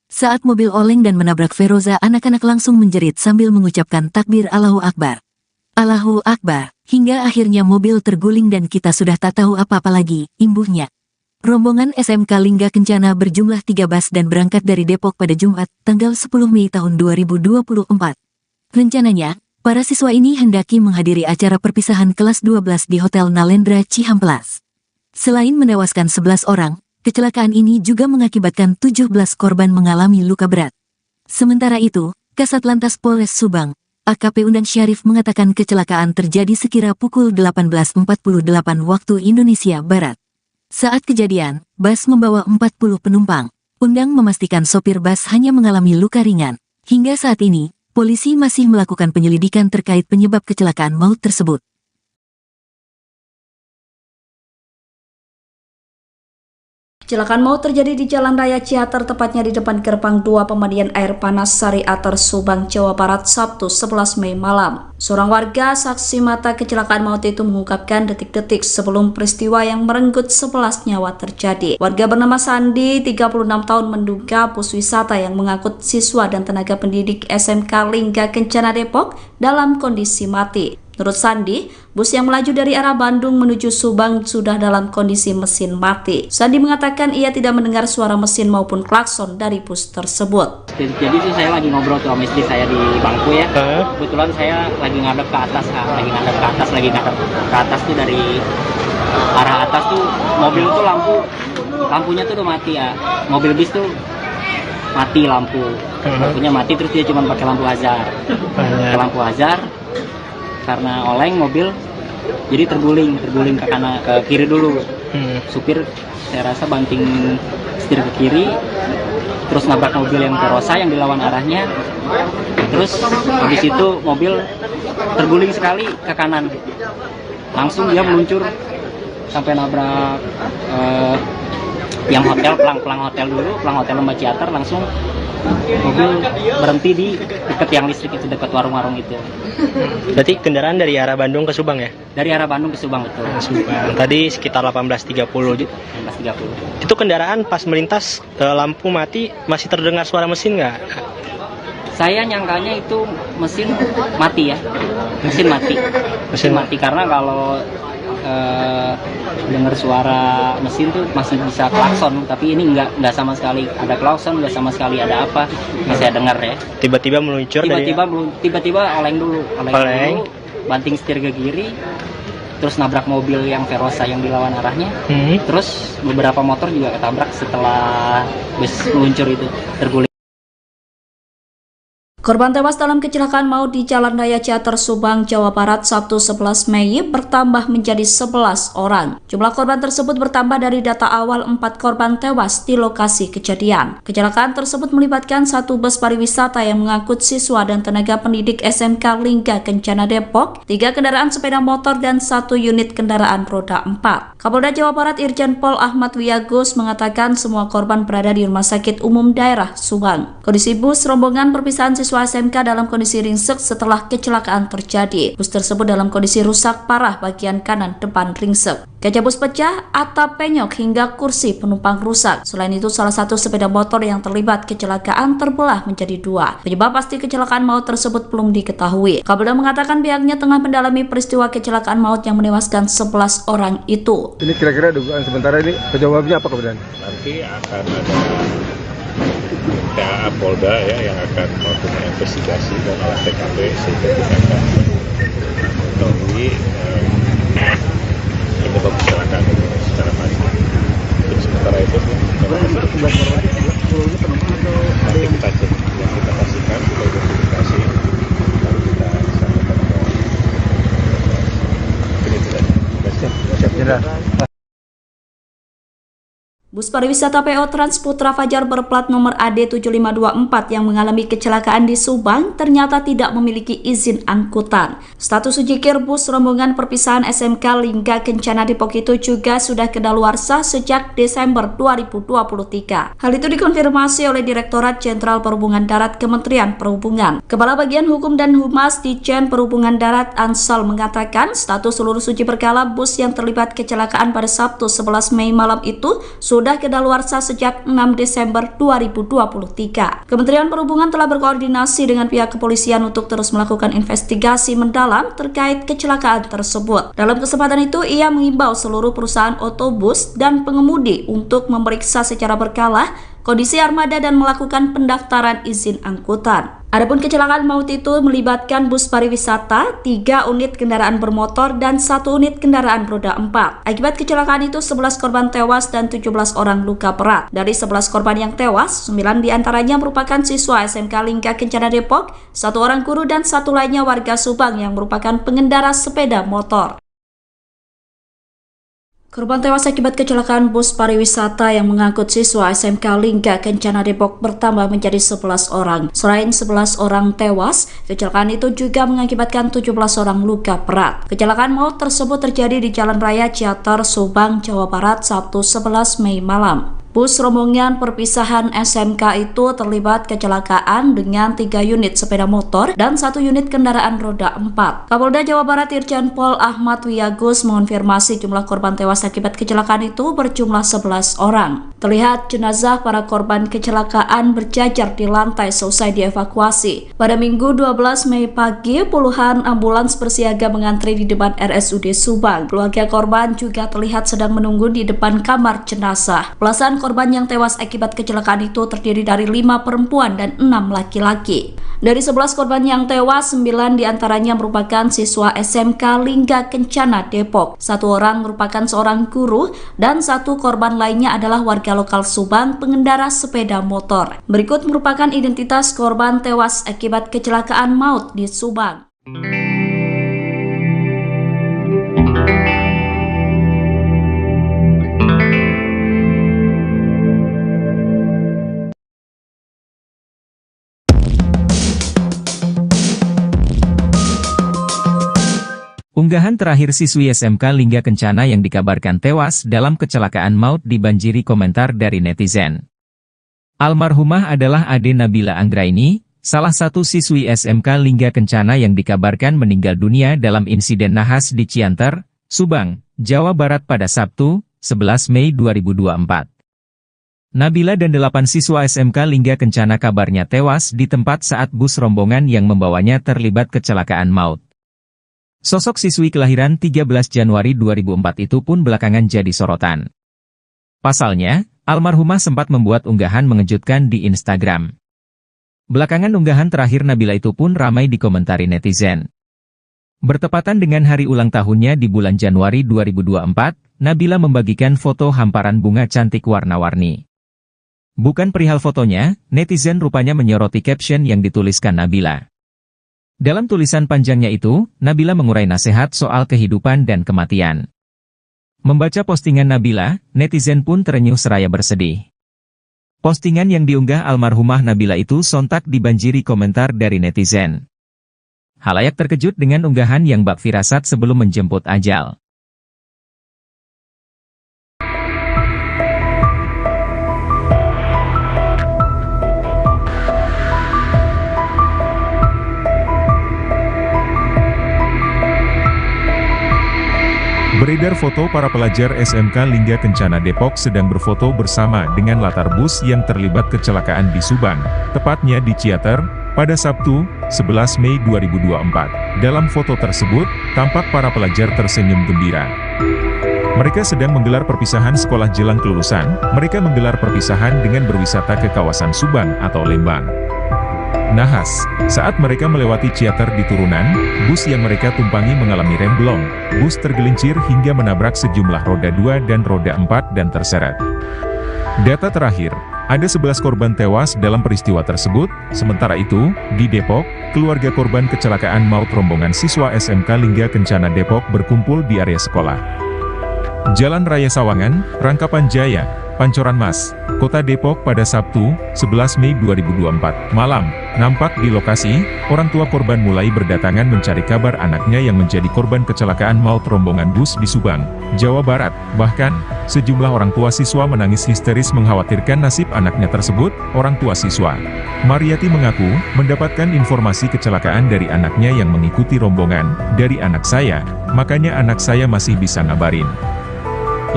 Saat mobil oleng dan menabrak Feroza, anak-anak langsung menjerit sambil mengucapkan takbir Allahu Akbar. Allahu Akbar, hingga akhirnya mobil terguling dan kita sudah tak tahu apa-apa lagi, imbuhnya. Rombongan SMK Lingga Kencana berjumlah 3 bus dan berangkat dari Depok pada Jumat, tanggal 10 Mei tahun 2024. Rencananya, para siswa ini hendaki menghadiri acara perpisahan kelas 12 di Hotel Nalendra Cihampelas. Selain menewaskan 11 orang, kecelakaan ini juga mengakibatkan 17 korban mengalami luka berat. Sementara itu, Kasat Lantas Polres Subang, AKP Undang Syarif mengatakan kecelakaan terjadi sekira pukul 18.48 waktu Indonesia Barat. Saat kejadian, bus membawa 40 penumpang. Undang memastikan sopir bus hanya mengalami luka ringan. Hingga saat ini, polisi masih melakukan penyelidikan terkait penyebab kecelakaan maut tersebut. Kecelakaan maut terjadi di Jalan Raya Ciater, tepatnya di depan gerbang 2 pemandian air panas Sari Ater, Subang, Jawa Barat, Sabtu 11 Mei malam. Seorang warga saksi mata kecelakaan maut itu mengungkapkan detik-detik sebelum peristiwa yang merenggut 11 nyawa terjadi. Warga bernama Sandi, 36 tahun, menduga bus wisata yang mengangkut siswa dan tenaga pendidik SMK Lingga Kencana Depok dalam kondisi mati. Menurut Sandi, bus yang melaju dari arah Bandung menuju Subang sudah dalam kondisi mesin mati. Sandi mengatakan ia tidak mendengar suara mesin maupun klakson dari bus tersebut. Jadi sih saya lagi ngobrol sama istri saya di bangku ya. Kebetulan saya lagi ngadep ke atas, lagi ngadep ke atas tuh dari arah atas tuh mobil tuh lampunya tuh udah mati ya. Mobil bis tuh mati lampunya mati, terus dia cuma pakai lampu hazard. Pakai lampu hazard. Karena oleng mobil jadi terguling ke kanan, ke kiri dulu. Supir saya rasa banting setir ke kiri, terus nabrak mobil yang Verosa yang dilawan arahnya, terus habis itu mobil terguling sekali ke kanan, langsung dia meluncur sampai nabrak yang hotel, pelang hotel Lembah Ciater, langsung mobil berhenti di dekat tiang listrik itu, dekat warung-warung itu. Berarti kendaraan dari arah Bandung ke Subang ya? Dari arah Bandung ke Subang, betul. Subang. Tadi sekitar 18.30. 18.30. Itu kendaraan pas melintas lampu mati masih terdengar suara mesin nggak? Saya nyangkanya itu mesin mati ya. Mesin mati karena kalau dengar suara mesin tuh masih bisa klakson, tapi ini nggak sama sekali ada klakson, nggak sama sekali ada apa, nggak saya dengar ya. Tiba-tiba meluncur, tiba-tiba oleng dulu, banting setir ke kiri, terus nabrak mobil yang Verosa yang dilawan arahnya, terus beberapa motor juga ketabrak setelah bus meluncur itu, terguling. Korban tewas dalam kecelakaan maut di Jalan Raya Ciater Subang, Jawa Barat, Sabtu 11 Mei bertambah menjadi 11 orang. Jumlah korban tersebut bertambah dari data awal 4 korban tewas di lokasi kejadian. Kecelakaan tersebut melibatkan satu bus pariwisata yang mengangkut siswa dan tenaga pendidik SMK Lingga Kencana Depok, 3 kendaraan sepeda motor dan 1 unit kendaraan roda 4. Kapolda Jawa Barat Irjen Pol Ahmad Wiyagus mengatakan semua korban berada di Rumah Sakit Umum Daerah Subang. Kondisi bus rombongan perpisahan siswa SMK dalam kondisi ringsek setelah kecelakaan terjadi. Bus tersebut dalam kondisi rusak parah bagian kanan depan ringsek. Kaca bus pecah, atap penyok hingga kursi penumpang rusak. Selain itu, salah satu sepeda motor yang terlibat kecelakaan terbelah menjadi 2. Penyebab pasti kecelakaan maut tersebut belum diketahui. Kapolda mengatakan pihaknya tengah mendalami peristiwa kecelakaan maut yang menewaskan 11 orang itu. Ini kira-kira dugaan sementara ini penyebabnya apa kemudian? Nanti akan ada PA Polda ya yang akan melakukan investigasi dan olah TKP sehingga kita akan mengetahui penyebab kecelakaan itu secara pasti. Untuk sementara itu nanti kita cek, yang kita pastikan kita identifikasi lalu kita sampaikan ini tidak siap. Bus pariwisata PO Transputra Fajar berplat nomor AD7524 yang mengalami kecelakaan di Subang ternyata tidak memiliki izin angkutan. Status ujikir bus rombongan perpisahan SMK Lingga Kencana Depok itu juga sudah kedaluarsa sejak Desember 2023. Hal itu dikonfirmasi oleh Direktorat Jenderal Perhubungan Darat Kementerian Perhubungan. Kepala Bagian Hukum dan Humas Ditjen Perhubungan Darat Ansal mengatakan status seluruh uji berkala bus yang terlibat kecelakaan pada Sabtu 11 Mei malam itu sudah kedaluarsa sejak 6 Desember 2023. Kementerian Perhubungan telah berkoordinasi dengan pihak kepolisian untuk terus melakukan investigasi mendalam terkait kecelakaan tersebut. Dalam kesempatan itu, ia mengimbau seluruh perusahaan otobus dan pengemudi untuk memeriksa secara berkala kondisi armada dan melakukan pendaftaran izin angkutan. Adapun kecelakaan maut itu melibatkan bus pariwisata, 3 unit kendaraan bermotor, dan 1 unit kendaraan roda 4. Akibat kecelakaan itu 11 korban tewas dan 17 orang luka berat. Dari 11 korban yang tewas, 9 diantaranya merupakan siswa SMK Lingga Kencana Depok, 1 orang guru dan 1 lainnya warga Subang yang merupakan pengendara sepeda motor. Korban tewas akibat kecelakaan bus pariwisata yang mengangkut siswa SMK Lingga Kencana Depok bertambah menjadi 11 orang. Selain 11 orang tewas, kecelakaan itu juga mengakibatkan 17 orang luka berat. Kecelakaan maut tersebut terjadi di Jalan Raya Ciater Subang, Jawa Barat, Sabtu 11 Mei malam. Bus rombongan perpisahan SMK itu terlibat kecelakaan dengan 3 unit sepeda motor dan 1 unit kendaraan roda 4. Kapolda Jawa Barat Irjen Pol Ahmad Wiyagus mengonfirmasi jumlah korban tewas akibat kecelakaan itu berjumlah 11 orang. Terlihat jenazah para korban kecelakaan berjajar di lantai selesai dievakuasi. Pada Minggu 12 Mei pagi, puluhan ambulans bersiaga mengantri di depan RSUD Subang. Keluarga korban juga terlihat sedang menunggu di depan kamar jenazah. Belasan korban yang tewas akibat kecelakaan itu terdiri dari 5 perempuan dan 6 laki-laki. Dari 11 korban yang tewas, 9 diantaranya merupakan siswa SMK Lingga Kencana Depok. 1 orang merupakan seorang guru dan 1 korban lainnya adalah warga lokal Subang pengendara sepeda motor. Berikut merupakan identitas korban tewas akibat kecelakaan maut di Subang. Unggahan terakhir siswi SMK Lingga Kencana yang dikabarkan tewas dalam kecelakaan maut dibanjiri komentar dari netizen. Almarhumah adalah Ade Nabila Anggraini, salah satu siswi SMK Lingga Kencana yang dikabarkan meninggal dunia dalam insiden nahas di Ciater, Subang, Jawa Barat pada Sabtu, 11 Mei 2024. Nabila dan 8 siswa SMK Lingga Kencana kabarnya tewas di tempat saat bus rombongan yang membawanya terlibat kecelakaan maut. Sosok siswi kelahiran 13 Januari 2004 itu pun belakangan jadi sorotan. Pasalnya, almarhumah sempat membuat unggahan mengejutkan di Instagram. Belakangan unggahan terakhir Nabila itu pun ramai dikomentari netizen. Bertepatan dengan hari ulang tahunnya di bulan Januari 2024, Nabila membagikan foto hamparan bunga cantik warna-warni. Bukan perihal fotonya, netizen rupanya menyoroti caption yang dituliskan Nabila. Dalam tulisan panjangnya itu, Nabila mengurai nasihat soal kehidupan dan kematian. Membaca postingan Nabila, netizen pun terenyuh seraya bersedih. Postingan yang diunggah almarhumah Nabila itu sontak dibanjiri komentar dari netizen. Halayak terkejut dengan unggahan yang bak firasat sebelum menjemput ajal. Beredar foto para pelajar SMK Lingga Kencana Depok sedang berfoto bersama dengan latar bus yang terlibat kecelakaan di Subang, tepatnya di Ciater, pada Sabtu, 11 Mei 2024. Dalam foto tersebut, tampak para pelajar tersenyum gembira. Mereka sedang menggelar perpisahan sekolah jelang kelulusan. Mereka menggelar perpisahan dengan berwisata ke kawasan Subang atau Lembang. Nahas, saat mereka melewati Ciater di turunan, bus yang mereka tumpangi mengalami remblong. Bus tergelincir hingga menabrak sejumlah roda 2 dan roda 4 dan terseret. Data terakhir, ada 11 korban tewas dalam peristiwa tersebut. Sementara itu, di Depok, keluarga korban kecelakaan maut rombongan siswa SMK Lingga Kencana Depok berkumpul di area sekolah. Jalan Raya Sawangan, Rangkapan Jaya, Pancoran Mas, Kota Depok pada Sabtu, 11 Mei 2024, malam. Nampak di lokasi, orang tua korban mulai berdatangan mencari kabar anaknya yang menjadi korban kecelakaan maut rombongan bus di Subang, Jawa Barat. Bahkan, sejumlah orang tua siswa menangis histeris mengkhawatirkan nasib anaknya tersebut. Orang tua siswa, Mariati mengaku, mendapatkan informasi kecelakaan dari anaknya yang mengikuti rombongan, dari anak saya, makanya anak saya masih bisa ngabarin.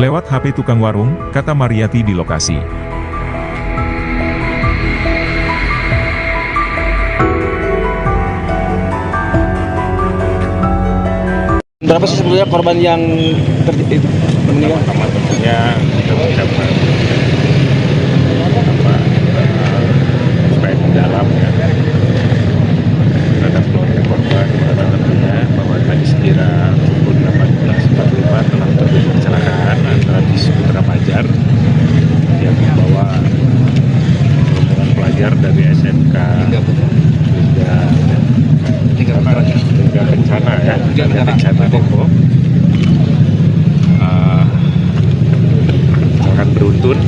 Lewat HP tukang warung, kata Mariati di lokasi. Berapa sih sebetulnya korban yang meninggal? Pertama-tamanya kita mengucapkan supaya mendalam ya terhadap keluarga korban, pada tentunya bahwa tadi sekira pukul 18.45 telah terjadi kecelakaan antara bis Putra Fajar yang membawa rombongan pelajar dari SMK Lingga Kencana ya, Lingga Kencana Depok, akan beruntun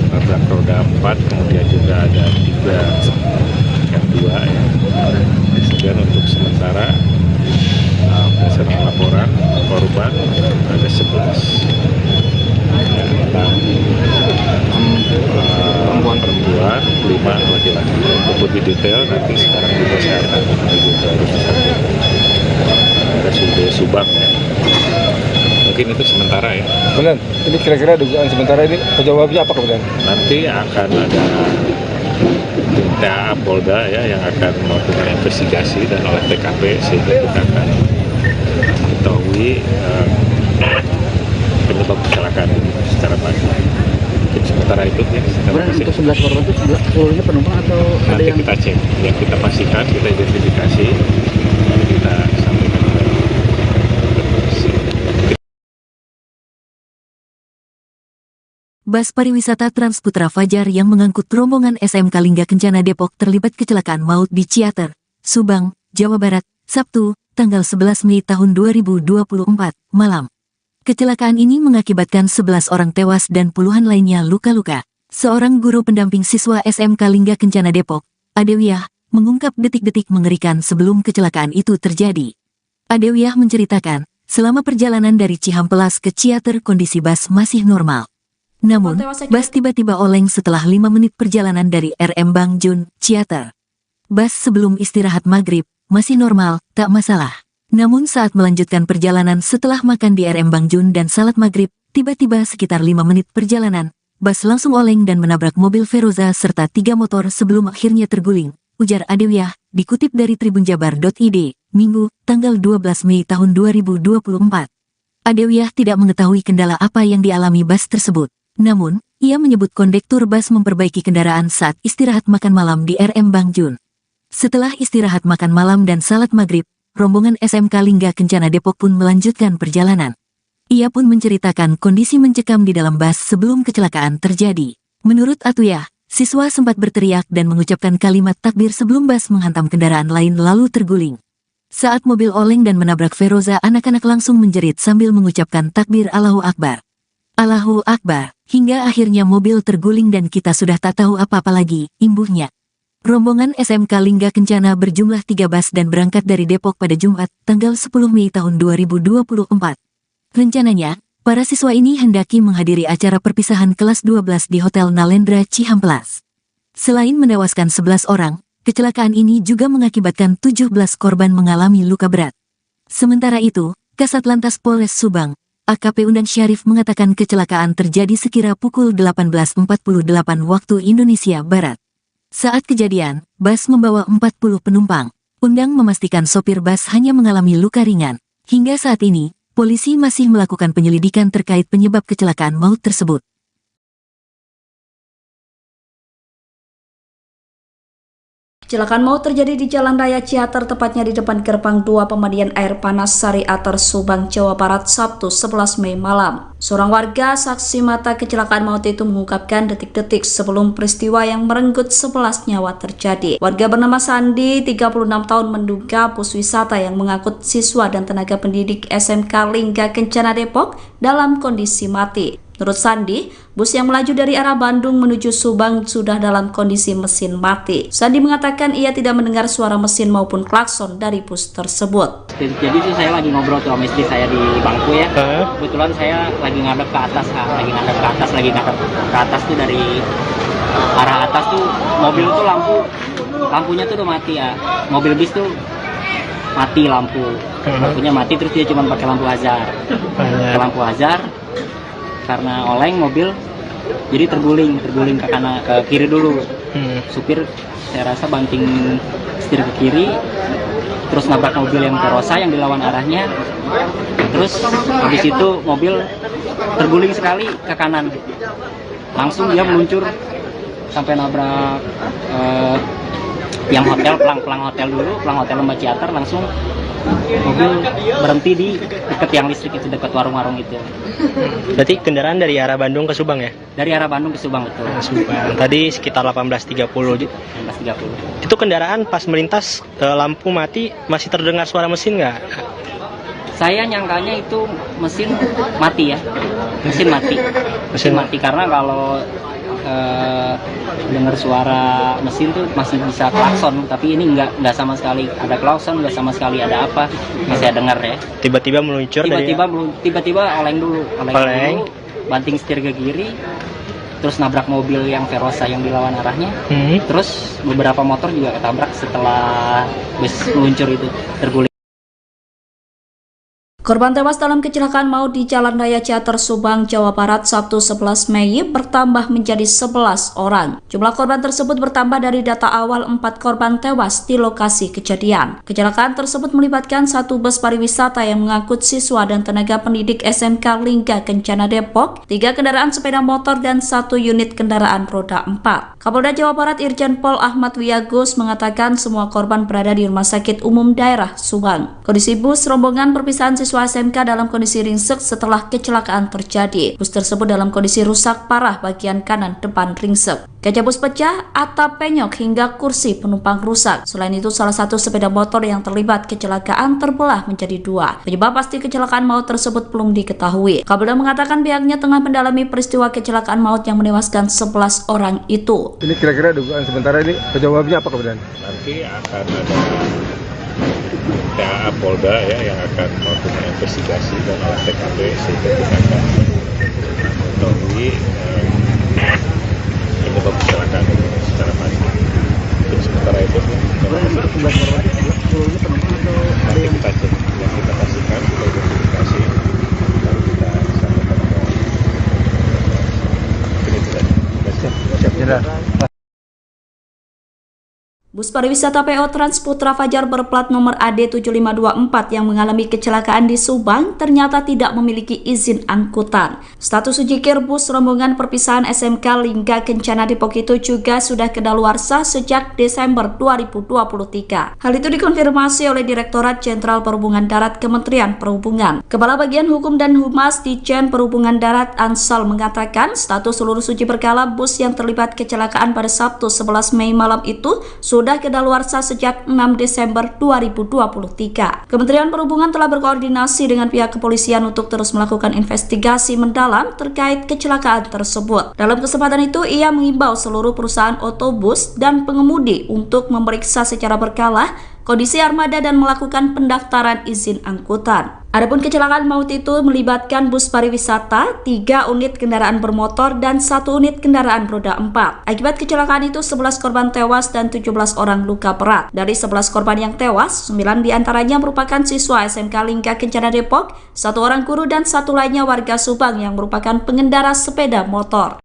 nabrak roda 4, kemudian juga ada 3 yang 2 ya. Kemudian untuk sementara berdasarkan laporan korban ada 11 ya, perempuan, 5 laki-laki. Untuk lebih detail nanti sekarang juga saya akan menuju ke rumah sakit RSUD Subang ya. Mungkin itu sementara ya. Benar, ini kira-kira dugaan sementara ini penyebabnya apa kemudian? Nanti akan ada TA Polda ya yang akan melakukan investigasi dan oleh TKP sehingga kita akan mengetahui penyebab kecelakaan ini secara pasti. Mungkin sementara itu ya. Untuk 11 korban itu seluruhnya penumpang atau nanti ada yang kita cek, yang kita pastikan, kita identifikasi, kita sampaikan ke polisi. Bus pariwisata Trans Putra Fajar yang mengangkut rombongan SMK Lingga Kencana Depok terlibat kecelakaan maut di Ciater, Subang, Jawa Barat, Sabtu, tanggal 11 Mei tahun 2024, malam. Kecelakaan ini mengakibatkan 11 orang tewas dan puluhan lainnya luka-luka. Seorang guru pendamping siswa SMK Lingga Kencana Depok, Adewiyah, mengungkap detik-detik mengerikan sebelum kecelakaan itu terjadi. Adewiyah menceritakan, selama perjalanan dari Cihampelas ke Ciater kondisi bus masih normal. Namun, bus tiba-tiba oleng setelah 5 menit perjalanan dari RM Bangjun, Ciater. Bus sebelum istirahat maghrib, masih normal, tak masalah. Namun saat melanjutkan perjalanan setelah makan di RM Bangjun dan salat maghrib, tiba-tiba sekitar 5 menit perjalanan, bus langsung oleng dan menabrak mobil Feroza serta 3 motor sebelum akhirnya terguling, ujar Adewiyah, dikutip dari tribunjabar.id, Minggu, tanggal 12 Mei tahun 2024. Adewiyah tidak mengetahui kendala apa yang dialami bus tersebut. Namun, ia menyebut kondektur bus memperbaiki kendaraan saat istirahat makan malam di RM Bangjun. Setelah istirahat makan malam dan salat maghrib, rombongan SMK Lingga Kencana Depok pun melanjutkan perjalanan. Ia pun menceritakan kondisi mencekam di dalam bus sebelum kecelakaan terjadi. Menurut Atuyah, siswa sempat berteriak dan mengucapkan kalimat takbir sebelum bus menghantam kendaraan lain lalu terguling. Saat mobil oleng dan menabrak Feroza, anak-anak langsung menjerit sambil mengucapkan takbir Allahu Akbar. Allahu Akbar, hingga akhirnya mobil terguling dan kita sudah tak tahu apa-apa lagi, imbuhnya. Rombongan SMK Lingga Kencana berjumlah 3 bus dan berangkat dari Depok pada Jumat, tanggal 10 Mei tahun 2024. Rencananya, para siswa ini hendaki menghadiri acara perpisahan kelas 12 di Hotel Nalendra Cihamplas. Selain menewaskan 11 orang, kecelakaan ini juga mengakibatkan 17 korban mengalami luka berat. Sementara itu, Kasat Lantas Polres Subang, AKP Undan Syarif mengatakan kecelakaan terjadi sekira pukul 18.48 waktu Indonesia Barat. Saat kejadian, bus membawa 40 penumpang. Undang memastikan sopir bus hanya mengalami luka ringan. Hingga saat ini, polisi masih melakukan penyelidikan terkait penyebab kecelakaan maut tersebut. Kecelakaan maut terjadi di Jalan Raya Ciater, tepatnya di depan gerbang 2 pemandian air panas Sari Ater, Subang, Jawa Barat, Sabtu 11 Mei malam. Seorang warga saksi mata kecelakaan maut itu mengungkapkan detik-detik sebelum peristiwa yang merenggut 11 nyawa terjadi. Warga bernama Sandi, 36 tahun, menduga bus wisata yang mengangkut siswa dan tenaga pendidik SMK Lingga Kencana Depok dalam kondisi mati. Menurut Sandi, bus yang melaju dari arah Bandung menuju Subang sudah dalam kondisi mesin mati. Sandi mengatakan ia tidak mendengar suara mesin maupun klakson dari bus tersebut. Jadi sih saya lagi ngobrol tuh sama istri saya di bangku ya. Kebetulan saya lagi ngadep ke atas, lagi ngadep ke atas tuh dari arah atas tuh mobil tuh lampunya tuh udah mati ya. Mobil bis tuh mati lampunya mati, terus dia cuma pakai lampu hazard. Lampu hazard. Karena oleng mobil jadi terguling ke kanan, ke kiri dulu. Supir saya rasa banting setir ke kiri, terus nabrak mobil yang Verosa yang dilawan arahnya. Terus habis itu mobil terguling sekali ke kanan, langsung dia meluncur sampai nabrak yang hotel, pelang hotel Lembah Ciater. Langsung mobil berhenti di dekat tiang listrik itu, dekat warung-warung itu. Berarti kendaraan dari arah Bandung ke Subang ya? Dari arah Bandung ke Subang, betul. Subang. Tadi sekitar 18.30. 18.30. Itu kendaraan pas melintas lampu mati masih terdengar suara mesin nggak? Saya nyangkanya itu mesin mati ya. Mesin mati karena kalau dengar suara mesin tuh masih bisa klakson, tapi ini nggak sama sekali ada klakson, nggak sama sekali ada apa, masih dengar ya. Tiba-tiba meluncur, tiba-tiba oleng dulu, banting setir ke kiri, terus nabrak mobil yang Verosa yang dilawan arahnya. Terus beberapa motor juga ketabrak setelah bus meluncur itu, terguling. Korban tewas dalam kecelakaan maut di Jalan Raya Ciater, Subang, Jawa Barat, Sabtu 11 Mei bertambah menjadi 11 orang. Jumlah korban tersebut bertambah dari data awal 4 korban tewas di lokasi kejadian. Kecelakaan tersebut melibatkan 1 bus pariwisata yang mengangkut siswa dan tenaga pendidik SMK Lingga Kencana Depok, 3 kendaraan sepeda motor, dan 1 unit kendaraan roda 4. Kapolda Jawa Barat Irjen Pol Ahmad Wiyagus mengatakan semua korban berada di Rumah Sakit Umum Daerah Subang. Kondisi bus rombongan perpisahan siswa SMK dalam kondisi ringsek setelah kecelakaan terjadi. Bus tersebut dalam kondisi rusak parah bagian kanan depan ringsek. Kaca bus pecah, atap penyok hingga kursi penumpang rusak. Selain itu, salah satu sepeda motor yang terlibat kecelakaan terbelah menjadi 2. Penyebab pasti kecelakaan maut tersebut belum diketahui. Kapolda mengatakan pihaknya tengah mendalami peristiwa kecelakaan maut yang menewaskan 11 orang itu. Ini kira-kira dugaan sementara ini penyebabnya apa kemudian? Nanti akan ada Polda ya yang akan melakukan investigasi dan olah TKP sehingga kita akan mengetahui penyebab kecelakaan itu secara pasti. Untuk sementara itu nanti kita cek, yang kita pastikan kita identifikasi lalu kita sampaikan ini tidak siap. Bus pariwisata PO Transputra Fajar berplat nomor AD7524 yang mengalami kecelakaan di Subang ternyata tidak memiliki izin angkutan. Status ujikir bus rombongan perpisahan SMK Lingga Kencana Depok itu juga sudah kedaluarsa sejak Desember 2023. Hal itu dikonfirmasi oleh Direktorat Jenderal Perhubungan Darat Kementerian Perhubungan. Kepala Bagian Hukum dan Humas Ditjen Perhubungan Darat Ansal mengatakan status seluruh uji berkala bus yang terlibat kecelakaan pada Sabtu 11 Mei malam itu sudah kedaluarsa sejak 6 Desember 2023. Kementerian Perhubungan telah berkoordinasi dengan pihak kepolisian untuk terus melakukan investigasi mendalam terkait kecelakaan tersebut. Dalam kesempatan itu, ia mengimbau seluruh perusahaan otobus dan pengemudi untuk memeriksa secara berkala kondisi armada dan melakukan pendaftaran izin angkutan. Adapun kecelakaan maut itu melibatkan bus pariwisata, 3 unit kendaraan bermotor, dan 1 unit kendaraan roda 4. Akibat kecelakaan itu 11 korban tewas dan 17 orang luka berat. Dari 11 korban yang tewas, 9 diantaranya merupakan siswa SMK Lingga Kencana Depok, 1 orang guru dan 1 lainnya warga Subang yang merupakan pengendara sepeda motor.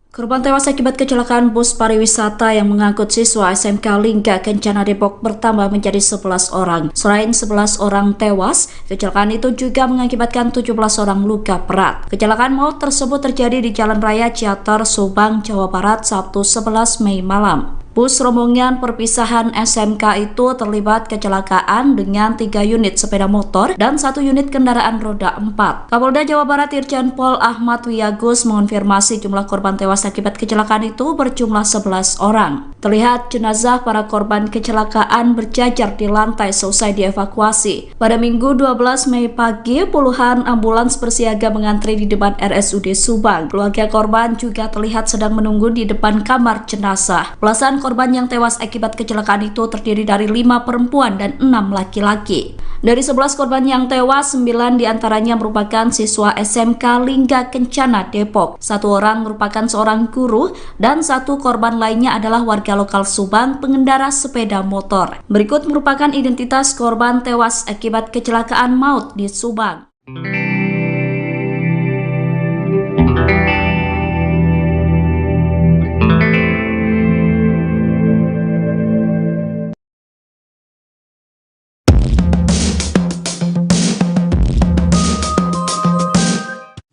Korban tewas akibat kecelakaan bus pariwisata yang mengangkut siswa SMK Lingga Kencana Depok bertambah menjadi 11 orang. Selain 11 orang tewas, kecelakaan itu juga mengakibatkan 17 orang luka berat. Kecelakaan maut tersebut terjadi di Jalan Raya Ciater, Subang, Jawa Barat, Sabtu 11 Mei malam. Bus rombongan perpisahan SMK itu terlibat kecelakaan dengan 3 unit sepeda motor dan 1 unit kendaraan roda 4. Kapolda Jawa Barat Irjen Pol Ahmad Wiyagus mengonfirmasi jumlah korban tewas akibat kecelakaan itu berjumlah 11 orang. Terlihat jenazah para korban kecelakaan berjajar di lantai selesai dievakuasi. Pada Minggu 12 Mei pagi, puluhan ambulans bersiaga mengantri di depan RSUD Subang. Keluarga korban juga terlihat sedang menunggu di depan kamar jenazah. Belasan korban yang tewas akibat kecelakaan itu terdiri dari 5 perempuan dan 6 laki-laki. Dari 11 korban yang tewas, 9 diantaranya merupakan siswa SMK Lingga Kencana Depok. 1 orang merupakan seorang guru dan 1 korban lainnya adalah warga lokal Subang pengendara sepeda motor. Berikut merupakan identitas korban tewas akibat kecelakaan maut di Subang.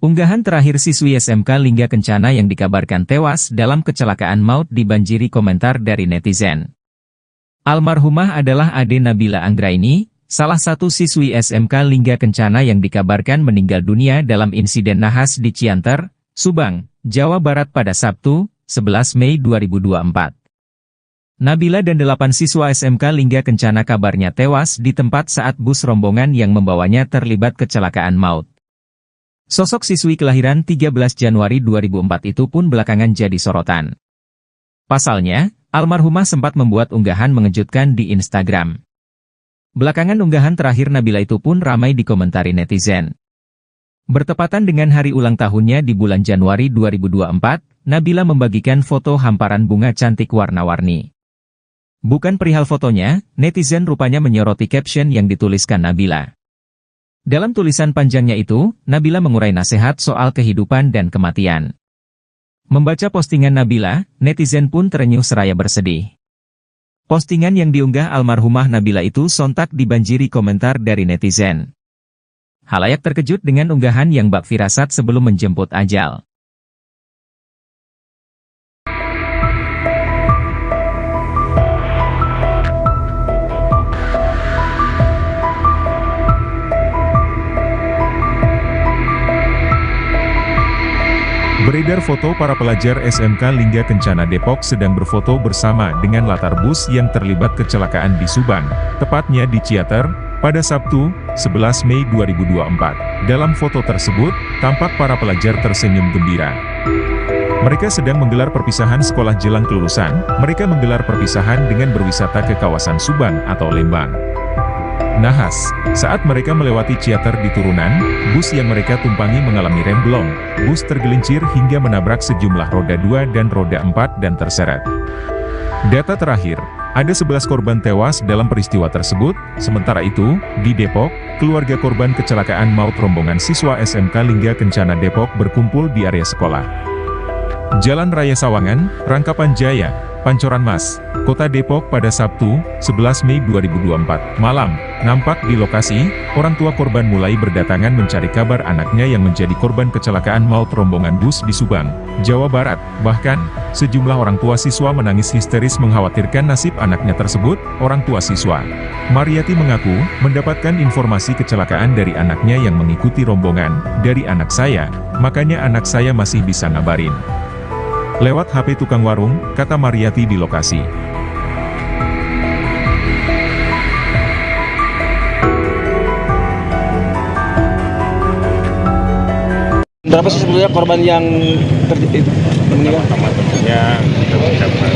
Unggahan terakhir siswi SMK Lingga Kencana yang dikabarkan tewas dalam kecelakaan maut dibanjiri komentar dari netizen. Almarhumah adalah Ade Nabila Anggraini, salah satu siswi SMK Lingga Kencana yang dikabarkan meninggal dunia dalam insiden nahas di Cianter, Subang, Jawa Barat pada Sabtu, 11 Mei 2024. Nabila dan 8 siswa SMK Lingga Kencana kabarnya tewas di tempat saat bus rombongan yang membawanya terlibat kecelakaan maut. Sosok siswi kelahiran 13 Januari 2004 itu pun belakangan jadi sorotan. Pasalnya, almarhumah sempat membuat unggahan mengejutkan di Instagram. Belakangan unggahan terakhir Nabila itu pun ramai dikomentari netizen. Bertepatan dengan hari ulang tahunnya di bulan Januari 2024, Nabila membagikan foto hamparan bunga cantik warna-warni. Bukan perihal fotonya, netizen rupanya menyoroti caption yang dituliskan Nabila. Dalam tulisan panjangnya itu, Nabila mengurai nasihat soal kehidupan dan kematian. Membaca postingan Nabila, netizen pun terenyuh seraya bersedih. Postingan yang diunggah almarhumah Nabila itu sontak dibanjiri komentar dari netizen. Halayak terkejut dengan unggahan yang bak firasat sebelum menjemput ajal. Beredar foto para pelajar SMK Lingga Kencana Depok sedang berfoto bersama dengan latar bus yang terlibat kecelakaan di Subang, tepatnya di Ciater, pada Sabtu, 11 Mei 2024. Dalam foto tersebut, tampak para pelajar tersenyum gembira. Mereka sedang menggelar perpisahan sekolah jelang kelulusan. Mereka menggelar perpisahan dengan berwisata ke kawasan Subang atau Lembang. Nahas, saat mereka melewati Ciater di turunan, bus yang mereka tumpangi mengalami remblong. Bus tergelincir hingga menabrak sejumlah roda 2 dan roda 4 dan terseret. Data terakhir, ada 11 korban tewas dalam peristiwa tersebut. Sementara itu, di Depok, keluarga korban kecelakaan maut rombongan siswa SMK Lingga Kencana Depok berkumpul di area sekolah. Jalan Raya Sawangan, Rangkapan Jaya, Pancoran Mas, Kota Depok pada Sabtu, 11 Mei 2024, malam. Nampak di lokasi, orang tua korban mulai berdatangan mencari kabar anaknya yang menjadi korban kecelakaan maut rombongan bus di Subang, Jawa Barat. Bahkan, sejumlah orang tua siswa menangis histeris mengkhawatirkan nasib anaknya tersebut. Orang tua siswa Mariati mengaku, mendapatkan informasi kecelakaan dari anaknya yang mengikuti rombongan, dari anak saya, makanya anak saya masih bisa ngabarin. Lewat HP tukang warung, kata Mariati di lokasi. Berapa sih sebenarnya korban yang meninggal? Pertama tentunya kita ucapkan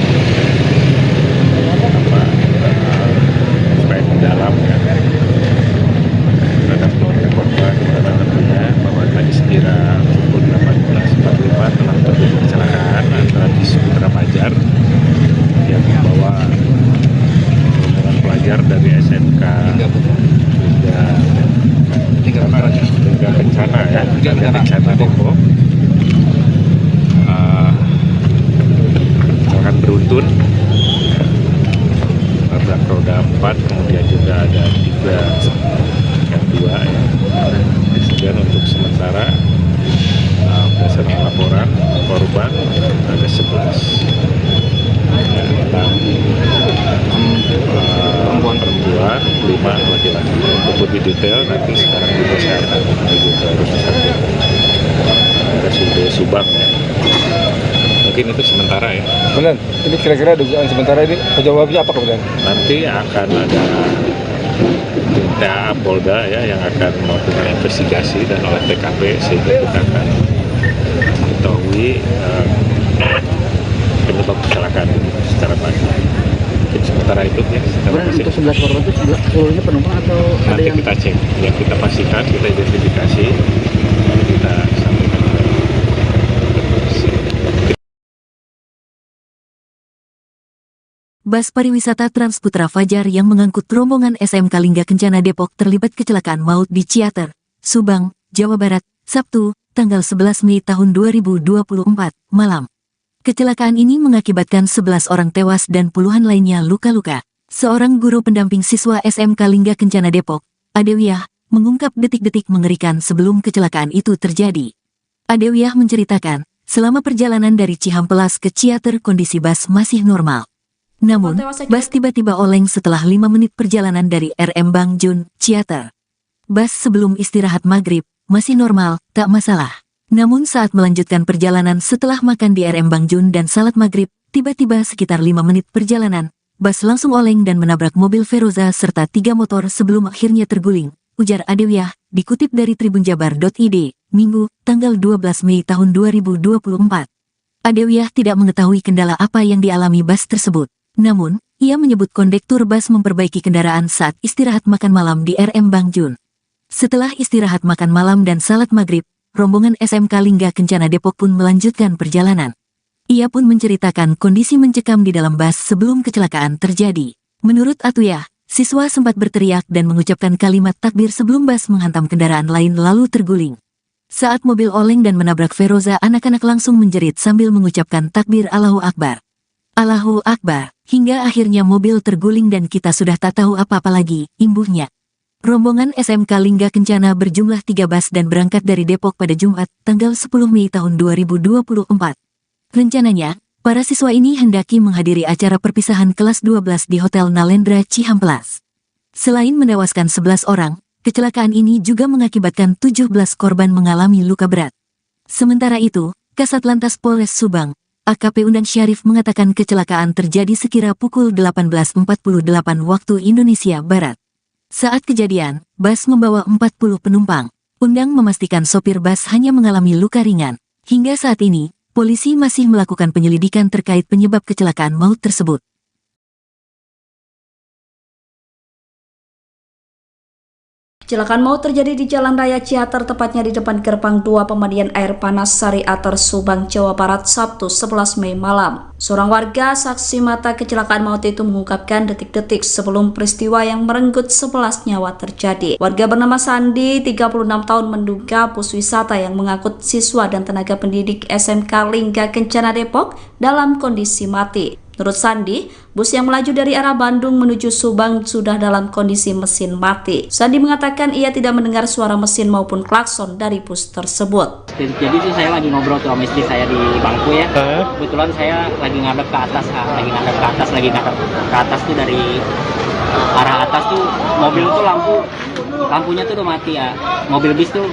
supaya mendalam ya terhadap keluarga korban, karena tentunya bahwa tadi sekira pukul 18.45 telah terjadi kecelakaan antara bis Putra Fajar yang membawa rombongan pelajar dari SMK hingga Kencana ya, Kencana Depok. Kecelakaan beruntun, nabrak roda 4, kemudian juga ada 3 yang 2 ya. Kemudian untuk sementara berdasarkan laporan korban ada 11 ya, perempuan 5 laki-laki. Untuk lebih detail nanti sekarang juga saya akan menuju ke rumah sakit RSUD Subang ya. Mungkin itu sementara ya. Kemudian ini kira-kira dugaan sementara ini penyebabnya apa kemudian? Nanti akan ada tinta Polda ya yang akan melakukan investigasi dan olah TKP sehingga kita akan mengetahui penyebab kecelakaan ini secara pasti. Mungkin sementara itu ya. Untuk 11 korban itu seluruhnya penumpang atau ada Nanti yang kita cek, ya kita pastikan, kita identifikasi, lalu kita sampaikan ke polisi. Bus pariwisata Trans Putra Fajar yang mengangkut rombongan SMK Lingga Kencana Depok terlibat kecelakaan maut di Ciater, Subang, Jawa Barat, Sabtu, tanggal 11 Mei tahun 2024, malam. Kecelakaan ini mengakibatkan 11 orang tewas dan puluhan lainnya luka-luka. Seorang guru pendamping siswa SMK Lingga Kencana Depok, Adewiyah, mengungkap detik-detik mengerikan sebelum kecelakaan itu terjadi. Adewiyah menceritakan, selama perjalanan dari Cihampelas ke Ciater kondisi bus masih normal. Namun, bus tiba-tiba oleng setelah 5 menit perjalanan dari RM Bangjun, Ciater. Bus sebelum istirahat maghrib, masih normal, tak masalah. Namun saat melanjutkan perjalanan setelah makan di RM Bangjun dan salat maghrib, tiba-tiba sekitar 5 menit perjalanan, bus langsung oleng dan menabrak mobil Feroza serta 3 motor sebelum akhirnya terguling, ujar Adewiyah, dikutip dari tribunjabar.id, Minggu, tanggal 12 Mei tahun 2024. Adewiyah tidak mengetahui kendala apa yang dialami bus tersebut. Namun, ia menyebut kondektur bus memperbaiki kendaraan saat istirahat makan malam di RM Bangjun. Setelah istirahat makan malam dan salat maghrib, rombongan SMK Lingga Kencana Depok pun melanjutkan perjalanan. Ia pun menceritakan kondisi mencekam di dalam bus sebelum kecelakaan terjadi. Menurut Atuyah, siswa sempat berteriak dan mengucapkan kalimat takbir sebelum bus menghantam kendaraan lain lalu terguling. Saat mobil oleng dan menabrak Feroza, anak-anak langsung menjerit sambil mengucapkan takbir Allahu Akbar. Allahu Akbar, hingga akhirnya mobil terguling dan kita sudah tak tahu apa-apa lagi, imbuhnya. Rombongan SMK Lingga Kencana berjumlah 3 bus dan berangkat dari Depok pada Jumat, tanggal 10 Mei tahun 2024. Rencananya, para siswa ini hendaki menghadiri acara perpisahan kelas 12 di Hotel Nalendra Cihampelas. Selain menewaskan 11 orang, kecelakaan ini juga mengakibatkan 17 korban mengalami luka berat. Sementara itu, Kasat Lantas Polres Subang, AKP Undang Syarif mengatakan kecelakaan terjadi sekira pukul 18.48 waktu Indonesia Barat. Saat kejadian, bus membawa 40 penumpang. Undang memastikan sopir bus hanya mengalami luka ringan. Hingga saat ini, polisi masih melakukan penyelidikan terkait penyebab kecelakaan maut tersebut. Kecelakaan maut terjadi di Jalan Raya Ciater, tepatnya di depan gerbang 2 pemandian air panas Sari Ater, Subang, Jawa Barat, Sabtu 11 Mei malam. Seorang warga saksi mata kecelakaan maut itu mengungkapkan detik-detik sebelum peristiwa yang merenggut 11 nyawa terjadi. Warga bernama Sandi, 36 tahun, menduga bus wisata yang mengangkut siswa dan tenaga pendidik SMK Lingga Kencana Depok dalam kondisi mati. Menurut Sandi, bus yang melaju dari arah Bandung menuju Subang sudah dalam kondisi mesin mati. Sandi mengatakan ia tidak mendengar suara mesin maupun klakson dari bus tersebut. Jadi itu saya lagi ngobrol tuh sama istri saya di bangku ya. Kebetulan saya lagi ngadep ke atas tuh dari arah atas tuh mobil tuh lampunya tuh udah mati ya. Mobil bis tuh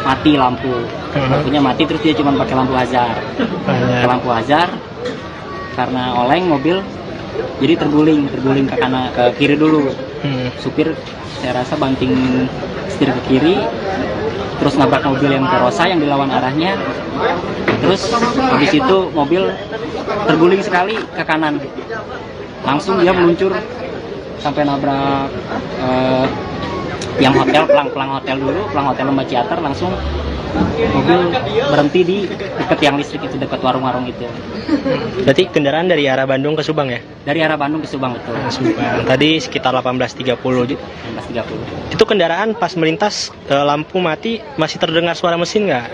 mati lampunya mati, terus dia cuma pakai lampu hazard. Lampu hazard karena oleng mobil jadi terguling ke kanan, ke kiri dulu. Supir saya rasa banting setir ke kiri, terus nabrak mobil yang Verosa yang dilawan arahnya, terus habis itu mobil terguling sekali ke kanan, langsung dia meluncur sampai nabrak yang hotel, pelang hotel Lembah Ciater. Langsung mobil berhenti di dekat tiang listrik itu, dekat warung-warung itu. Berarti kendaraan dari arah Bandung ke Subang ya? Dari arah Bandung ke Subang, betul. Subang. Tadi sekitar 18.30. Itu kendaraan pas melintas lampu mati, masih terdengar suara mesin nggak?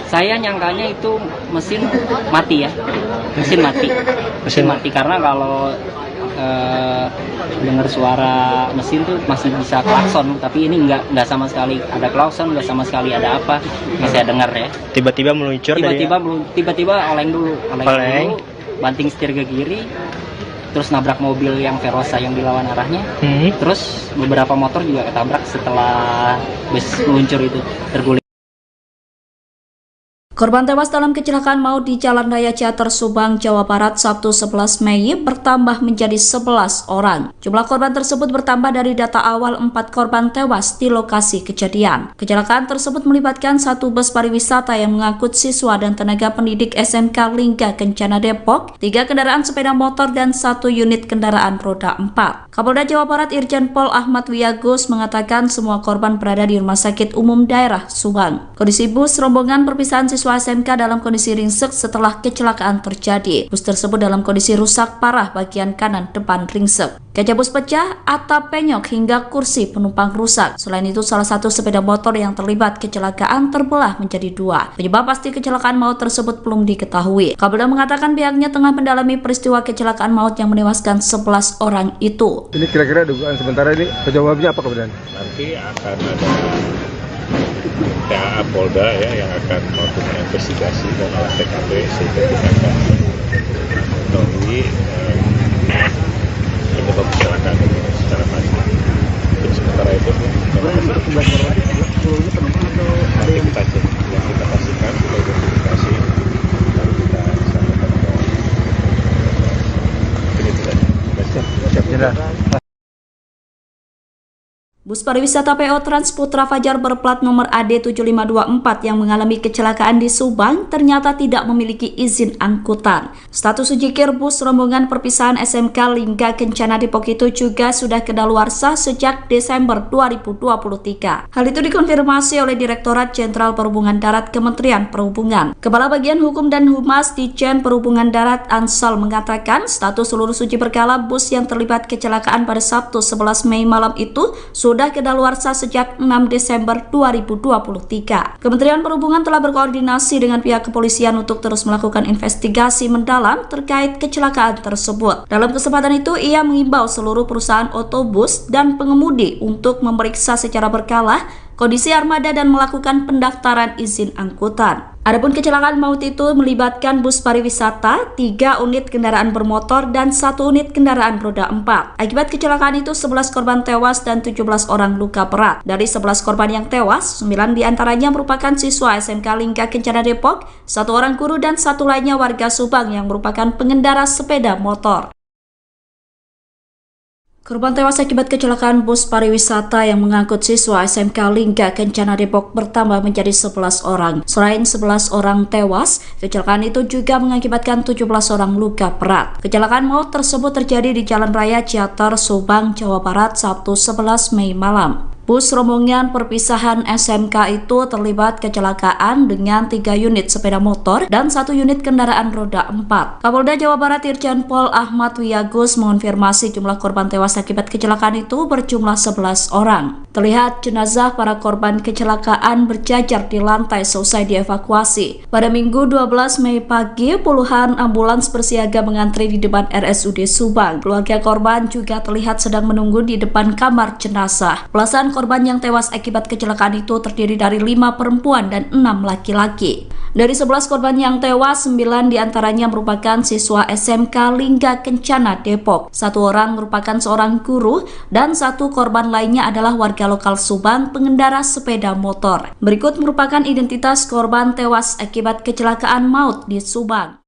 Saya nyangkanya itu mesin mati ya. Mesin mati karena kalau dengar suara mesin tuh masih bisa klakson, tapi ini nggak sama sekali ada klakson, nggak sama sekali ada apa, nggak saya dengar ya. Tiba-tiba meluncur, tiba-tiba oleng dulu, banting setir ke kiri, terus nabrak mobil yang Verosa yang dilawan arahnya. Terus beberapa motor juga ketabrak setelah bus meluncur itu, terguling. Korban tewas dalam kecelakaan maut di Jalan Raya Ciater, Subang, Jawa Barat, Sabtu 11 Mei bertambah menjadi 11 orang. Jumlah korban tersebut bertambah dari data awal 4 korban tewas di lokasi kejadian. Kecelakaan tersebut melibatkan satu bus pariwisata yang mengangkut siswa dan tenaga pendidik SMK Lingga Kencana Depok, 3 kendaraan sepeda motor, dan 1 unit kendaraan roda 4. Kapolda Jawa Barat Irjen Pol Ahmad Wiyagus mengatakan semua korban berada di Rumah Sakit Umum Daerah Subang. Kondisi bus rombongan perpisahan siswa SMK dalam kondisi ringsek setelah kecelakaan terjadi. Bus tersebut dalam kondisi rusak parah bagian kanan depan ringsek. Kaca bus pecah, atap penyok hingga kursi penumpang rusak. Selain itu, salah satu sepeda motor yang terlibat kecelakaan terbelah menjadi 2. Penyebab pasti kecelakaan maut tersebut belum diketahui. Kapolda mengatakan pihaknya tengah mendalami peristiwa kecelakaan maut yang menewaskan 11 orang itu. Ini kira-kira dugaan sementara ini penyebabnya apa kemudian? Nanti akan ada TAA Polda ya yang akan melakukan investigasi dan olah TKP sehingga kita akan mengetahui penyebab kecelakaan ini secara pasti. Untuk sementara itu nanti kita cek, yang kita pastikan kita identifikasi, lalu kita sampaikan ini tidak siap. Bus pariwisata PO Trans Putra Fajar berplat nomor AD7524 yang mengalami kecelakaan di Subang ternyata tidak memiliki izin angkutan. Status ujikir bus rombongan perpisahan SMK Lingga Kencana Depok itu juga sudah kedaluarsa sejak Desember 2023. Hal itu dikonfirmasi oleh Direktorat Jenderal Perhubungan Darat Kementerian Perhubungan. Kepala Bagian Hukum dan Humas Ditjen Perhubungan Darat Ansal mengatakan status seluruh uji berkala bus yang terlibat kecelakaan pada Sabtu 11 Mei malam itu sudah kedaluarsa sejak 6 Desember 2023. Kementerian Perhubungan telah berkoordinasi dengan pihak kepolisian untuk terus melakukan investigasi mendalam terkait kecelakaan tersebut. Dalam kesempatan itu, ia mengimbau seluruh perusahaan otobus dan pengemudi untuk memeriksa secara berkala kondisi armada dan melakukan pendaftaran izin angkutan. Adapun kecelakaan maut itu melibatkan bus pariwisata, 3 unit kendaraan bermotor, dan 1 unit kendaraan roda 4. Akibat kecelakaan itu 11 korban tewas dan 17 orang luka berat. Dari 11 korban yang tewas, 9 diantaranya merupakan siswa SMK Lingga Kencana Depok, 1 orang guru, dan 1 lainnya warga Subang yang merupakan pengendara sepeda motor. Korban tewas akibat kecelakaan bus pariwisata yang mengangkut siswa SMK Lingga Kencana Depok bertambah menjadi 11 orang. Selain 11 orang tewas, kecelakaan itu juga mengakibatkan 17 orang luka berat. Kecelakaan maut tersebut terjadi di Jalan Raya Ciater, Subang, Jawa Barat, Sabtu 11 Mei malam. Bus rombongan perpisahan SMK itu terlibat kecelakaan dengan 3 unit sepeda motor dan 1 unit kendaraan roda 4. Kapolda Jawa Barat Irjen Pol Ahmad Wiyagus mengonfirmasi jumlah korban tewas akibat kecelakaan itu berjumlah 11 orang. Terlihat jenazah para korban kecelakaan berjajar di lantai selesai dievakuasi. Pada Minggu 12 Mei pagi, puluhan ambulans bersiaga mengantri di depan RSUD Subang. Keluarga korban juga terlihat sedang menunggu di depan kamar jenazah. Belasan korban yang tewas akibat kecelakaan itu terdiri dari 5 perempuan dan 6 laki-laki. Dari 11 korban yang tewas, 9 diantaranya merupakan siswa SMK Lingga Kencana Depok. 1 orang merupakan seorang guru dan 1 korban lainnya adalah warga lokal Subang, pengendara sepeda motor. Berikut merupakan identitas korban tewas akibat kecelakaan maut di Subang.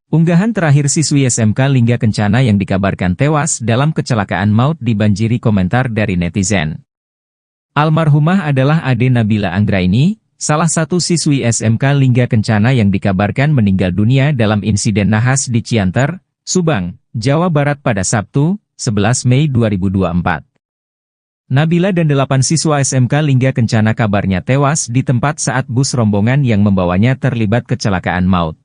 Unggahan terakhir siswi SMK Lingga Kencana yang dikabarkan tewas dalam kecelakaan maut dibanjiri komentar dari netizen. Almarhumah adalah Ade Nabila Anggraini, salah satu siswi SMK Lingga Kencana yang dikabarkan meninggal dunia dalam insiden nahas di Cianter, Subang, Jawa Barat pada Sabtu, 11 Mei 2024. Nabila dan 8 siswa SMK Lingga Kencana kabarnya tewas di tempat saat bus rombongan yang membawanya terlibat kecelakaan maut.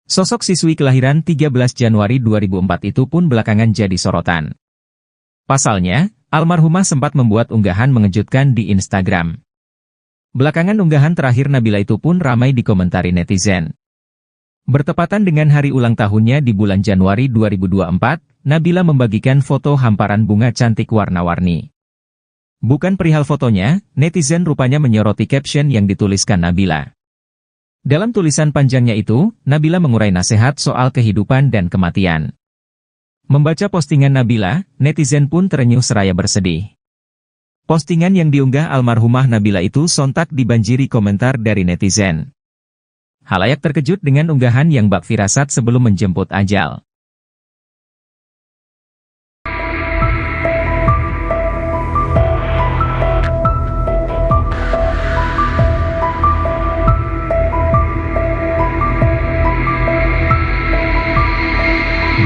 Sosok siswi kelahiran 13 Januari 2004 itu pun belakangan jadi sorotan. Pasalnya, almarhumah sempat membuat unggahan mengejutkan di Instagram. Belakangan unggahan terakhir Nabila itu pun ramai dikomentari netizen. Bertepatan dengan hari ulang tahunnya di bulan Januari 2024, Nabila membagikan foto hamparan bunga cantik warna-warni. Bukan perihal fotonya, netizen rupanya menyoroti caption yang dituliskan Nabila. Dalam tulisan panjangnya itu, Nabila mengurai nasihat soal kehidupan dan kematian. Membaca postingan Nabila, netizen pun terenyuh seraya bersedih. Postingan yang diunggah almarhumah Nabila itu sontak dibanjiri komentar dari netizen. Halayak terkejut dengan unggahan yang bak firasat sebelum menjemput ajal.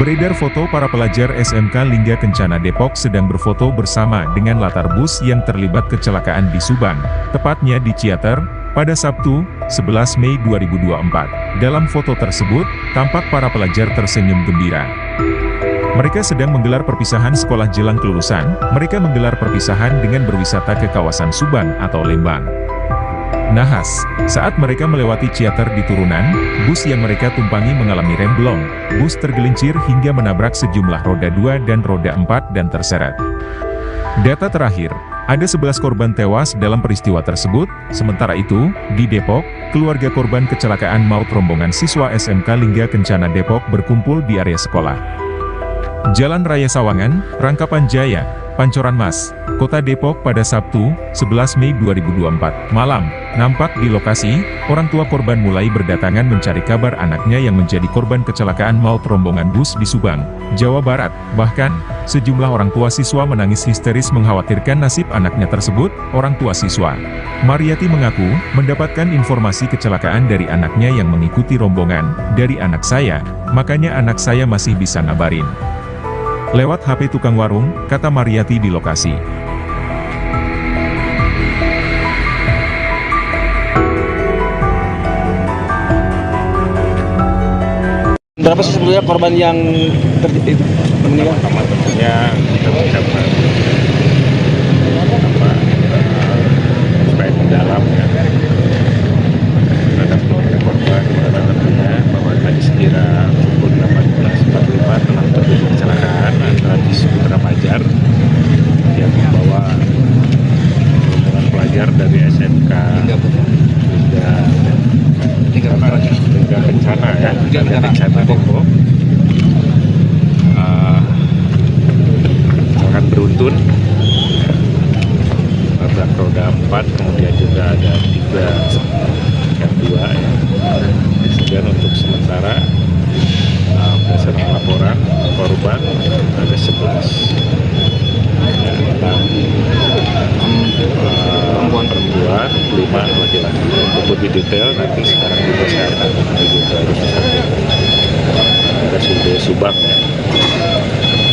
Beredar foto para pelajar SMK Lingga Kencana Depok sedang berfoto bersama dengan latar bus yang terlibat kecelakaan di Subang, tepatnya di Ciater, pada Sabtu, 11 Mei 2024. Dalam foto tersebut, tampak para pelajar tersenyum gembira. Mereka sedang menggelar perpisahan sekolah jelang kelulusan. Mereka menggelar perpisahan dengan berwisata ke kawasan Subang atau Lembang. Nahas, saat mereka melewati Ciater di turunan, bus yang mereka tumpangi mengalami remblong. Bus tergelincir hingga menabrak sejumlah roda 2 dan roda 4 dan terseret. Data terakhir, ada 11 korban tewas dalam peristiwa tersebut. Sementara itu, di Depok, keluarga korban kecelakaan maut rombongan siswa SMK Lingga Kencana Depok berkumpul di area sekolah. Jalan Raya Sawangan, Rangkapan Jaya, Pancoran Mas, Kota Depok pada Sabtu, 11 Mei 2024, malam. Nampak di lokasi, orang tua korban mulai berdatangan mencari kabar anaknya yang menjadi korban kecelakaan maut rombongan bus di Subang, Jawa Barat. Bahkan, sejumlah orang tua siswa menangis histeris mengkhawatirkan nasib anaknya tersebut. Orang tua siswa, Mariati mengaku, mendapatkan informasi kecelakaan dari anaknya yang mengikuti rombongan. Dari anak saya, makanya anak saya masih bisa ngabarin. Lewat HP tukang warung, kata Mariati di lokasi. Berapa sih sebetulnya korban yang meninggal? Pertama tentunya kita mengucapkan supaya mendalam ya terhadap keluarga korban, karena tentunya bahwa tadi sekira pukul 18.45 telah terjadi kecelakaan antara bis Putra Fajar yang membawa rombongan pelajar dari SMK Lingga Kencana ya, Kencana Depok, akan beruntun nabrak roda 4, kemudian juga ada 3 yang 2 ya. Kemudian untuk sementara berdasarkan laporan korban ada 11 ya, perempuan, 5 laki-laki. Untuk lebih detail nanti sekarang juga saya akan menuju ke rumah sakit RSUD Subang ya.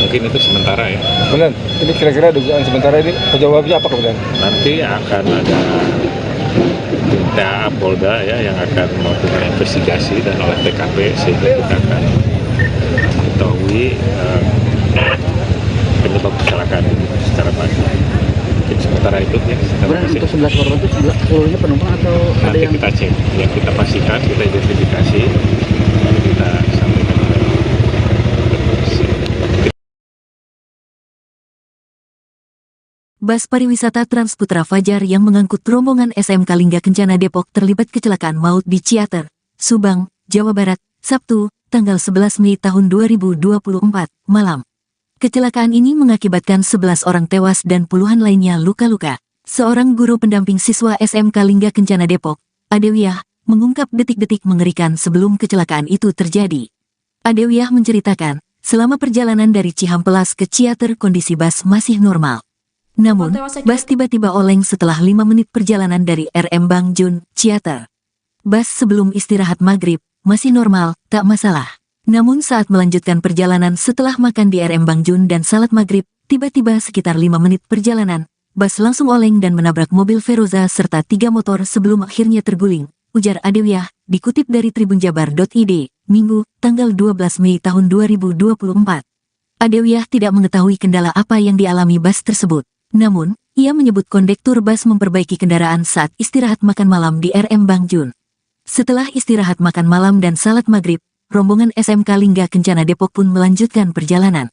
Mungkin itu sementara ya. Kemudian ini kira-kira dugaan sementara ini penyebabnya apa kemudian? Nanti akan ada tim Polda ya yang akan melakukan investigasi dan olah TKP sehingga kita akan mengetahui penyebab kecelakaan ini secara pasti. Mungkin sementara itu ya. Untuk 11 korban itu seluruhnya penumpang atau ada Nanti yang kita cek, ya kita pastikan, kita identifikasi, lalu kita sampaikan. Bus pariwisata Transputra Fajar yang mengangkut rombongan SMK Lingga Kencana Depok terlibat kecelakaan maut di Ciater, Subang, Jawa Barat, Sabtu, tanggal 11 Mei tahun 2024, malam. Kecelakaan ini mengakibatkan 11 orang tewas dan puluhan lainnya luka-luka. Seorang guru pendamping siswa SMK Lingga Kencana Depok, Adewiyah, mengungkap detik-detik mengerikan sebelum kecelakaan itu terjadi. Adewiyah menceritakan, selama perjalanan dari Cihampelas ke Ciater kondisi bus masih normal. Namun, bus tiba-tiba oleng setelah 5 menit perjalanan dari RM Bangjun, Ciater. Bus sebelum istirahat maghrib, masih normal, tak masalah. Namun saat melanjutkan perjalanan setelah makan di RM Bangjun dan salat maghrib, tiba-tiba sekitar 5 menit perjalanan, bus langsung oleng dan menabrak mobil Feroza serta 3 motor sebelum akhirnya terguling, ujar Adewiyah, dikutip dari tribunjabar.id, Minggu, tanggal 12 Mei tahun 2024. Adewiyah tidak mengetahui kendala apa yang dialami bus tersebut. Namun, ia menyebut kondektur bus memperbaiki kendaraan saat istirahat makan malam di RM Bangjun. Setelah istirahat makan malam dan salat maghrib, rombongan SMK Lingga Kencana Depok pun melanjutkan perjalanan.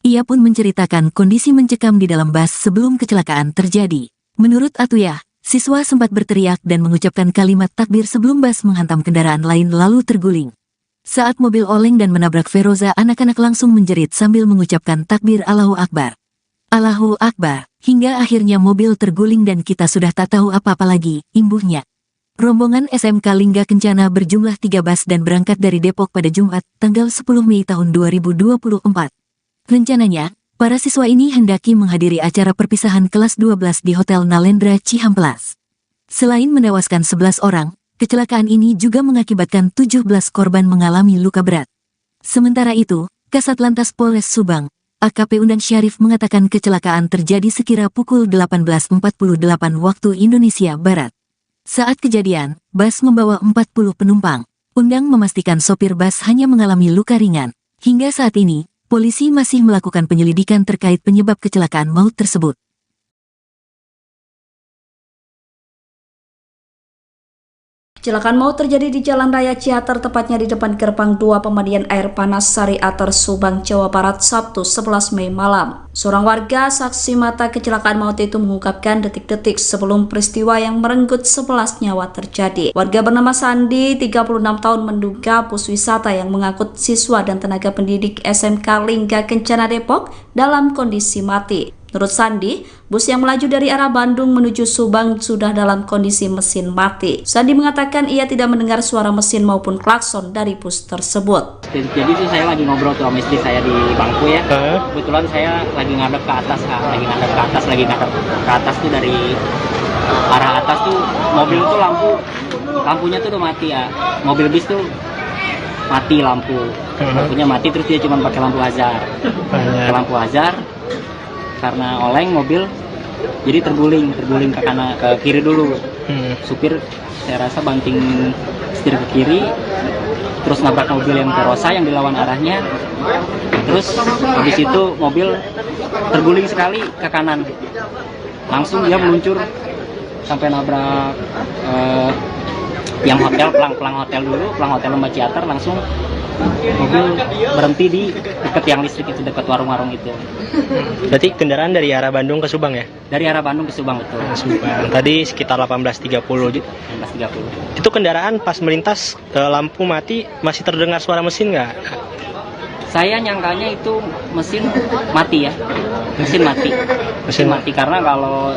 Ia pun menceritakan kondisi mencekam di dalam bus sebelum kecelakaan terjadi. Menurut Atuyah, siswa sempat berteriak dan mengucapkan kalimat takbir sebelum bus menghantam kendaraan lain lalu terguling. Saat mobil oleng dan menabrak Feroza, anak-anak langsung menjerit sambil mengucapkan takbir Allahu Akbar. Allahu Akbar, hingga akhirnya mobil terguling dan kita sudah tak tahu apa-apa lagi, imbuhnya. Rombongan SMK Lingga Kencana berjumlah 3 bus dan berangkat dari Depok pada Jumat, tanggal 10 Mei tahun 2024. Rencananya, para siswa ini hendaki menghadiri acara perpisahan kelas 12 di Hotel Nalendra Cihampelas. Selain menewaskan 11 orang, kecelakaan ini juga mengakibatkan 17 korban mengalami luka berat. Sementara itu, Kasat Lantas Polres Subang, AKP Undang Syarif mengatakan kecelakaan terjadi sekira pukul 18.48 waktu Indonesia Barat. Saat kejadian, bus membawa 40 penumpang. Undang memastikan sopir bus hanya mengalami luka ringan. Hingga saat ini, polisi masih melakukan penyelidikan terkait penyebab kecelakaan maut tersebut. Kecelakaan maut terjadi di Jalan Raya Ciater, tepatnya di depan gerbang 2 pemandian air panas Sari Ater, Subang, Jawa Barat, Sabtu 11 Mei malam. Seorang warga saksi mata kecelakaan maut itu mengungkapkan detik-detik sebelum peristiwa yang merenggut 11 nyawa terjadi. Warga bernama Sandi, 36 tahun, menduga bus wisata yang mengangkut siswa dan tenaga pendidik SMK Lingga Kencana Depok dalam kondisi mati. Menurut Sandi, bus yang melaju dari arah Bandung menuju Subang sudah dalam kondisi mesin mati. Sandi mengatakan ia tidak mendengar suara mesin maupun klakson dari bus tersebut. Jadi itu saya lagi ngobrol tuh sama istri saya di bangku ya. Kebetulan saya lagi ngadep ke atas, lagi ngadep ke atas tuh dari arah atas tuh mobil tuh lampunya tuh udah mati ya. Mobil bis tuh mati lampunya mati, terus dia cuma pakai lampu hazard. Lampu hazard. Karena oleng mobil jadi terguling ke kanan, ke kiri dulu. Supir saya rasa banting setir ke kiri, terus nabrak mobil yang Feroza yang dilawan arahnya. Terus habis itu mobil terguling sekali ke kanan, langsung dia meluncur sampai nabrak yang hotel, pelang hotel Lembah Ciater. Langsung mobil berhenti di dekat tiang listrik itu, dekat warung-warung itu. Berarti kendaraan dari arah Bandung ke Subang ya? Dari arah Bandung ke Subang, betul. Subang. Tadi sekitar 18.30. 18.30. Itu kendaraan pas melintas lampu mati masih terdengar suara mesin nggak? Saya nyangkanya itu mesin mati ya. Mesin mati karena kalau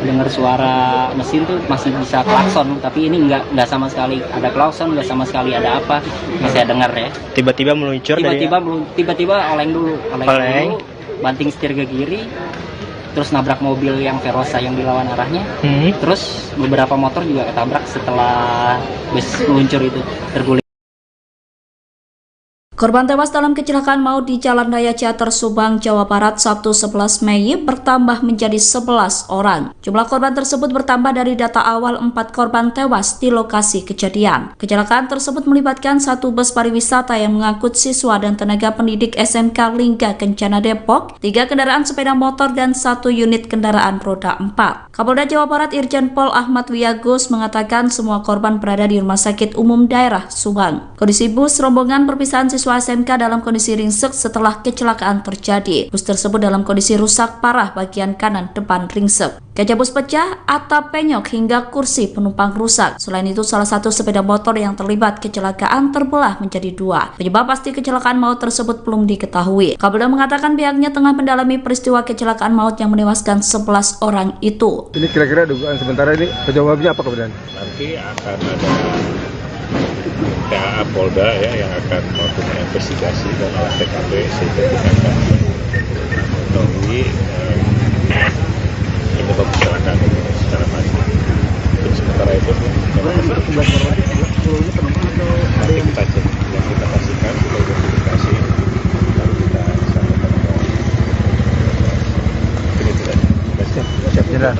dengar suara mesin tuh masih bisa klakson, tapi ini nggak sama sekali ada klakson, nggak sama sekali ada apa, masih dengar ya. Tiba-tiba meluncur tiba-tiba oleng dulu, banting setir ke kiri, terus nabrak mobil yang Verosa yang dilawan arahnya. Terus beberapa motor juga ketabrak setelah bus meluncur itu, terguling. Korban tewas dalam kecelakaan maut di Jalan Raya Ciater Subang, Jawa Barat, Sabtu 11 Mei bertambah menjadi 11 orang. Jumlah korban tersebut bertambah dari data awal 4 korban tewas di lokasi kejadian. Kecelakaan tersebut melibatkan satu bus pariwisata yang mengangkut siswa dan tenaga pendidik SMK Lingga Kencana Depok, 3 kendaraan sepeda motor, dan 1 unit kendaraan roda 4. Kapolda Jawa Barat Irjen Pol Ahmad Wiyagus mengatakan semua korban berada di Rumah Sakit Umum Daerah Subang. Kondisi bus rombongan perpisahan siswa SMK dalam kondisi ringsek setelah kecelakaan terjadi. Bus tersebut dalam kondisi rusak parah bagian kanan depan ringsek. Kaca bus pecah, atap penyok hingga kursi penumpang rusak. Selain itu, salah satu sepeda motor yang terlibat kecelakaan terbelah menjadi 2. Penyebab pasti kecelakaan maut tersebut belum diketahui. Kapolda mengatakan pihaknya tengah mendalami peristiwa kecelakaan maut yang menewaskan 11 orang itu. Ini kira-kira dugaan sementara ini penyebabnya apa kemudian? Nanti akan ada THA Polda ya yang akan melakukan investigasi dan olah TKP sehingga kita akan mengetahui penyebab kecelakaan ini secara pasti. Untuk sementara itu nanti kita cek yang kita pastikan kita identifikasi lalu kita sampaikan ini tidak siap jelas.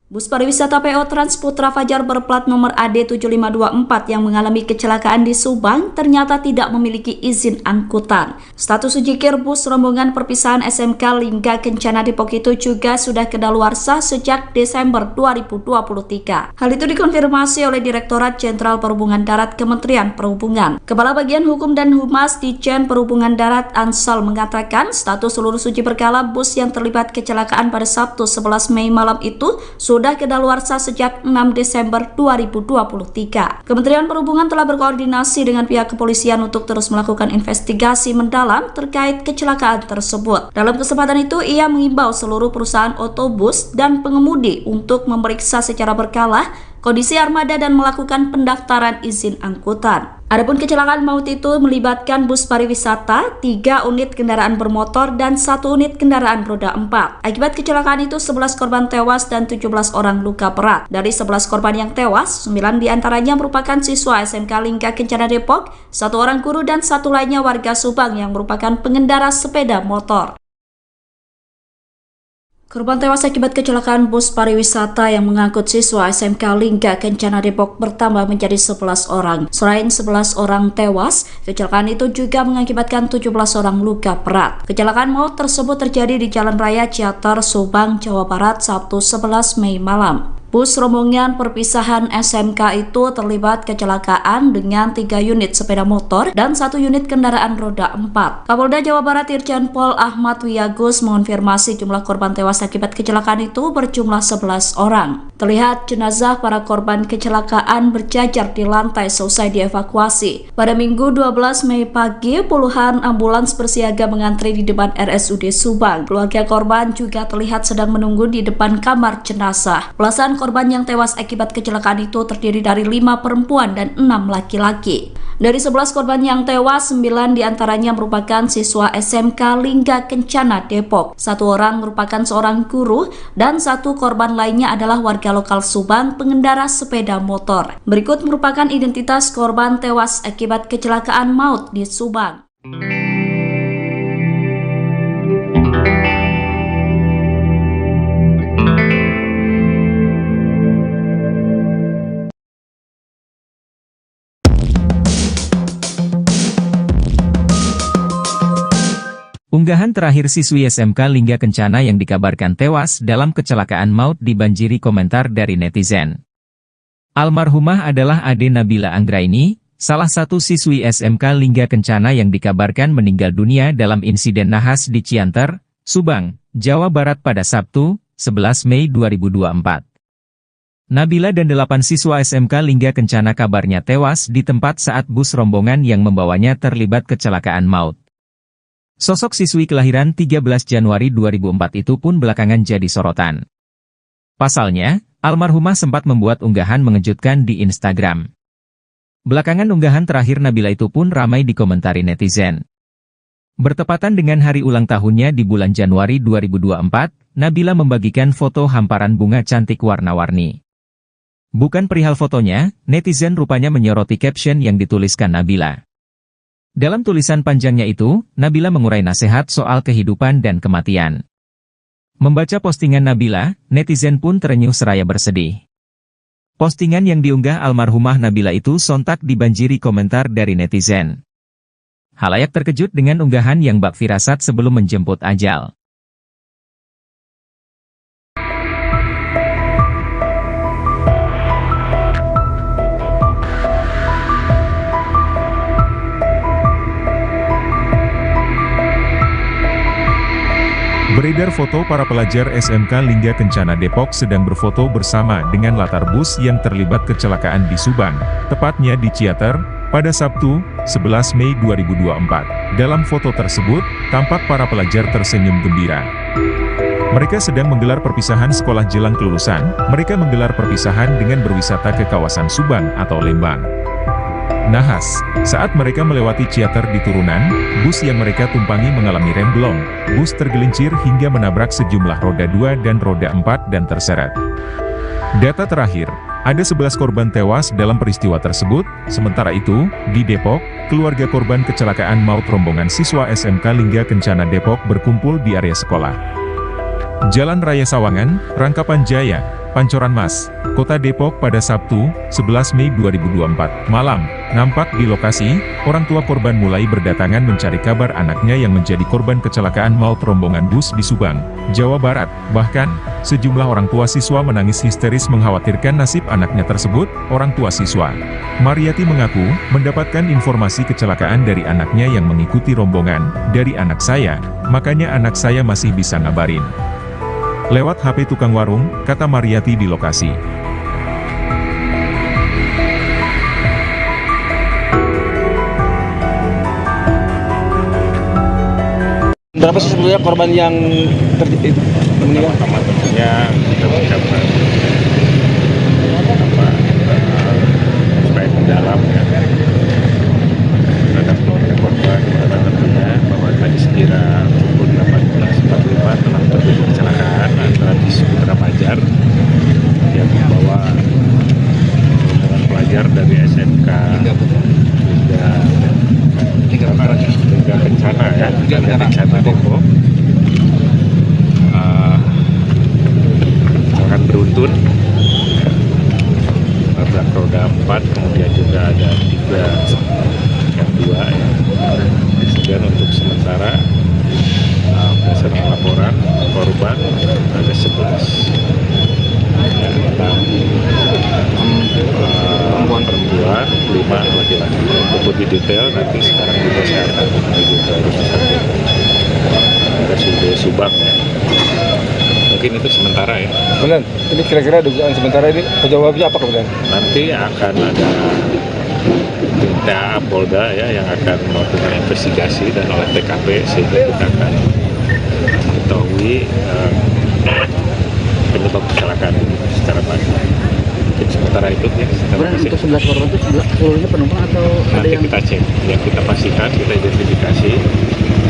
Bus pariwisata PO Trans Putra Fajar berplat nomor AD7524 yang mengalami kecelakaan di Subang ternyata tidak memiliki izin angkutan. Status ujikir bus rombongan perpisahan SMK Lingga Kencana Depok itu juga sudah kedaluarsa sejak Desember 2023. Hal itu dikonfirmasi oleh Direktorat Jenderal Perhubungan Darat Kementerian Perhubungan. Kepala Bagian Hukum dan Humas Ditjen Perhubungan Darat Ansal mengatakan status seluruh uji berkala bus yang terlibat kecelakaan pada Sabtu 11 Mei malam itu sudah kedaluarsa sejak 6 Desember 2023. Kementerian Perhubungan telah berkoordinasi dengan pihak kepolisian untuk terus melakukan investigasi mendalam terkait kecelakaan tersebut. Dalam kesempatan itu, ia mengimbau seluruh perusahaan otobus dan pengemudi untuk memeriksa secara berkala kondisi armada dan melakukan pendaftaran izin angkutan. Adapun kecelakaan maut itu melibatkan bus pariwisata, 3 unit kendaraan bermotor, dan 1 unit kendaraan roda 4. Akibat kecelakaan itu 11 korban tewas dan 17 orang luka berat. Dari 11 korban yang tewas, 9 diantaranya merupakan siswa SMK Lingga Kencana Depok, 1 orang guru, dan 1 lainnya warga Subang yang merupakan pengendara sepeda motor. Korban tewas akibat kecelakaan bus pariwisata yang mengangkut siswa SMK Lingga Kencana Depok bertambah menjadi 11 orang. Selain 11 orang tewas, kecelakaan itu juga mengakibatkan 17 orang luka berat. Kecelakaan maut tersebut terjadi di Jalan Raya Ciater Subang, Jawa Barat, Sabtu 11 Mei malam. Bus rombongan perpisahan SMK itu terlibat kecelakaan dengan 3 unit sepeda motor dan 1 unit kendaraan roda 4. Kapolda Jawa Barat Irjen Pol Ahmad Wiyagus mengonfirmasi jumlah korban tewas akibat kecelakaan itu berjumlah 11 orang. Terlihat jenazah para korban kecelakaan berjajar di lantai selesai dievakuasi. Pada Minggu 12 Mei pagi, puluhan ambulans bersiaga mengantri di depan RSUD Subang. Keluarga korban juga terlihat sedang menunggu di depan kamar jenazah. Belasan korban yang tewas akibat kecelakaan itu terdiri dari 5 perempuan dan 6 laki-laki. Dari 11 korban yang tewas, 9 diantaranya merupakan siswa SMK Lingga Kencana Depok. 1 orang merupakan seorang guru dan 1 korban lainnya adalah warga lokal Subang pengendara sepeda motor. Berikut merupakan identitas korban tewas akibat kecelakaan maut di Subang. Unggahan terakhir siswi SMK Lingga Kencana yang dikabarkan tewas dalam kecelakaan maut dibanjiri komentar dari netizen. Almarhumah adalah Ade Nabila Anggraini, salah satu siswi SMK Lingga Kencana yang dikabarkan meninggal dunia dalam insiden nahas di Ciater, Subang, Jawa Barat pada Sabtu, 11 Mei 2024. Nabila dan 8 siswa SMK Lingga Kencana kabarnya tewas di tempat saat bus rombongan yang membawanya terlibat kecelakaan maut. Sosok siswi kelahiran 13 Januari 2004 itu pun belakangan jadi sorotan. Pasalnya, almarhumah sempat membuat unggahan mengejutkan di Instagram. Belakangan unggahan terakhir Nabila itu pun ramai dikomentari netizen. Bertepatan dengan hari ulang tahunnya di bulan Januari 2024, Nabila membagikan foto hamparan bunga cantik warna-warni. Bukan perihal fotonya, netizen rupanya menyoroti caption yang dituliskan Nabila. Dalam tulisan panjangnya itu, Nabila mengurai nasihat soal kehidupan dan kematian. Membaca postingan Nabila, netizen pun terenyuh seraya bersedih. Postingan yang diunggah almarhumah Nabila itu sontak dibanjiri komentar dari netizen. Halayak terkejut dengan unggahan yang bak firasat sebelum menjemput ajal. Beredar foto para pelajar SMK Lingga Kencana Depok sedang berfoto bersama dengan latar bus yang terlibat kecelakaan di Subang, tepatnya di Ciater, pada Sabtu, 11 Mei 2024. Dalam foto tersebut, tampak para pelajar tersenyum gembira. Mereka sedang menggelar perpisahan sekolah jelang kelulusan, mereka menggelar perpisahan dengan berwisata ke kawasan Subang atau Lembang. Nahas, saat mereka melewati Ciater di turunan, bus yang mereka tumpangi mengalami remblong, bus tergelincir hingga menabrak sejumlah roda 2 dan roda 4 dan terseret. Data terakhir, ada 11 korban tewas dalam peristiwa tersebut, sementara itu, di Depok, keluarga korban kecelakaan maut rombongan siswa SMK Lingga Kencana Depok berkumpul di area sekolah. Jalan Raya Sawangan, Rangkapan Jaya, Pancoran Mas, Kota Depok pada Sabtu, 11 Mei 2024, malam. Nampak di lokasi, orang tua korban mulai berdatangan mencari kabar anaknya yang menjadi korban kecelakaan maut rombongan bus di Subang, Jawa Barat. Bahkan, sejumlah orang tua siswa menangis histeris mengkhawatirkan nasib anaknya tersebut. Orang tua siswa, Mariati mengaku, mendapatkan informasi kecelakaan dari anaknya yang mengikuti rombongan, dari anak saya, makanya anak saya masih bisa ngabarin. Lewat HP tukang warung, kata Mariati di lokasi. Berapa sih sebetulnya korban yang meninggal? Pertama tentunya kita mengucapkan supaya mendalam ya terhadap keluarga korban, karena tentunya bahwa tadi sekira pukul 18.45 telah terjadi kecelakaan antara bis Putra Fajar yang membawa rombongan pelajar dari SMK Lingga Kencana ya, Lingga Kencana Depok. Kecelakaan beruntun, tabrak roda 4, kemudian juga ada 3 yang 2 ya. Kemudian untuk sementara berdasarkan laporan korban ada 11 ya, 6 perempuan, 5 laki-laki. Untuk lebih detail nanti sekarang juga saya akan menuju ke rumah sakit RSUD Subang ya. Mungkin itu sementara ya. Benar, ini kira-kira dugaan sementara ini penyebabnya apa kemudian? Nanti akan ada Tinta Polda ya yang akan melakukan investigasi dan oleh TKP sehingga kita akan mengetahui penyebab kecelakaan ini secara pasti. Mungkin sementara itu ya. Untuk 11 korban itu seluruhnya penumpang atau nanti ada yang kita cek, ya kita pastikan, kita identifikasi,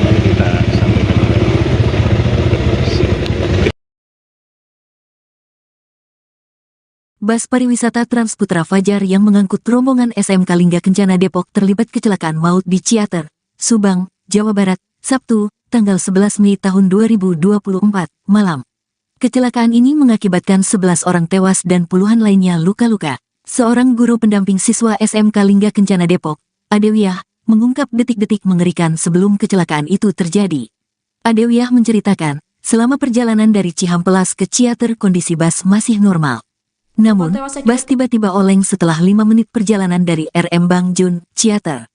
lalu kita sampaikan ke polisi. Bus pariwisata Trans Putra Fajar yang mengangkut rombongan SMK Lingga Kencana Depok terlibat kecelakaan maut di Ciater, Subang, Jawa Barat, Sabtu, tanggal 11 Mei tahun 2024, malam. Kecelakaan ini mengakibatkan 11 orang tewas dan puluhan lainnya luka-luka. Seorang guru pendamping siswa SMK Lingga Kencana Depok, Adewiyah, mengungkap detik-detik mengerikan sebelum kecelakaan itu terjadi. Adewiyah menceritakan, selama perjalanan dari Cihampelas ke Ciater kondisi bus masih normal. Namun, bus tiba-tiba oleng setelah 5 menit perjalanan dari RM Bangjun, Ciater.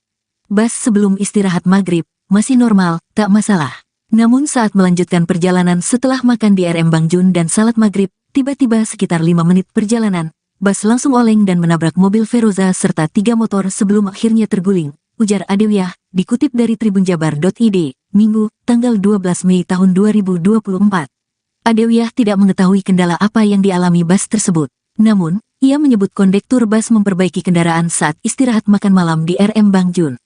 Bus sebelum istirahat maghrib, masih normal, tak masalah. Namun saat melanjutkan perjalanan setelah makan di RM Bangjun dan salat maghrib, tiba-tiba sekitar 5 menit perjalanan, bus langsung oleng dan menabrak mobil Feroza serta 3 motor sebelum akhirnya terguling, ujar Adewiyah, dikutip dari tribunjabar.id, Minggu, tanggal 12 Mei tahun 2024. Adewiyah tidak mengetahui kendala apa yang dialami bus tersebut. Namun, ia menyebut kondektur bus memperbaiki kendaraan saat istirahat makan malam di RM Bangjun.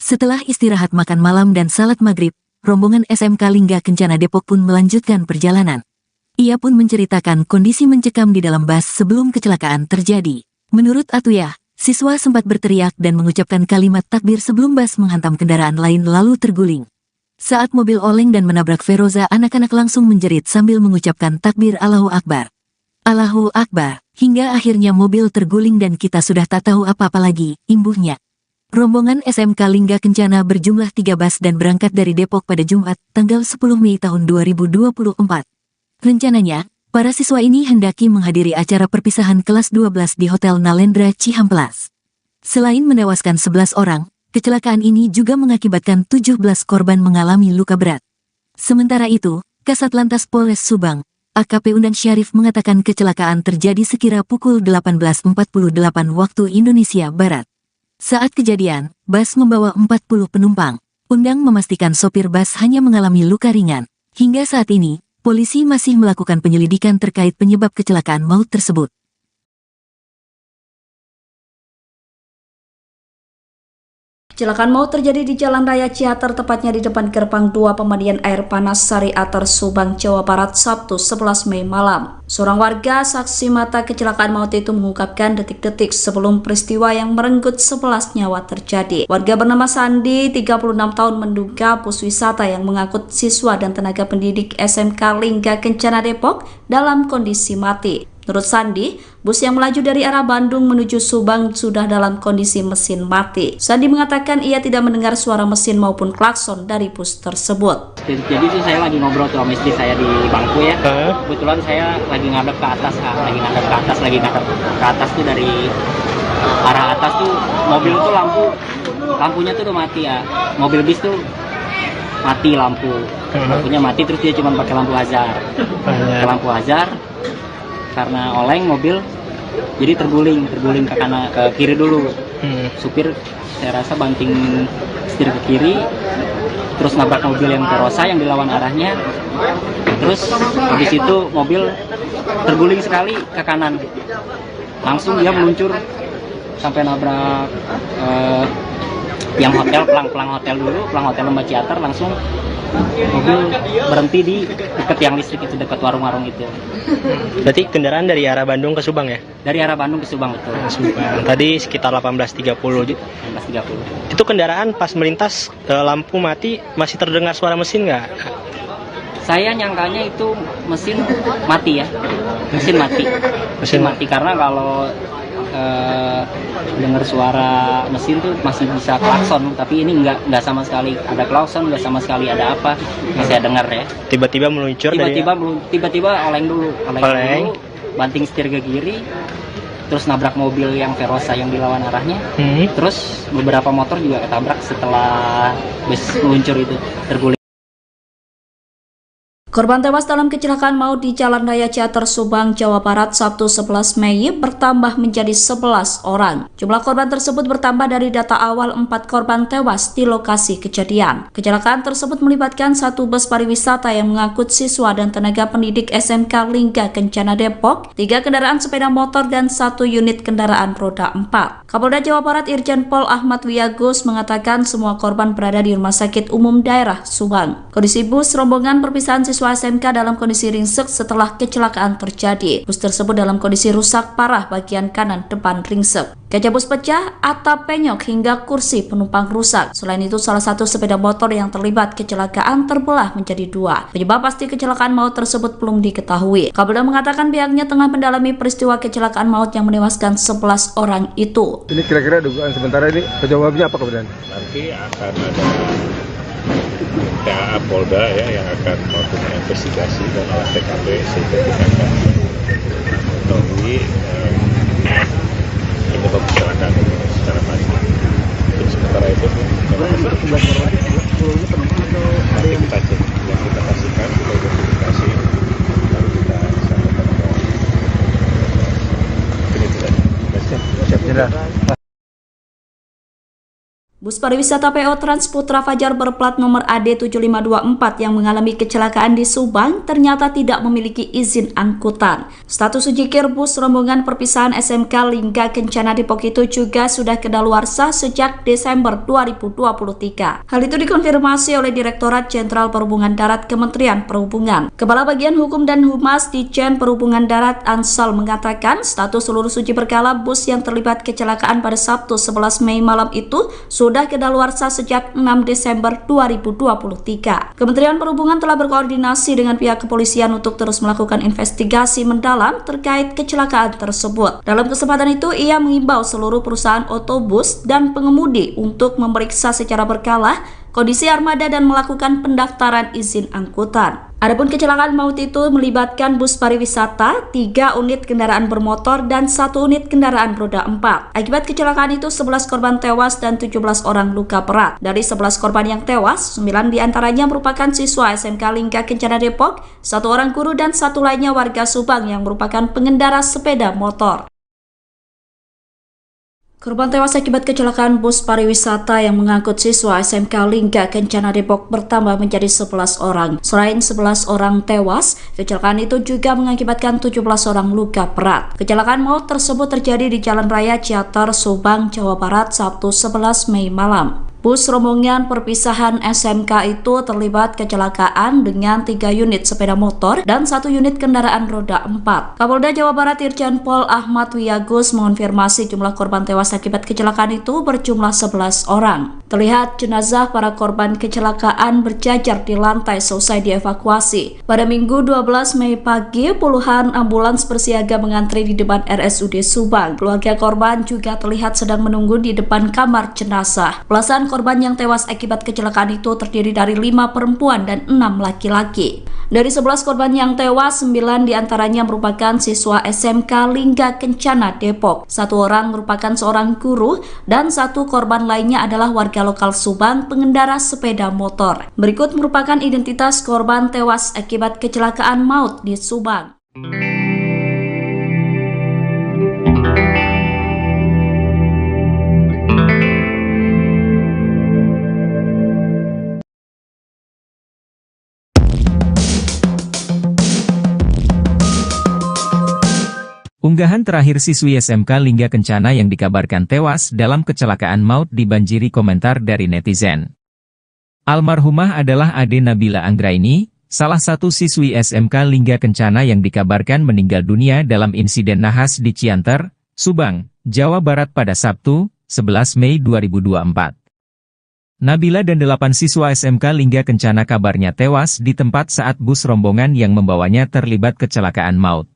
Setelah istirahat makan malam dan salat maghrib, rombongan SMK Lingga Kencana Depok pun melanjutkan perjalanan. Ia pun menceritakan kondisi mencekam di dalam bus sebelum kecelakaan terjadi. Menurut Atuyah, siswa sempat berteriak dan mengucapkan kalimat takbir sebelum bus menghantam kendaraan lain lalu terguling. Saat mobil oleng dan menabrak Feroza, anak-anak langsung menjerit sambil mengucapkan takbir Allahu Akbar. Allahu Akbar, hingga akhirnya mobil terguling dan kita sudah tak tahu apa-apa lagi, imbuhnya. Rombongan SMK Lingga Kencana berjumlah 3 bus dan berangkat dari Depok pada Jumat, tanggal 10 Mei tahun 2024. Rencananya, para siswa ini hendaki menghadiri acara perpisahan kelas 12 di Hotel Nalendra Cihamplas. Selain menewaskan 11 orang, kecelakaan ini juga mengakibatkan 17 korban mengalami luka berat. Sementara itu, Kasat Lantas Polres Subang, AKP Undan Syarif mengatakan kecelakaan terjadi sekira pukul 18.48 waktu Indonesia Barat. Saat kejadian, bus membawa 40 penumpang. Undang memastikan sopir bus hanya mengalami luka ringan. Hingga saat ini, polisi masih melakukan penyelidikan terkait penyebab kecelakaan maut tersebut. Kecelakaan maut terjadi di Jalan Raya Ciater, tepatnya di depan gerbang 2 pemandian air panas Sari Ater, Subang, Jawa Barat, Sabtu 11 Mei malam. Seorang warga saksi mata kecelakaan maut itu mengungkapkan detik-detik sebelum peristiwa yang merenggut 11 nyawa terjadi. Warga bernama Sandi, 36 tahun, menduga bus wisata yang mengangkut siswa dan tenaga pendidik SMK Lingga Kencana Depok dalam kondisi mati. Menurut Sandi, bus yang melaju dari arah Bandung menuju Subang sudah dalam kondisi mesin mati. Sandi mengatakan ia tidak mendengar suara mesin maupun klakson dari bus tersebut. Jadi itu saya lagi ngobrol tuh sama istri saya di bangku ya. Kebetulan saya lagi ngadep ke atas, lagi ngadep ke atas tuh dari arah atas tuh mobil tuh lampunya tuh udah mati ya. Mobil bis tuh mati lampunya mati, terus dia cuma pakai lampu hazard. Pakai lampu hazard. Karena oleng mobil jadi terguling ke kanan, ke kiri dulu. Supir saya rasa banting setir ke kiri, terus nabrak mobil yang Verosa yang dilawan arahnya. Terus habis itu mobil terguling sekali ke kanan, langsung dia meluncur sampai nabrak yang hotel, pelang hotel Lembah Ciater. Langsung mobil berhenti di dekat yang listrik itu, dekat warung-warung itu. Berarti kendaraan dari arah Bandung ke Subang ya? Dari arah Bandung ke Subang, betul. Subang. Tadi sekitar 18.30. 18.30. Itu kendaraan pas melintas lampu mati, masih terdengar suara mesin nggak? Saya nyangkanya itu mesin mati ya. Mesin mati karena kalau dengar suara mesin tuh masih bisa klakson, tapi ini nggak sama sekali ada klakson, nggak sama sekali ada apa yang saya dengar ya. Tiba-tiba meluncur, tiba-tiba oleng dulu, banting setir ke kiri, terus nabrak mobil yang Verosa yang dilawan arahnya. Terus beberapa motor juga ketabrak setelah bus meluncur itu, terguling. Korban tewas dalam kecelakaan maut di Jalan Raya Ciater, Subang, Jawa Barat, Sabtu 11 Mei bertambah menjadi 11 orang. Jumlah korban tersebut bertambah dari data awal 4 korban tewas di lokasi kejadian. Kecelakaan tersebut melibatkan 1 bus pariwisata yang mengangkut siswa dan tenaga pendidik SMK Lingga Kencana Depok, 3 kendaraan sepeda motor, dan 1 unit kendaraan roda 4. Kapolda Jawa Barat Irjen Pol Ahmad Wiyagus mengatakan semua korban berada di Rumah Sakit Umum Daerah Subang. Kondisi bus rombongan perpisahan siswa SMK dalam kondisi ringsek setelah kecelakaan terjadi. Bus tersebut dalam kondisi rusak parah bagian kanan depan ringsek. Kaca bus pecah, atap penyok hingga kursi penumpang rusak. Selain itu, salah satu sepeda motor yang terlibat kecelakaan terbelah menjadi 2. Penyebab pasti kecelakaan maut tersebut belum diketahui. Kapolda mengatakan pihaknya tengah mendalami peristiwa kecelakaan maut yang menewaskan 11 orang itu. Ini kira-kira dugaan sementara ini penyebabnya apa kemudian? Nanti akan ada PA Polda ya yang akan melakukan investigasi dan olah TKP sehingga kita akan mengetahui penyebab kecelakaan ini secara pasti. Untuk sementara itu nanti kita cek, yang kita pastikan kita identifikasi baru kita sampaikan ini tidak. Siap. Bus pariwisata PO Trans Putra Fajar berplat nomor AD7524 yang mengalami kecelakaan di Subang ternyata tidak memiliki izin angkutan. Status ujikir bus rombongan perpisahan SMK Lingga Kencana Depok itu juga sudah kedaluarsa sejak Desember 2023. Hal itu dikonfirmasi oleh Direktorat Jenderal Perhubungan Darat Kementerian Perhubungan. Kepala Bagian Hukum dan Humas Ditjen Perhubungan Darat Ansal mengatakan status seluruh uji berkala bus yang terlibat kecelakaan pada Sabtu 11 Mei malam itu sudah kedaluarsa sejak 6 Desember 2023. Kementerian Perhubungan telah berkoordinasi dengan pihak kepolisian untuk terus melakukan investigasi mendalam terkait kecelakaan tersebut. Dalam kesempatan itu, ia mengimbau seluruh perusahaan otobus dan pengemudi untuk memeriksa secara berkala kondisi armada dan melakukan pendaftaran izin angkutan. Adapun kecelakaan maut itu melibatkan bus pariwisata, 3 unit kendaraan bermotor, dan 1 unit kendaraan roda 4. Akibat kecelakaan itu 11 korban tewas dan 17 orang luka berat. Dari 11 korban yang tewas, 9 diantaranya merupakan siswa SMK Lingga Kencana Depok, 1 orang guru dan 1 lainnya warga Subang yang merupakan pengendara sepeda motor. Korban tewas akibat kecelakaan bus pariwisata yang mengangkut siswa SMK Lingga Kencana Depok bertambah menjadi 11 orang. Selain 11 orang tewas, kecelakaan itu juga mengakibatkan 17 orang luka berat. Kecelakaan maut tersebut terjadi di Jalan Raya Ciater, Subang, Jawa Barat, Sabtu 11 Mei malam. Bus rombongan perpisahan SMK itu terlibat kecelakaan dengan 3 unit sepeda motor dan 1 unit kendaraan roda 4. Kapolda Jawa Barat Irjen Pol Ahmad Wiyagus mengonfirmasi jumlah korban tewas akibat kecelakaan itu berjumlah 11 orang. Terlihat jenazah para korban kecelakaan berjajar di lantai selesai dievakuasi. Pada Minggu 12 Mei pagi, puluhan ambulans bersiaga mengantri di depan RSUD Subang. Keluarga korban juga terlihat sedang menunggu di depan kamar jenazah. Belasan korban yang tewas akibat kecelakaan itu terdiri dari 5 perempuan dan 6 laki-laki. Dari 11 korban yang tewas, 9 diantaranya merupakan siswa SMK Lingga Kencana Depok. 1 orang merupakan seorang guru dan 1 korban lainnya adalah warga lokal Subang pengendara sepeda motor. Berikut merupakan identitas korban tewas akibat kecelakaan maut di Subang. Unggahan terakhir siswi SMK Lingga Kencana yang dikabarkan tewas dalam kecelakaan maut dibanjiri komentar dari netizen. Almarhumah adalah Ade Nabila Anggraini, salah satu siswi SMK Lingga Kencana yang dikabarkan meninggal dunia dalam insiden nahas di Cianter, Subang, Jawa Barat pada Sabtu, 11 Mei 2024. Nabila dan 8 siswa SMK Lingga Kencana kabarnya tewas di tempat saat bus rombongan yang membawanya terlibat kecelakaan maut.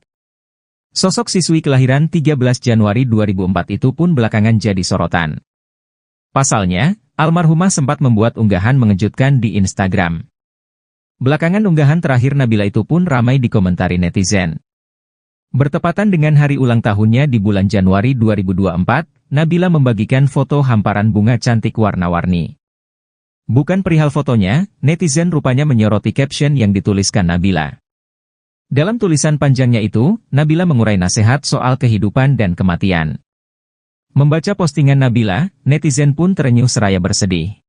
Sosok siswi kelahiran 13 Januari 2004 itu pun belakangan jadi sorotan. Pasalnya, almarhumah sempat membuat unggahan mengejutkan di Instagram. Belakangan unggahan terakhir Nabila itu pun ramai dikomentari netizen. Bertepatan dengan hari ulang tahunnya di bulan Januari 2024, Nabila membagikan foto hamparan bunga cantik warna-warni. Bukan perihal fotonya, netizen rupanya menyoroti caption yang dituliskan Nabila. Dalam tulisan panjangnya itu, Nabila mengurai nasihat soal kehidupan dan kematian. Membaca postingan Nabila, netizen pun terenyuh seraya bersedih.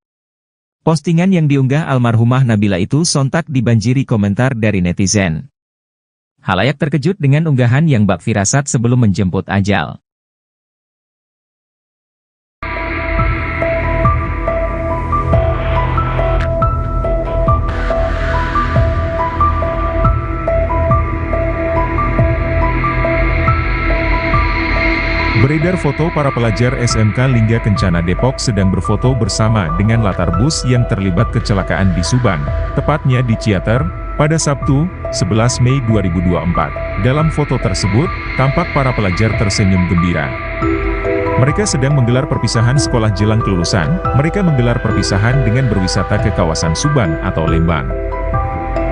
Postingan yang diunggah almarhumah Nabila itu sontak dibanjiri komentar dari netizen. Halayak terkejut dengan unggahan yang bak firasat sebelum menjemput ajal. Beredar foto para pelajar SMK Lingga Kencana Depok sedang berfoto bersama dengan latar bus yang terlibat kecelakaan di Subang, tepatnya di Ciater, pada Sabtu, 11 Mei 2024. Dalam foto tersebut, tampak para pelajar tersenyum gembira. Mereka sedang menggelar perpisahan sekolah jelang kelulusan. Mereka menggelar perpisahan dengan berwisata ke kawasan Subang atau Lembang.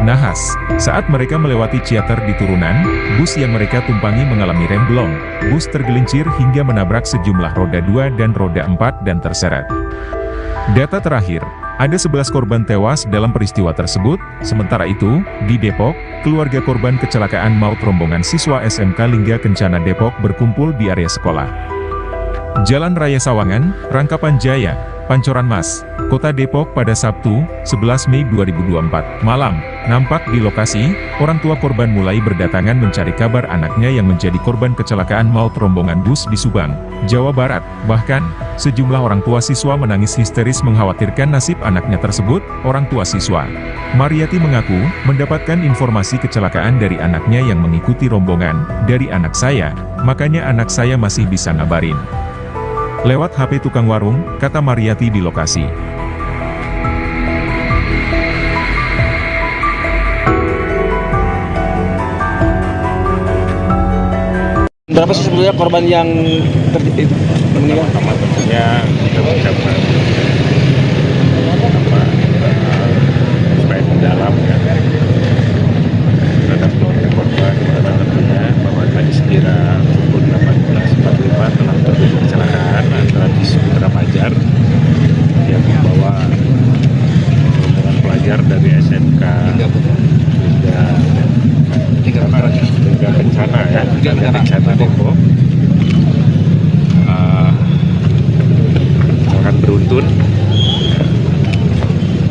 Nahas, saat mereka melewati Ciater di turunan, bus yang mereka tumpangi mengalami remblong. Bus tergelincir hingga menabrak sejumlah roda 2 dan roda 4 dan terseret. Data terakhir, ada 11 korban tewas dalam peristiwa tersebut. Sementara itu, di Depok, keluarga korban kecelakaan maut rombongan siswa SMK Lingga Kencana Depok berkumpul di area sekolah. Jalan Raya Sawangan, Rangkapan Jaya, Pancoran Mas, Kota Depok pada Sabtu, 11 Mei 2024, malam. Nampak di lokasi, orang tua korban mulai berdatangan mencari kabar anaknya yang menjadi korban kecelakaan maut rombongan bus di Subang, Jawa Barat. Bahkan, sejumlah orang tua siswa menangis histeris mengkhawatirkan nasib anaknya tersebut. Orang tua siswa, Mariati mengaku, mendapatkan informasi kecelakaan dari anaknya yang mengikuti rombongan, dari anak saya, makanya anak saya masih bisa ngabarin. Lewat HP tukang warung, kata Mariati di lokasi. Berapa sih sebetulnya korban yang meninggal? Pertama tentunya kita ucapkan supaya mendalam ya terhadap keluarga korban, karena tentunya bahwa tadi sekira pukul 18.45 telah terjadi kecelakaan antara bis Putra Fajar yang membawa rombongan pelajar dari SMK hingga Kencana ya, hingga Kencana Depok akan beruntun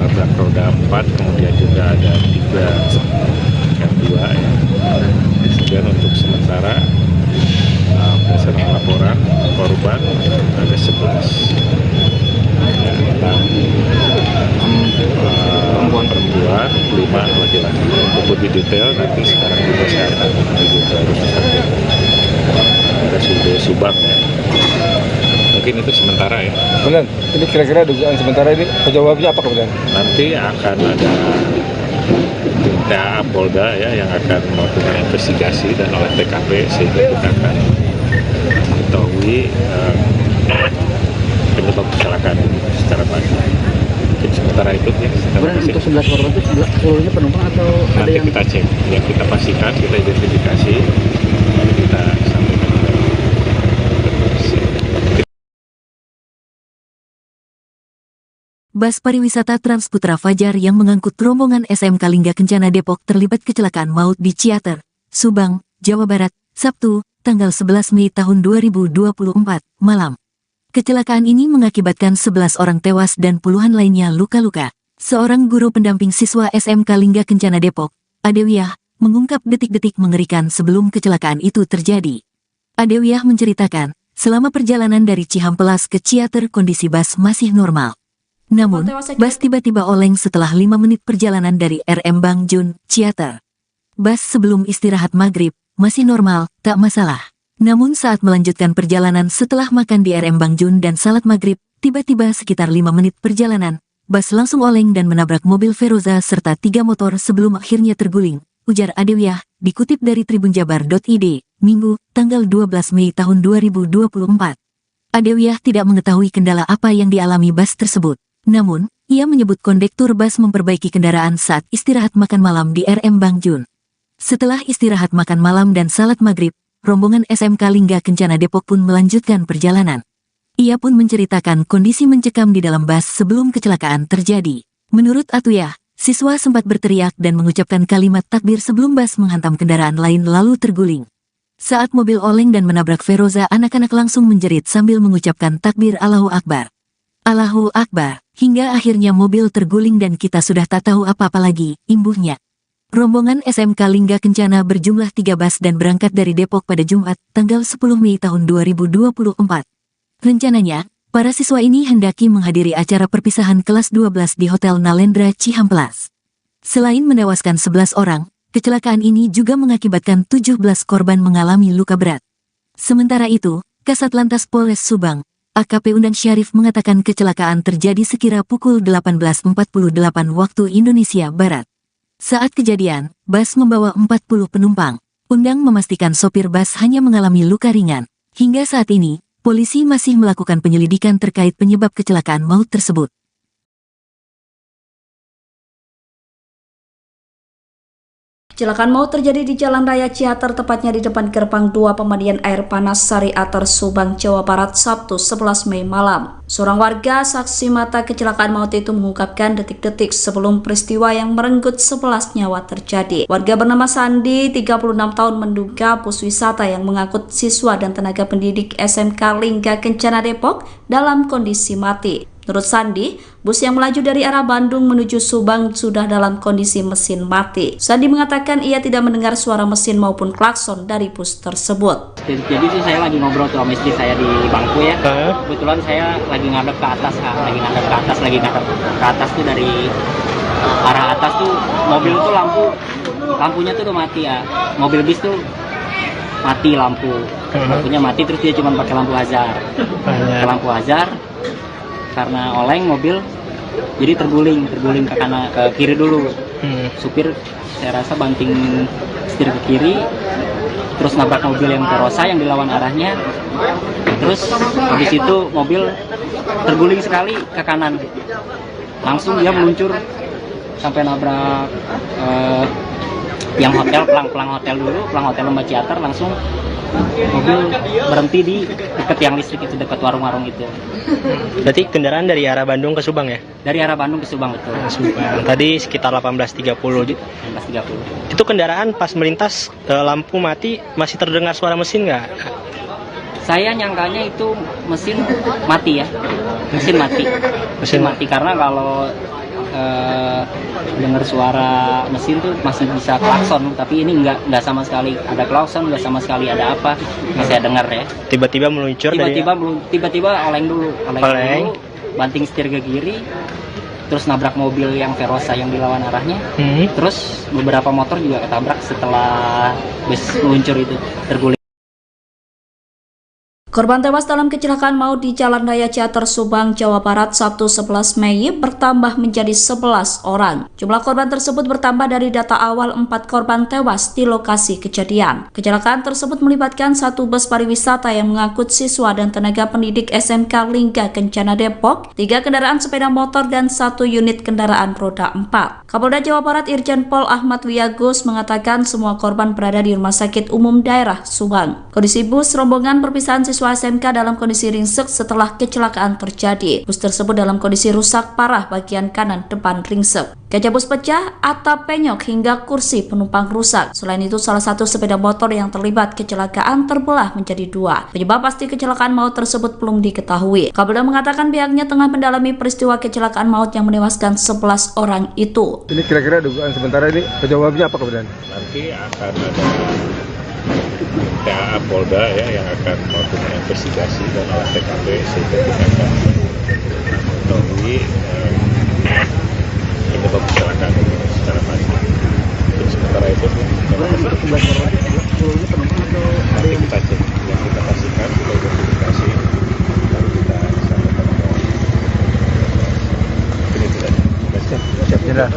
nabrak roda 4, kemudian juga ada 3 yang 2 ya. Kemudian untuk sementara berdasarkan laporan korban ada 11 ya, 6 perempuan, 5 laki-laki. Untuk lebih detail nanti sekarang juga saya akan menuju ke rumah sakit RSUD Subang ya. Mungkin itu sementara ya. Kemudian, ini kira-kira dugaan sementara ini penyebabnya apa kemudian? Nanti akan ada TA Polda ya yang akan melakukan investigasi dan oleh TKP sehingga kita akan mengetahui penyebab kecelakaan ini secara pasti. Mungkin sementara itu ya. Kemudian untuk 11 korban itu seluruhnya penumpang atau ada nanti yang kita cek, ya kita pastikan, kita identifikasi, lalu kita sampaikan ke polisi. Bus pariwisata Trans Putra Fajar yang mengangkut rombongan SMK Lingga Kencana Depok terlibat kecelakaan maut di Ciater, Subang, Jawa Barat, Sabtu, tanggal 11 Mei tahun 2024, malam. Kecelakaan ini mengakibatkan 11 orang tewas dan puluhan lainnya luka-luka. Seorang guru pendamping siswa SMK Lingga Kencana Depok, Adewiyah, mengungkap detik-detik mengerikan sebelum kecelakaan itu terjadi. Adewiyah menceritakan, selama perjalanan dari Cihampelas ke Ciater kondisi bus masih normal. Namun, bus tiba-tiba oleng setelah 5 menit perjalanan dari RM Bangjun, Ciater. Bus sebelum istirahat maghrib, masih normal, tak masalah. Namun saat melanjutkan perjalanan setelah makan di RM Bangjun dan salat maghrib, tiba-tiba sekitar 5 menit perjalanan, bus langsung oleng dan menabrak mobil Feroza serta 3 motor sebelum akhirnya terguling, ujar Adewiyah, dikutip dari tribunjabar.id, Minggu, tanggal 12 Mei tahun 2024. Adewiyah tidak mengetahui kendala apa yang dialami bus tersebut. Namun, ia menyebut kondektur bus memperbaiki kendaraan saat istirahat makan malam di RM Bangjun. Setelah istirahat makan malam dan salat maghrib, rombongan SMK Lingga Kencana Depok pun melanjutkan perjalanan. Ia pun menceritakan kondisi mencekam di dalam bus sebelum kecelakaan terjadi. Menurut Atuyah, siswa sempat berteriak dan mengucapkan kalimat takbir sebelum bus menghantam kendaraan lain lalu terguling. Saat mobil oleng dan menabrak Feroza, anak-anak langsung menjerit sambil mengucapkan takbir Allahu Akbar. Allahu Akbar, hingga akhirnya mobil terguling dan kita sudah tak tahu apa-apa lagi, imbuhnya. Rombongan SMK Lingga Kencana berjumlah 3 bus dan berangkat dari Depok pada Jumat, tanggal 10 Mei tahun 2024. Rencananya, para siswa ini hendaki menghadiri acara perpisahan kelas 12 di Hotel Nalendra Cihampelas. Selain menewaskan 11 orang, kecelakaan ini juga mengakibatkan 17 korban mengalami luka berat. Sementara itu, Kasat Lantas Polres Subang, AKP Undang Syarif mengatakan kecelakaan terjadi sekira pukul 18.48 waktu Indonesia Barat. Saat kejadian, bus membawa 40 penumpang. Undang memastikan sopir bus hanya mengalami luka ringan. Hingga saat ini, polisi masih melakukan penyelidikan terkait penyebab kecelakaan maut tersebut. Kecelakaan maut terjadi di Jalan Raya Ciater, tepatnya di depan gerbang 2 pemandian air panas Sari Ater, Subang, Jawa Barat, Sabtu 11 Mei malam. Seorang warga saksi mata kecelakaan maut itu mengungkapkan detik-detik sebelum peristiwa yang merenggut 11 nyawa terjadi. Warga bernama Sandi, 36 tahun, menduga bus wisata yang mengangkut siswa dan tenaga pendidik SMK Lingga Kencana Depok dalam kondisi mati. Menurut Sandi, bus yang melaju dari arah Bandung menuju Subang sudah dalam kondisi mesin mati. Sandi mengatakan ia tidak mendengar suara mesin maupun klakson dari bus tersebut. Jadi sih saya lagi ngobrol tuh sama istri saya di bangku ya. Kebetulan saya lagi ngadep ke atas, lagi ngadep ke atas tuh dari arah atas tuh mobil tuh lampunya tuh udah mati ya. Mobil bis tuh mati lampunya mati, terus dia cuma pakai lampu hazard. Karena oleng mobil, jadi terguling ke kanan, ke kiri dulu. Supir saya rasa banting setir ke kiri, terus nabrak mobil yang Verosa yang dilawan arahnya. Terus habis itu mobil terguling sekali ke kanan, langsung dia meluncur sampai nabrak yang hotel, pelang hotel Lembah Ciater. Langsung mobil berhenti di dekat yang listrik itu, dekat warung-warung itu. Berarti kendaraan dari arah Bandung ke Subang ya? Dari arah Bandung ke Subang, betul. Tadi sekitar 18.30. Itu kendaraan pas melintas lampu mati, masih terdengar suara mesin nggak? Saya nyangkanya itu mesin mati ya. Mesin mati karena kalau dengar suara mesin tuh masih bisa klakson, tapi ini nggak sama sekali ada klakson, nggak sama sekali ada apa, nggak saya dengar ya. Tiba-tiba meluncur, tiba-tiba oleng dulu, banting setir ke kiri, terus nabrak mobil yang Verosa yang dilawan arahnya. Terus beberapa motor juga ketabrak setelah bus meluncur itu, terguling. Korban tewas dalam kecelakaan maut di Jalan Raya Ciater Subang, Jawa Barat, Sabtu 11 Mei bertambah menjadi 11 orang. Jumlah korban tersebut bertambah dari data awal 4 korban tewas di lokasi kejadian. Kecelakaan tersebut melibatkan satu bus pariwisata yang mengangkut siswa dan tenaga pendidik SMK Lingga Kencana Depok, 3 kendaraan sepeda motor, dan 1 unit kendaraan roda 4. Kapolda Jawa Barat Irjen Pol Ahmad Wiyagus mengatakan semua korban berada di Rumah Sakit Umum Daerah Subang. Kondisi bus rombongan perpisahan siswa SMK dalam kondisi ringsek setelah kecelakaan terjadi. Bus tersebut dalam kondisi rusak parah bagian kanan depan ringsek. Kaca bus pecah, atap penyok hingga kursi penumpang rusak. Selain itu, salah satu sepeda motor yang terlibat kecelakaan terbelah menjadi 2. Penyebab pasti kecelakaan maut tersebut belum diketahui. Kapolda mengatakan pihaknya tengah mendalami peristiwa kecelakaan maut yang menewaskan 11 orang itu. Ini kira-kira dugaan sementara ini penyebabnya apa kemudian? Nanti akan ada PA Polda ya yang akan melakukan investigasi dan olah TKP sehingga kita akan mengetahui penyebab kecelakaan ini secara pasti. Untuk sementara itu nanti kita cek, yang kita pastikan kita identifikasi lalu kita sampaikan ini tidak.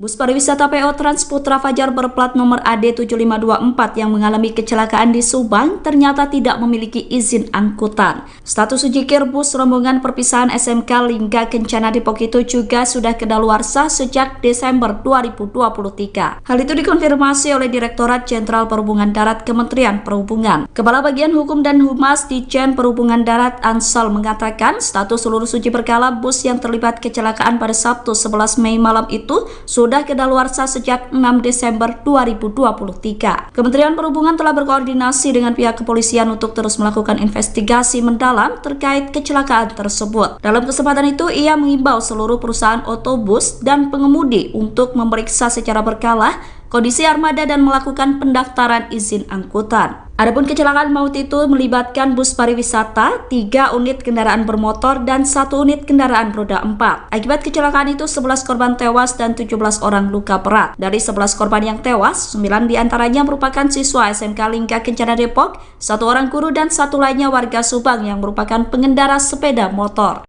Bus pariwisata PO Trans Putra Fajar berplat nomor AD7524 yang mengalami kecelakaan di Subang ternyata tidak memiliki izin angkutan. Status ujikir bus rombongan perpisahan SMK Lingga Kencana Depok itu juga sudah kedaluarsa sejak Desember 2023. Hal itu dikonfirmasi oleh Direktorat Jenderal Perhubungan Darat Kementerian Perhubungan. Kepala Bagian Hukum dan Humas Ditjen Perhubungan Darat Ansal mengatakan status seluruh uji berkala bus yang terlibat kecelakaan pada Sabtu 11 Mei malam itu sudah kedaluarsa sejak 6 Desember 2023. Kementerian Perhubungan telah berkoordinasi dengan pihak kepolisian untuk terus melakukan investigasi mendalam terkait kecelakaan tersebut. Dalam kesempatan itu, ia mengimbau seluruh perusahaan otobus dan pengemudi untuk memeriksa secara berkala kondisi armada dan melakukan pendaftaran izin angkutan. Adapun kecelakaan maut itu melibatkan bus pariwisata, 3 unit kendaraan bermotor, dan 1 unit kendaraan roda 4. Akibat kecelakaan itu 11 korban tewas dan 17 orang luka berat. Dari 11 korban yang tewas, 9 diantaranya merupakan siswa SMK Lingga Kencana Depok, 1 orang guru dan 1 lainnya warga Subang yang merupakan pengendara sepeda motor.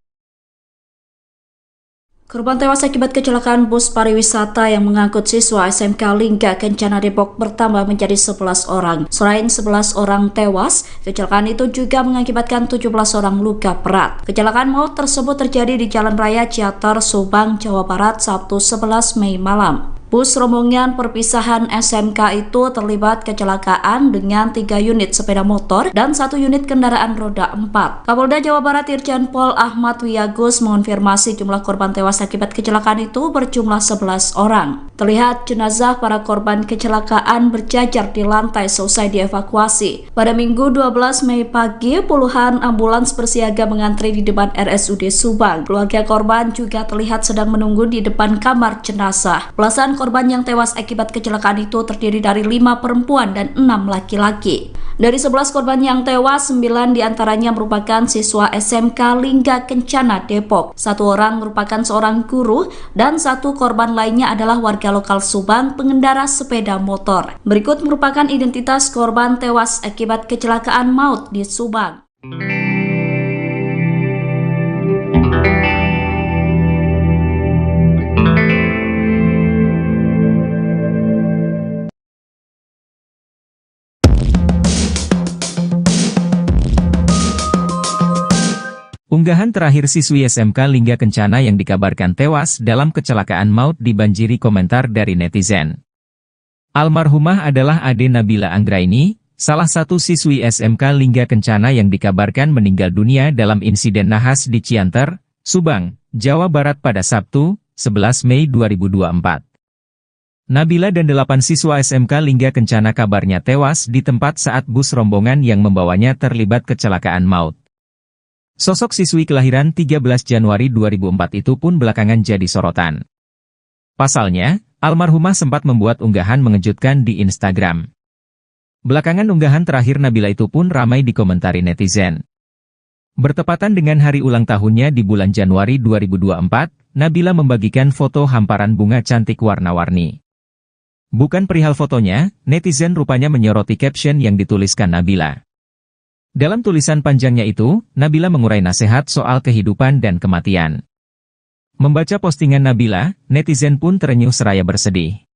Korban tewas akibat kecelakaan bus pariwisata yang mengangkut siswa SMK Lingga Kencana Depok bertambah menjadi 11 orang. Selain 11 orang tewas, kecelakaan itu juga mengakibatkan 17 orang luka berat. Kecelakaan maut tersebut terjadi di Jalan Raya Ciater Subang, Jawa Barat, Sabtu 11 Mei malam. Bus rombongan perpisahan SMK itu terlibat kecelakaan dengan 3 unit sepeda motor dan 1 unit kendaraan roda 4. Kapolda Jawa Barat Irjen Pol Ahmad Wiyagus mengonfirmasi jumlah korban tewas akibat kecelakaan itu berjumlah 11 orang. Terlihat jenazah para korban kecelakaan berjajar di lantai selesai dievakuasi. Pada Minggu 12 Mei pagi, puluhan ambulans bersiaga mengantri di depan RSUD Subang. Keluarga korban juga terlihat sedang menunggu di depan kamar jenazah. Belasan korban yang tewas akibat kecelakaan itu terdiri dari 5 perempuan dan 6 laki-laki. Dari 11 korban yang tewas, 9 diantaranya merupakan siswa SMK Lingga Kencana Depok. 1 orang merupakan seorang guru dan 1 korban lainnya adalah warga lokal Subang, pengendara sepeda motor. Berikut merupakan identitas korban tewas akibat kecelakaan maut di Subang. Unggahan terakhir siswi SMK Lingga Kencana yang dikabarkan tewas dalam kecelakaan maut dibanjiri komentar dari netizen. Almarhumah adalah Ade Nabila Anggraini, salah satu siswi SMK Lingga Kencana yang dikabarkan meninggal dunia dalam insiden nahas di Cianter, Subang, Jawa Barat pada Sabtu, 11 Mei 2024. Nabila dan 8 siswa SMK Lingga Kencana kabarnya tewas di tempat saat bus rombongan yang membawanya terlibat kecelakaan maut. Sosok siswi kelahiran 13 Januari 2004 itu pun belakangan jadi sorotan. Pasalnya, almarhumah sempat membuat unggahan mengejutkan di Instagram. Belakangan unggahan terakhir Nabila itu pun ramai dikomentari netizen. Bertepatan dengan hari ulang tahunnya di bulan Januari 2024, Nabila membagikan foto hamparan bunga cantik warna-warni. Bukan perihal fotonya, netizen rupanya menyoroti caption yang dituliskan Nabila. Dalam tulisan panjangnya itu, Nabila mengurai nasihat soal kehidupan dan kematian. Membaca postingan Nabila, netizen pun terenyuh seraya bersedih.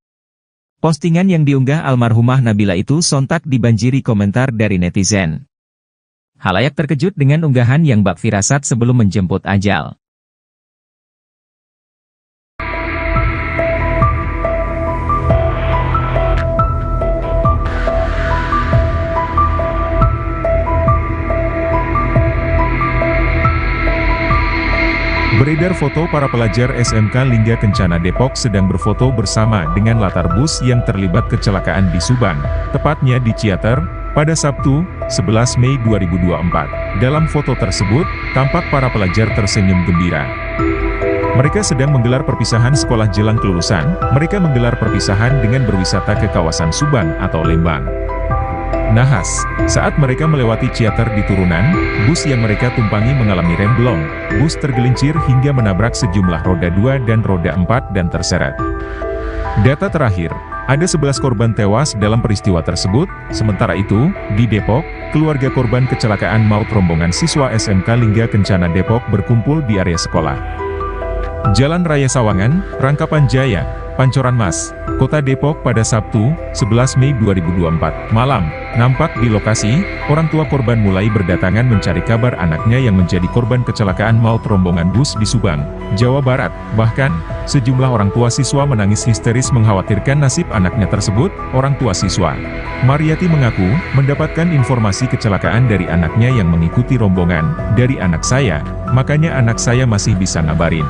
Postingan yang diunggah almarhumah Nabila itu sontak dibanjiri komentar dari netizen. Halayak terkejut dengan unggahan yang bak firasat sebelum menjemput ajal. Beredar foto para pelajar SMK Lingga Kencana Depok sedang berfoto bersama dengan latar bus yang terlibat kecelakaan di Subang, tepatnya di Ciater, pada Sabtu, 11 Mei 2024. Dalam foto tersebut, tampak para pelajar tersenyum gembira. Mereka sedang menggelar perpisahan sekolah jelang kelulusan. Mereka menggelar perpisahan dengan berwisata ke kawasan Subang atau Lembang. Nahas, saat mereka melewati Ciater di turunan, bus yang mereka tumpangi mengalami remblong. Bus tergelincir hingga menabrak sejumlah roda 2 dan roda 4 dan terseret. Data terakhir, ada 11 korban tewas dalam peristiwa tersebut. Sementara itu, di Depok, keluarga korban kecelakaan maut rombongan siswa SMK Lingga Kencana Depok berkumpul di area sekolah. Jalan Raya Sawangan, Rangkapan Jaya, Pancoran Mas, Kota Depok pada Sabtu, 11 Mei 2024, malam. Nampak di lokasi, orang tua korban mulai berdatangan mencari kabar anaknya yang menjadi korban kecelakaan maut rombongan bus di Subang, Jawa Barat. Bahkan, sejumlah orang tua siswa menangis histeris mengkhawatirkan nasib anaknya tersebut. Orang tua siswa, Mariati mengaku, mendapatkan informasi kecelakaan dari anaknya yang mengikuti rombongan, dari anak saya, makanya anak saya masih bisa ngabarin.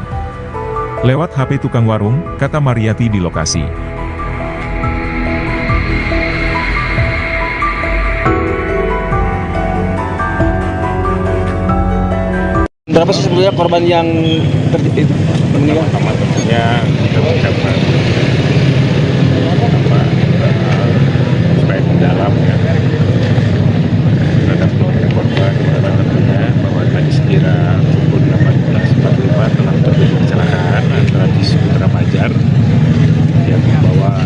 Lewat HP tukang warung, kata Mariati di lokasi. Berapa sih sebetulnya korban yang meninggal? Pertama-tamanya kita ucapkan supaya mendalam ya terhadap keluarga korban, salah satunya bahwa tadi sekira pukul 18.45 telah terjadi kecelakaan antara bis Putra Fajar yang membawa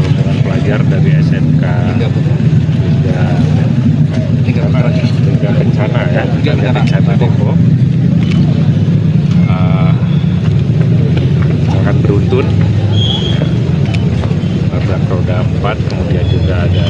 rombongan pelajar dari SMK Lingga Kencana ya, Lingga Kencana Depok, sangat beruntun, nabrak roda 4, kemudian juga ada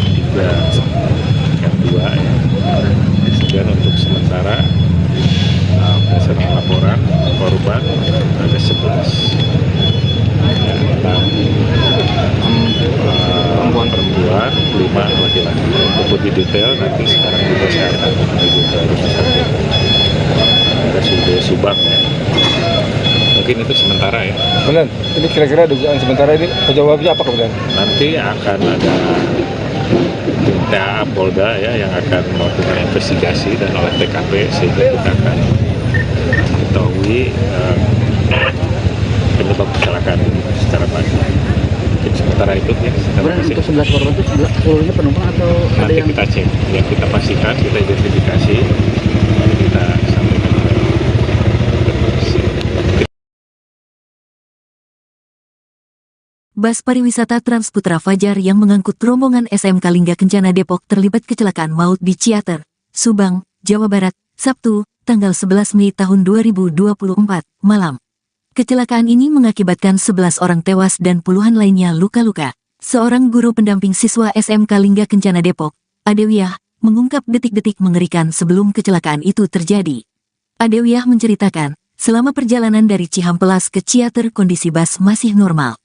nanti lah. Untuk lebih detail nanti sekarang juga saya akan menuju ke rumah sakit RSUD Subang ya. Mungkin itu sementara ya. Kemudian ini kira-kira dugaan sementara ini penyebabnya apa kemudian? Nanti akan ada TA Polda ya yang akan melakukan investigasi dan oleh TKP sehingga kita akan mengetahui penyebab kecelakaan secara pasti. Mungkin sementara itu ya. Untuk 11 korban itu seluruhnya penumpang atau ada Nanti yang kita cek, ya kita pastikan, kita identifikasi, kita sampaikan ke polisi. Bus pariwisata Transputra Fajar yang mengangkut rombongan SMK Lingga Kencana Depok terlibat kecelakaan maut di Ciater, Subang, Jawa Barat, Sabtu, tanggal 11 Mei tahun 2024, malam. Kecelakaan ini mengakibatkan 11 orang tewas dan puluhan lainnya luka-luka. Seorang guru pendamping siswa SMK Lingga Kencana Depok, Adewiyah, mengungkap detik-detik mengerikan sebelum kecelakaan itu terjadi. Adewiyah menceritakan, selama perjalanan dari Cihampelas ke Ciater kondisi bus masih normal.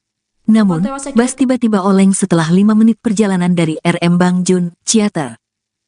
Namun, bus tiba-tiba oleng setelah 5 menit perjalanan dari RM Bang Jun, Ciater.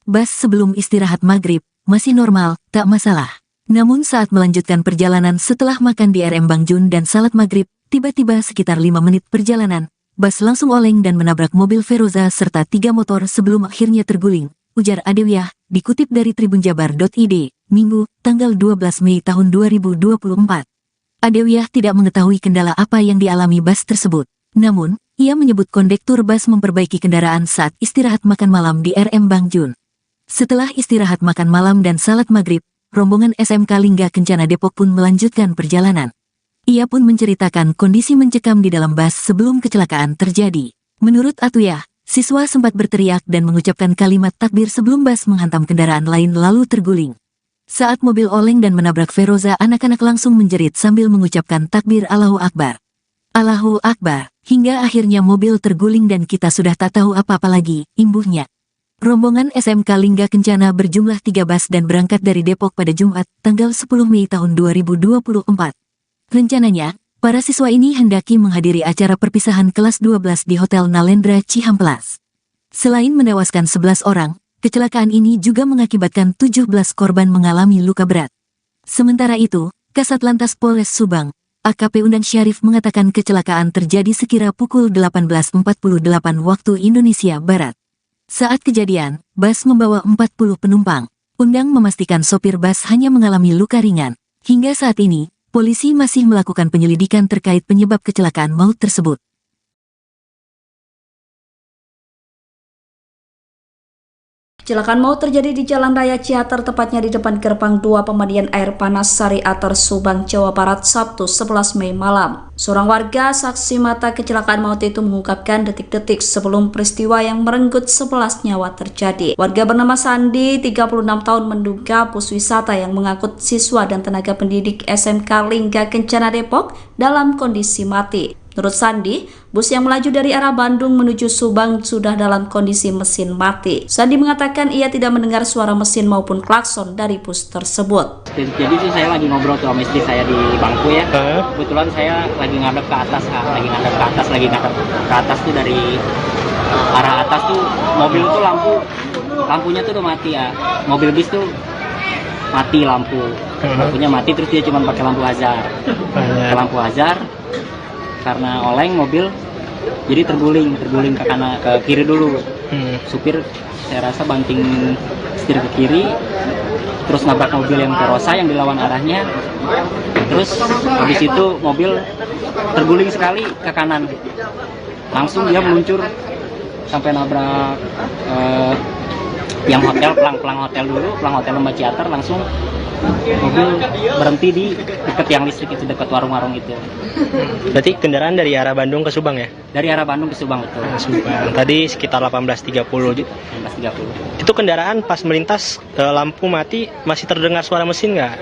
Bus sebelum istirahat maghrib, masih normal, tak masalah. Namun saat melanjutkan perjalanan setelah makan di RM Bang Jun dan salat maghrib, tiba-tiba sekitar 5 menit perjalanan, bus langsung oleng dan menabrak mobil Feroza serta 3 motor sebelum akhirnya terguling, ujar Adewiyah, dikutip dari tribunjabar.id, Minggu, tanggal 12 Mei tahun 2024. Adewiyah tidak mengetahui kendala apa yang dialami bus tersebut. Namun, ia menyebut kondektur bus memperbaiki kendaraan saat istirahat makan malam di RM Bang Jun. Setelah istirahat makan malam dan salat maghrib, rombongan SMK Lingga Kencana Depok pun melanjutkan perjalanan. Ia pun menceritakan kondisi mencekam di dalam bus sebelum kecelakaan terjadi. Menurut Atuyah, siswa sempat berteriak dan mengucapkan kalimat takbir sebelum bus menghantam kendaraan lain lalu terguling. Saat mobil oleng dan menabrak Feroza, anak-anak langsung menjerit sambil mengucapkan takbir Allahu Akbar. Allahu Akbar, hingga akhirnya mobil terguling dan kita sudah tak tahu apa-apa lagi, imbuhnya. Rombongan SMK Lingga Kencana berjumlah 3 bus dan berangkat dari Depok pada Jumat, tanggal 10 Mei tahun 2024. Rencananya, para siswa ini hendaki menghadiri acara perpisahan kelas 12 di Hotel Nalendra Cihampelas. Selain menewaskan 11 orang, kecelakaan ini juga mengakibatkan 17 korban mengalami luka berat. Sementara itu, Kasat Lantas Polres Subang, AKP Undan Syarif mengatakan kecelakaan terjadi sekira pukul 18.48 waktu Indonesia Barat. Saat kejadian, bus membawa 40 penumpang. Undang memastikan sopir bus hanya mengalami luka ringan. Hingga saat ini, polisi masih melakukan penyelidikan terkait penyebab kecelakaan maut tersebut. Kecelakaan maut terjadi di Jalan Raya Ciater, tepatnya di depan gerbang 2 pemandian air panas Sari Ater, Subang, Jawa Barat, Sabtu 11 Mei malam. Seorang warga saksi mata kecelakaan maut itu mengungkapkan detik-detik sebelum peristiwa yang merenggut 11 nyawa terjadi. Warga bernama Sandi, 36 tahun, menduga bus wisata yang mengangkut siswa dan tenaga pendidik SMK Lingga Kencana Depok dalam kondisi mati. Menurut Sandi, bus yang melaju dari arah Bandung menuju Subang sudah dalam kondisi mesin mati. Sandi mengatakan ia tidak mendengar suara mesin maupun klakson dari bus tersebut. Jadi sih saya lagi ngobrol tuh sama istri saya di bangku ya. Kebetulan saya lagi ngadep ke atas, lagi ngadep ke atas tuh dari arah atas tuh mobil tuh lampunya tuh udah mati ya. Mobil bis tuh mati lampunya mati, terus dia cuma pakai lampu hazard. Lampu hazard. Karena oleng mobil jadi terguling ke kanan, ke kiri dulu. Supir saya rasa banting setir ke kiri, terus nabrak mobil yang Feroza yang dilawan arahnya, terus habis itu mobil terguling sekali ke kanan, langsung dia meluncur sampai nabrak yang hotel, pelang hotel Lembah Ciater, langsung mobil berhenti di dekat tiang listrik itu, dekat warung-warung itu. Berarti kendaraan dari arah Bandung ke Subang ya? Dari arah Bandung ke Subang, betul. Subang. Tadi sekitar 18.30. 18.30. Itu kendaraan pas melintas lampu mati masih terdengar suara mesin nggak?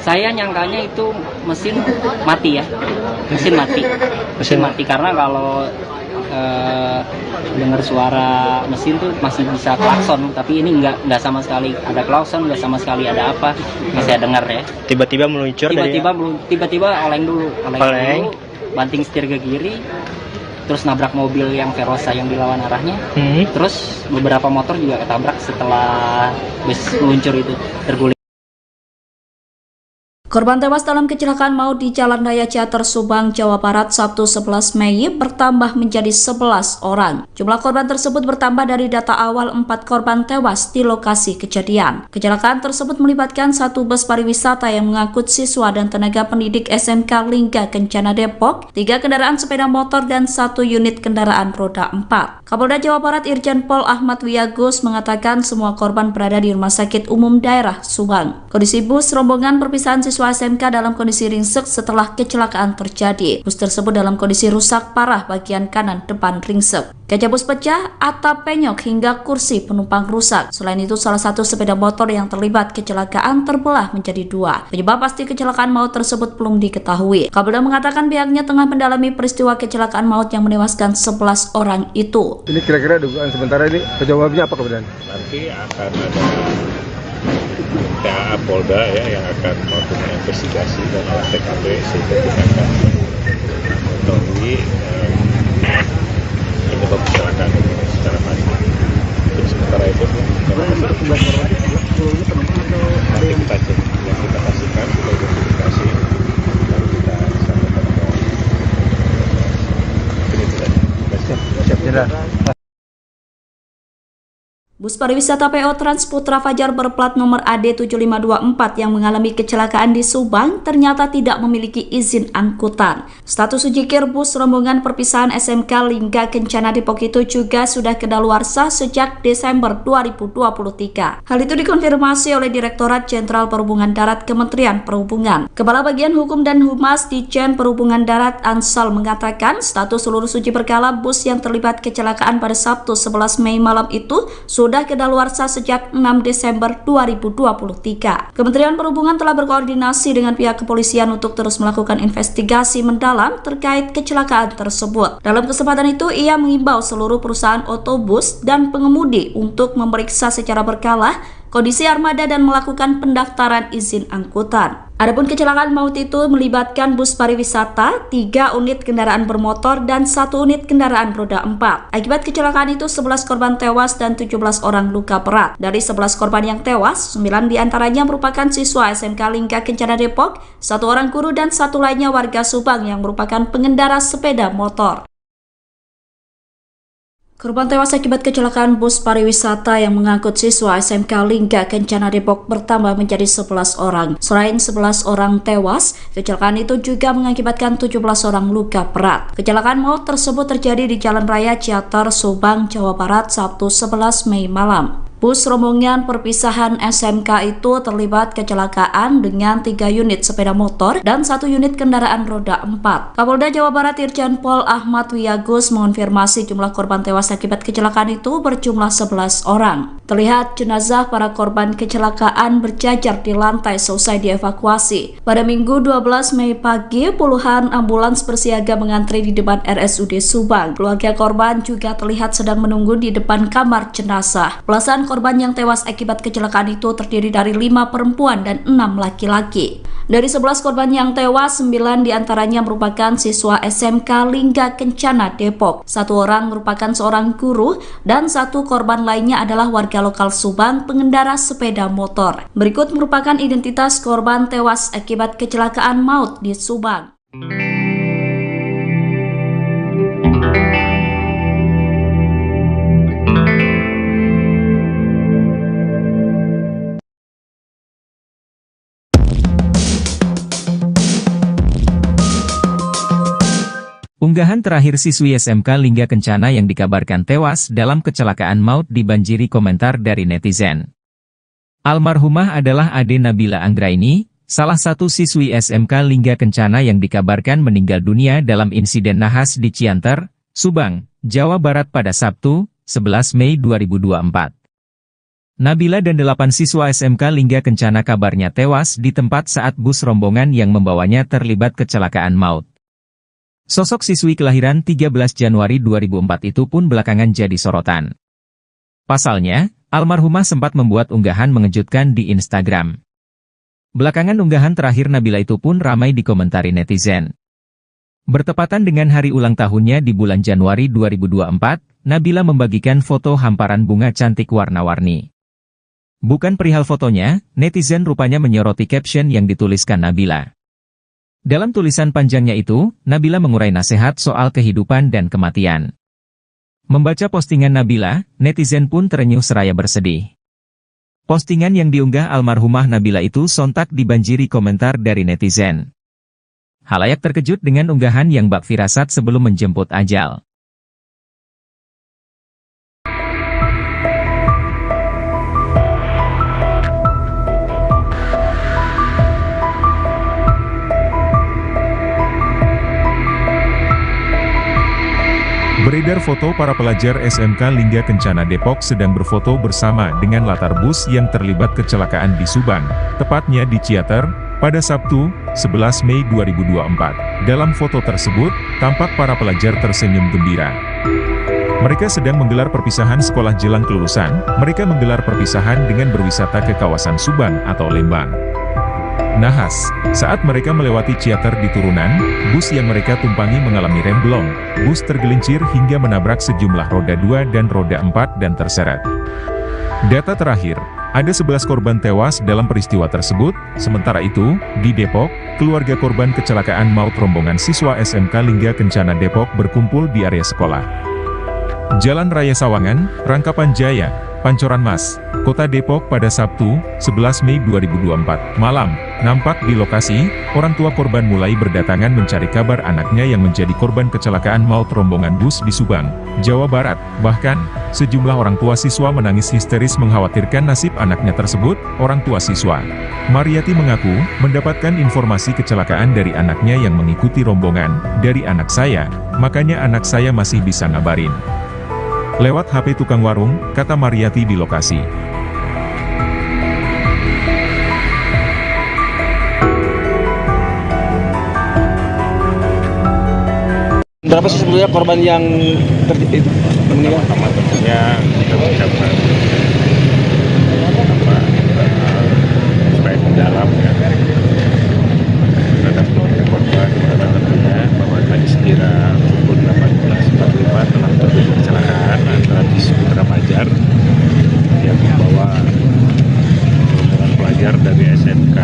Saya nyangkanya itu mesin mati ya. Mesin mati karena kalau dengar suara mesin tuh masih bisa klakson, tapi ini nggak sama sekali ada klakson, nggak sama sekali ada apa, nggak saya dengar ya. Tiba-tiba meluncur tiba-tiba oleng dulu, banting setir ke kiri, terus nabrak mobil yang Verosa yang dilawan arahnya. Terus beberapa motor juga ketabrak setelah bus meluncur itu, terguling. Korban tewas dalam kecelakaan maut di Jalan Raya Ciater Subang, Jawa Barat, Sabtu 11 Mei bertambah menjadi 11 orang. Jumlah korban tersebut bertambah dari data awal 4 korban tewas di lokasi kejadian. Kecelakaan tersebut melibatkan satu bus pariwisata yang mengangkut siswa dan tenaga pendidik SMK Lingga Kencana Depok, 3 kendaraan sepeda motor, dan 1 unit kendaraan roda 4. Kapolda Jawa Barat Irjen Pol Ahmad Wiyagus mengatakan semua korban berada di Rumah Sakit Umum Daerah Subang. Kondisi bus rombongan perpisahan siswa SMK dalam kondisi ringsek setelah kecelakaan terjadi. Bus tersebut dalam kondisi rusak parah bagian kanan depan ringsek. Kaca bus pecah, atap penyok hingga kursi penumpang rusak. Selain itu, salah satu sepeda motor yang terlibat kecelakaan terbelah menjadi 2. Penyebab pasti kecelakaan maut tersebut belum diketahui. Kapolda mengatakan pihaknya tengah mendalami peristiwa kecelakaan maut yang menewaskan 11 orang itu. Ini kira-kira dugaan sementara ini penyebabnya apa kemudian? Nanti akan ada PA Polda ya yang akan melakukan investigasi dan olah TKP sehingga kita akan mengetahui penyebab kecelakaan ini secara pasti. Untuk sementara itu nanti kita cek, yang kita pastikan kita identifikasi lalu kita sampaikan ke ini tidak. Bus pariwisata PO Transputra Fajar berplat nomor AD7524 yang mengalami kecelakaan di Subang ternyata tidak memiliki izin angkutan. Status ujikir bus rombongan perpisahan SMK Lingga Kencana Depok itu juga sudah kedaluarsa sejak Desember 2023. Hal itu dikonfirmasi oleh Direktorat Jenderal Perhubungan Darat Kementerian Perhubungan. Kepala Bagian Hukum dan Humas Ditjen Perhubungan Darat Ansal mengatakan status seluruh uji berkala bus yang terlibat kecelakaan pada Sabtu 11 Mei malam itu sudah kedaluarsa sejak 6 Desember 2023. Kementerian Perhubungan telah berkoordinasi dengan pihak kepolisian untuk terus melakukan investigasi mendalam terkait kecelakaan tersebut. Dalam kesempatan itu, ia mengimbau seluruh perusahaan otobus dan pengemudi untuk memeriksa secara berkala kondisi armada dan melakukan pendaftaran izin angkutan. Adapun kecelakaan maut itu melibatkan bus pariwisata, 3 unit kendaraan bermotor, dan 1 unit kendaraan roda 4. Akibat kecelakaan itu 11 korban tewas dan 17 orang luka berat. Dari 11 korban yang tewas, 9 diantaranya merupakan siswa SMK Lingga Kencana Depok, 1 orang guru, dan 1 lainnya warga Subang yang merupakan pengendara sepeda motor. Korban tewas akibat kecelakaan bus pariwisata yang mengangkut siswa SMK Lingga Kencana Depok bertambah menjadi 11 orang. Selain 11 orang tewas, kecelakaan itu juga mengakibatkan 17 orang luka berat. Kecelakaan maut tersebut terjadi di Jalan Raya Ciater Subang, Jawa Barat, Sabtu 11 Mei malam. Bus rombongan perpisahan SMK itu terlibat kecelakaan dengan 3 unit sepeda motor dan 1 unit kendaraan roda 4. Kapolda Jawa Barat Irjen Pol Ahmad Wiyagus mengonfirmasi jumlah korban tewas akibat kecelakaan itu berjumlah 11 orang. Terlihat jenazah para korban kecelakaan berjajar di lantai selesai dievakuasi. Pada Minggu 12 Mei pagi, puluhan ambulans bersiaga mengantri di depan RSUD Subang. Keluarga korban juga terlihat sedang menunggu di depan kamar jenazah. Belasan korban yang tewas akibat kecelakaan itu terdiri dari 5 perempuan dan 6 laki-laki. Dari 11 korban yang tewas, 9 diantaranya merupakan siswa SMK Lingga Kencana Depok. 1 orang merupakan seorang guru dan 1 korban lainnya adalah warga lokal Subang pengendara sepeda motor. Berikut merupakan identitas korban tewas akibat kecelakaan maut di Subang. Unggahan terakhir siswi SMK Lingga Kencana yang dikabarkan tewas dalam kecelakaan maut dibanjiri komentar dari netizen. Almarhumah adalah Ade Nabila Anggraini, salah satu siswi SMK Lingga Kencana yang dikabarkan meninggal dunia dalam insiden nahas di Cianter, Subang, Jawa Barat pada Sabtu, 11 Mei 2024. Nabila dan 8 siswa SMK Lingga Kencana kabarnya tewas di tempat saat bus rombongan yang membawanya terlibat kecelakaan maut. Sosok siswi kelahiran 13 Januari 2004 itu pun belakangan jadi sorotan. Pasalnya, almarhumah sempat membuat unggahan mengejutkan di Instagram. Belakangan unggahan terakhir Nabila itu pun ramai dikomentari netizen. Bertepatan dengan hari ulang tahunnya di bulan Januari 2024, Nabila membagikan foto hamparan bunga cantik warna-warni. Bukan perihal fotonya, netizen rupanya menyoroti caption yang dituliskan Nabila. Dalam tulisan panjangnya itu, Nabila mengurai nasihat soal kehidupan dan kematian. Membaca postingan Nabila, netizen pun terenyuh seraya bersedih. Postingan yang diunggah almarhumah Nabila itu sontak dibanjiri komentar dari netizen. Halayak terkejut dengan unggahan yang bak firasat sebelum menjemput ajal. Beredar foto para pelajar SMK Lingga Kencana Depok sedang berfoto bersama dengan latar bus yang terlibat kecelakaan di Subang, tepatnya di Ciater, pada Sabtu, 11 Mei 2024. Dalam foto tersebut, tampak para pelajar tersenyum gembira. Mereka sedang menggelar perpisahan sekolah jelang kelulusan. Mereka menggelar perpisahan dengan berwisata ke kawasan Subang atau Lembang. Nahas, saat mereka melewati Ciater di turunan, bus yang mereka tumpangi mengalami remblong. Bus tergelincir hingga menabrak sejumlah roda 2 dan roda 4 dan terseret. Data terakhir, ada 11 korban tewas dalam peristiwa tersebut. Sementara itu, di Depok, keluarga korban kecelakaan maut rombongan siswa SMK Lingga Kencana Depok berkumpul di area sekolah. Jalan Raya Sawangan, Rangkapan Jaya, Pancoran Mas, Kota Depok pada Sabtu, 11 Mei 2024, malam. Nampak di lokasi, orang tua korban mulai berdatangan mencari kabar anaknya yang menjadi korban kecelakaan maut rombongan bus di Subang, Jawa Barat. Bahkan, sejumlah orang tua siswa menangis histeris mengkhawatirkan nasib anaknya tersebut. Orang tua siswa, Mariati mengaku, mendapatkan informasi kecelakaan dari anaknya yang mengikuti rombongan. Dari anak saya, makanya anak saya masih bisa ngabarin. Lewat HP tukang warung, kata Mariati di lokasi. Berapa sih sebenarnya korban yang meninggal? Pertama tentunya kita ucapkan supaya mendalam ya terhadap keluarga korban, karena tentunya bahwa tadi sekira pukul 18.45 telah terjadi kecelakaan antara bis Putra Fajar yang membawa rombongan pelajar dari SMK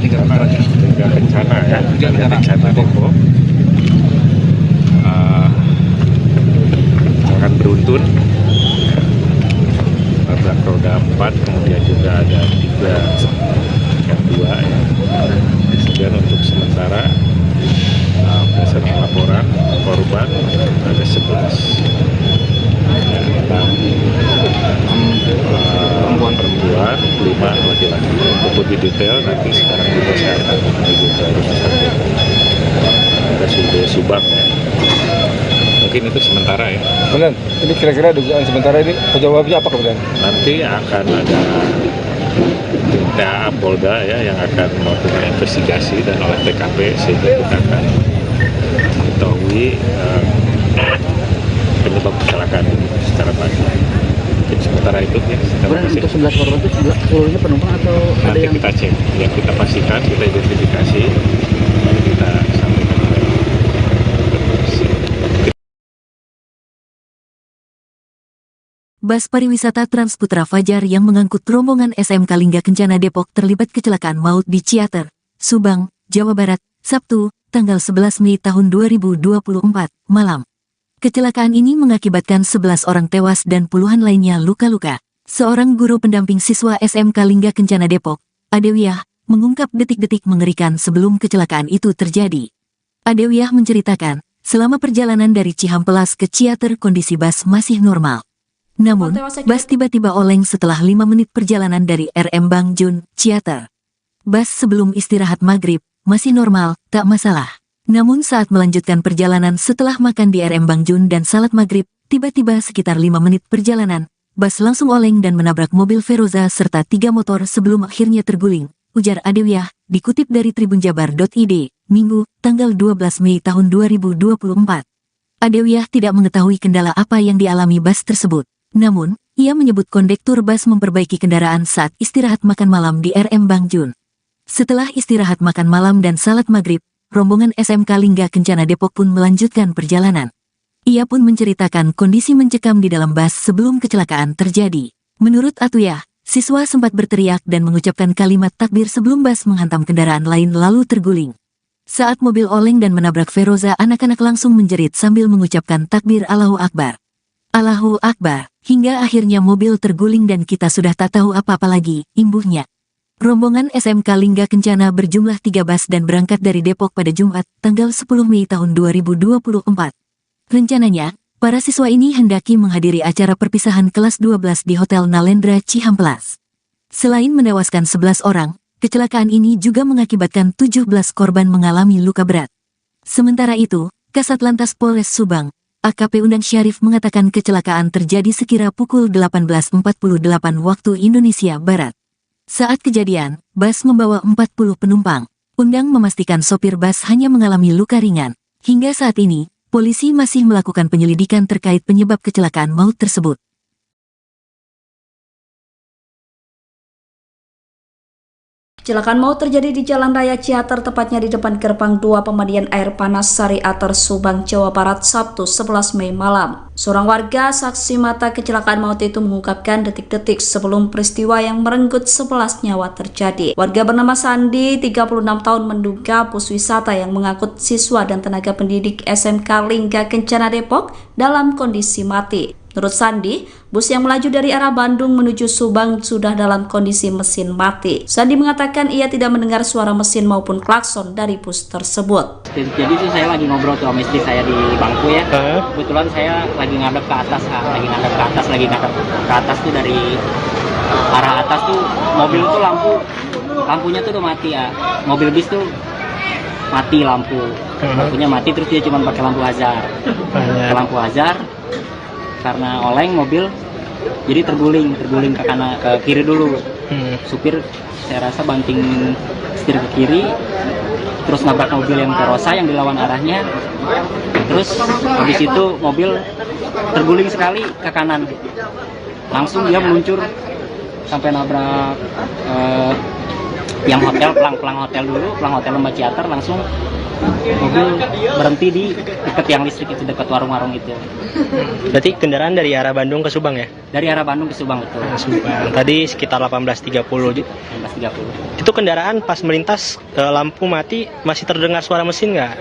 Lingga Kencana ya, Lingga Kencana Depok akan beruntun nabrak roda 4, kemudian juga ada 3 yang 2 ya. Kemudian untuk sementara berdasarkan laporan korban ada 11 ya, 6 perempuan, 5 laki-laki. Untuk lebih detail nanti sekarang juga saya akan menuju ke rumah sakit RSUD Subang ya. Mungkin itu sementara ya. Kemudian, ini kira-kira dugaan sementara ini penyebabnya apa kemudian? Nanti akan ada tinta Polda ya yang akan melakukan investigasi dan olah TKP sehingga kita akan mengetahui penyebab kecelakaan ini secara pasti. Mungkin sementara itu ya. Kemudian untuk 11 korban itu seluruhnya penumpang atau ada Nanti yang kita cek, ya kita pastikan, kita identifikasi, lalu kita sampaikan oleh polisi. Bus pariwisata Trans Putra Fajar yang mengangkut rombongan SMK Lingga Kencana Depok terlibat kecelakaan maut di Ciater, Subang, Jawa Barat, Sabtu, tanggal 11 Mei tahun 2024, malam. Kecelakaan ini mengakibatkan 11 orang tewas dan puluhan lainnya luka-luka. Seorang guru pendamping siswa SMK Lingga Kencana Depok, Adewiyah, mengungkap detik-detik mengerikan sebelum kecelakaan itu terjadi. Adewiyah menceritakan, selama perjalanan dari Cihampelas ke Ciater kondisi bus masih normal. Namun, bus tiba-tiba oleng setelah 5 menit perjalanan dari RM Bangjun, Ciater. Bus sebelum istirahat maghrib, masih normal, tak masalah. Namun saat melanjutkan perjalanan setelah makan di RM Bangjun dan salat maghrib, tiba-tiba sekitar 5 menit perjalanan, bus langsung oleng dan menabrak mobil Feroza serta 3 motor sebelum akhirnya terguling, ujar Adewiyah, dikutip dari tribunjabar.id, Minggu, tanggal 12 Mei tahun 2024. Adewiyah tidak mengetahui kendala apa yang dialami bus tersebut. Namun, ia menyebut kondektur bus memperbaiki kendaraan saat istirahat makan malam di RM Bangjun. Setelah istirahat makan malam dan salat maghrib, rombongan SMK Lingga Kencana Depok pun melanjutkan perjalanan. Ia pun menceritakan kondisi mencekam di dalam bus sebelum kecelakaan terjadi. Menurut Atuyah, siswa sempat berteriak dan mengucapkan kalimat takbir sebelum bus menghantam kendaraan lain lalu terguling. Saat mobil oleng dan menabrak Feroza, anak-anak langsung menjerit sambil mengucapkan takbir Allahu Akbar. Allahu Akbar, hingga akhirnya mobil terguling dan kita sudah tak tahu apa-apa lagi, imbuhnya. Rombongan SMK Lingga Kencana berjumlah 3 bus dan berangkat dari Depok pada Jumat, tanggal 10 Mei tahun 2024. Rencananya, para siswa ini hendaki menghadiri acara perpisahan kelas 12 di Hotel Nalendra Cihamplas. Selain menewaskan 11 orang, kecelakaan ini juga mengakibatkan 17 korban mengalami luka berat. Sementara itu, Kasat Lantas Polres Subang, AKP Undang Syarif mengatakan kecelakaan terjadi sekira pukul 18.48 waktu Indonesia Barat. Saat kejadian, bus membawa 40 penumpang. Undang memastikan sopir bus hanya mengalami luka ringan. Hingga saat ini, polisi masih melakukan penyelidikan terkait penyebab kecelakaan maut tersebut. Kecelakaan maut terjadi di Jalan Raya Ciater, tepatnya di depan gerbang 2 Pemandian Air Panas Sari Ater, Subang, Jawa Barat, Sabtu 11 Mei malam. Seorang warga saksi mata kecelakaan maut itu mengungkapkan detik-detik sebelum peristiwa yang merenggut 11 nyawa terjadi. Warga bernama Sandi, 36 tahun, menduga bus wisata yang mengangkut siswa dan tenaga pendidik SMK Lingga Kencana Depok dalam kondisi mati. Menurut Sandi, bus yang melaju dari arah Bandung menuju Subang sudah dalam kondisi mesin mati. Sandi mengatakan ia tidak mendengar suara mesin maupun klakson dari bus tersebut. Jadi itu saya lagi ngobrol tuh sama istri saya di bangku ya. Kebetulan saya lagi ngadep ke atas tuh dari arah atas tuh mobil tuh lampunya tuh udah mati ya. Mobil bis tuh mati lampunya mati, terus dia cuma pakai lampu hazard. Lampu hazard karena oleng mobil jadi terguling ke kanan, ke kiri dulu. Supir saya rasa banting setir ke kiri, terus nabrak mobil yang Feroza yang dilawan arahnya, terus habis itu mobil terguling sekali ke kanan, langsung dia meluncur sampai nabrak yang hotel, pelang hotel Lembah Ciater. Langsung mobil berhenti di dekat tiang listrik itu, dekat warung-warung itu. Berarti kendaraan dari arah Bandung ke Subang ya? Dari arah Bandung ke Subang, betul. Subang. Tadi sekitar 18.30. Itu kendaraan pas melintas lampu mati, masih terdengar suara mesin nggak?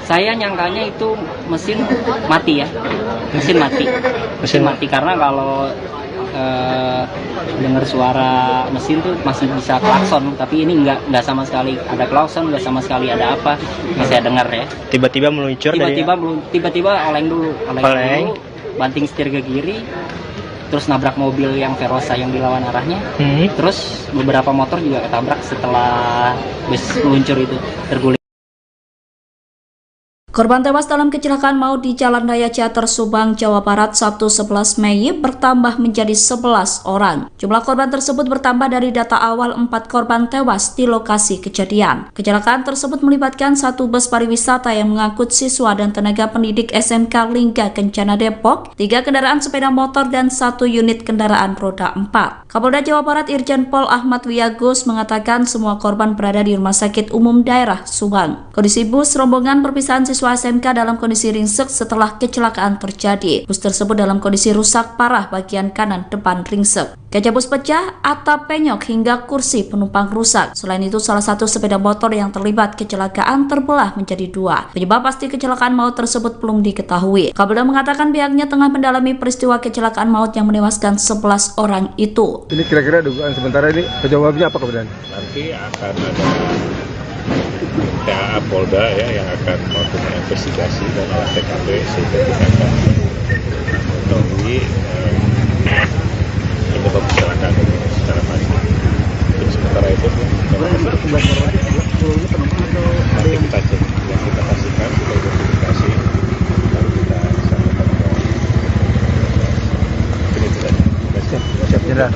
Saya nyangkanya itu mesin mati ya. Mesin mati karena kalau dengar suara mesin tuh masih bisa klakson, tapi ini nggak sama sekali ada klakson, nggak sama sekali ada apa yang saya dengar ya. Tiba-tiba meluncur, tiba-tiba oleng dulu, banting setir ke kiri, terus nabrak mobil yang Feroza yang dilawan arahnya. Terus beberapa motor juga ketabrak setelah bus meluncur itu, terguling. Korban tewas dalam kecelakaan maut di Jalan Raya Ciater, Subang, Jawa Barat, Sabtu 11 Mei bertambah menjadi 11 orang. Jumlah korban tersebut bertambah dari data awal 4 korban tewas di lokasi kejadian. Kecelakaan tersebut melibatkan 1 bus pariwisata yang mengangkut siswa dan tenaga pendidik SMK Lingga Kencana Depok, 3 kendaraan sepeda motor, dan 1 unit kendaraan roda 4. Kapolda Jawa Barat Irjen Pol Ahmad Wiyagus mengatakan semua korban berada di Rumah Sakit Umum Daerah Subang. Kondisi bus rombongan perpisahan siswa SMK dalam kondisi ringsek setelah kecelakaan terjadi. Bus tersebut dalam kondisi rusak parah bagian kanan depan ringsek. Kaca bus pecah, atap penyok, hingga kursi penumpang rusak. Selain itu, salah satu sepeda motor yang terlibat kecelakaan terbelah menjadi 2. Penyebab pasti kecelakaan maut tersebut belum diketahui. Kapolda mengatakan pihaknya tengah mendalami peristiwa kecelakaan maut yang menewaskan 11 orang itu. Ini kira-kira dugaan sementara ini penyebabnya apa kemudian? Nanti akan ada Polda ya yang akan melakukan investigasi dan olah TKP sehingga kita akan mengetahui penyebab kecelakaan ini secara pasti. Jadi sementara itu nanti kita cek, yang kita pastikan kita identifikasi lalu kita sampaikan ke ini. Siap. Siap.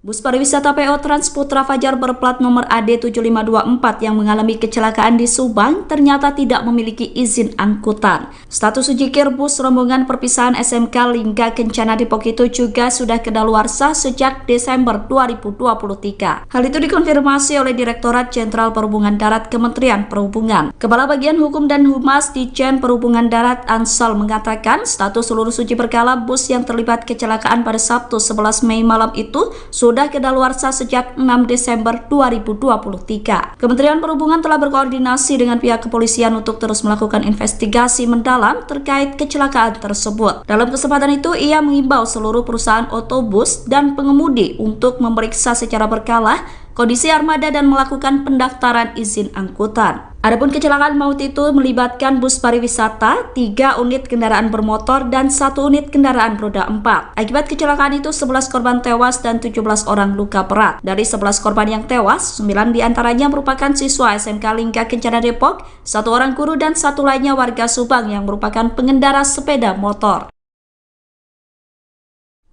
Bus pariwisata PO Trans Putra Fajar berplat nomor AD7524 yang mengalami kecelakaan di Subang ternyata tidak memiliki izin angkutan. Status ujikir bus rombongan perpisahan SMK Lingga Kencana Depok itu juga sudah kedaluarsa sejak Desember 2023. Hal itu dikonfirmasi oleh Direktorat Jenderal Perhubungan Darat Kementerian Perhubungan. Kepala Bagian Hukum dan Humas Ditjen Perhubungan Darat Ansal mengatakan status seluruh uji berkala bus yang terlibat kecelakaan pada Sabtu 11 Mei malam itu sudah kedaluarsa sejak 6 Desember 2023. Kementerian Perhubungan telah berkoordinasi dengan pihak kepolisian untuk terus melakukan investigasi mendalam terkait kecelakaan tersebut. Dalam kesempatan itu, ia mengimbau seluruh perusahaan otobus dan pengemudi untuk memeriksa secara berkala kondisi armada dan melakukan pendaftaran izin angkutan. Adapun kecelakaan maut itu melibatkan bus pariwisata, 3 unit kendaraan bermotor, dan 1 unit kendaraan roda 4. Akibat kecelakaan itu 11 korban tewas dan 17 orang luka berat. Dari 11 korban yang tewas, 9 diantaranya merupakan siswa SMK Lingga Kencana Depok, 1 orang guru dan 1 lainnya warga Subang yang merupakan pengendara sepeda motor.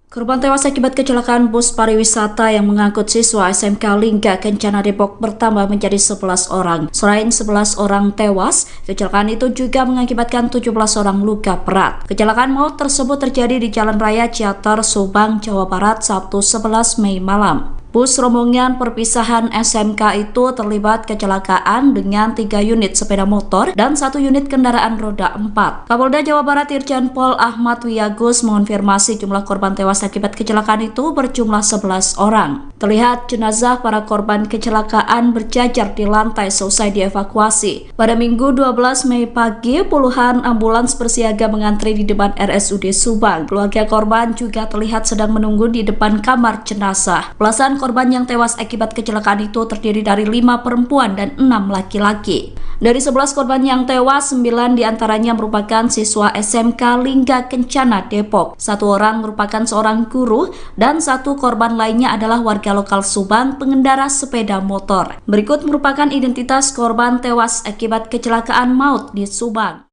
Korban tewas akibat kecelakaan bus pariwisata yang mengangkut siswa SMK Lingga Kencana Depok bertambah menjadi 11 orang. Selain 11 orang tewas, kecelakaan itu juga mengakibatkan 17 orang luka berat. Kecelakaan maut tersebut terjadi di Jalan Raya Ciater, Subang, Jawa Barat, Sabtu 11 Mei malam. Bus rombongan perpisahan SMK itu terlibat kecelakaan dengan 3 unit sepeda motor dan 1 unit kendaraan roda 4. Kapolda Jawa Barat Irjen Pol Ahmad Wiyagus mengonfirmasi jumlah korban tewas akibat kecelakaan itu berjumlah 11 orang. Terlihat jenazah para korban kecelakaan berjajar di lantai selesai dievakuasi. Pada Minggu 12 Mei pagi, puluhan ambulans bersiaga mengantri di depan RSUD Subang. Keluarga korban juga terlihat sedang menunggu di depan kamar jenazah. Belasan korban yang tewas akibat kecelakaan itu terdiri dari 5 perempuan dan 6 laki-laki. Dari 11 korban yang tewas, 9 diantaranya merupakan siswa SMK Lingga Kencana Depok. 1 orang merupakan seorang guru dan 1 korban lainnya adalah warga lokal Subang pengendara sepeda motor. Berikut merupakan identitas korban tewas akibat kecelakaan maut di Subang.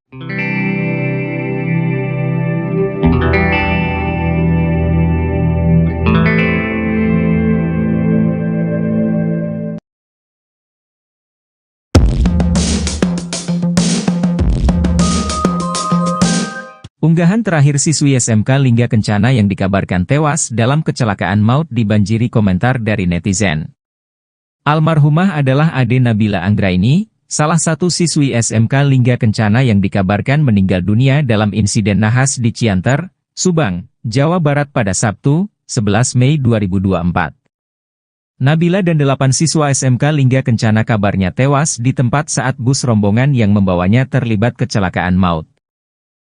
Unggahan terakhir siswi SMK Lingga Kencana yang dikabarkan tewas dalam kecelakaan maut dibanjiri komentar dari netizen. Almarhumah adalah Ade Nabila Anggraini, salah satu siswi SMK Lingga Kencana yang dikabarkan meninggal dunia dalam insiden nahas di Cianter, Subang, Jawa Barat pada Sabtu, 11 Mei 2024. Nabila dan 8 siswa SMK Lingga Kencana kabarnya tewas di tempat saat bus rombongan yang membawanya terlibat kecelakaan maut.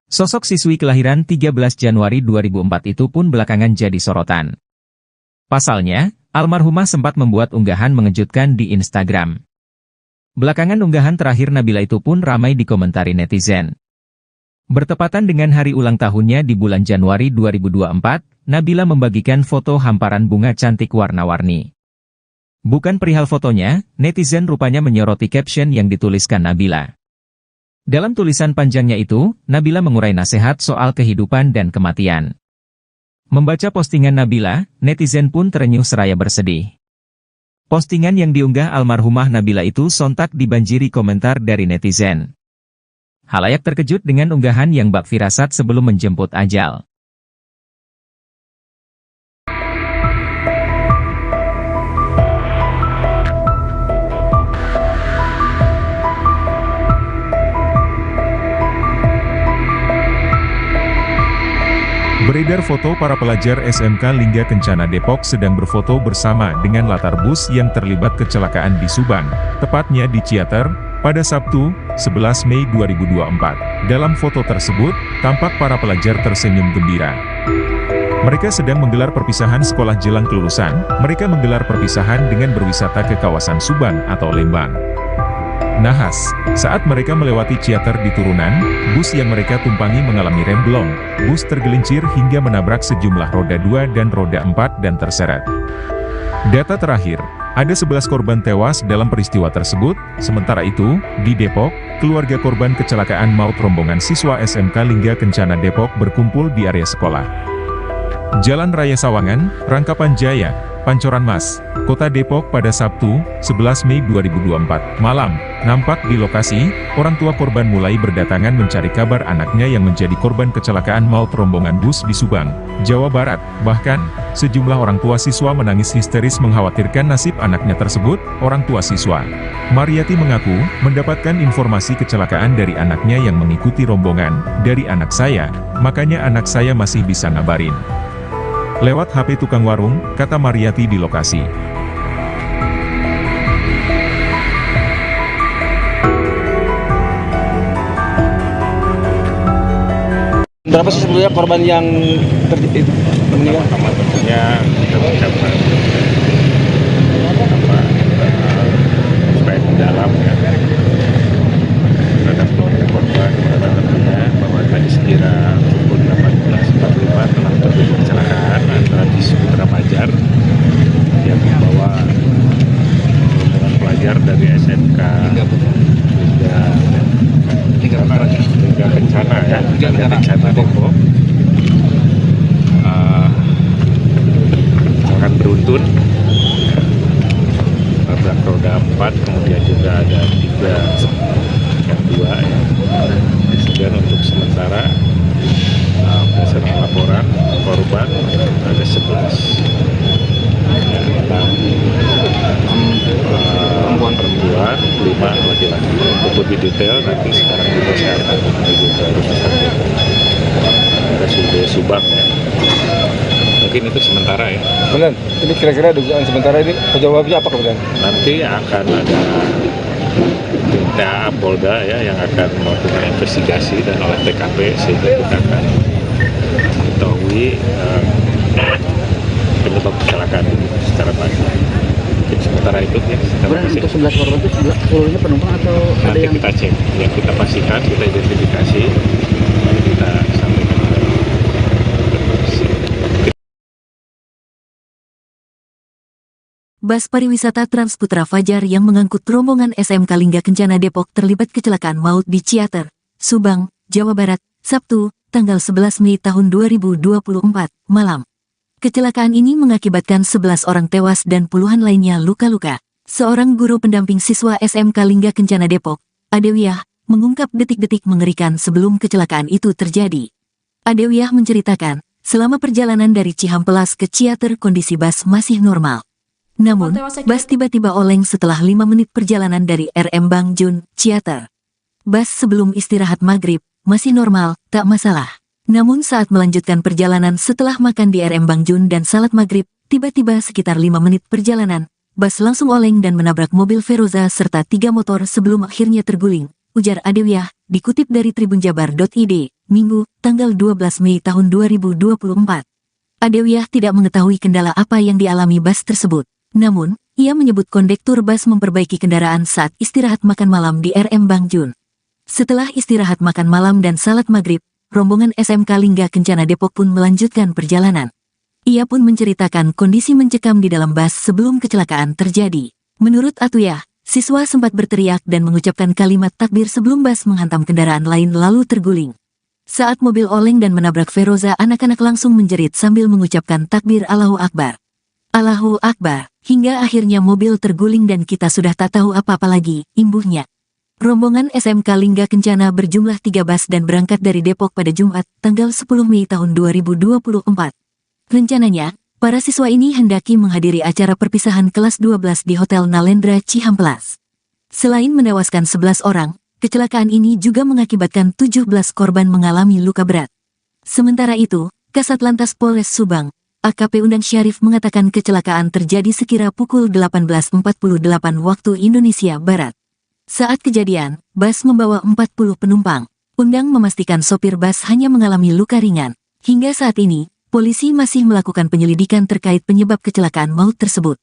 Sosok siswi kelahiran 13 Januari 2004 itu pun belakangan jadi sorotan. Pasalnya, almarhumah sempat membuat unggahan mengejutkan di Instagram. Belakangan unggahan terakhir Nabila itu pun ramai dikomentari netizen. Bertepatan dengan hari ulang tahunnya di bulan Januari 2024, Nabila membagikan foto hamparan bunga cantik warna-warni. Bukan perihal fotonya, netizen rupanya menyoroti caption yang dituliskan Nabila. Dalam tulisan panjangnya itu, Nabila mengurai nasihat soal kehidupan dan kematian. Membaca postingan Nabila, netizen pun terenyuh seraya bersedih. Postingan yang diunggah almarhumah Nabila itu sontak dibanjiri komentar dari netizen. Halayak terkejut dengan unggahan yang bak firasat sebelum menjemput ajal. Beredar foto para pelajar SMK Lingga Kencana Depok sedang berfoto bersama dengan latar bus yang terlibat kecelakaan di Subang, tepatnya di Ciater, pada Sabtu, 11 Mei 2024. Dalam foto tersebut, tampak para pelajar tersenyum gembira. Mereka sedang menggelar perpisahan sekolah jelang kelulusan. Mereka menggelar perpisahan dengan berwisata ke kawasan Subang atau Lembang. Nahas, saat mereka melewati Ciater di turunan, bus yang mereka tumpangi mengalami remblong. Bus tergelincir hingga menabrak sejumlah roda 2 dan roda 4 dan terseret. Data terakhir, ada 11 korban tewas dalam peristiwa tersebut. Sementara itu, di Depok, keluarga korban kecelakaan maut rombongan siswa SMK Lingga Kencana Depok berkumpul di area sekolah. Jalan Raya Sawangan, Rangkapan Jaya, Pancoran Mas, Kota Depok pada Sabtu, 11 Mei 2024, malam. Nampak di lokasi, orang tua korban mulai berdatangan mencari kabar anaknya yang menjadi korban kecelakaan maut rombongan bus di Subang, Jawa Barat. Bahkan, sejumlah orang tua siswa menangis histeris mengkhawatirkan nasib anaknya tersebut. Orang tua siswa Mariati mengaku, mendapatkan informasi kecelakaan dari anaknya yang mengikuti rombongan, dari anak saya, makanya anak saya masih bisa ngabarin. Lewat HP tukang warung, kata Mariati di lokasi. Berapa sih sebenarnya korban yang meninggal? Pertama tentunya kita ucapkan supaya mendalam ya terhadap keluarga korban, pada tentunya bahwa tadi sekira pukul 18.45 telah terjadi kecelakaan antara bis Putra Fajar yang membawa rombongan pelajar dari SMK hingga Kencana ya, Kencana Depok. Akan beruntun nabrak roda 4, kemudian juga ada 3 yang 2 ya. Kemudian untuk sementara berdasarkan laporan korban ada 11 ya, perempuan 5 laki-laki. Untuk lebih detail nanti sekarang juga saya akan menuju ke rumah sakit RSUD Subang ya. Mungkin itu sementara ya. Kemudian, ini kira-kira dugaan sementara ini penyebabnya apa kemudian? Nanti akan ada tim Polda ya yang akan melakukan investigasi dan olah TKP sehingga kita akan mengetahui penyebab kecelakaan ini secara pasti. Mungkin sementara itu ya. Untuk 11 korban itu seluruhnya penumpang atau ada nanti yang kita cek, yang kita pastikan, kita identifikasi, lalu kita sampaikan ke polisi. Bus pariwisata Trans Putra Fajar yang mengangkut rombongan SMK Lingga Kencana Depok terlibat kecelakaan maut di Ciater, Subang, Jawa Barat, Sabtu, tanggal 11 Mei tahun 2024, malam. Kecelakaan ini mengakibatkan 11 orang tewas dan puluhan lainnya luka-luka. Seorang guru pendamping siswa SMK Lingga Kencana Depok, Adewiyah, mengungkap detik-detik mengerikan sebelum kecelakaan itu terjadi. Adewiyah menceritakan, selama perjalanan dari Cihampelas ke Ciater kondisi bus masih normal. Namun, bus tiba-tiba oleng setelah 5 menit perjalanan dari RM Bangjun, Ciater. Bus sebelum istirahat maghrib, masih normal, tak masalah. Namun saat melanjutkan perjalanan setelah makan di RM Bangjun dan salat maghrib, tiba-tiba sekitar 5 menit perjalanan, bus langsung oleng dan menabrak mobil Feroza serta 3 motor sebelum akhirnya terguling, ujar Adewiyah, dikutip dari tribunjabar.id, Minggu, tanggal 12 Mei tahun 2024. Adewiyah tidak mengetahui kendala apa yang dialami bus tersebut. Namun, ia menyebut kondektur bus memperbaiki kendaraan saat istirahat makan malam di RM Bangjun. Setelah istirahat makan malam dan salat maghrib, rombongan SMK Lingga Kencana Depok pun melanjutkan perjalanan. Ia pun menceritakan kondisi mencekam di dalam bus sebelum kecelakaan terjadi. Menurut Atuyah, siswa sempat berteriak dan mengucapkan kalimat takbir sebelum bus menghantam kendaraan lain lalu terguling. Saat mobil oleng dan menabrak Feroza, anak-anak langsung menjerit sambil mengucapkan takbir Allahu Akbar. Allahu Akbar, hingga akhirnya mobil terguling dan kita sudah tak tahu apa-apa lagi, imbuhnya. Rombongan SMK Lingga Kencana berjumlah 3 bus dan berangkat dari Depok pada Jumat, tanggal 10 Mei tahun 2024. Rencananya, para siswa ini hendaki menghadiri acara perpisahan kelas 12 di Hotel Nalendra Cihampelas. Selain menewaskan 11 orang, kecelakaan ini juga mengakibatkan 17 korban mengalami luka berat. Sementara itu, Kasat Lantas Polres Subang, AKP Undang Syarif mengatakan kecelakaan terjadi sekira pukul 18.48 waktu Indonesia Barat. Saat kejadian, bus membawa 40 penumpang. Undang memastikan sopir bus hanya mengalami luka ringan. Hingga saat ini, polisi masih melakukan penyelidikan terkait penyebab kecelakaan maut tersebut.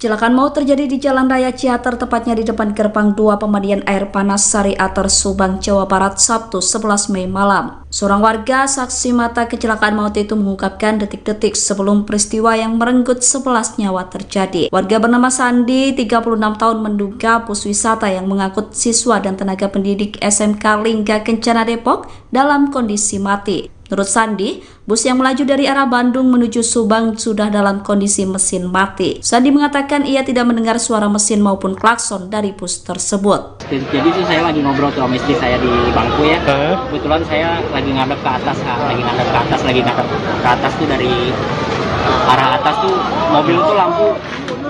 Kecelakaan maut terjadi di Jalan Raya Ciater, tepatnya di depan gerbang 2 pemandian air panas Sari Ater, Subang, Jawa Barat, Sabtu 11 Mei malam. Seorang warga saksi mata kecelakaan maut itu mengungkapkan detik-detik sebelum peristiwa yang merenggut 11 nyawa terjadi. Warga bernama Sandi, 36 tahun, menduga bus wisata yang mengangkut siswa dan tenaga pendidik SMK Lingga Kencana Depok dalam kondisi mati. Menurut Sandi, bus yang melaju dari arah Bandung menuju Subang sudah dalam kondisi mesin mati. Sandi mengatakan ia tidak mendengar suara mesin maupun klakson dari bus tersebut. Jadi itu saya lagi ngobrol tuh sama istri saya di bangku ya. Kebetulan saya lagi ngadep ke atas, lagi ngadep ke atas tuh dari arah atas tuh mobil tuh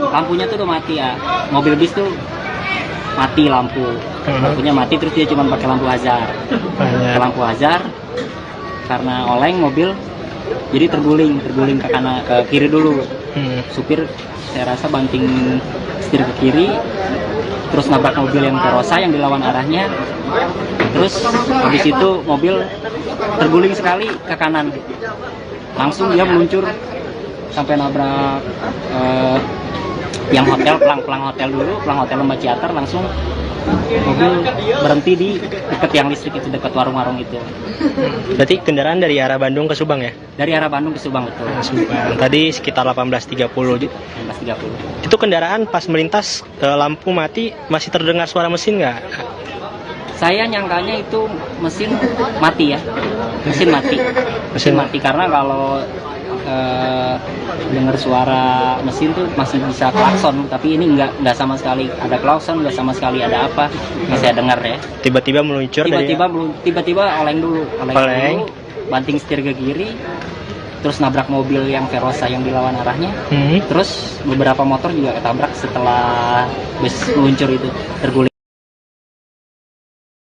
lampunya tuh udah mati ya. Mobil bis tuh mati lampunya mati, terus dia cuma pakai lampu hazard. Lampu hazard karena oleng mobil jadi terguling ke kanan ke kiri dulu. Supir saya rasa banting setir ke kiri, terus nabrak mobil yang Verosa yang dilawan arahnya. Terus habis itu mobil terguling sekali ke kanan, langsung dia meluncur sampai nabrak yang hotel, pelang hotel Lembah Ciater. Langsung mobil berhenti di dekat tiang listrik itu, dekat warung-warung itu. Berarti kendaraan dari arah Bandung ke Subang ya? Dari arah Bandung ke Subang, betul. Subang. Tadi sekitar 18.30. 18.30. Itu kendaraan pas melintas lampu mati masih terdengar suara mesin nggak? Saya nyangkanya itu mesin mati ya. Mesin mati karena kalau dengar suara mesin tuh masih bisa klakson, tapi ini nggak sama sekali ada klakson, nggak sama sekali ada apa yang saya dengar ya. Tiba-tiba meluncur, tiba-tiba oleng dulu, banting setir ke kiri, terus nabrak mobil yang Verosa yang dilawan arahnya. Terus beberapa motor juga ketabrak setelah bus meluncur itu, terguling.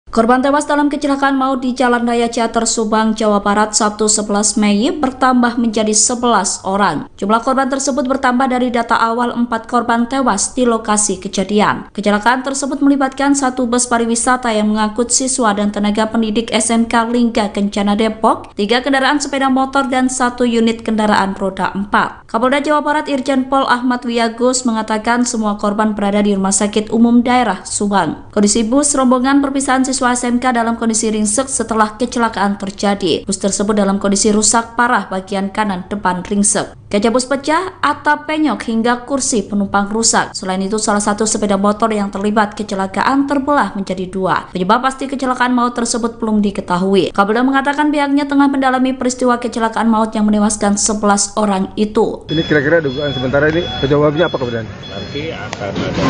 Korban tewas dalam kecelakaan maut di Jalan Raya Ciater Subang, Jawa Barat, Sabtu 11 Mei bertambah menjadi 11 orang. Jumlah korban tersebut bertambah dari data awal 4 korban tewas di lokasi kejadian. Kecelakaan tersebut melibatkan satu bus pariwisata yang mengangkut siswa dan tenaga pendidik SMK Lingga Kencana Depok, 3 kendaraan sepeda motor, dan 1 unit kendaraan roda 4. Kapolda Jawa Barat Irjen Pol Ahmad Wiyagus mengatakan semua korban berada di Rumah Sakit Umum Daerah Subang. Kondisi bus rombongan perpisahan siswa SMK dalam kondisi ringsek setelah kecelakaan terjadi. Bus tersebut dalam kondisi rusak parah bagian kanan depan ringsek. Kaca bus pecah, atap penyok hingga kursi penumpang rusak. Selain itu, salah satu sepeda motor yang terlibat kecelakaan terbelah menjadi 2. Penyebab pasti kecelakaan maut tersebut belum diketahui. Kapolda mengatakan pihaknya tengah mendalami peristiwa kecelakaan maut yang menewaskan 11 orang itu. Ini kira-kira dugaan sementara ini penyebabnya apa kemudian? Nanti akan ada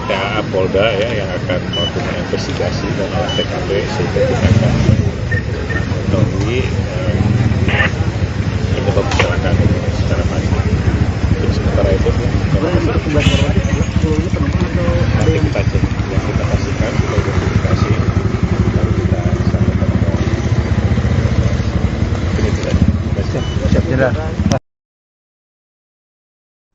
PA Polda ya yang akan melakukan investigasi dan olah TKP sehingga kita akan mengetahui penyebab kecelakaan ini secara pasti. Jadi sementara itu nanti kita cek, yang kita pastikan kita identifikasi lalu kita sampaikan ini tidak siap tidak.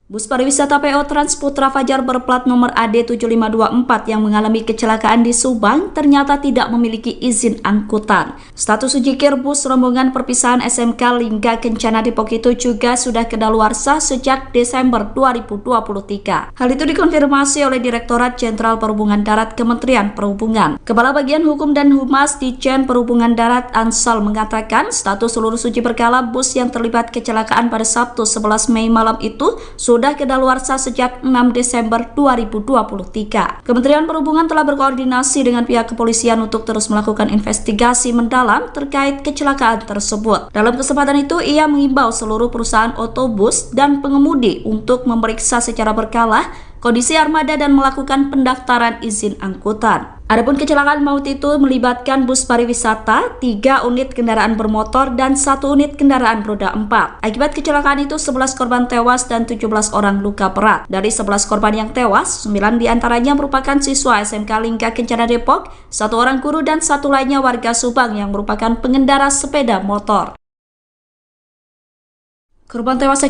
Bus pariwisata PO Trans Putra Fajar berplat nomor AD7524 yang mengalami kecelakaan di Subang ternyata tidak memiliki izin angkutan. Status ujikir bus rombongan perpisahan SMK Lingga Kencana Depok itu juga sudah kedaluarsa sejak Desember 2023. Hal itu dikonfirmasi oleh Direktorat Jenderal Perhubungan Darat Kementerian Perhubungan. Kepala Bagian Hukum dan Humas Ditjen Perhubungan Darat Ansal mengatakan status seluruh uji berkala bus yang terlibat kecelakaan pada Sabtu 11 Mei malam itu sudah kedaluarsa sejak 6 Desember 2023. Kementerian Perhubungan telah berkoordinasi dengan pihak kepolisian untuk terus melakukan investigasi mendalam terkait kecelakaan tersebut. Dalam kesempatan itu, ia mengimbau seluruh perusahaan otobus dan pengemudi untuk memeriksa secara berkala kondisi armada dan melakukan pendaftaran izin angkutan. Adapun kecelakaan maut itu melibatkan bus pariwisata, 3 unit kendaraan bermotor, dan 1 unit kendaraan roda 4. Akibat kecelakaan itu 11 korban tewas dan 17 orang luka berat. Dari 11 korban yang tewas, 9 diantaranya merupakan siswa SMK Lingga Kencana Depok, 1 orang guru, dan 1 lainnya warga Subang yang merupakan pengendara sepeda motor. Korban tewas